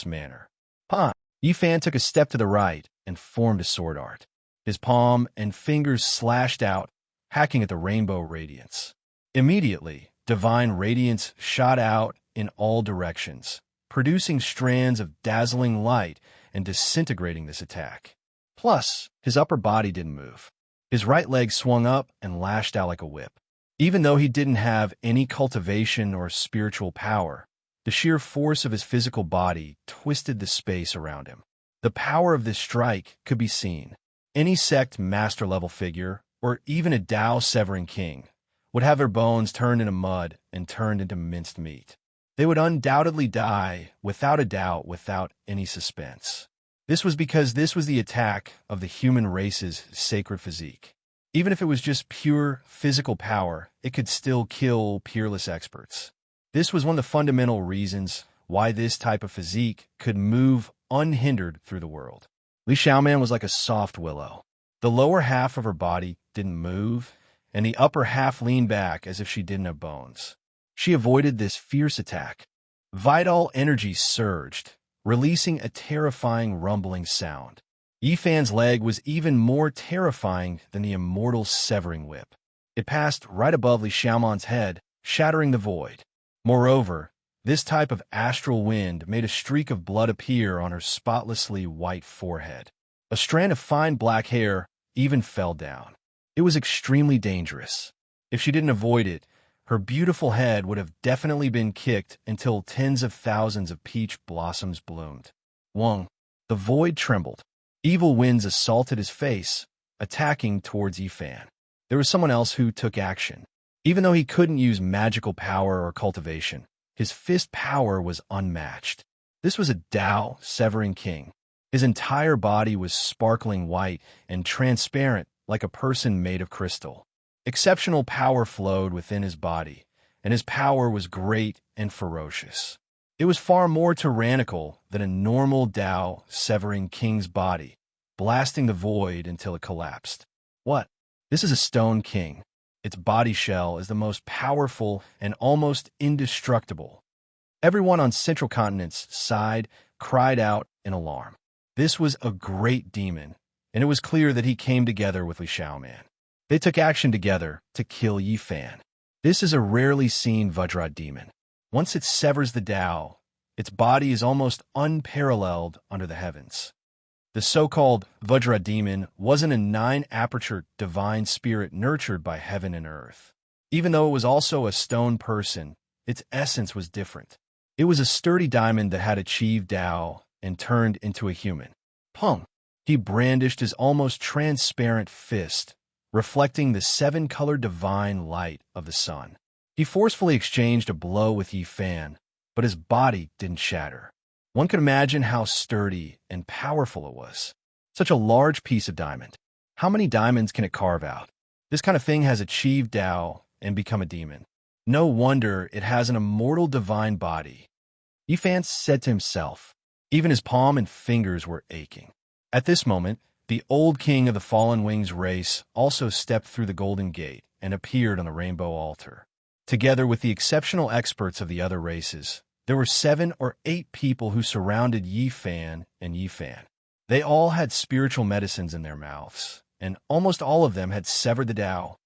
manner. Yifan took a step to the right and formed a sword art. His palm and fingers slashed out, hacking at the rainbow radiance. Immediately, divine radiance shot out in all directions, producing strands of dazzling light and disintegrating this attack. Plus, his upper body didn't move. His right leg swung up and lashed out like a whip. Even though he didn't have any cultivation or spiritual power, the sheer force of his physical body twisted the space around him. The power of this strike could be seen. Any sect master-level figure, or even a Tao-severing king, would have their bones turned into mud and turned into minced meat. They would undoubtedly die, without a doubt, without any suspense. This was because this was the attack of the human race's sacred physique. Even if it was just pure physical power, it could still kill peerless experts. This was one of the fundamental reasons why this type of physique could move unhindered through the world. Li Xiaoman was like a soft willow. The lower half of her body didn't move, and the upper half leaned back as if she didn't have bones. She avoided this fierce attack. Vital energy surged, releasing a terrifying rumbling sound. Yifan's leg was even more terrifying than the immortal severing whip. It passed right above Li Xiaoman's head, shattering the void. Moreover, this type of astral wind made a streak of blood appear on her spotlessly white forehead. A strand of fine black hair even fell down. It was extremely dangerous. If she didn't avoid it, her beautiful head would have definitely been kicked until tens of thousands of peach blossoms bloomed. Wang, the void trembled. Evil winds assaulted his face, attacking towards Yifan. There was someone else who took action. Even though he couldn't use magical power or cultivation, his fist power was unmatched. This was a Tao-severing king. His entire body was sparkling white and transparent like a person made of crystal. Exceptional power flowed within his body, and his power was great and ferocious. It was far more tyrannical than a normal Tao-severing king's body, blasting the void until it collapsed. What? This is a stone king. Its body shell is the most powerful and almost indestructible. Everyone on Central Continent's side cried out in alarm. This was a great demon, and it was clear that he came together with Li Xiaoman. They took action together to kill Yifan. This is a rarely seen Vajra demon. Once it severs the Tao, its body is almost unparalleled under the heavens. The so-called Vajra demon wasn't a 9-aperture divine spirit nurtured by heaven and earth. Even though it was also a stone person, its essence was different. It was a sturdy diamond that had achieved Tao and turned into a human. Peng. He brandished his almost transparent fist, reflecting the 7-color divine light of the sun. He forcefully exchanged a blow with Yifan, but his body didn't shatter. One could imagine how sturdy and powerful it was. Such a large piece of diamond. How many diamonds can it carve out? This kind of thing has achieved Tao and become a demon. No wonder it has an immortal divine body. Yifan said to himself. Even his palm and fingers were aching. At this moment, the old king of the Fallen Wings race also stepped through the Golden Gate and appeared on the Rainbow Altar. Together with the exceptional experts of the other races, there were 7 or 8 people who surrounded Yi Fan and Yi Fan. They all had spiritual medicines in their mouths, and almost all of them had severed the Tao.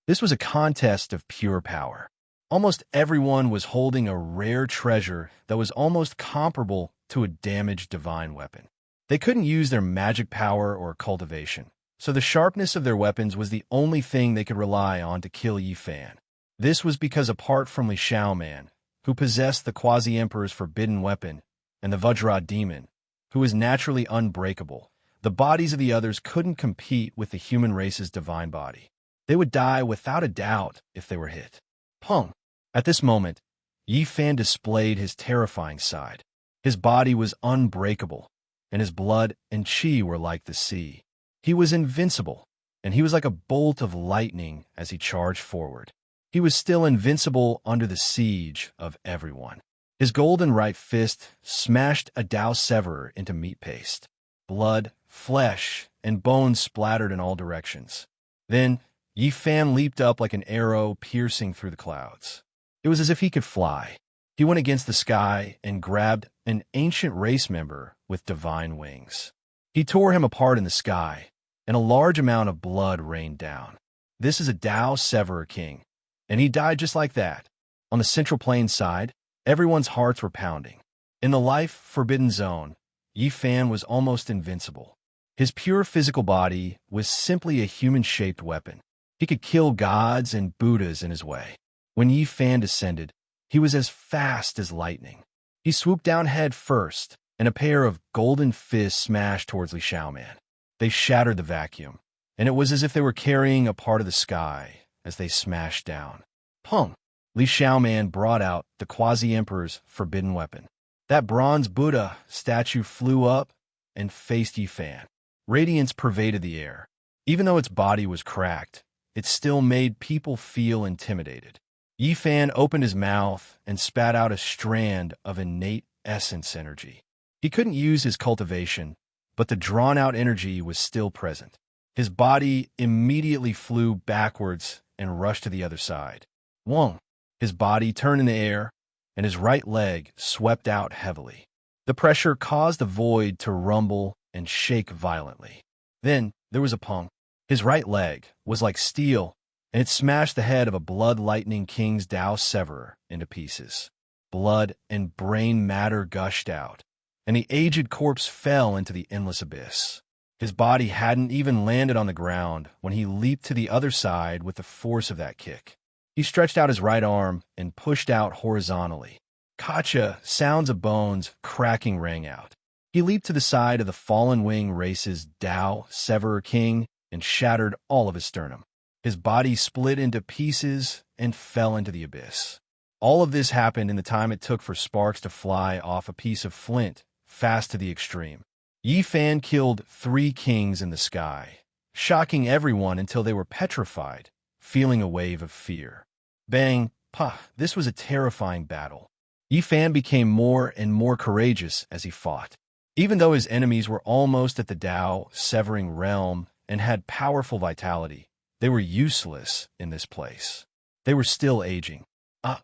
This was a contest of pure power. Almost everyone was holding a rare treasure that was almost comparable to a damaged divine weapon. They couldn't use their magic power or cultivation, so the sharpness of their weapons was the only thing they could rely on to kill Yi Fan. This was because apart from Li Xiaoman, who possessed the Quasi-Emperor's forbidden weapon, and the Vajra demon, who was naturally unbreakable, the bodies of the others couldn't compete with the human race's divine body. They would die without a doubt if they were hit. Pung! At this moment, Yi Fan displayed his terrifying side. His body was unbreakable, and his blood and qi were like the sea. He was invincible, and he was like a bolt of lightning as he charged forward. He was still invincible under the siege of everyone. His golden right fist smashed a Tao Severer into meat paste. Blood, flesh, and bones splattered in all directions. Then, Yi Fan leaped up like an arrow piercing through the clouds. It was as if he could fly. He went against the sky and grabbed an ancient race member with divine wings. He tore him apart in the sky, and a large amount of blood rained down. This is a Tao Severer king, and he died just like that. On the Central Plain side, everyone's hearts were pounding. In the life-forbidden zone, Yi Fan was almost invincible. His pure physical body was simply a human-shaped weapon. He could kill gods and Buddhas in his way. When Yi Fan descended, he was as fast as lightning. He swooped down head first, and a pair of golden fists smashed towards Li Xiaoman. They shattered the vacuum, and it was as if they were carrying a part of the sky as they smashed down. Pung! Li Xiaoman brought out the Quasi-Emperor's forbidden weapon. That bronze Buddha statue flew up and faced Yi Fan. Radiance pervaded the air. Even though its body was cracked, it still made people feel intimidated. Yi Fan opened his mouth and spat out a strand of innate essence energy. He couldn't use his cultivation, but the drawn-out energy was still present. His body immediately flew backwards and rushed to the other side. Wong! His body turned in the air, and his right leg swept out heavily. The pressure caused the void to rumble and shake violently. Then there was a pung. His right leg was like steel, and it smashed the head of a Blood Lightning King's Tao Severer into pieces. Blood and brain matter gushed out, and the aged corpse fell into the endless abyss. His body hadn't even landed on the ground when he leaped to the other side with the force of that kick. He stretched out his right arm and pushed out horizontally. Kacha, sounds of bones cracking rang out. He leaped to the side of the Fallen Wing race's Tao Severer King and shattered all of his sternum. His body split into pieces and fell into the abyss. All of this happened in the time it took for sparks to fly off a piece of flint, fast to the extreme. Yi Fan killed 3 kings in the sky, shocking everyone until they were petrified, feeling a wave of fear. Bang! Pah! This was a terrifying battle. Yi Fan became more and more courageous as he fought. Even though his enemies were almost at the Tao Severing realm and had powerful vitality, they were useless in this place. They were still aging.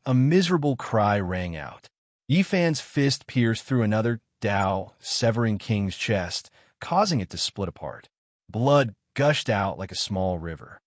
A miserable cry rang out. Yi Fan's fist pierced through another Tao Severing King's chest, causing it to split apart. Blood gushed out like a small river.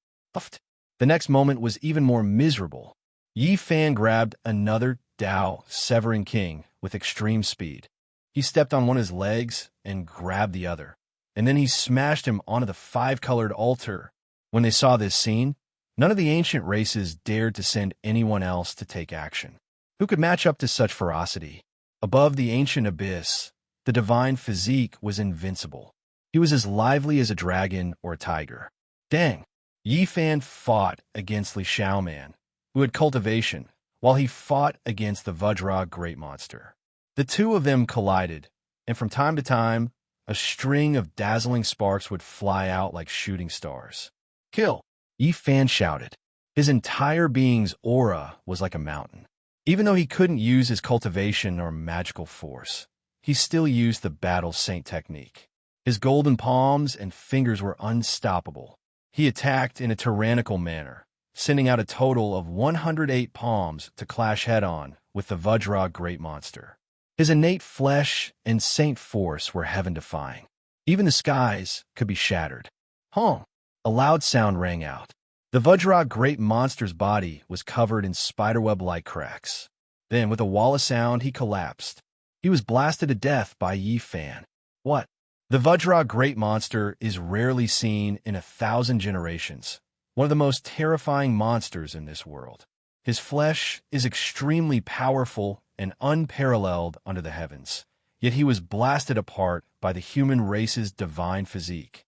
The next moment was even more miserable. Yi Fan grabbed another Tao Severing King with extreme speed. He stepped on one of his legs and grabbed the other, and then he smashed him onto the 5-colored altar. When they saw this scene, none of the ancient races dared to send anyone else to take action. Who could match up to such ferocity? Above the ancient abyss, the divine physique was invincible. He was as lively as a dragon or a tiger. Dang! Yi Fan fought against Li Xiaoman, who had cultivation, while he fought against the Vajra great monster. The two of them collided, and from time to time, a string of dazzling sparks would fly out like shooting stars. Kill! Yi Fan shouted. His entire being's aura was like a mountain. Even though he couldn't use his cultivation or magical force, he still used the battle saint technique. His golden palms and fingers were unstoppable. He attacked in a tyrannical manner, sending out a total of 108 palms to clash head-on with the Vajra great monster. His innate flesh and saint force were heaven-defying. Even the skies could be shattered. Honk! A loud sound rang out. The Vajra great monster's body was covered in spiderweb-like cracks. Then, with a wall of sound, he collapsed. He was blasted to death by Yi Fan. What? The Vajra great monster is rarely seen in 1,000 generations, one of the most terrifying monsters in this world. His flesh is extremely powerful and unparalleled under the heavens, yet he was blasted apart by the human race's divine physique.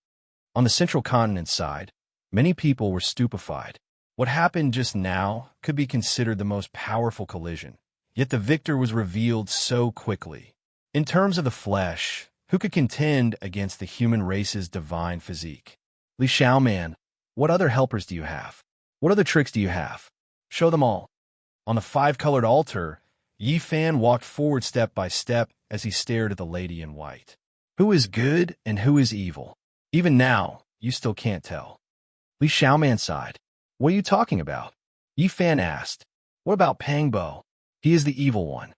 On the central continent side, many people were stupefied. What happened just now could be considered the most powerful collision, yet the victor was revealed so quickly. In terms of the flesh, who could contend against the human race's divine physique? Li Xiaoman, what other helpers do you have? What other tricks do you have? Show them all. On the five-colored altar, Yi Fan walked forward step by step as he stared at the lady in white. Who is good and who is evil? Even now, you still can't tell. Li Xiaoman sighed. What are you talking about? Yi Fan asked. What about Pang Bo? He is the evil one.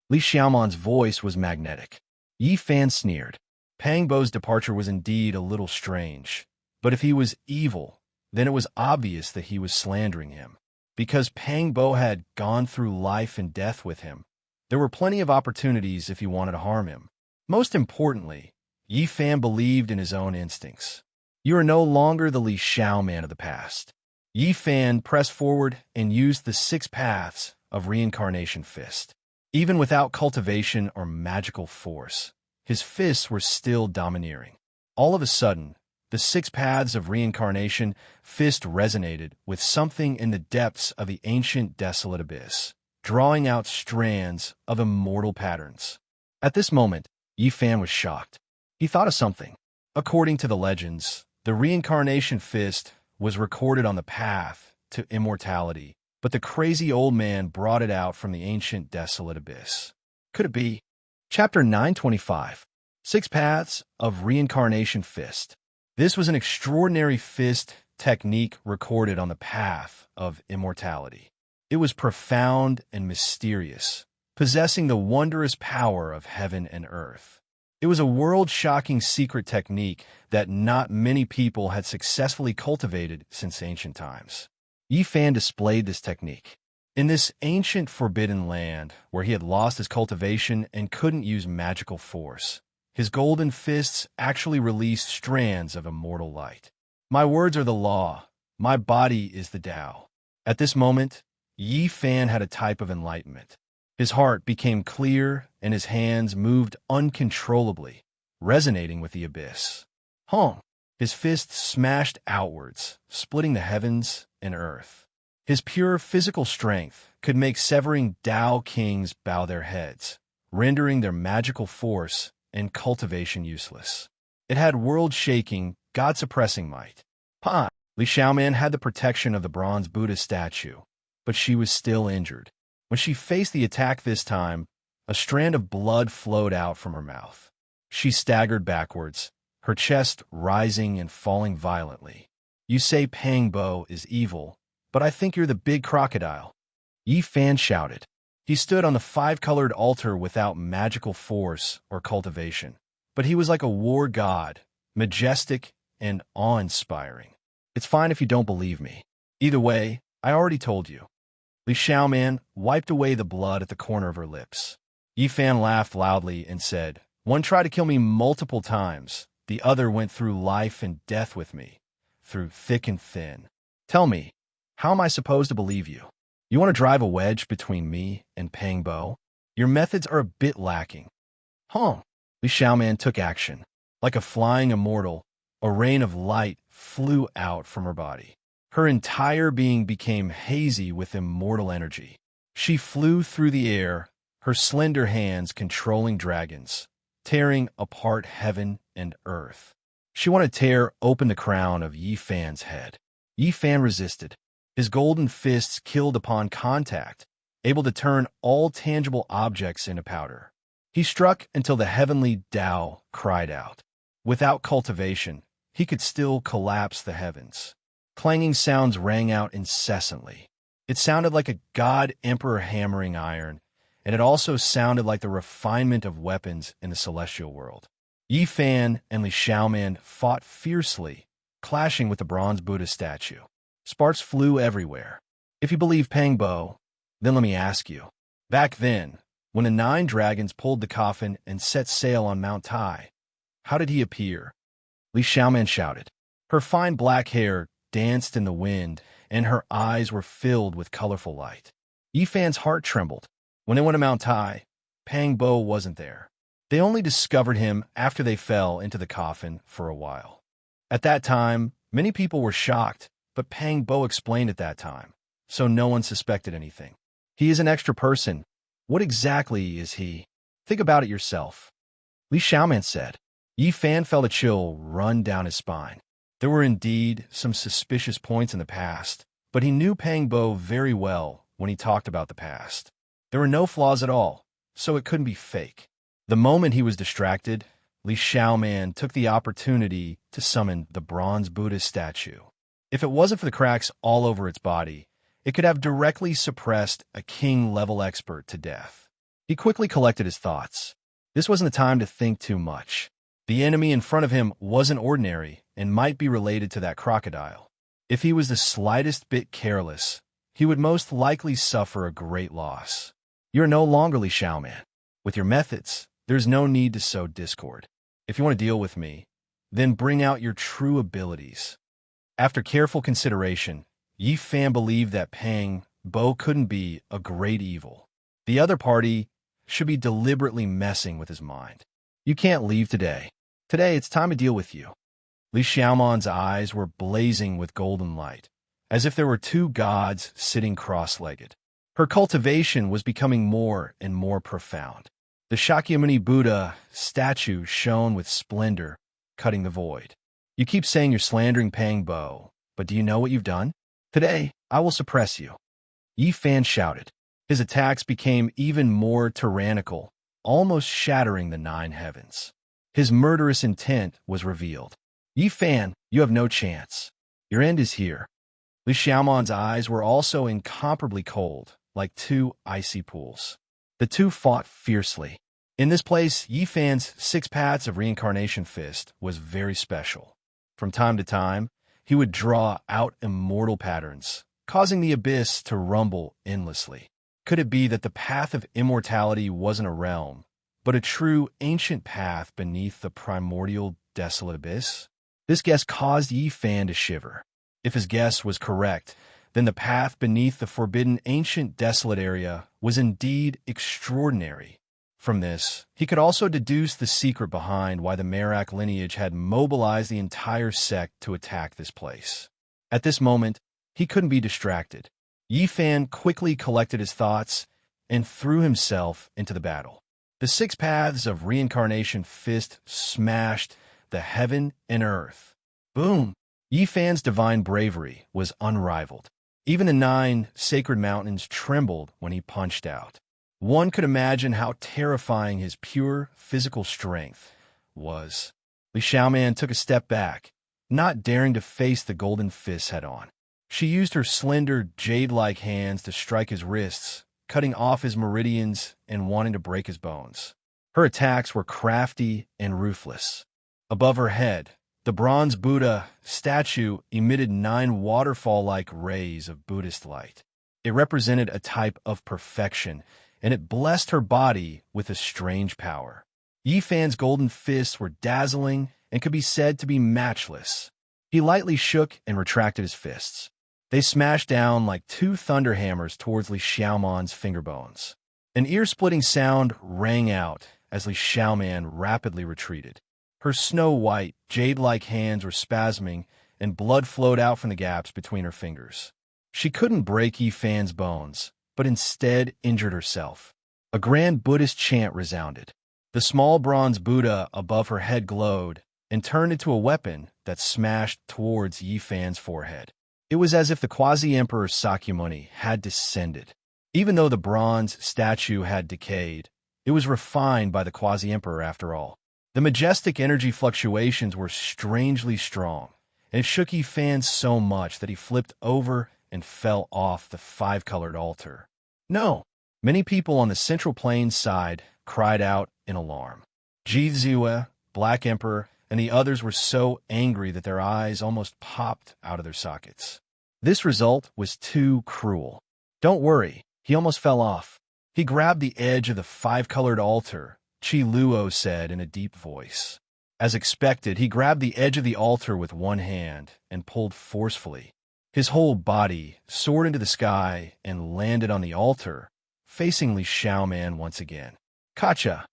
Li Xiaoman's voice was magnetic. Yi Fan sneered. Pang Bo's departure was indeed a little strange, but if he was evil, then it was obvious that he was slandering him. Because Pang Bo had gone through life and death with him, there were plenty of opportunities if he wanted to harm him. Most importantly, Yi Fan believed in his own instincts. You are no longer the Li Xiaoman of the past. Yi Fan pressed forward and used the 6 paths of reincarnation fist. Even without cultivation or magical force, his fists were still domineering. All of a sudden, the 6 paths of reincarnation fist resonated with something in the depths of the ancient desolate abyss, drawing out strands of immortal patterns. At this moment, Yi Fan was shocked. He thought of something. According to the legends, the reincarnation fist was recorded on the path to immortality, but the crazy old man brought it out from the ancient desolate abyss. Could it be? Chapter 925. 6 Paths of Reincarnation Fist. This was an extraordinary fist technique recorded on the path of immortality. It was profound and mysterious, possessing the wondrous power of heaven and earth. It was a world-shocking secret technique that not many people had successfully cultivated since ancient times. Yi Fan displayed this technique. In this ancient forbidden land, where he had lost his cultivation and couldn't use magical force, his golden fists actually released strands of immortal light. My words are the law. My body is the Tao. At this moment, Yi Fan had a type of enlightenment. His heart became clear and his hands moved uncontrollably, resonating with the abyss. Honk! His fists smashed outwards, splitting the heavens and earth. His pure physical strength could make severing Tao kings bow their heads, rendering their magical force and cultivation useless. It had world-shaking, God-suppressing might. Li Xiaoman had the protection of the bronze Buddha statue, but she was still injured. When she faced the attack this time, a strand of blood flowed out from her mouth. She staggered backwards, her chest rising and falling violently. You say Pang Bo is evil, but I think you're the big crocodile. Yi Fan shouted. He stood on the 5-colored altar without magical force or cultivation, but he was like a war god, majestic and awe-inspiring. It's fine if you don't believe me. Either way, I already told you. Li Xiaoman wiped away the blood at the corner of her lips. Yi Fan laughed loudly and said, One tried to kill me multiple times. The other went through life and death with me, through thick and thin. Tell me, how am I supposed to believe you? You want to drive a wedge between me and Pang Bo? Your methods are a bit lacking. Li Xiaoman took action. Like a flying immortal, a rain of light flew out from her body. Her entire being became hazy with immortal energy. She flew through the air, her slender hands controlling dragons, tearing apart heaven and earth. She wanted to tear open the crown of Yi Fan's head. Yi Fan resisted. His golden fists killed upon contact, able to turn all tangible objects into powder. He struck until the heavenly Tao cried out. Without cultivation, he could still collapse the heavens. Clanging sounds rang out incessantly. It sounded like a god-emperor hammering iron, and it also sounded like the refinement of weapons in the celestial world. Yi Fan and Li Xiaoman fought fiercely, clashing with the bronze Buddha statue. Sparks flew everywhere. If you believe Pang Bo, then let me ask you. Back then, when the 9 dragons pulled the coffin and set sail on Mount Tai, how did he appear? Li Xiaoman shouted. Her fine black hair danced in the wind, and her eyes were filled with colorful light. Yi Fan's heart trembled. When they went to Mount Tai, Pang Bo wasn't there. They only discovered him after they fell into the coffin for a while. At that time, many people were shocked, but Pang Bo explained at that time, so no one suspected anything. He is an extra person. What exactly is he? Think about it yourself. Li Xiaoman said. Yi Fan felt a chill run down his spine. There were indeed some suspicious points in the past, but he knew Pang Bo very well when he talked about the past. There were no flaws at all, so it couldn't be fake. The moment he was distracted, Li Xiaoman took the opportunity to summon the bronze Buddha statue. If it wasn't for the cracks all over its body, it could have directly suppressed a king-level expert to death. He quickly collected his thoughts. This wasn't the time to think too much. The enemy in front of him wasn't ordinary and might be related to that crocodile. If he was the slightest bit careless, he would most likely suffer a great loss. You're no longer Li Xiaoman. With your methods, there's no need to sow discord. If you want to deal with me, then bring out your true abilities. After careful consideration, Yi Fan believed that Pang Bo couldn't be a great evil. The other party should be deliberately messing with his mind. You can't leave today. Today, it's time to deal with you. Li Xiaoman's eyes were blazing with golden light, as if there were 2 gods sitting cross-legged. Her cultivation was becoming more and more profound. The Shakyamuni Buddha statue shone with splendor, cutting the void. You keep saying you're slandering Pang Bo, but do you know what you've done? Today, I will suppress you. Yi Fan shouted. His attacks became even more tyrannical, almost shattering the 9 heavens. His murderous intent was revealed. Yi Fan, you have no chance. Your end is here. Li Xiaoman's eyes were also incomparably cold, like 2 icy pools. The 2 fought fiercely. In this place, Yi Fan's 6 paths of reincarnation fist was very special. From time to time, he would draw out immortal patterns, causing the abyss to rumble endlessly. Could it be that the path of immortality wasn't a realm, but a true ancient path beneath the primordial desolate abyss? This guess caused Yi Fan to shiver. If his guess was correct, then the path beneath the forbidden ancient desolate area was indeed extraordinary. From this, he could also deduce the secret behind why the Merak lineage had mobilized the entire sect to attack this place. At this moment, he couldn't be distracted. Yi Fan quickly collected his thoughts and threw himself into the battle. The 6 paths of reincarnation fist smashed the heaven and earth. Boom! Yi Fan's divine bravery was unrivaled. Even the 9 sacred mountains trembled when he punched out. One could imagine how terrifying his pure physical strength was. Li Xiaoman took a step back, not daring to face the golden fist head-on. She used her slender, jade-like hands to strike his wrists, cutting off his meridians and wanting to break his bones. Her attacks were crafty and ruthless. Above her head, the bronze Buddha statue emitted 9 waterfall-like rays of Buddhist light. It represented a type of perfection, and it blessed her body with a strange power. Yi Fan's golden fists were dazzling and could be said to be matchless. He lightly shook and retracted his fists. They smashed down like 2 thunder hammers towards Li Xiaoman's finger bones. An ear-splitting sound rang out as Li Xiaoman rapidly retreated. Her snow-white, jade-like hands were spasming, and blood flowed out from the gaps between her fingers. She couldn't break Yi Fan's bones, but instead injured herself. A grand Buddhist chant resounded. The small bronze Buddha above her head glowed and turned into a weapon that smashed towards Yi Fan's forehead. It was as if the quasi-emperor Sakyamuni had descended. Even though the bronze statue had decayed, it was refined by the quasi-emperor after all. The majestic energy fluctuations were strangely strong, and it shook Yi Fan so much that he flipped over and fell off the five-colored altar. No! Many people on the Central Plains side cried out in alarm. Ji Zue, Black Emperor, and the others were so angry that their eyes almost popped out of their sockets. This result was too cruel. Don't worry, he almost fell off. He grabbed the edge of the five-colored altar, Qi Luo said in a deep voice. As expected, he grabbed the edge of the altar with one hand and pulled forcefully. His whole body soared into the sky and landed on the altar, facing Li Xiaoman once again. Kacha!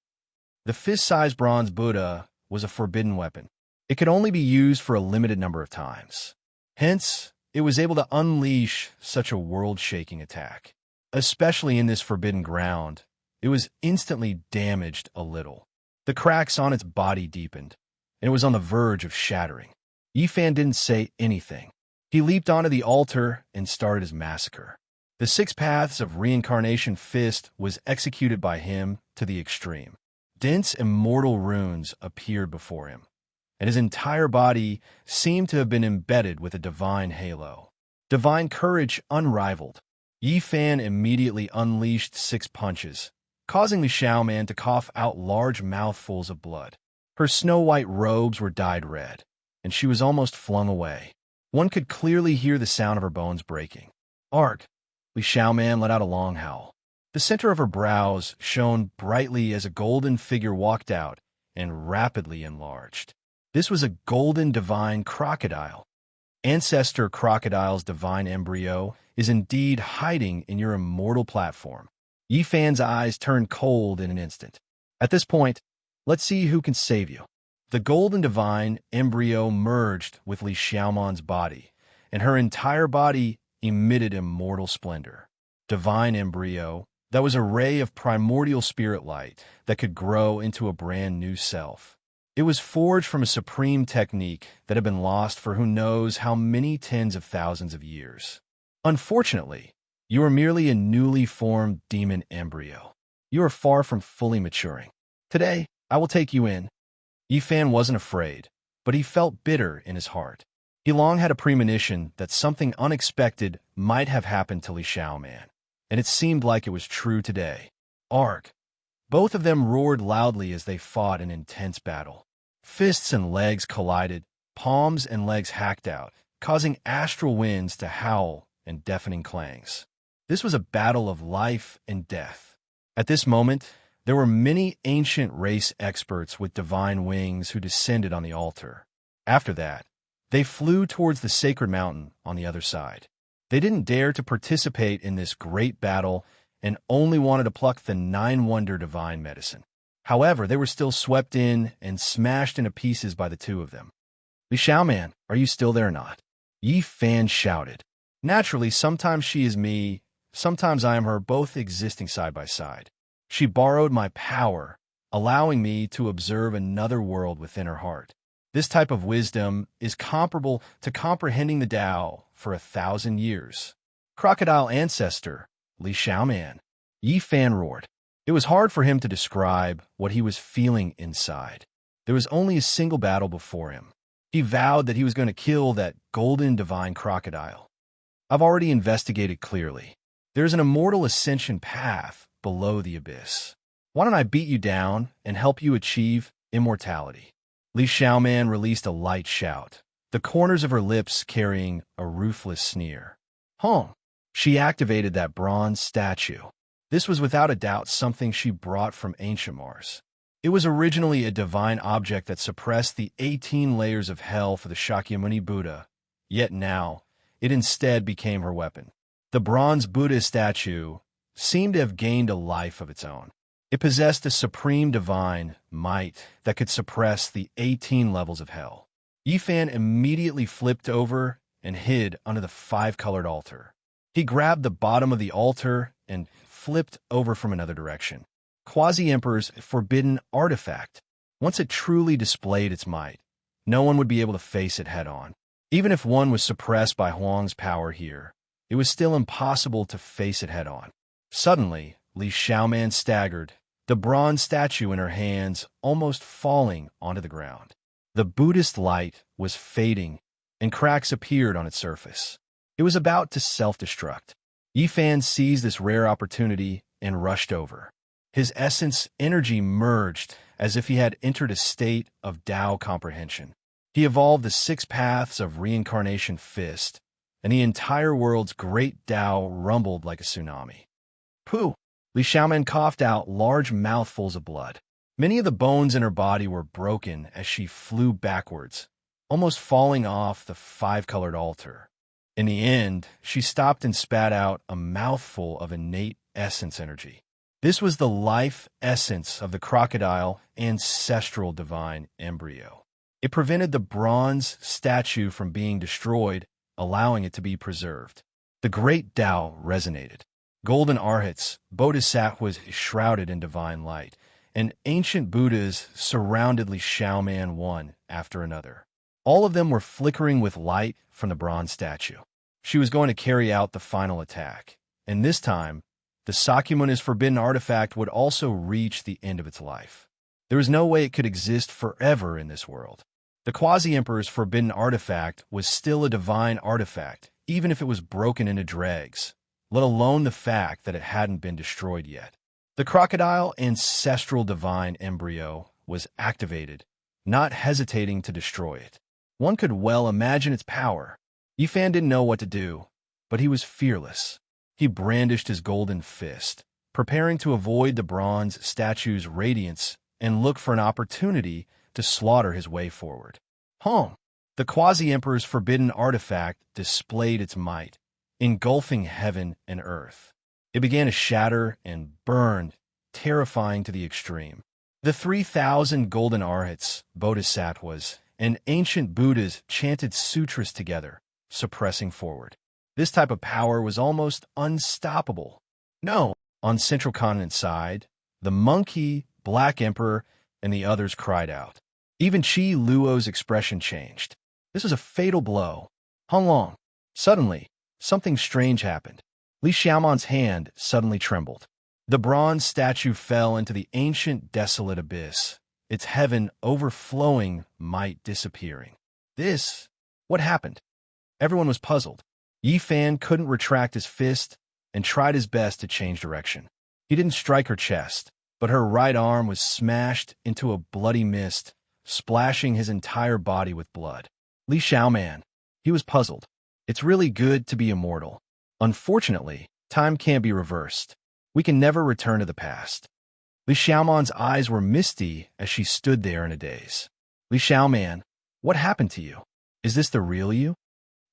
The fist-sized bronze Buddha was a forbidden weapon. It could only be used for a limited number of times. Hence, it was able to unleash such a world-shaking attack. Especially in this forbidden ground, it was instantly damaged a little. The cracks on its body deepened, and it was on the verge of shattering. Yi Fan didn't say anything. He leaped onto the altar and started his massacre. The 6 paths of reincarnation fist was executed by him to the extreme. Dense immortal runes appeared before him, and his entire body seemed to have been embedded with a divine halo. Divine courage unrivaled. Yi Fan immediately unleashed 6 punches, causing Li Xiaoman to cough out large mouthfuls of blood. Her snow-white robes were dyed red, and she was almost flung away. One could clearly hear the sound of her bones breaking. Arg! Li Xiaoman let out a long howl. The center of her brows shone brightly as a golden figure walked out and rapidly enlarged. This was a golden divine crocodile. Ancestor Crocodile's divine embryo is indeed hiding in your immortal platform. Yi Fan's eyes turned cold in an instant. At this point, let's see who can save you. The golden divine embryo merged with Li Xiaoman's body, and her entire body emitted immortal splendor. Divine embryo, that was a ray of primordial spirit light that could grow into a brand new self. It was forged from a supreme technique that had been lost for who knows how many tens of thousands of years. Unfortunately, you are merely a newly formed demon embryo. You are far from fully maturing. Today, I will take you in. Yi Fan wasn't afraid, but he felt bitter in his heart. He long had a premonition that something unexpected might have happened to Li Xiaoman, and it seemed like it was true today. Arg! Both of them roared loudly as they fought an intense battle. Fists and legs collided, palms and legs hacked out, causing astral winds to howl and deafening clangs. This was a battle of life and death. At this moment, there were many ancient race experts with divine wings who descended on the altar. After that, they flew towards the sacred mountain on the other side. They didn't dare to participate in this great battle and only wanted to pluck the 9-wonder divine medicine. However, they were still swept in and smashed into pieces by the 2 of them. Li Xiaoman, are you still there or not? Yi Fan shouted. Naturally, sometimes she is me, sometimes I am her, both existing side by side. She borrowed my power, allowing me to observe another world within her heart. This type of wisdom is comparable to comprehending the Tao for 1,000 years. Crocodile ancestor, Li Xiaoman. Yi Fan roared. It was hard for him to describe what he was feeling inside. There was only a single battle before him. He vowed that he was going to kill that golden divine crocodile. I've already investigated clearly. There's an immortal ascension path below the abyss. Why don't I beat you down and help you achieve immortality? Li Xiaoman released a light shout, the corners of her lips carrying a ruthless sneer. Huh. She activated that bronze statue. This was without a doubt something she brought from ancient Mars. It was originally a divine object that suppressed the 18 layers of hell for the Shakyamuni Buddha, yet now it instead became her weapon. The bronze Buddha statue seemed to have gained a life of its own. It possessed a supreme divine might that could suppress the 18 levels of hell. Yi Fan immediately flipped over and hid under the 5-colored altar. He grabbed the bottom of the altar and flipped over from another direction. Quasi-Emperor's forbidden artifact. Once it truly displayed its might, no one would be able to face it head-on. Even if one was suppressed by Huang's power here, it was still impossible to face it head-on. Suddenly, Li Xiaoman staggered, the bronze statue in her hands almost falling onto the ground. The Buddhist light was fading and cracks appeared on its surface. It was about to self-destruct. Yifan seized this rare opportunity and rushed over. His essence energy merged as if he had entered a state of Tao comprehension. He evolved the 6 paths of reincarnation fist, and the entire world's great Tao rumbled like a tsunami. Pooh! Li Xiaoman coughed out large mouthfuls of blood. Many of the bones in her body were broken as she flew backwards, almost falling off the 5-colored altar. In the end, she stopped and spat out a mouthful of innate essence energy. This was the life essence of the crocodile ancestral divine embryo. It prevented the bronze statue from being destroyed, allowing it to be preserved. The great Tao resonated. Golden arhats, bodhisattvas shrouded in divine light, and ancient Buddhas surrounded Li Xiaoman one after another. All of them were flickering with light from the bronze statue. She was going to carry out the final attack, and this time, the Sakyamuni's forbidden artifact would also reach the end of its life. There was no way it could exist forever in this world. The Quasi-Emperor's forbidden artifact was still a divine artifact, even if it was broken into dregs, let alone the fact that it hadn't been destroyed yet. The crocodile ancestral divine embryo was activated, not hesitating to destroy it. One could well imagine its power. Yifan didn't know what to do, but he was fearless. He brandished his golden fist, preparing to avoid the bronze statue's radiance and look for an opportunity to slaughter his way forward. Home! The Quasi-Emperor's forbidden artifact displayed its might, engulfing heaven and earth. It began to shatter and burn, terrifying to the extreme. The 3,000 golden arhats, bodhisattvas, and ancient Buddhas chanted sutras together, suppressing forward. This type of power was almost unstoppable. No! On Central Continent side, the monkey, Black Emperor, and the others cried out. Even Qi Luo's expression changed. This was a fatal blow. How long? Suddenly, something strange happened. Li Xiaoman's hand suddenly trembled. The bronze statue fell into the ancient desolate abyss, its heaven overflowing might disappearing. What happened? Everyone was puzzled. Yifan couldn't retract his fist and tried his best to change direction. He didn't strike her chest, but her right arm was smashed into a bloody mist, splashing his entire body with blood. Li Xiaoman. He was puzzled. It's really good to be immortal. Unfortunately, time can't be reversed. We can never return to the past. Li Xiaoman's eyes were misty as she stood there in a daze. Li Xiaoman, what happened to you? Is this the real you?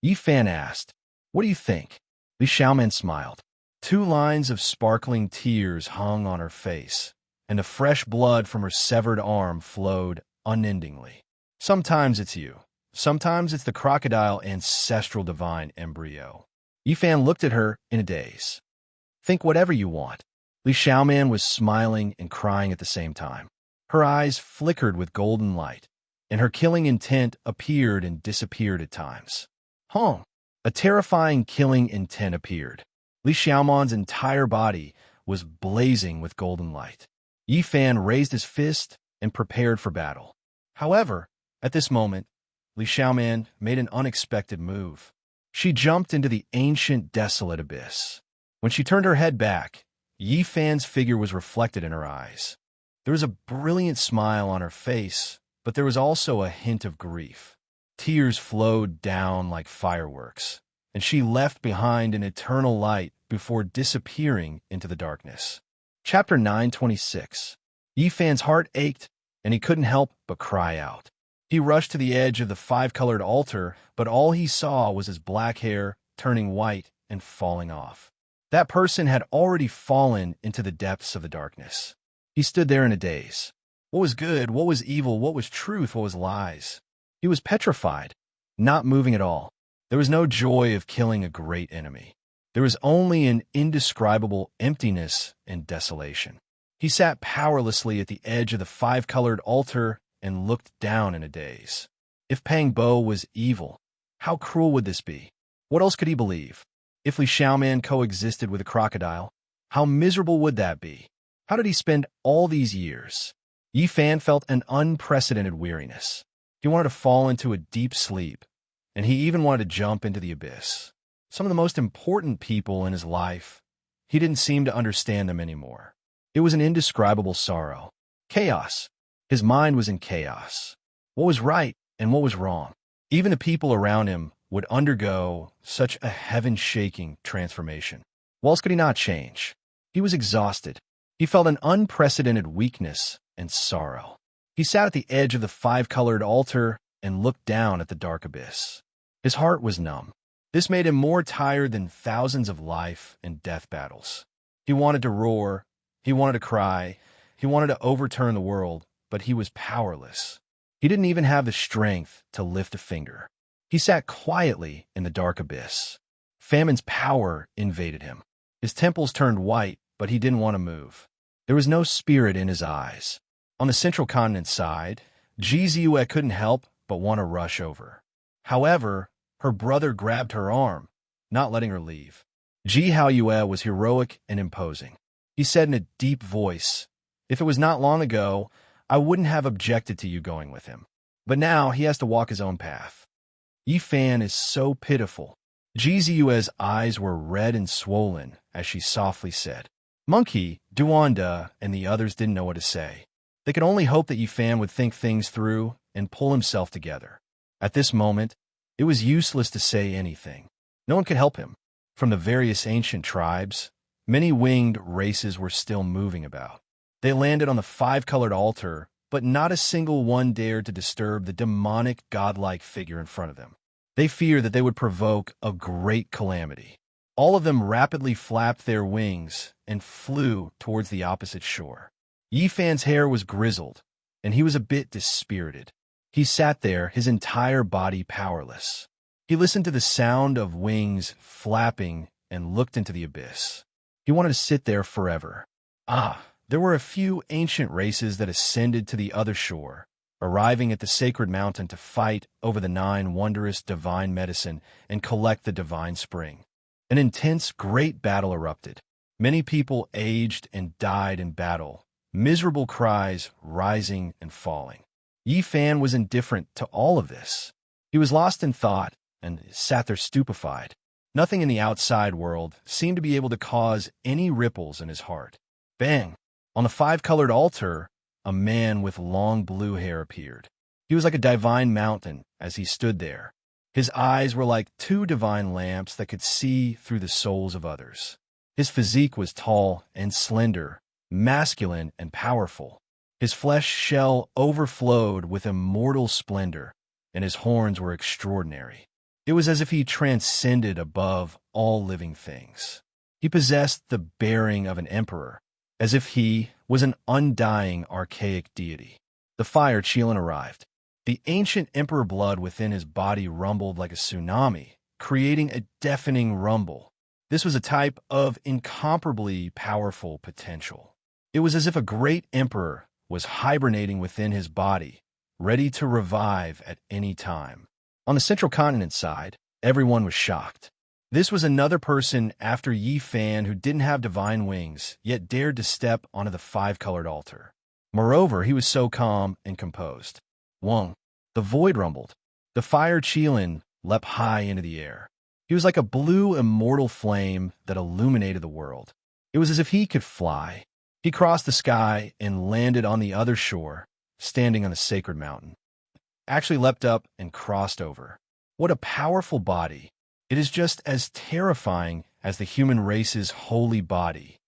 Yifan asked. What do you think? Li Xiaoman smiled. 2 lines of sparkling tears hung on her face, and the fresh blood from her severed arm flowed unendingly. Sometimes it's you. Sometimes it's the crocodile ancestral divine embryo. Yifan looked at her in a daze. Think whatever you want. Li Xiaoman was smiling and crying at the same time. Her eyes flickered with golden light, and her killing intent appeared and disappeared at times. A terrifying killing intent appeared. Li Xiaoman's entire body was blazing with golden light. Yifan raised his fist and prepared for battle. However, at this moment, Li Xiaoman made an unexpected move. She jumped into the ancient desolate abyss. When she turned her head back, Yifan's figure was reflected in her eyes. There was a brilliant smile on her face, but there was also a hint of grief. Tears flowed down like fireworks, and she left behind an eternal light before disappearing into the darkness. Chapter 926. Yifan's heart ached, and he couldn't help but cry out. He rushed to the edge of the 5-colored altar, but all he saw was his black hair turning white and falling off. That person had already fallen into the depths of the darkness. He stood there in a daze. What was good? What was evil? What was truth? What was lies? He was petrified, not moving at all. There was no joy of killing a great enemy. There was only an indescribable emptiness and desolation. He sat powerlessly at the edge of the 5-colored altar and looked down in a daze. If Pang Bo was evil, how cruel would this be? What else could he believe? If Li Xiaoman coexisted with a crocodile, how miserable would that be? How did he spend all these years? Yifan felt an unprecedented weariness. He wanted to fall into a deep sleep, and he even wanted to jump into the abyss. Some of the most important people in his life, he didn't seem to understand them anymore. It was an indescribable sorrow. Chaos. His mind was in chaos. What was right and what was wrong? Even the people around him would undergo such a heaven-shaking transformation. What else could he not change? He was exhausted. He felt an unprecedented weakness and sorrow. He sat at the edge of the five-colored altar and looked down at the dark abyss. His heart was numb. This made him more tired than thousands of life and death battles. He wanted to roar. He wanted to cry. He wanted to overturn the world, but he was powerless. He didn't even have the strength to lift a finger. He sat quietly in the dark abyss. Famine's power invaded him. His temples turned white, but he didn't want to move. There was no spirit in his eyes. On the central continent side, Jiziue couldn't help but want to rush over. However, her brother grabbed her arm, not letting her leave. Ji Haoyue was heroic and imposing. He said in a deep voice, "If it was not long ago, I wouldn't have objected to you going with him. But now he has to walk his own path." Yi Fan is so pitiful. Jiziue's eyes were red and swollen as she softly said. Monkey, Duanda, and the others didn't know what to say. They could only hope that Yi Fan would think things through and pull himself together. At this moment, it was useless to say anything. No one could help him. From the various ancient tribes, many winged races were still moving about. They landed on the five-colored altar, but not a single one dared to disturb the demonic, godlike figure in front of them. They feared that they would provoke a great calamity. All of them rapidly flapped their wings and flew towards the opposite shore. Yi Fan's hair was grizzled, and he was a bit dispirited. He sat there, his entire body powerless. He listened to the sound of wings flapping and looked into the abyss. He wanted to sit there forever. There were a few ancient races that ascended to the other shore, arriving at the sacred mountain to fight over the 9 wondrous divine medicine and collect the divine spring. An intense, great battle erupted. Many people aged and died in battle, miserable cries rising and falling. Yi Fan was indifferent to all of this. He was lost in thought and sat there stupefied. Nothing in the outside world seemed to be able to cause any ripples in his heart. Bang! On the five-colored altar, a man with long blue hair appeared. He was like a divine mountain as he stood there. His eyes were like 2 divine lamps that could see through the souls of others. His physique was tall and slender, masculine and powerful. His flesh shell overflowed with immortal splendor, and his horns were extraordinary. It was as if he transcended above all living things. He possessed the bearing of an emperor, as if he was an undying archaic deity. The fire Qilin arrived. The ancient emperor blood within his body rumbled like a tsunami, creating a deafening rumble. This was a type of incomparably powerful potential. It was as if a great emperor was hibernating within his body, ready to revive at any time. On the central continent side, everyone was shocked. This was another person after Yi Fan who didn't have divine wings, yet dared to step onto the five-colored altar. Moreover, he was so calm and composed. Wong. The void rumbled. The fire Qilin leapt high into the air. He was like a blue immortal flame that illuminated the world. It was as if he could fly. He crossed the sky and landed on the other shore, standing on the sacred mountain. Actually leapt up and crossed over. What a powerful body. It is just as terrifying as the human race's holy body,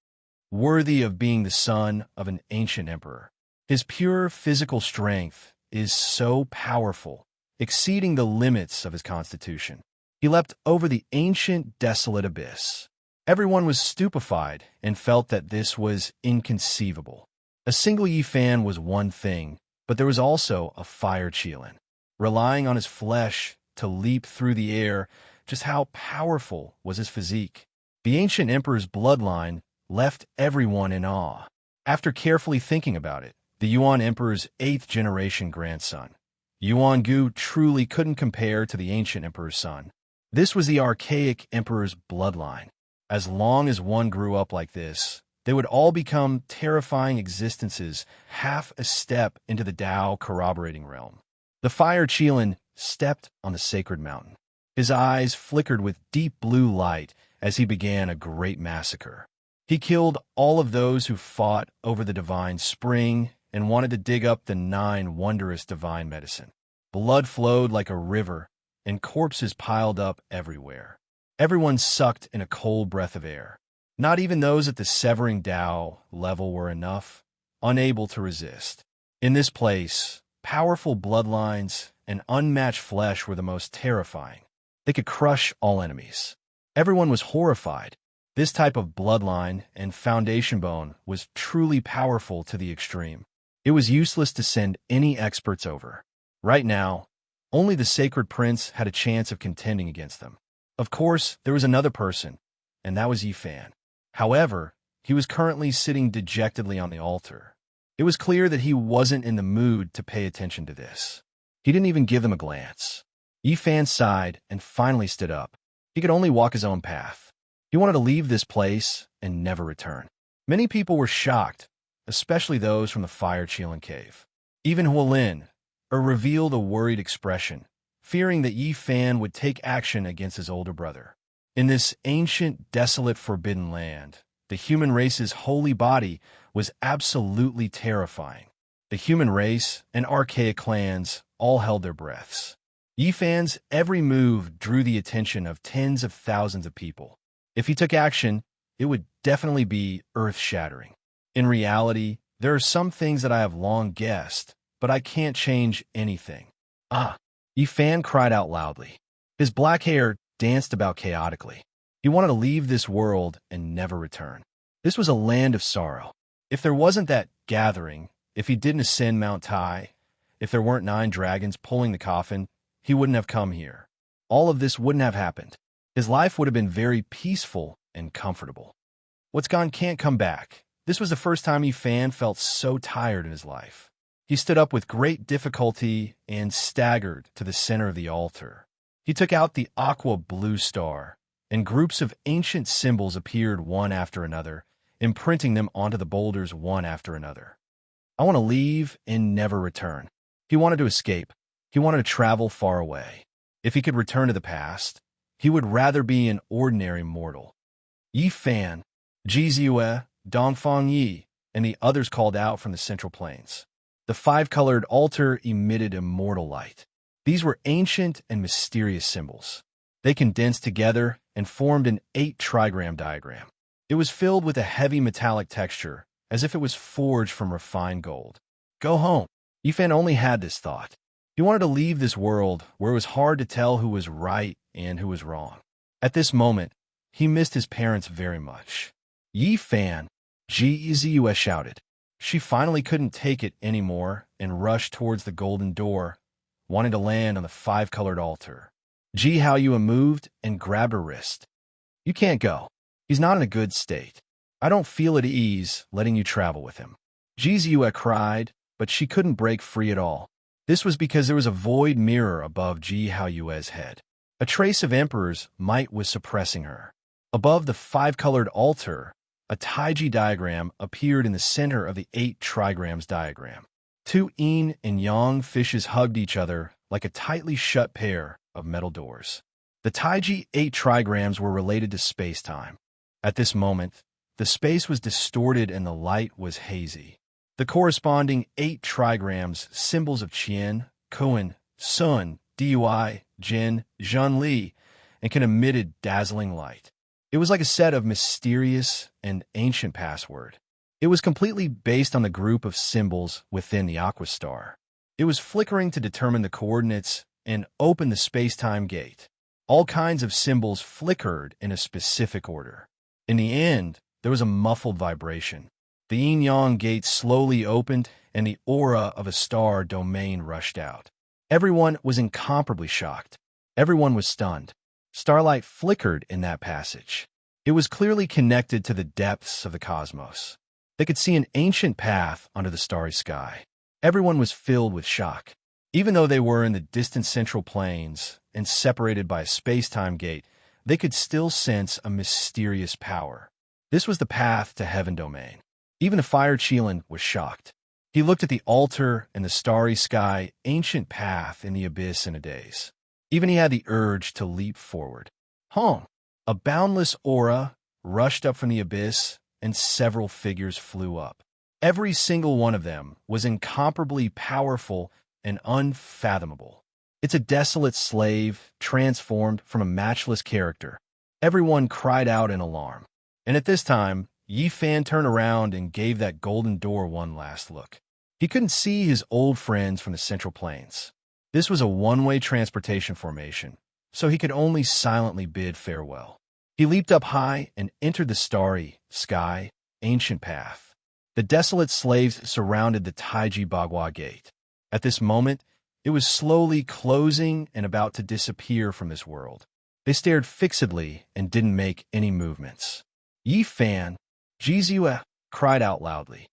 worthy of being the son of an ancient emperor. His pure physical strength is so powerful, exceeding the limits of his constitution. He leapt over the ancient, desolate abyss. Everyone was stupefied and felt that this was inconceivable. A single Yi Fan was one thing, but there was also a fire Qilin, relying on his flesh to leap through the air. Just how powerful was his physique? The ancient emperor's bloodline left everyone in awe. After carefully thinking about it, the Yuan emperor's 8th-generation grandson, Yuan Gu, truly couldn't compare to the ancient emperor's son. This was the archaic emperor's bloodline. As long as one grew up like this, they would all become terrifying existences half a step into the Tao corroborating realm. The fire Qilin stepped on the sacred mountain. His eyes flickered with deep blue light as he began a great massacre. He killed all of those who fought over the divine spring and wanted to dig up the 9 wondrous divine medicine. Blood flowed like a river, and corpses piled up everywhere. Everyone sucked in a cold breath of air. Not even those at the Severing Tao level were enough, unable to resist. In this place, powerful bloodlines and unmatched flesh were the most terrifying. They could crush all enemies. Everyone was horrified. This type of bloodline and foundation bone was truly powerful to the extreme. It was useless to send any experts over. Right now, only the Sacred Prince had a chance of contending against them. Of course, there was another person, and that was Yifan. However, he was currently sitting dejectedly on the altar. It was clear that he wasn't in the mood to pay attention to this. He didn't even give them a glance. Yifan sighed and finally stood up. He could only walk his own path. He wanted to leave this place and never return. Many people were shocked, especially those from the Fire Qilin cave. Even Huolin revealed a worried expression, fearing that Yifan would take action against his older brother. In this ancient, desolate, forbidden land, the human race's holy body was absolutely terrifying. The human race and archaic clans all held their breaths. Yifan's every move drew the attention of tens of thousands of people. If he took action, it would definitely be earth-shattering. In reality, there are some things that I have long guessed, but I can't change anything. Yifan cried out loudly. His black hair danced about chaotically. He wanted to leave this world and never return. This was a land of sorrow. If there wasn't that gathering, if he didn't ascend Mount Tai, if there weren't 9 dragons pulling the coffin, he wouldn't have come here. All of this wouldn't have happened. His life would have been very peaceful and comfortable. What's gone can't come back. This was the first time Yifan felt so tired in his life. He stood up with great difficulty and staggered to the center of the altar. He took out the aqua blue star, and groups of ancient symbols appeared one after another, imprinting them onto the boulders one after another. I want to leave and never return. He wanted to escape. He wanted to travel far away. If he could return to the past, he would rather be an ordinary mortal. Yifan, Jizue, Dongfang Yi, and the others called out from the central plains. The 5-colored altar emitted immortal light. These were ancient and mysterious symbols. They condensed together and formed an 8-trigram diagram. It was filled with a heavy metallic texture, as if it was forged from refined gold. Go home. Yifan only had this thought. He wanted to leave this world where it was hard to tell who was right and who was wrong. At this moment, he missed his parents very much. Yifan, Jizue shouted. She finally couldn't take it anymore and rushed towards the golden door, wanting to land on the 5-colored altar. Ji Haoyue moved and grabbed her wrist. You can't go. He's not in a good state. I don't feel at ease letting you travel with him. Jizue cried, but she couldn't break free at all. This was because there was a void mirror above Ji Haoyue's head. A trace of Emperor's might was suppressing her. Above the 5-colored altar, a Taiji diagram appeared in the center of the 8 trigrams diagram. 2 yin and yang fishes hugged each other like a tightly shut pair of metal doors. The Taiji 8 trigrams were related to space-time. At this moment, the space was distorted and the light was hazy. The corresponding 8 trigrams, symbols of Qian, Kuan, Sun, Dui, Jin, Zhonli, and can emitted dazzling light. It was like a set of mysterious and ancient password. It was completely based on the group of symbols within the Aqua Star. It was flickering to determine the coordinates and open the space-time gate. All kinds of symbols flickered in a specific order. In the end, there was a muffled vibration. The yin-yang gate slowly opened, and the aura of a star domain rushed out. Everyone was incomparably shocked. Everyone was stunned. Starlight flickered in that passage. It was clearly connected to the depths of the cosmos. They could see an ancient path under the starry sky. Everyone was filled with shock. Even though they were in the distant central plains and separated by a space-time gate, they could still sense a mysterious power. This was the path to Heaven Domain. Even the Fire Qilin was shocked. He looked at the altar and the starry sky, ancient path in the abyss in a daze. Even he had the urge to leap forward. Home! A boundless aura rushed up from the abyss, and several figures flew up. Every single one of them was incomparably powerful and unfathomable. It's a desolate slave transformed from a matchless character. Everyone cried out in alarm. And at this time, Yi Fan turned around and gave that golden door one last look. He couldn't see his old friends from the Central Plains. This was a one-way transportation formation, so he could only silently bid farewell. He leaped up high and entered the starry sky, ancient path. The desolate slaves surrounded the Taiji Bagua gate. At this moment, it was slowly closing and about to disappear from this world. They stared fixedly and didn't make any movements. Yi Fan, Jizue cried out loudly.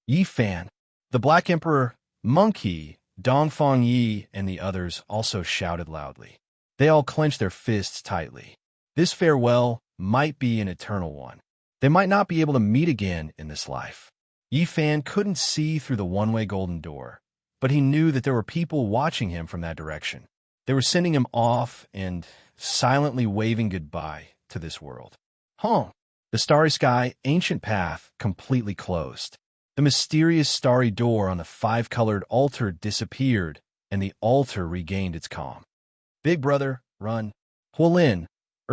Yi Fan, the Black Emperor, Monkey, Dongfang Yi, and the others also shouted loudly. They all clenched their fists tightly. This farewell might be an eternal one. They might not be able to meet again in this life. Yi Fan couldn't see through the one-way golden door, but he knew that there were people watching him from that direction. They were sending him off and silently waving goodbye to this world. Home! The starry sky, ancient path, completely closed. The mysterious starry door on the five-colored altar disappeared, and the altar regained its calm. Big brother, run. Huolin,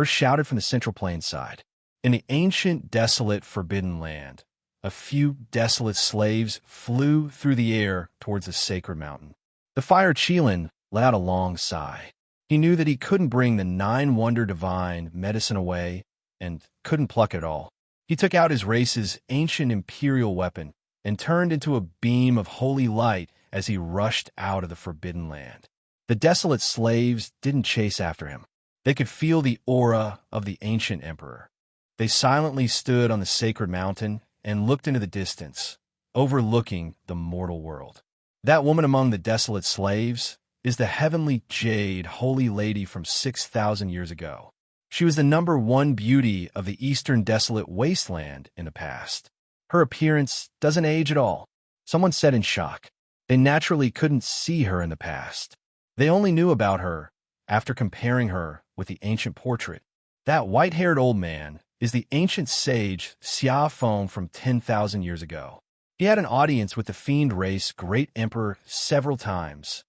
shouted from the Central Plains side. In the ancient, desolate, forbidden land, a few desolate slaves flew through the air towards the sacred mountain. The Fire Qilin let out a long sigh. He knew that he couldn't bring the nine-wonder divine medicine away and couldn't pluck it all. He took out his race's ancient imperial weapon and turned into a beam of holy light as he rushed out of the forbidden land. The desolate slaves didn't chase after him. They could feel the aura of the ancient emperor. They silently stood on the sacred mountain and looked into the distance, overlooking the mortal world. That woman among the desolate slaves is the heavenly jade holy lady from 6,000 years ago. She was the #1 beauty of the eastern desolate wasteland in the past. Her appearance doesn't age at all. Someone said in shock. They naturally couldn't see her in the past. They only knew about her after comparing her with the ancient portrait. That white-haired old man is the ancient sage Xia Feng from 10,000 years ago. He had an audience with the fiend race great emperor several times.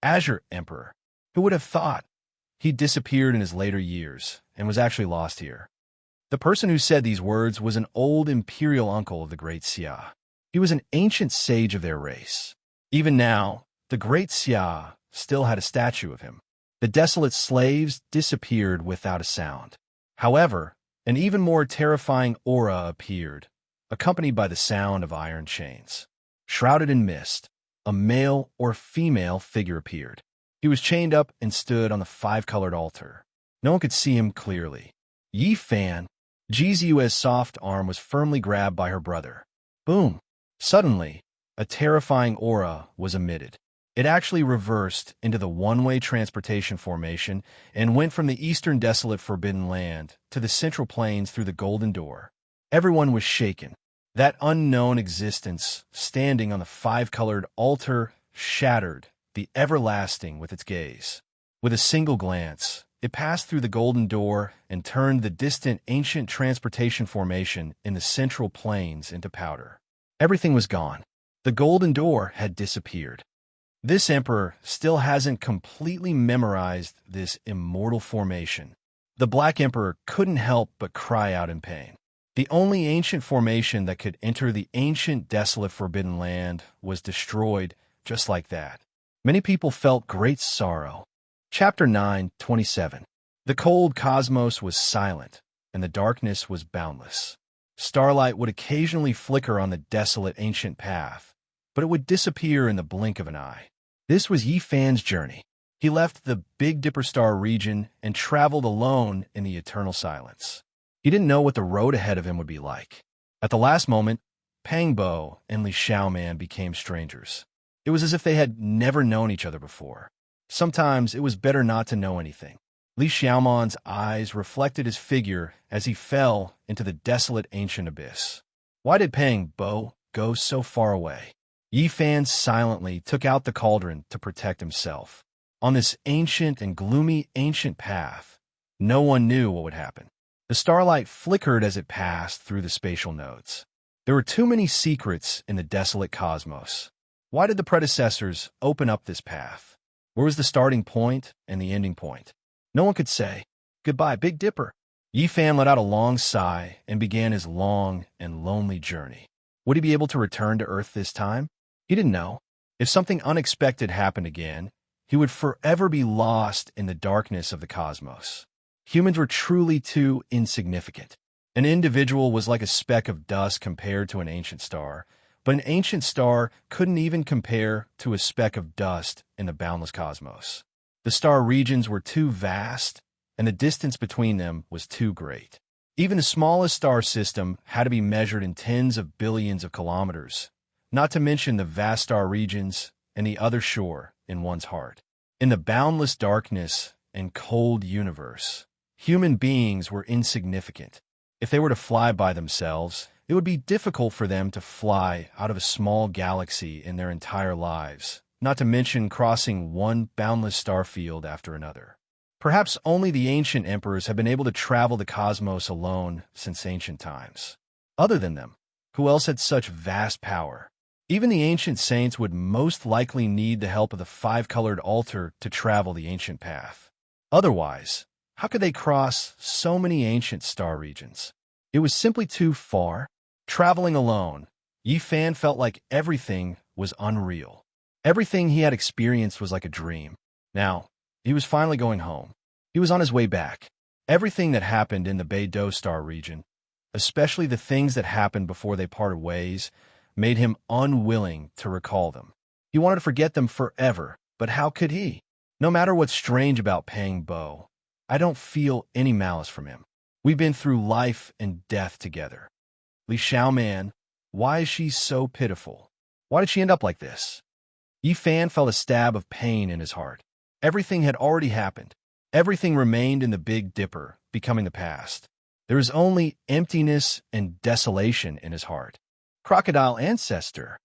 Azure Emperor. Who would have thought? He disappeared in his later years and was actually lost here. The person who said these words was an old imperial uncle of the great Xia. He was an ancient sage of their race. Even now, the great Xia still had a statue of him. The desolate slaves disappeared without a sound. However, an even more terrifying aura appeared, accompanied by the sound of iron chains. Shrouded in mist, a male or female figure appeared. He was chained up and stood on the five-colored altar. No one could see him clearly. Yi Fan, Jizue's soft arm was firmly grabbed by her brother. Boom! Suddenly, a terrifying aura was emitted. It actually reversed into the one-way transportation formation and went from the eastern desolate forbidden land to the Central Plains through the golden door. Everyone was shaken. That unknown existence, standing on the five-colored altar, shattered the everlasting with its gaze. With a single glance, it passed through the golden door and turned the distant ancient transportation formation in the Central Plains into powder. Everything was gone. The golden door had disappeared. This emperor still hasn't completely memorized this immortal formation. The Black Emperor couldn't help but cry out in pain. The only ancient formation that could enter the ancient desolate forbidden land was destroyed just like that. Many people felt great sorrow. Chapter 9:27. The cold cosmos was silent, and the darkness was boundless. Starlight would occasionally flicker on the desolate ancient path, but it would disappear in the blink of an eye. This was Yi Fan's journey. He left the Big Dipper Star region and traveled alone in the eternal silence. He didn't know what the road ahead of him would be like. At the last moment, Pang Bo and Li Xiaoman became strangers. It was as if they had never known each other before. Sometimes it was better not to know anything. Li Xiaoman's eyes reflected his figure as he fell into the desolate ancient abyss. Why did Pang Bo go so far away? Yi Fan silently took out the cauldron to protect himself. On this ancient and gloomy ancient path, no one knew what would happen. The starlight flickered as it passed through the spatial nodes. There were too many secrets in the desolate cosmos. Why did the predecessors open up this path? Where was the starting point and the ending point? No one could say. Goodbye, Big Dipper. Yi Fan let out a long sigh and began his long and lonely journey. Would he be able to return to Earth this time? He didn't know. If something unexpected happened again, he would forever be lost in the darkness of the cosmos. Humans were truly too insignificant. An individual was like a speck of dust compared to an ancient star, but an ancient star couldn't even compare to a speck of dust in the boundless cosmos. The star regions were too vast, and the distance between them was too great. Even the smallest star system had to be measured in tens of billions of kilometers, not to mention the vast star regions and the other shore in one's heart. In the boundless darkness and cold universe, human beings were insignificant. If they were to fly by themselves, it would be difficult for them to fly out of a small galaxy in their entire lives, not to mention crossing one boundless star field after another. Perhaps only the ancient emperors have been able to travel the cosmos alone since ancient times. Other than them, who else had such vast power? Even the ancient saints would most likely need the help of the five-colored altar to travel the ancient path. Otherwise, how could they cross so many ancient star regions? It was simply too far. Traveling alone, Yi Fan felt like everything was unreal. Everything he had experienced was like a dream. Now, he was finally going home. He was on his way back. Everything that happened in the Beidou star region, especially the things that happened before they parted ways, made him unwilling to recall them. He wanted to forget them forever, but how could he? No matter what's strange about Pang Bo, I don't feel any malice from him. We've been through life and death together. Li Xiaoman, why is she so pitiful? Why did she end up like this? Yi Fan felt a stab of pain in his heart. Everything had already happened. Everything remained in the Big Dipper, becoming the past. There was only emptiness and desolation in his heart. Crocodile ancestor.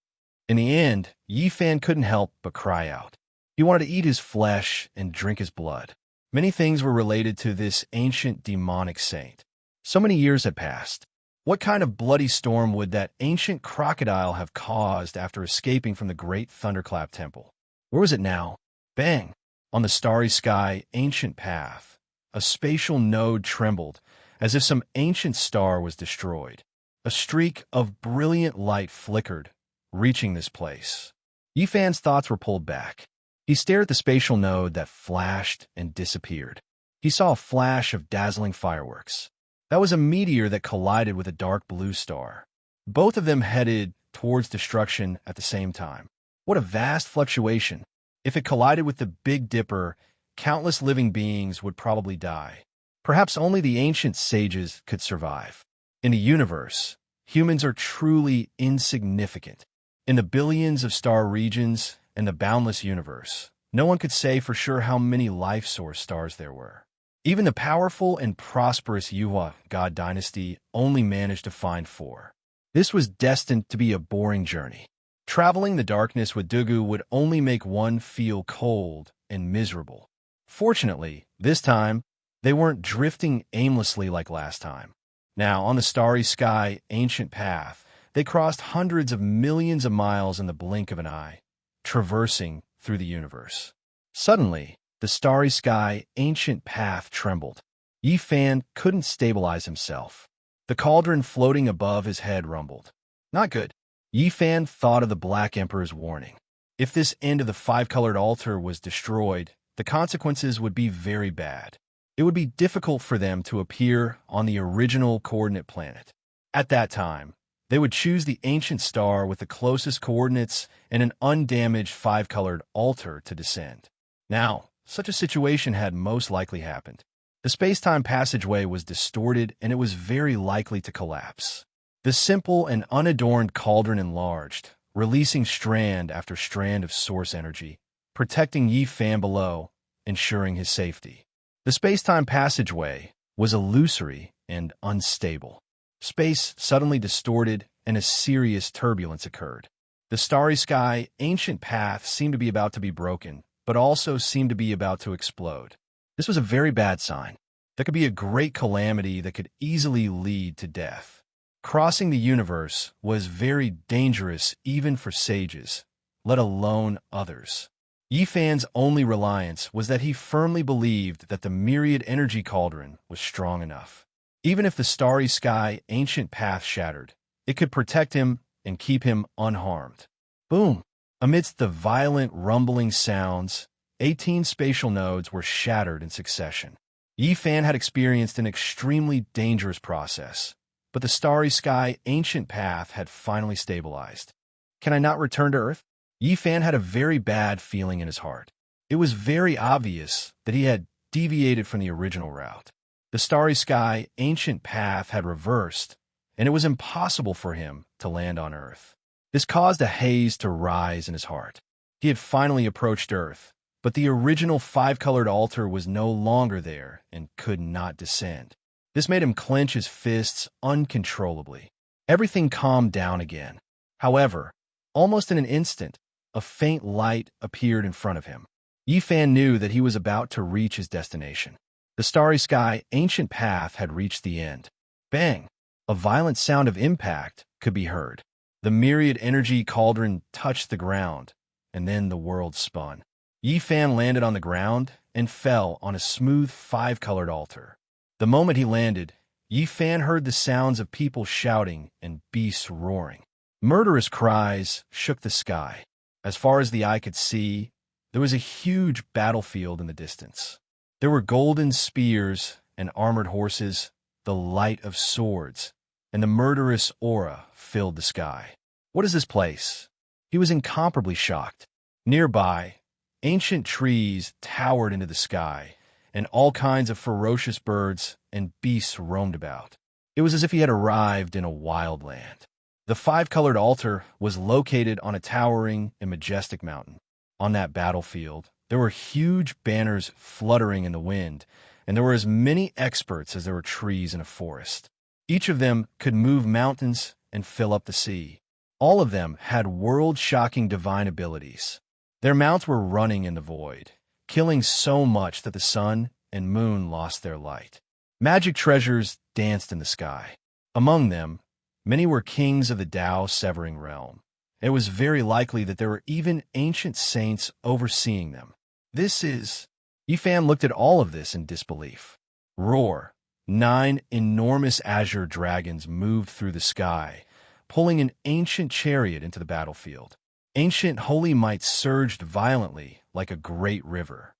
In the end, Yi Fan couldn't help but cry out. He wanted to eat his flesh and drink his blood. Many things were related to this ancient demonic saint. So many years had passed. What kind of bloody storm would that ancient crocodile have caused after escaping from the great Thunderclap Temple? Where was it now? Bang! On the starry sky, ancient path. A spatial node trembled, as if some ancient star was destroyed. A streak of brilliant light flickered, reaching this place. Yi Fan's thoughts were pulled back. He stared at the spatial node that flashed and disappeared. He saw a flash of dazzling fireworks. That was a meteor that collided with a dark blue star. Both of them headed towards destruction at the same time. What a vast fluctuation. If it collided with the Big Dipper, countless living beings would probably die. Perhaps only the ancient sages could survive. In the universe, humans are truly insignificant. In the billions of star regions and the boundless universe, no one could say for sure how many life source stars there were. Even the powerful and prosperous Yuhua God dynasty only managed to find 4. This was destined to be a boring journey. Traveling the darkness with Dugu would only make one feel cold and miserable. Fortunately, this time, they weren't drifting aimlessly like last time. Now, on the starry sky, ancient path, they crossed hundreds of millions of miles in the blink of an eye, traversing through the universe. Suddenly, the starry sky, ancient path trembled. Yi Fan couldn't stabilize himself. The cauldron floating above his head rumbled. Not good. Yi Fan thought of the Black Emperor's warning. If this end of the five-colored altar was destroyed, the consequences would be very bad. It would be difficult for them to appear on the original coordinate planet. At that time, they would choose the ancient star with the closest coordinates and an undamaged five-colored altar to descend. Now, such a situation had most likely happened. The space-time passageway was distorted and it was very likely to collapse. The simple and unadorned cauldron enlarged, releasing strand after strand of source energy, protecting Yi Fan below, ensuring his safety. The space-time passageway was illusory and unstable. Space suddenly distorted and a serious turbulence occurred. The starry sky, ancient path seemed to be about to be broken, but also seemed to be about to explode. This was a very bad sign. There could be a great calamity that could easily lead to death. Crossing the universe was very dangerous even for sages, let alone others. Yifan's only reliance was that he firmly believed that the myriad energy cauldron was strong enough. Even if the starry sky ancient path shattered, it could protect him and keep him unharmed. Boom! Amidst the violent rumbling sounds, 18 spatial nodes were shattered in succession. Yifan had experienced an extremely dangerous process, but the starry sky ancient path had finally stabilized. Can I not return to Earth? Yifan had a very bad feeling in his heart. It was very obvious that he had deviated from the original route. The starry sky ancient path had reversed, and it was impossible for him to land on Earth. This caused a haze to rise in his heart. He had finally approached Earth, but the original five-colored altar was no longer there and could not descend. This made him clench his fists uncontrollably. Everything calmed down again. However, almost in an instant, a faint light appeared in front of him. Yifan knew that he was about to reach his destination. The starry sky ancient path had reached the end. Bang! A violent sound of impact could be heard. The myriad energy cauldron touched the ground, and then the world spun. Yifan landed on the ground and fell on a smooth five-colored altar. The moment he landed, Yifan heard the sounds of people shouting and beasts roaring. Murderous cries shook the sky. As far as the eye could see, there was a huge battlefield in the distance. There were golden spears and armored horses, the light of swords, and the murderous aura filled the sky. What is this place? He was incomparably shocked. Nearby, ancient trees towered into the sky, and all kinds of ferocious birds and beasts roamed about. It was as if he had arrived in a wild land. The five-colored altar was located on a towering and majestic mountain. On that battlefield, there were huge banners fluttering in the wind, and there were as many experts as there were trees in a forest. Each of them could move mountains and fill up the sea. All of them had world-shocking divine abilities. Their mounts were running in the void, killing so much that the sun and moon lost their light. Magic treasures danced in the sky. Among them, many were kings of the Tao-severing realm. It was very likely that there were even ancient saints overseeing them. Yifan looked at all of this in disbelief. Roar! 9 enormous azure dragons moved through the sky, pulling an ancient chariot into the battlefield. Ancient holy might surged violently like a great river.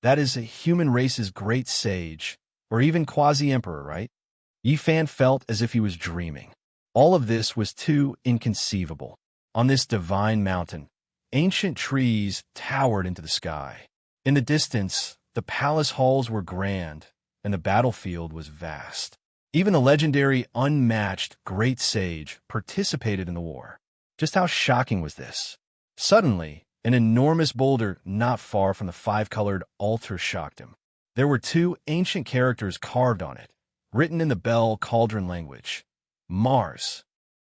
That is a human race's great sage, or even quasi-emperor, right? Yifan felt as if he was dreaming. All of this was too inconceivable. On this divine mountain, ancient trees towered into the sky. In the distance, the palace halls were grand, and the battlefield was vast. Even the legendary, unmatched great sage participated in the war. Just how shocking was this? Suddenly, an enormous boulder not far from the five-colored altar shocked him. There were 2 ancient characters carved on it, written in the Bell Cauldron language. Mars.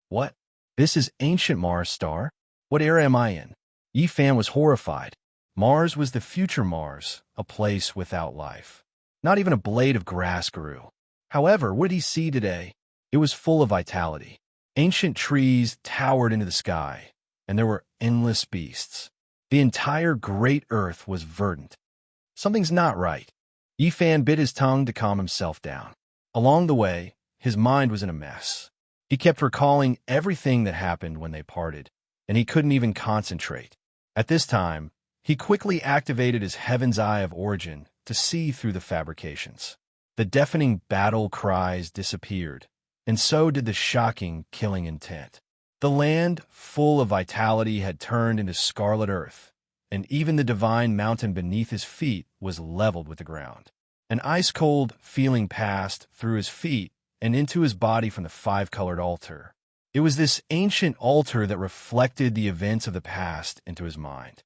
What? This is ancient Mars star? What era am I in? Yifan was horrified. Mars was the future Mars, a place without life. Not even a blade of grass grew. However, what did he see today? It was full of vitality. Ancient trees towered into the sky, and there were endless beasts. The entire great earth was verdant. Something's not right. Yifan bit his tongue to calm himself down. Along the way, his mind was in a mess. He kept recalling everything that happened when they parted, and he couldn't even concentrate. At this time, he quickly activated his Heaven's Eye of Origin to see through the fabrications. The deafening battle cries disappeared, and so did the shocking killing intent. The land, full of vitality, had turned into scarlet earth, and even the divine mountain beneath his feet was leveled with the ground. An ice-cold feeling passed through his feet and into his body from the five-colored altar. It was this ancient altar that reflected the events of the past into his mind.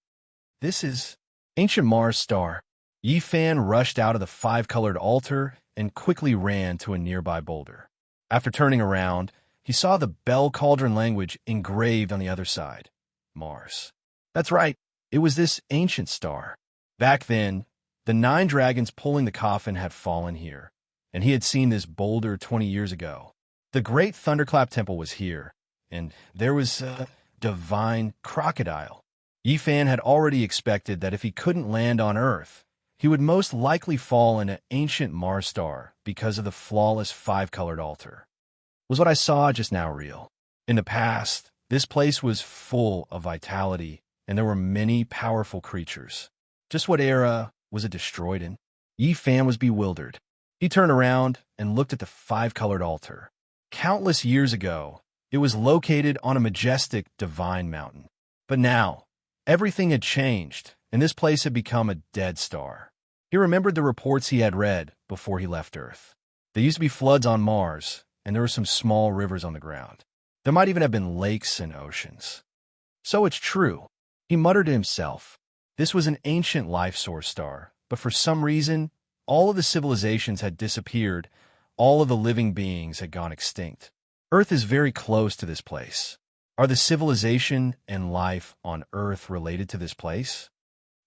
This is ancient Mars star. Yifan rushed out of the five-colored altar and quickly ran to a nearby boulder. After turning around, he saw the Bell Cauldron language engraved on the other side. Mars. That's right, it was this ancient star. Back then, the 9 dragons pulling the coffin had fallen here, and he had seen this boulder 20 years ago. The great Thunderclap Temple was here, and there was a divine crocodile. Yifan had already expected that if he couldn't land on Earth, he would most likely fall in an ancient Mars star because of the flawless 5-colored altar. Was what I saw just now real? In the past, this place was full of vitality, and there were many powerful creatures. Just what era was it destroyed in? Yifan was bewildered. He turned around and looked at the 5-colored altar. Countless years ago, it was located on a majestic divine mountain. But now, everything had changed, and this place had become a dead star. He remembered the reports he had read before he left Earth. There used to be floods on Mars, and there were some small rivers on the ground. There might even have been lakes and oceans. So it's true, he muttered to himself. This was an ancient life source star, but for some reason, all of the civilizations had disappeared. All of the living beings had gone extinct. Earth is very close to this place. Are the civilization and life on Earth related to this place?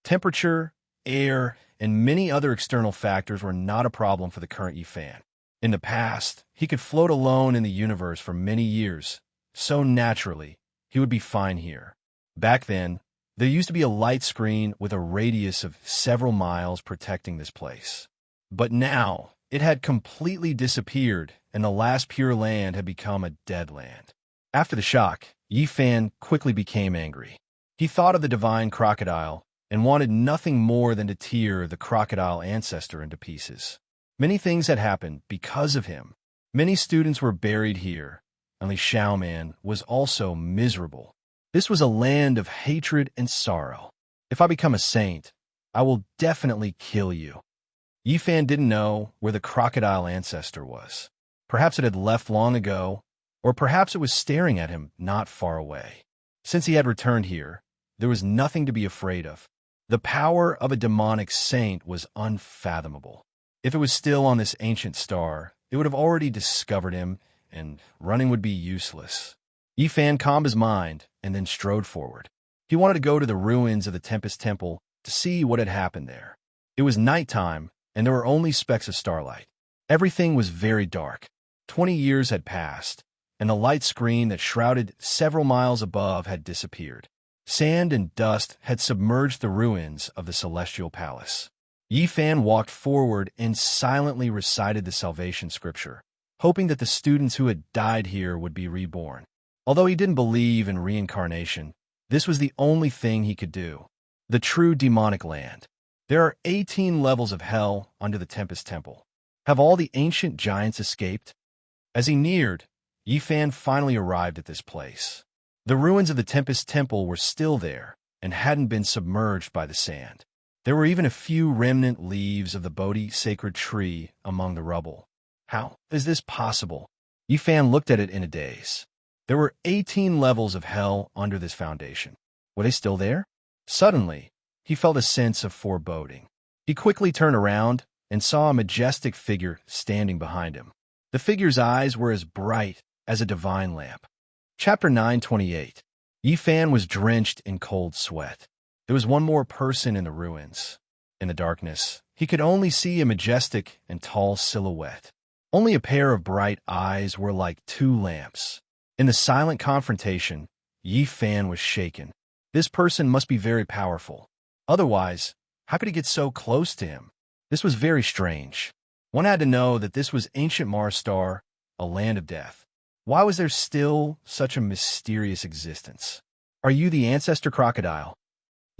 Temperature, air, and many other external factors were not a problem for the current Yifan. In the past, he could float alone in the universe for many years, so naturally, he would be fine here. Back then, there used to be a light screen with a radius of several miles protecting this place. But now, it had completely disappeared, and the last pure land had become a dead land. After the shock, Yifan quickly became angry. He thought of the divine crocodile and wanted nothing more than to tear the crocodile ancestor into pieces. Many things had happened because of him. Many students were buried here. Only Xiaoman was also miserable. This was a land of hatred and sorrow. If I become a saint, I will definitely kill you. Yifan didn't know where the crocodile ancestor was. Perhaps it had left long ago, or perhaps it was staring at him not far away. Since he had returned here, there was nothing to be afraid of. The power of a demonic saint was unfathomable. If it was still on this ancient star, it would have already discovered him, and running would be useless. Yifan calmed his mind and then strode forward. He wanted to go to the ruins of the Tempest Temple to see what had happened there. It was nighttime, and there were only specks of starlight. Everything was very dark. 20 years had passed, and the light screen that shrouded several miles above had disappeared. Sand and dust had submerged the ruins of the Celestial Palace. Yifan walked forward and silently recited the salvation scripture, hoping that the students who had died here would be reborn. Although he didn't believe in reincarnation, this was the only thing he could do. The true demonic land. There are 18 levels of hell under the Tempest Temple. Have all the ancient giants escaped? As he neared, Yifan finally arrived at this place. The ruins of the Tempest Temple were still there and hadn't been submerged by the sand. There were even a few remnant leaves of the Bodhi sacred tree among the rubble. How is this possible? Yifan looked at it in a daze. There were 18 levels of hell under this foundation. Were they still there? Suddenly, he felt a sense of foreboding. He quickly turned around and saw a majestic figure standing behind him. The figure's eyes were as bright as a divine lamp. Chapter 928. Yifan was drenched in cold sweat. There was one more person in the ruins. In the darkness, he could only see a majestic and tall silhouette. Only a pair of bright eyes were like 2 lamps. In the silent confrontation, Yifan was shaken. This person must be very powerful. Otherwise, how could he get so close to him? This was very strange. One had to know that this was ancient Mars star, a land of death. Why was there still such a mysterious existence? Are you the ancestor crocodile?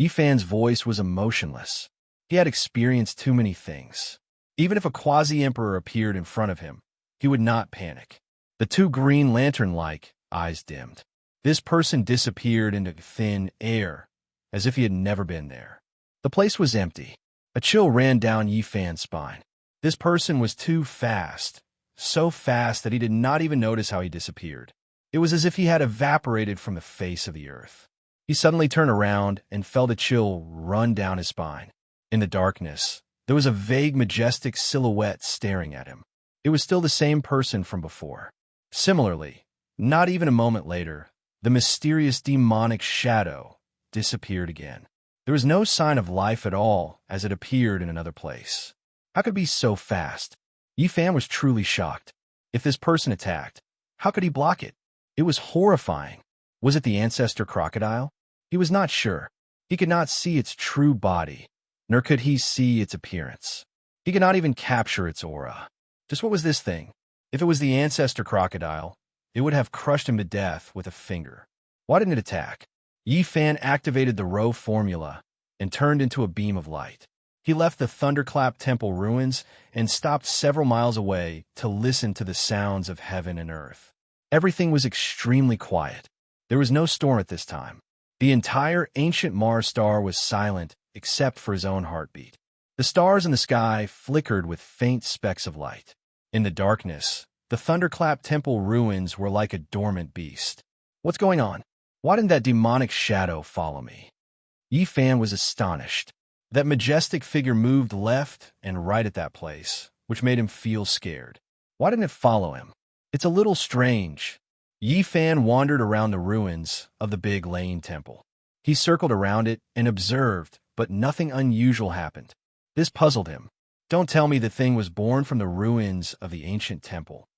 Yifan's voice was emotionless. He had experienced too many things. Even if a quasi-emperor appeared in front of him, he would not panic. The 2 green lantern-like eyes dimmed. This person disappeared into thin air, as if he had never been there. The place was empty. A chill ran down Yifan's spine. This person was too fast, so fast that he did not even notice how he disappeared. It was as if he had evaporated from the face of the earth. He suddenly turned around and felt a chill run down his spine. In the darkness, there was a vague, majestic silhouette staring at him. It was still the same person from before. Similarly, not even a moment later, The mysterious demonic shadow disappeared again. There was no sign of life at all as it appeared in another place. How could it be so fast? Yifan was truly shocked. If this person attacked, how could he block it? It was horrifying. Was it the ancestor crocodile? He was not sure. He could not see its true body, nor could he see its appearance. He could not even capture its aura. Just what was this thing? If it was the ancestor crocodile, it would have crushed him to death with a finger. Why didn't it attack? Yifan activated the row formula and turned into a beam of light. He left the Thunderclap Temple ruins and stopped several miles away to listen to the sounds of heaven and earth. Everything was extremely quiet. There was no storm at this time. The entire ancient Mars star was silent except for his own heartbeat. The stars in the sky flickered with faint specks of light. In the darkness, the Thunderclap Temple ruins were like a dormant beast. What's going on? Why didn't that demonic shadow follow me? Yifan was astonished. That majestic figure moved left and right at that place, which made him feel scared. Why didn't it follow him? It's a little strange. Yifan wandered around the ruins of the Big Lane Temple. He circled around it and observed, but nothing unusual happened. This puzzled him. Don't tell me the thing was born from the ruins of the ancient temple.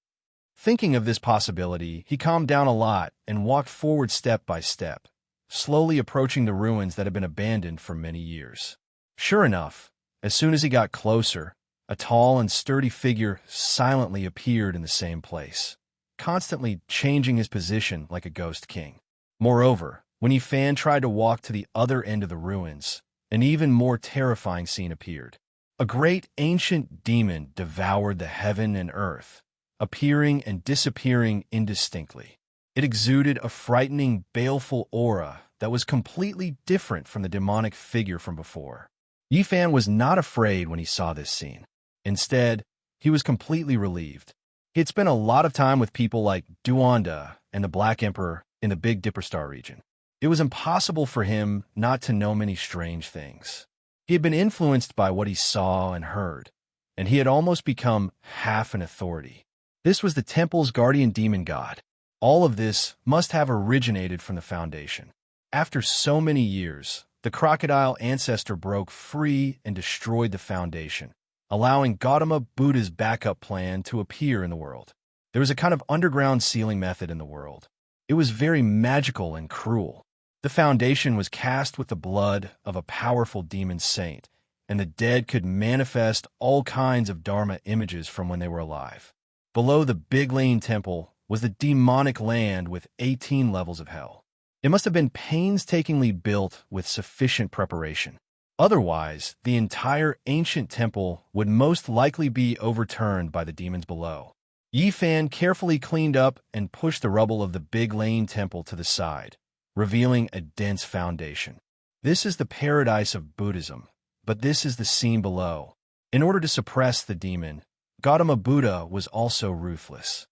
Thinking of this possibility, he calmed down a lot and walked forward step by step, slowly approaching the ruins that had been abandoned for many years. Sure enough, as soon as he got closer, a tall and sturdy figure silently appeared in the same place, constantly changing his position like a ghost king. Moreover, when Yifan tried to walk to the other end of the ruins, an even more terrifying scene appeared. A great ancient demon devoured the heaven and earth, appearing and disappearing indistinctly. It exuded a frightening, baleful aura that was completely different from the demonic figure from before. Yifan was not afraid when he saw this scene. Instead, he was completely relieved. He had spent a lot of time with people like Duanda and the Black Emperor in the Big Dipper Star region. It was impossible for him not to know many strange things. He had been influenced by what he saw and heard, and he had almost become half an authority. This was the temple's guardian demon god. All of this must have originated from the foundation. After so many years, the crocodile ancestor broke free and destroyed the foundation, allowing Gautama Buddha's backup plan to appear in the world. There was a kind of underground sealing method in the world. It was very magical and cruel. The foundation was cast with the blood of a powerful demon saint, and the dead could manifest all kinds of Dharma images from when they were alive. Below the Big Lane Temple was the demonic land with 18 levels of hell. It must have been painstakingly built with sufficient preparation. Otherwise, the entire ancient temple would most likely be overturned by the demons below. Yifan carefully cleaned up and pushed the rubble of the Big Lane Temple to the side, revealing a dense foundation. This is the paradise of Buddhism, but this is the scene below. In order to suppress the demon, Gautama Buddha was also ruthless.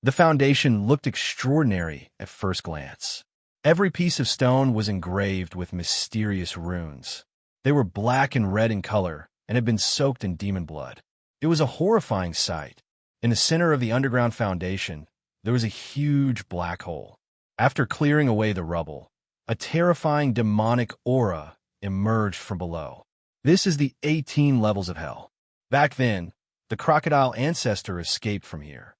The foundation looked extraordinary at first glance. Every piece of stone was engraved with mysterious runes. They were black and red in color and had been soaked in demon blood. It was a horrifying sight. In the center of the underground foundation, there was a huge black hole. After clearing away the rubble, a terrifying demonic aura emerged from below. This is the 18 levels of hell. Back then, the crocodile ancestor escaped from here.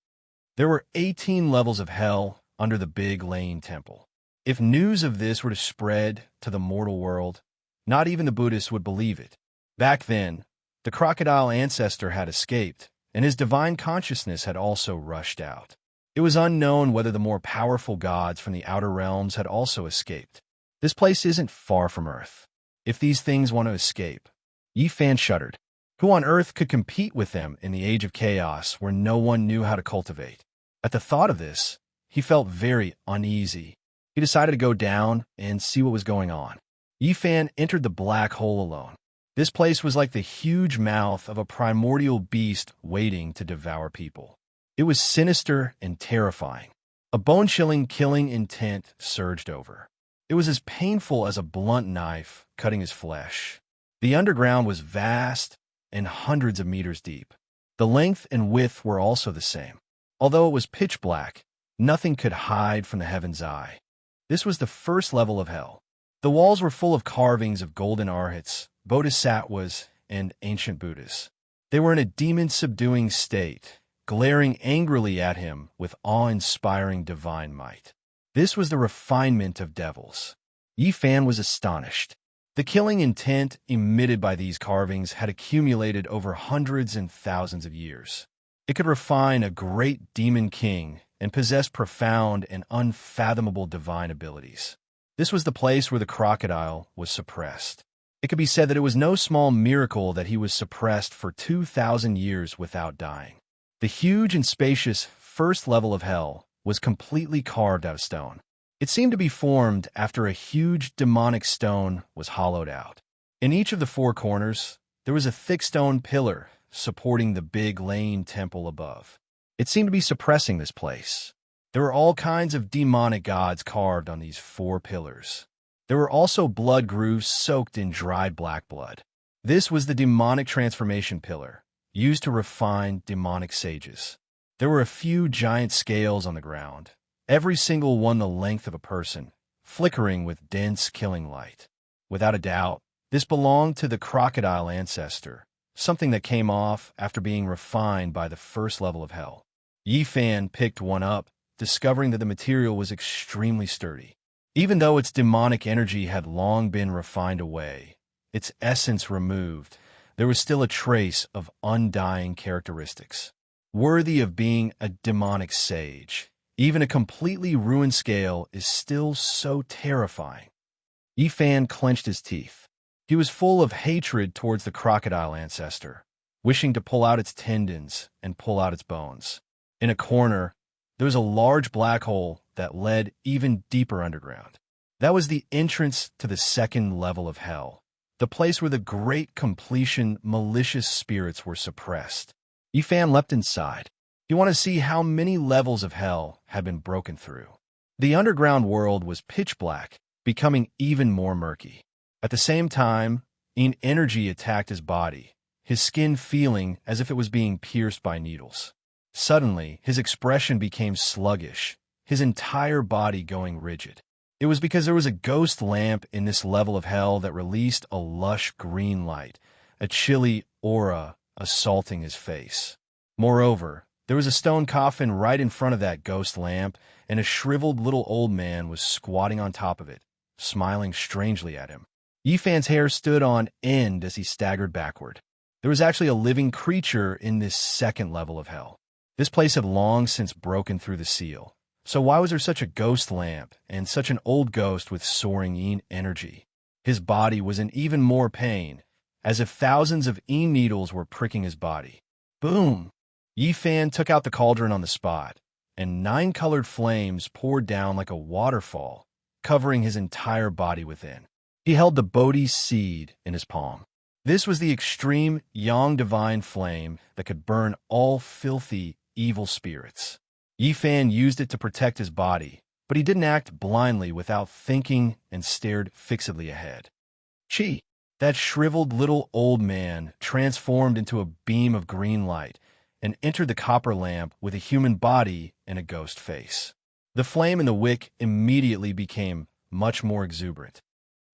There were 18 levels of hell under the Big Lane Temple. If news of this were to spread to the mortal world, not even the Buddhists would believe it. Back then, the crocodile ancestor had escaped, and his divine consciousness had also rushed out. It was unknown whether the more powerful gods from the outer realms had also escaped. This place isn't far from Earth. If these things want to escape, Yifan shuddered. Who on earth could compete with them in the age of chaos where no one knew how to cultivate? At the thought of this, he felt very uneasy. He decided to go down and see what was going on. Yifan entered the black hole alone. This place was like the huge mouth of a primordial beast waiting to devour people. It was sinister and terrifying. A bone-chilling killing intent surged over. It was as painful as a blunt knife cutting his flesh. The underground was vast and hundreds of meters deep. The length and width were also the same. Although it was pitch black, nothing could hide from the heaven's eye. This was the first level of hell. The walls were full of carvings of golden arhats, bodhisattvas, and ancient Buddhas. They were in a demon-subduing state, glaring angrily at him with awe-inspiring divine might. This was the refinement of devils. Yi Fan was astonished. The killing intent emitted by these carvings had accumulated over hundreds and thousands of years. It could refine a great demon king and possess profound and unfathomable divine abilities. This was the place where the crocodile was suppressed. It could be said that it was no small miracle that he was suppressed for 2,000 years without dying. The huge and spacious first level of hell was completely carved out of stone. It seemed to be formed after a huge demonic stone was hollowed out. In each of the four corners, there was a thick stone pillar supporting the big Lane temple above. It seemed to be suppressing this place. There were all kinds of demonic gods carved on these four pillars. There were also blood grooves soaked in dried black blood. This was the demonic transformation pillar, used to refine demonic sages. There were a few giant scales on the ground, every single one the length of a person, flickering with dense killing light. Without a doubt, this belonged to the crocodile ancestor, something that came off after being refined by the first level of hell. Yi Fan picked one up, discovering that the material was extremely sturdy. Even though its demonic energy had long been refined away, its essence removed, there was still a trace of undying characteristics. Worthy of being a demonic sage, even a completely ruined scale is still so terrifying. Yi Fan clenched his teeth. He was full of hatred towards the crocodile ancestor, wishing to pull out its tendons and pull out its bones. In a corner, there was a large black hole that led even deeper underground. That was the entrance to the second level of hell, the place where the great completion malicious spirits were suppressed. Yi Fan leapt inside. He wanted to see how many levels of hell had been broken through. The underground world was pitch black, becoming even more murky. At the same time, energy attacked his body, his skin feeling as if it was being pierced by needles. Suddenly, his expression became sluggish, his entire body going rigid. It was because there was a ghost lamp in this level of hell that released a lush green light, a chilly aura assaulting his face. Moreover, there was a stone coffin right in front of that ghost lamp, and a shriveled little old man was squatting on top of it, smiling strangely at him. Yi Fan's hair stood on end as he staggered backward. There was actually a living creature in this second level of hell. This place had long since broken through the seal. So why was there such a ghost lamp and such an old ghost with soaring energy? His body was in even more pain, as if thousands of needles were pricking his body. Boom! Yi Fan took out the cauldron on the spot, and 9 colored flames poured down like a waterfall, covering his entire body within. He held the Bodhi seed in his palm. This was the extreme yang divine flame that could burn all filthy, evil spirits. Yi Fan used it to protect his body, but he didn't act blindly without thinking and stared fixedly ahead. Chi! That shriveled little old man transformed into a beam of green light and entered the copper lamp with a human body and a ghost face. The flame in the wick immediately became much more exuberant.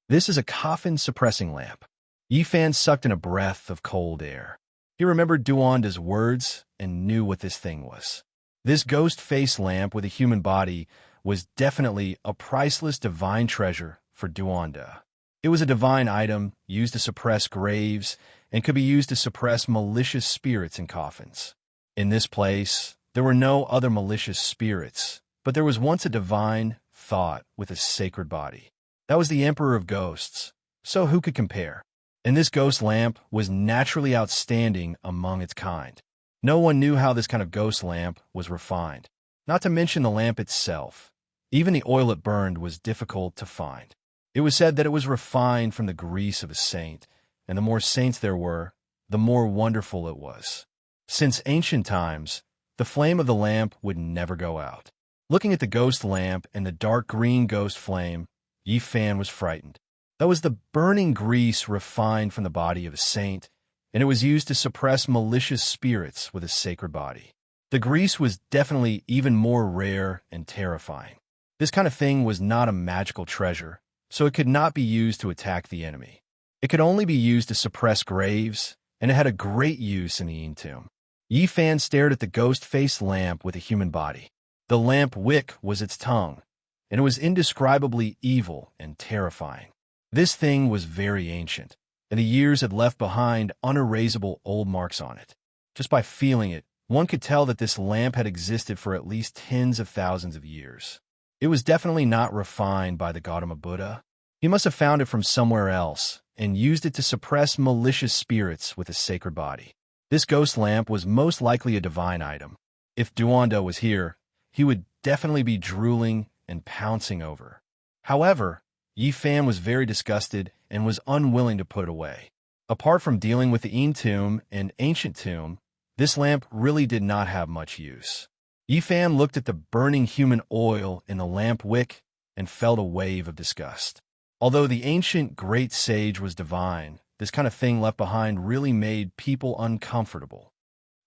This is a coffin-suppressing lamp. Yi Fan sucked in a breath of cold air. He remembered Duanda's words and knew what this thing was. This ghost face lamp with a human body was definitely a priceless divine treasure for Duanda. It was a divine item used to suppress graves and could be used to suppress malicious spirits in coffins. In this place, there were no other malicious spirits, but there was once a divine thought with a sacred body. That was the Emperor of Ghosts, so who could compare? And this ghost lamp was naturally outstanding among its kind. No one knew how this kind of ghost lamp was refined, not to mention the lamp itself. Even the oil it burned was difficult to find. It was said that it was refined from the grease of a saint, and the more saints there were, the more wonderful it was. Since ancient times, the flame of the lamp would never go out. Looking at the ghost lamp and the dark green ghost flame, Yi Fan was frightened. That was the burning grease refined from the body of a saint, and it was used to suppress malicious spirits with a sacred body. The grease was definitely even more rare and terrifying. This kind of thing was not a magical treasure, so it could not be used to attack the enemy. It could only be used to suppress graves, and it had a great use in the tomb. Yi Fan stared at the ghost-faced lamp with a human body. The lamp wick was its tongue, and it was indescribably evil and terrifying. This thing was very ancient, and the years had left behind unerasable old marks on it. Just by feeling it, one could tell that this lamp had existed for at least tens of thousands of years. It was definitely not refined by the Gautama Buddha. He must have found it from somewhere else and used it to suppress malicious spirits with a sacred body. This ghost lamp was most likely a divine item. If Duanda was here, he would definitely be drooling and pouncing over. However, Yi Fan was very disgusted and was unwilling to put it away. Apart from dealing with the tomb and ancient tomb, this lamp really did not have much use. Yi Fan looked at the burning human oil in the lamp wick and felt a wave of disgust. Although the ancient great sage was divine, this kind of thing left behind really made people uncomfortable.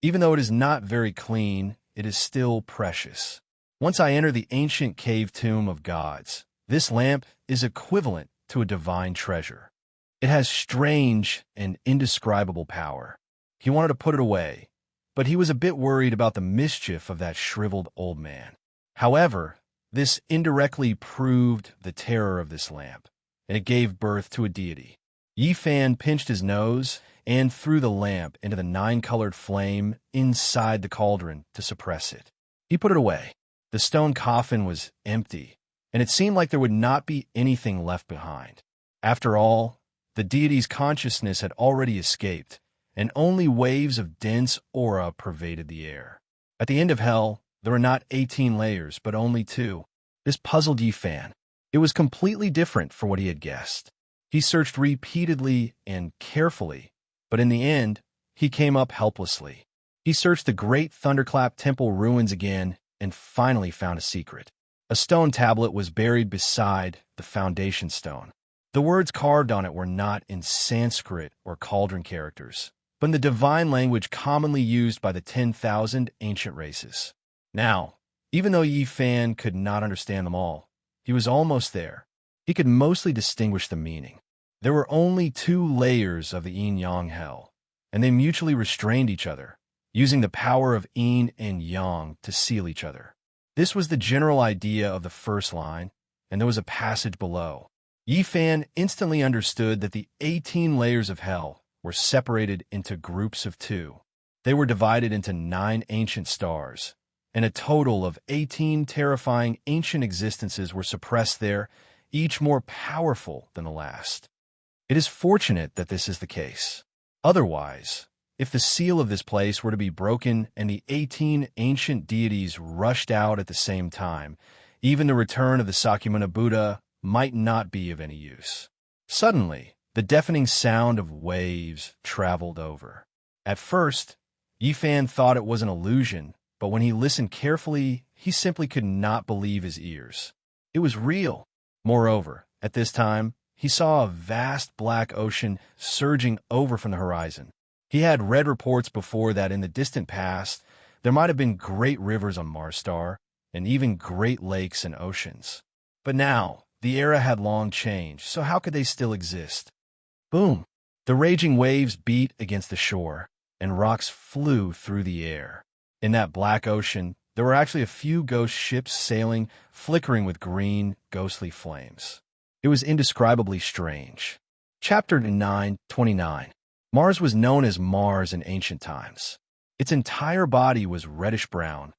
Even though it is not very clean, it is still precious. Once I enter the ancient cave tomb of gods, this lamp is equivalent to a divine treasure. It has strange and indescribable power. He wanted to put it away, but he was a bit worried about the mischief of that shriveled old man. However, this indirectly proved the terror of this lamp, and it gave birth to a deity. Yi Fan pinched his nose and threw the lamp into the 9-colored flame inside the cauldron to suppress it. He put it away. The stone coffin was empty, and it seemed like there would not be anything left behind. After all, the deity's consciousness had already escaped, and only waves of dense aura pervaded the air. At the end of hell, there were not 18 layers, but only 2. This puzzled Yi Fan. It was completely different from what he had guessed. He searched repeatedly and carefully, but in the end, he came up helplessly. He searched the great Thunderclap Temple ruins again and finally found a secret. A stone tablet was buried beside the foundation stone. The words carved on it were not in Sanskrit or cauldron characters, but in the divine language commonly used by the 10,000 ancient races. Now, even though Yi Fan could not understand them all, he was almost there. He could mostly distinguish the meaning. There were only 2 layers of the yin-yang hell, and they mutually restrained each other, using the power of yin and yang to seal each other. This was the general idea of the first line, and there was a passage below. Yi Fan instantly understood that the 18 layers of hell were separated into groups of 2. They were divided into 9 ancient stars, and a total of 18 terrifying ancient existences were suppressed there, each more powerful than the last. It is fortunate that this is the case. Otherwise, if the seal of this place were to be broken and the 18 ancient deities rushed out at the same time, even the return of the Sakyamuni Buddha might not be of any use. Suddenly, the deafening sound of waves traveled over. At first, Yi Fan thought it was an illusion, but when he listened carefully, he simply could not believe his ears. It was real. Moreover, at this time, he saw a vast black ocean surging over from the horizon. He had read reports before that in the distant past, there might have been great rivers on Marstar, and even great lakes and oceans. But now, the era had long changed, so how could they still exist? Boom! The raging waves beat against the shore, and rocks flew through the air. In that black ocean, there were actually a few ghost ships sailing, flickering with green, ghostly flames. It was indescribably strange. Chapter 9:29. Mars was known as Mars in ancient times. Its entire body was reddish-brown,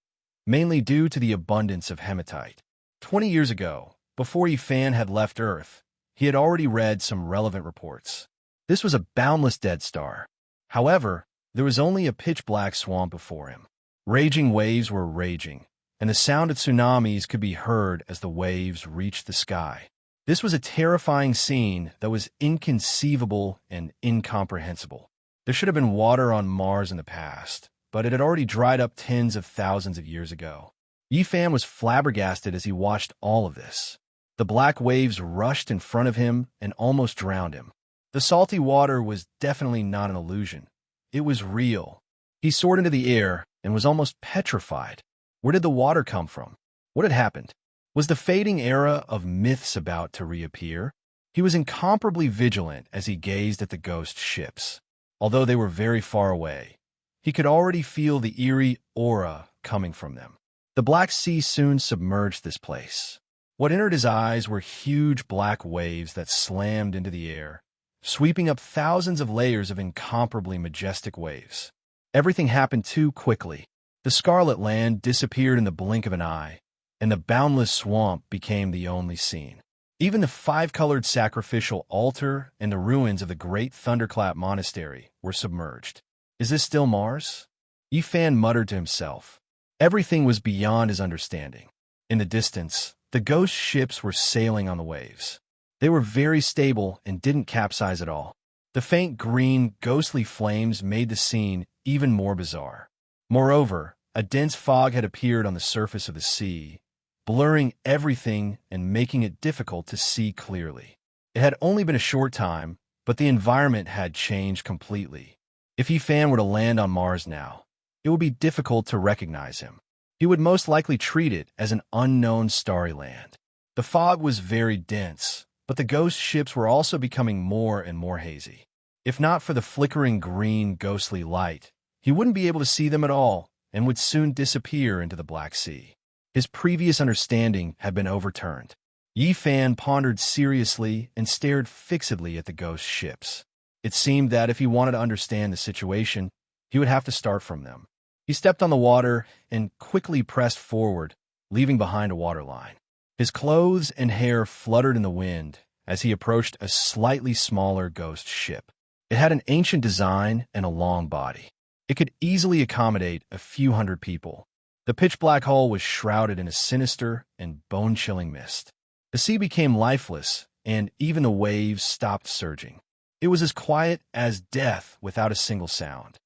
mainly due to the abundance of hematite. 20 years ago, before Yi Fan had left Earth, he had already read some relevant reports. This was a boundless dead star. However, there was only a pitch-black swamp before him. Raging waves were raging, and the sound of tsunamis could be heard as the waves reached the sky. This was a terrifying scene that was inconceivable and incomprehensible. There should have been water on Mars in the past, but it had already dried up tens of thousands of years ago. Yi Fan was flabbergasted as he watched all of this. The black waves rushed in front of him and almost drowned him. The salty water was definitely not an illusion. It was real. He soared into the air and was almost petrified. Where did the water come from? What had happened? Was the fading era of myths about to reappear? He was incomparably vigilant as he gazed at the ghost ships. Although they were very far away, he could already feel the eerie aura coming from them. The Black Sea soon submerged this place. What entered his eyes were huge black waves that slammed into the air, sweeping up thousands of layers of incomparably majestic waves. Everything happened too quickly. The Scarlet Land disappeared in the blink of an eye, and the boundless swamp became the only scene. Even the five-colored sacrificial altar and the ruins of the great Thunderclap Monastery were submerged. Is this still Mars? Yifan muttered to himself. Everything was beyond his understanding. In the distance, the ghost ships were sailing on the waves. They were very stable and didn't capsize at all. The faint green, ghostly flames made the scene even more bizarre. Moreover, a dense fog had appeared on the surface of the sea, blurring everything and making it difficult to see clearly. It had only been a short time, but the environment had changed completely. If Yifan were to land on Mars now, it would be difficult to recognize him. He would most likely treat it as an unknown starry land. The fog was very dense, but the ghost ships were also becoming more and more hazy. If not for the flickering green, ghostly light, he wouldn't be able to see them at all and would soon disappear into the Black Sea. His previous understanding had been overturned. Yifan pondered seriously and stared fixedly at the ghost ships. It seemed that if he wanted to understand the situation, he would have to start from them. He stepped on the water and quickly pressed forward, leaving behind a waterline. His clothes and hair fluttered in the wind as he approached a slightly smaller ghost ship. It had an ancient design and a long body. It could easily accommodate a few hundred people. The pitch-black hull was shrouded in a sinister and bone-chilling mist. The sea became lifeless, and even the waves stopped surging. It was as quiet as death without a single sound.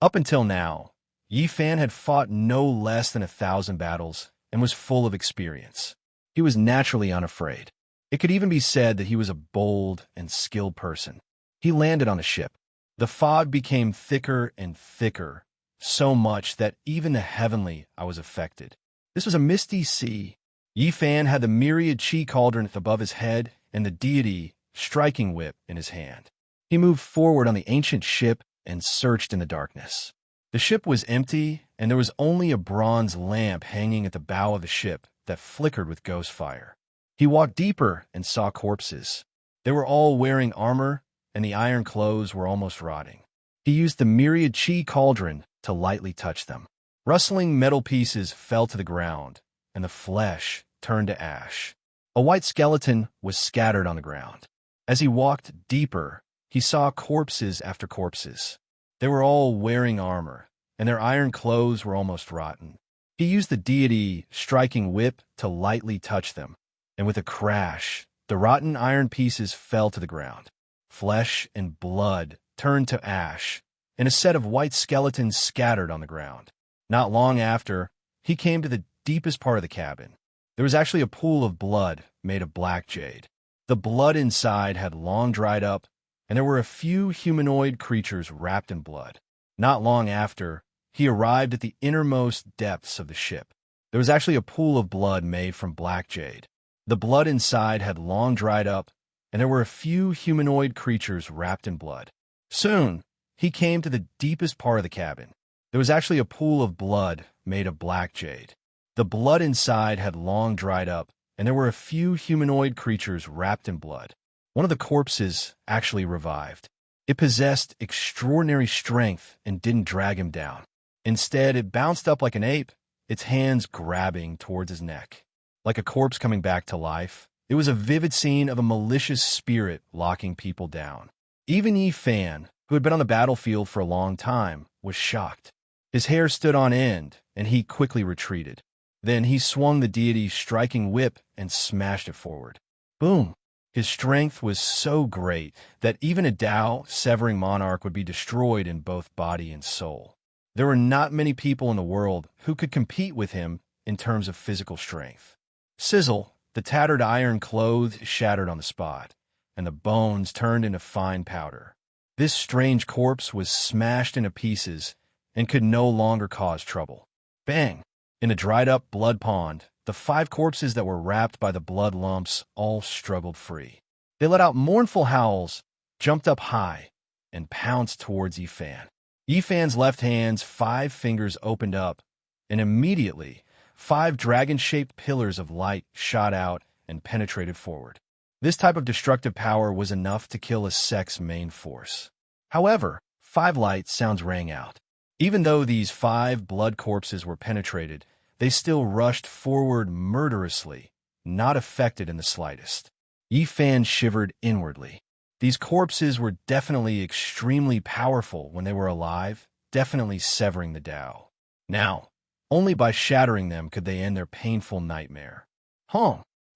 Up until now, Yifan had fought no less than 1,000 battles and was full of experience. He was naturally unafraid. It could even be said that he was a bold and skilled person. He landed on the ship. The fog became thicker and thicker, so much that even the heavenly I was affected. This was a misty sea. Yifan had the myriad chi cauldron above his head and the deity striking whip in his hand. He moved forward on the ancient ship and searched in the darkness. The ship was empty, and there was only a bronze lamp hanging at the bow of the ship that flickered with ghost fire. He walked deeper and saw corpses. They were all wearing armor, and the iron clothes were almost rotting. He used the myriad chi cauldron to lightly touch them. Rustling metal pieces fell to the ground, and the flesh turned to ash. A white skeleton was scattered on the ground. As he walked deeper, he saw corpses after corpses. They were all wearing armor, and their iron clothes were almost rotten. He used the deity striking whip to lightly touch them, and with a crash, the rotten iron pieces fell to the ground. Flesh and blood turned to ash, and a set of white skeletons scattered on the ground. Not long after, he came to the deepest part of the cabin. There was actually a pool of blood made of black jade. The blood inside had long dried up, and there were a few humanoid creatures wrapped in blood. Not long after, he arrived at the innermost depths of the ship. There was actually a pool of blood made from black jade. The blood inside had long dried up, and there were a few humanoid creatures wrapped in blood. Soon, he came to the deepest part of the cabin. There was actually a pool of blood made of black jade. The blood inside had long dried up, and there were a few humanoid creatures wrapped in blood. One of the corpses actually revived. It possessed extraordinary strength and didn't drag him down. Instead, it bounced up like an ape, its hands grabbing towards his neck. Like a corpse coming back to life, it was a vivid scene of a malicious spirit locking people down. Even Yifan, who had been on the battlefield for a long time, was shocked. His hair stood on end, and he quickly retreated. Then he swung the deity's striking whip and smashed it forward. Boom! His strength was so great that even a Tao-severing monarch would be destroyed in both body and soul. There were not many people in the world who could compete with him in terms of physical strength. Sizzle, the tattered iron clothes shattered on the spot, and the bones turned into fine powder. This strange corpse was smashed into pieces and could no longer cause trouble. Bang! In a dried-up blood pond, the 5 corpses that were wrapped by the blood lumps all struggled free. They let out mournful howls, jumped up high, and pounced towards Yifan. Yifan's left hand's 5 fingers opened up, and immediately 5 dragon-shaped pillars of light shot out and penetrated forward. This type of destructive power was enough to kill a sect's main force. However, 5 light sounds rang out. Even though these 5 blood corpses were penetrated, they still rushed forward murderously, not affected in the slightest. Yifan shivered inwardly. These corpses were definitely extremely powerful when they were alive, definitely severing the Tao. Now, only by shattering them could they end their painful nightmare.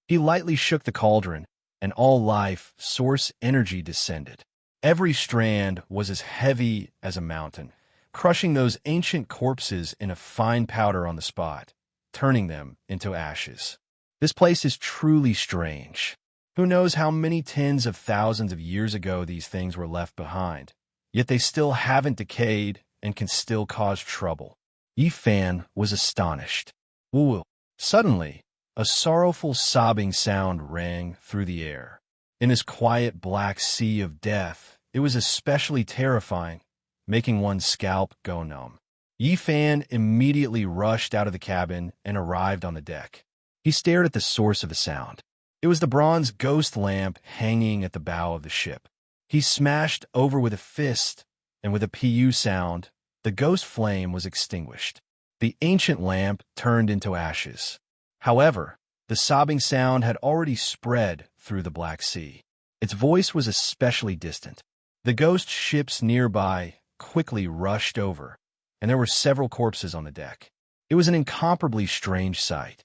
He lightly shook the cauldron, and all life, source energy descended. Every strand was as heavy as a mountain, crushing those ancient corpses in a fine powder on the spot, turning them into ashes. This place is truly strange. Who knows how many tens of thousands of years ago these things were left behind, yet they still haven't decayed and can still cause trouble. Yifan was astonished. Woo! Suddenly, a sorrowful sobbing sound rang through the air. In this quiet black sea of death, it was especially terrifying, making one's scalp go numb. Yifan immediately rushed out of the cabin and arrived on the deck. He stared at the source of the sound. It was the bronze ghost lamp hanging at the bow of the ship. He smashed over with a fist, and with a pu sound, the ghost flame was extinguished. The ancient lamp turned into ashes. However, the sobbing sound had already spread through the Black Sea. Its voice was especially distant. The ghost ships nearby quickly rushed over, and there were several corpses on the deck. It was an incomparably strange sight.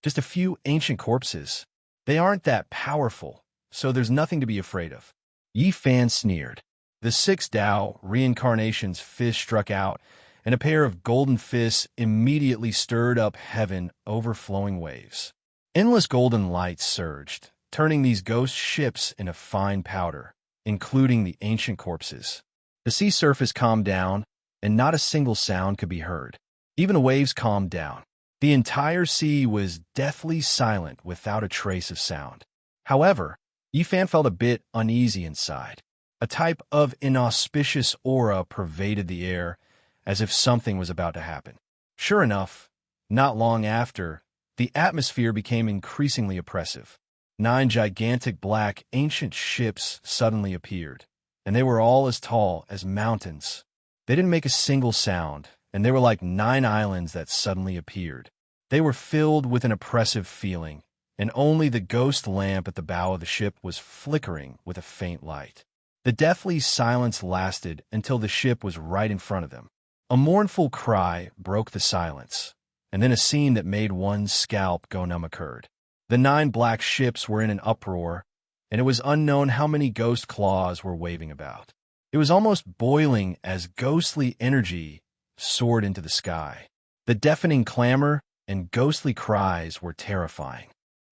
Just a few ancient corpses. They aren't that powerful, so there's nothing to be afraid of. Yifan sneered. The 6 Tao reincarnation's fist struck out, and a pair of golden fists immediately stirred up heaven overflowing waves. Endless golden lights surged, turning these ghost ships into fine powder, including the ancient corpses. The sea surface calmed down, and not a single sound could be heard. Even the waves calmed down. The entire sea was deathly silent without a trace of sound. However, Yifan felt a bit uneasy inside. A type of inauspicious aura pervaded the air, as if something was about to happen. Sure enough, not long after, the atmosphere became increasingly oppressive. 9 gigantic black ancient ships suddenly appeared, and they were all as tall as mountains. They didn't make a single sound, and they were like 9 islands that suddenly appeared. They were filled with an oppressive feeling, and only the ghost lamp at the bow of the ship was flickering with a faint light. The deathly silence lasted until the ship was right in front of them. A mournful cry broke the silence, and then a scene that made one's scalp go numb occurred. The 9 black ships were in an uproar, and it was unknown how many ghost claws were waving about. It was almost boiling as ghostly energy soared into the sky. The deafening clamor and ghostly cries were terrifying.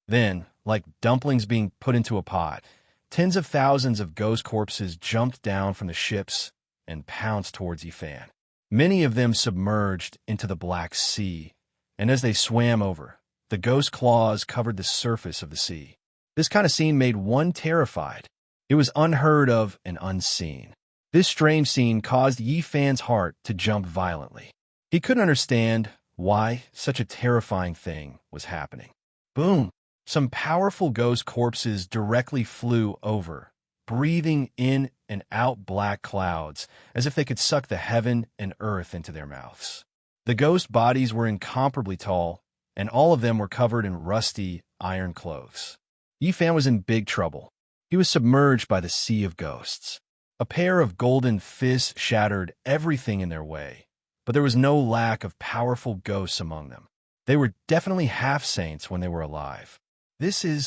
Then, like dumplings being put into a pot, tens of thousands of ghost corpses jumped down from the ships and pounced towards Yifan. Many of them submerged into the Black Sea, and as they swam over, the ghost claws covered the surface of the sea. This kind of scene made one terrified. It was unheard of and unseen. This strange scene caused Yifan's heart to jump violently. He couldn't understand why such a terrifying thing was happening. Boom! Some powerful ghost corpses directly flew over, breathing in and out black clouds as if they could suck the heaven and earth into their mouths. The ghost bodies were incomparably tall, and all of them were covered in rusty iron clothes. Yifan was in big trouble. He was submerged by the sea of ghosts. A pair of golden fists shattered everything in their way, but there was no lack of powerful ghosts among them. They were definitely half-saints when they were alive. I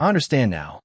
understand now.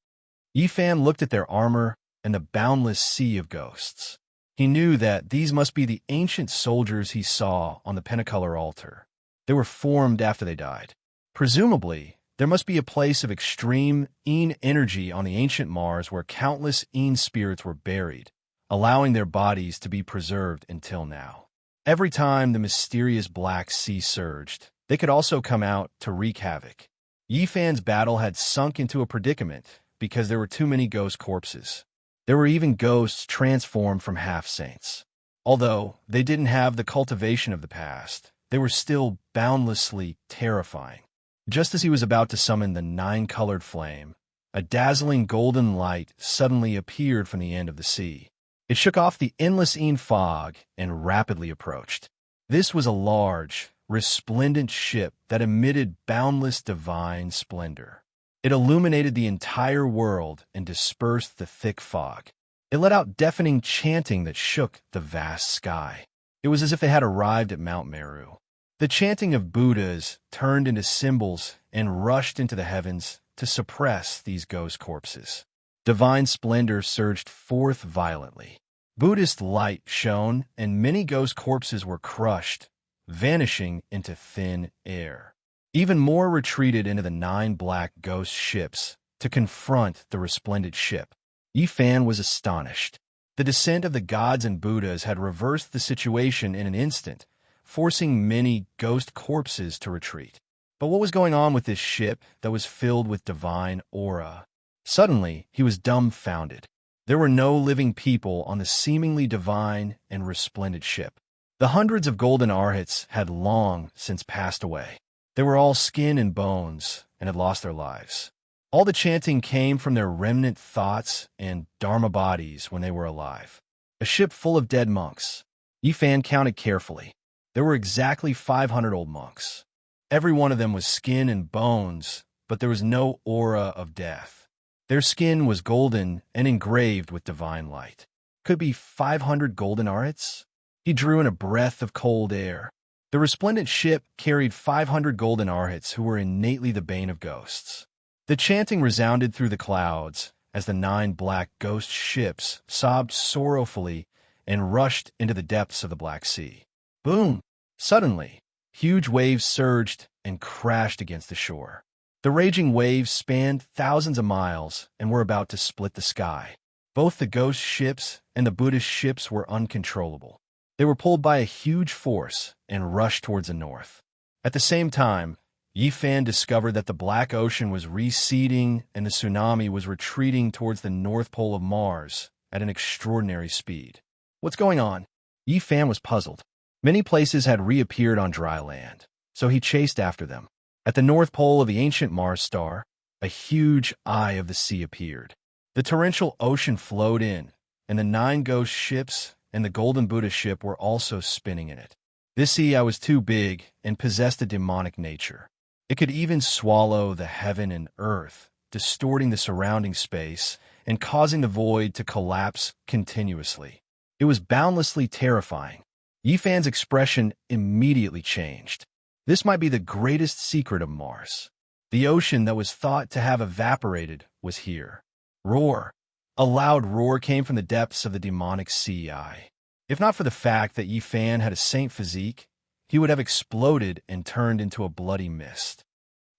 Yifan looked at their armor and the boundless sea of ghosts. He knew that these must be the ancient soldiers he saw on the Pentacolor altar. They were formed after they died. Presumably, there must be a place of extreme Een energy on the ancient Mars where countless Een spirits were buried, allowing their bodies to be preserved until now. Every time the mysterious Black Sea surged, They could also come out to wreak havoc. Yifan's battle had sunk into a predicament because there were too many ghost corpses. There were even ghosts transformed from half-saints. Although they didn't have the cultivation of the past, they were still boundlessly terrifying. Just as he was about to summon the nine-colored flame, a dazzling golden light suddenly appeared from the end of the sea. It shook off the endless fog and rapidly approached. This was a large, resplendent ship that emitted boundless divine splendor. It illuminated the entire world and dispersed the thick fog. It let out deafening chanting that shook the vast sky. It was as if they had arrived at Mount Meru. The chanting of Buddhas turned into symbols and rushed into the heavens to suppress these ghost corpses. Divine splendor surged forth violently. Buddhist light shone, and many ghost corpses were crushed, vanishing into thin air. Even more retreated into the 9 black ghost ships to confront the resplendent ship. Yifan was astonished. The descent of the gods and Buddhas had reversed the situation in an instant, forcing many ghost corpses to retreat. But what was going on with this ship that was filled with divine aura? Suddenly, he was dumbfounded. There were no living people on the seemingly divine and resplendent ship. The hundreds of golden arhats had long since passed away. They were all skin and bones and had lost their lives. All the chanting came from their remnant thoughts and dharma bodies when they were alive. A ship full of dead monks. Yifan counted carefully. There were exactly 500 old monks. Every one of them was skin and bones, but there was no aura of death. Their skin was golden and engraved with divine light. Could be 500 golden arhats? He drew in a breath of cold air. The resplendent ship carried 500 golden arhats who were innately the bane of ghosts. The chanting resounded through the clouds as the 9 black ghost ships sobbed sorrowfully and rushed into the depths of the Black Sea. Boom! Suddenly, huge waves surged and crashed against the shore. The raging waves spanned thousands of miles and were about to split the sky. Both the ghost ships and the Buddhist ships were uncontrollable. They were pulled by a huge force and rushed towards the north. At the same time, Yifan discovered that the Black Ocean was receding and the tsunami was retreating towards the North Pole of Mars at an extraordinary speed. What's going on? Yifan was puzzled. Many places had reappeared on dry land, so he chased after them. At the North Pole of the ancient Mars star, a huge eye of the sea appeared. The torrential ocean flowed in, and the 9 ghost ships and the Golden Buddha ship were also spinning in it. This eye was too big and possessed a demonic nature. It could even swallow the heaven and earth, distorting the surrounding space and causing the void to collapse continuously. It was boundlessly terrifying. Yifan's expression immediately changed. This might be the greatest secret of Mars. The ocean that was thought to have evaporated was here. Roar! A loud roar came from the depths of the demonic sea eye. If not for the fact that Yifan had a saint physique, he would have exploded and turned into a bloody mist.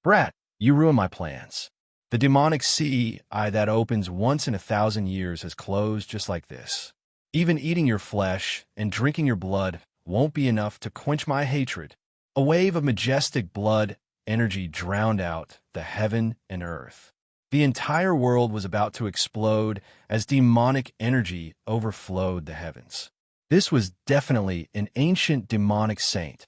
Brat, you ruined my plans. The demonic sea eye that opens once in 1,000 years has closed just like this. Even eating your flesh and drinking your blood won't be enough to quench my hatred. A wave of majestic blood energy drowned out the heaven and earth. The entire world was about to explode as demonic energy overflowed the heavens. This was definitely an ancient demonic saint,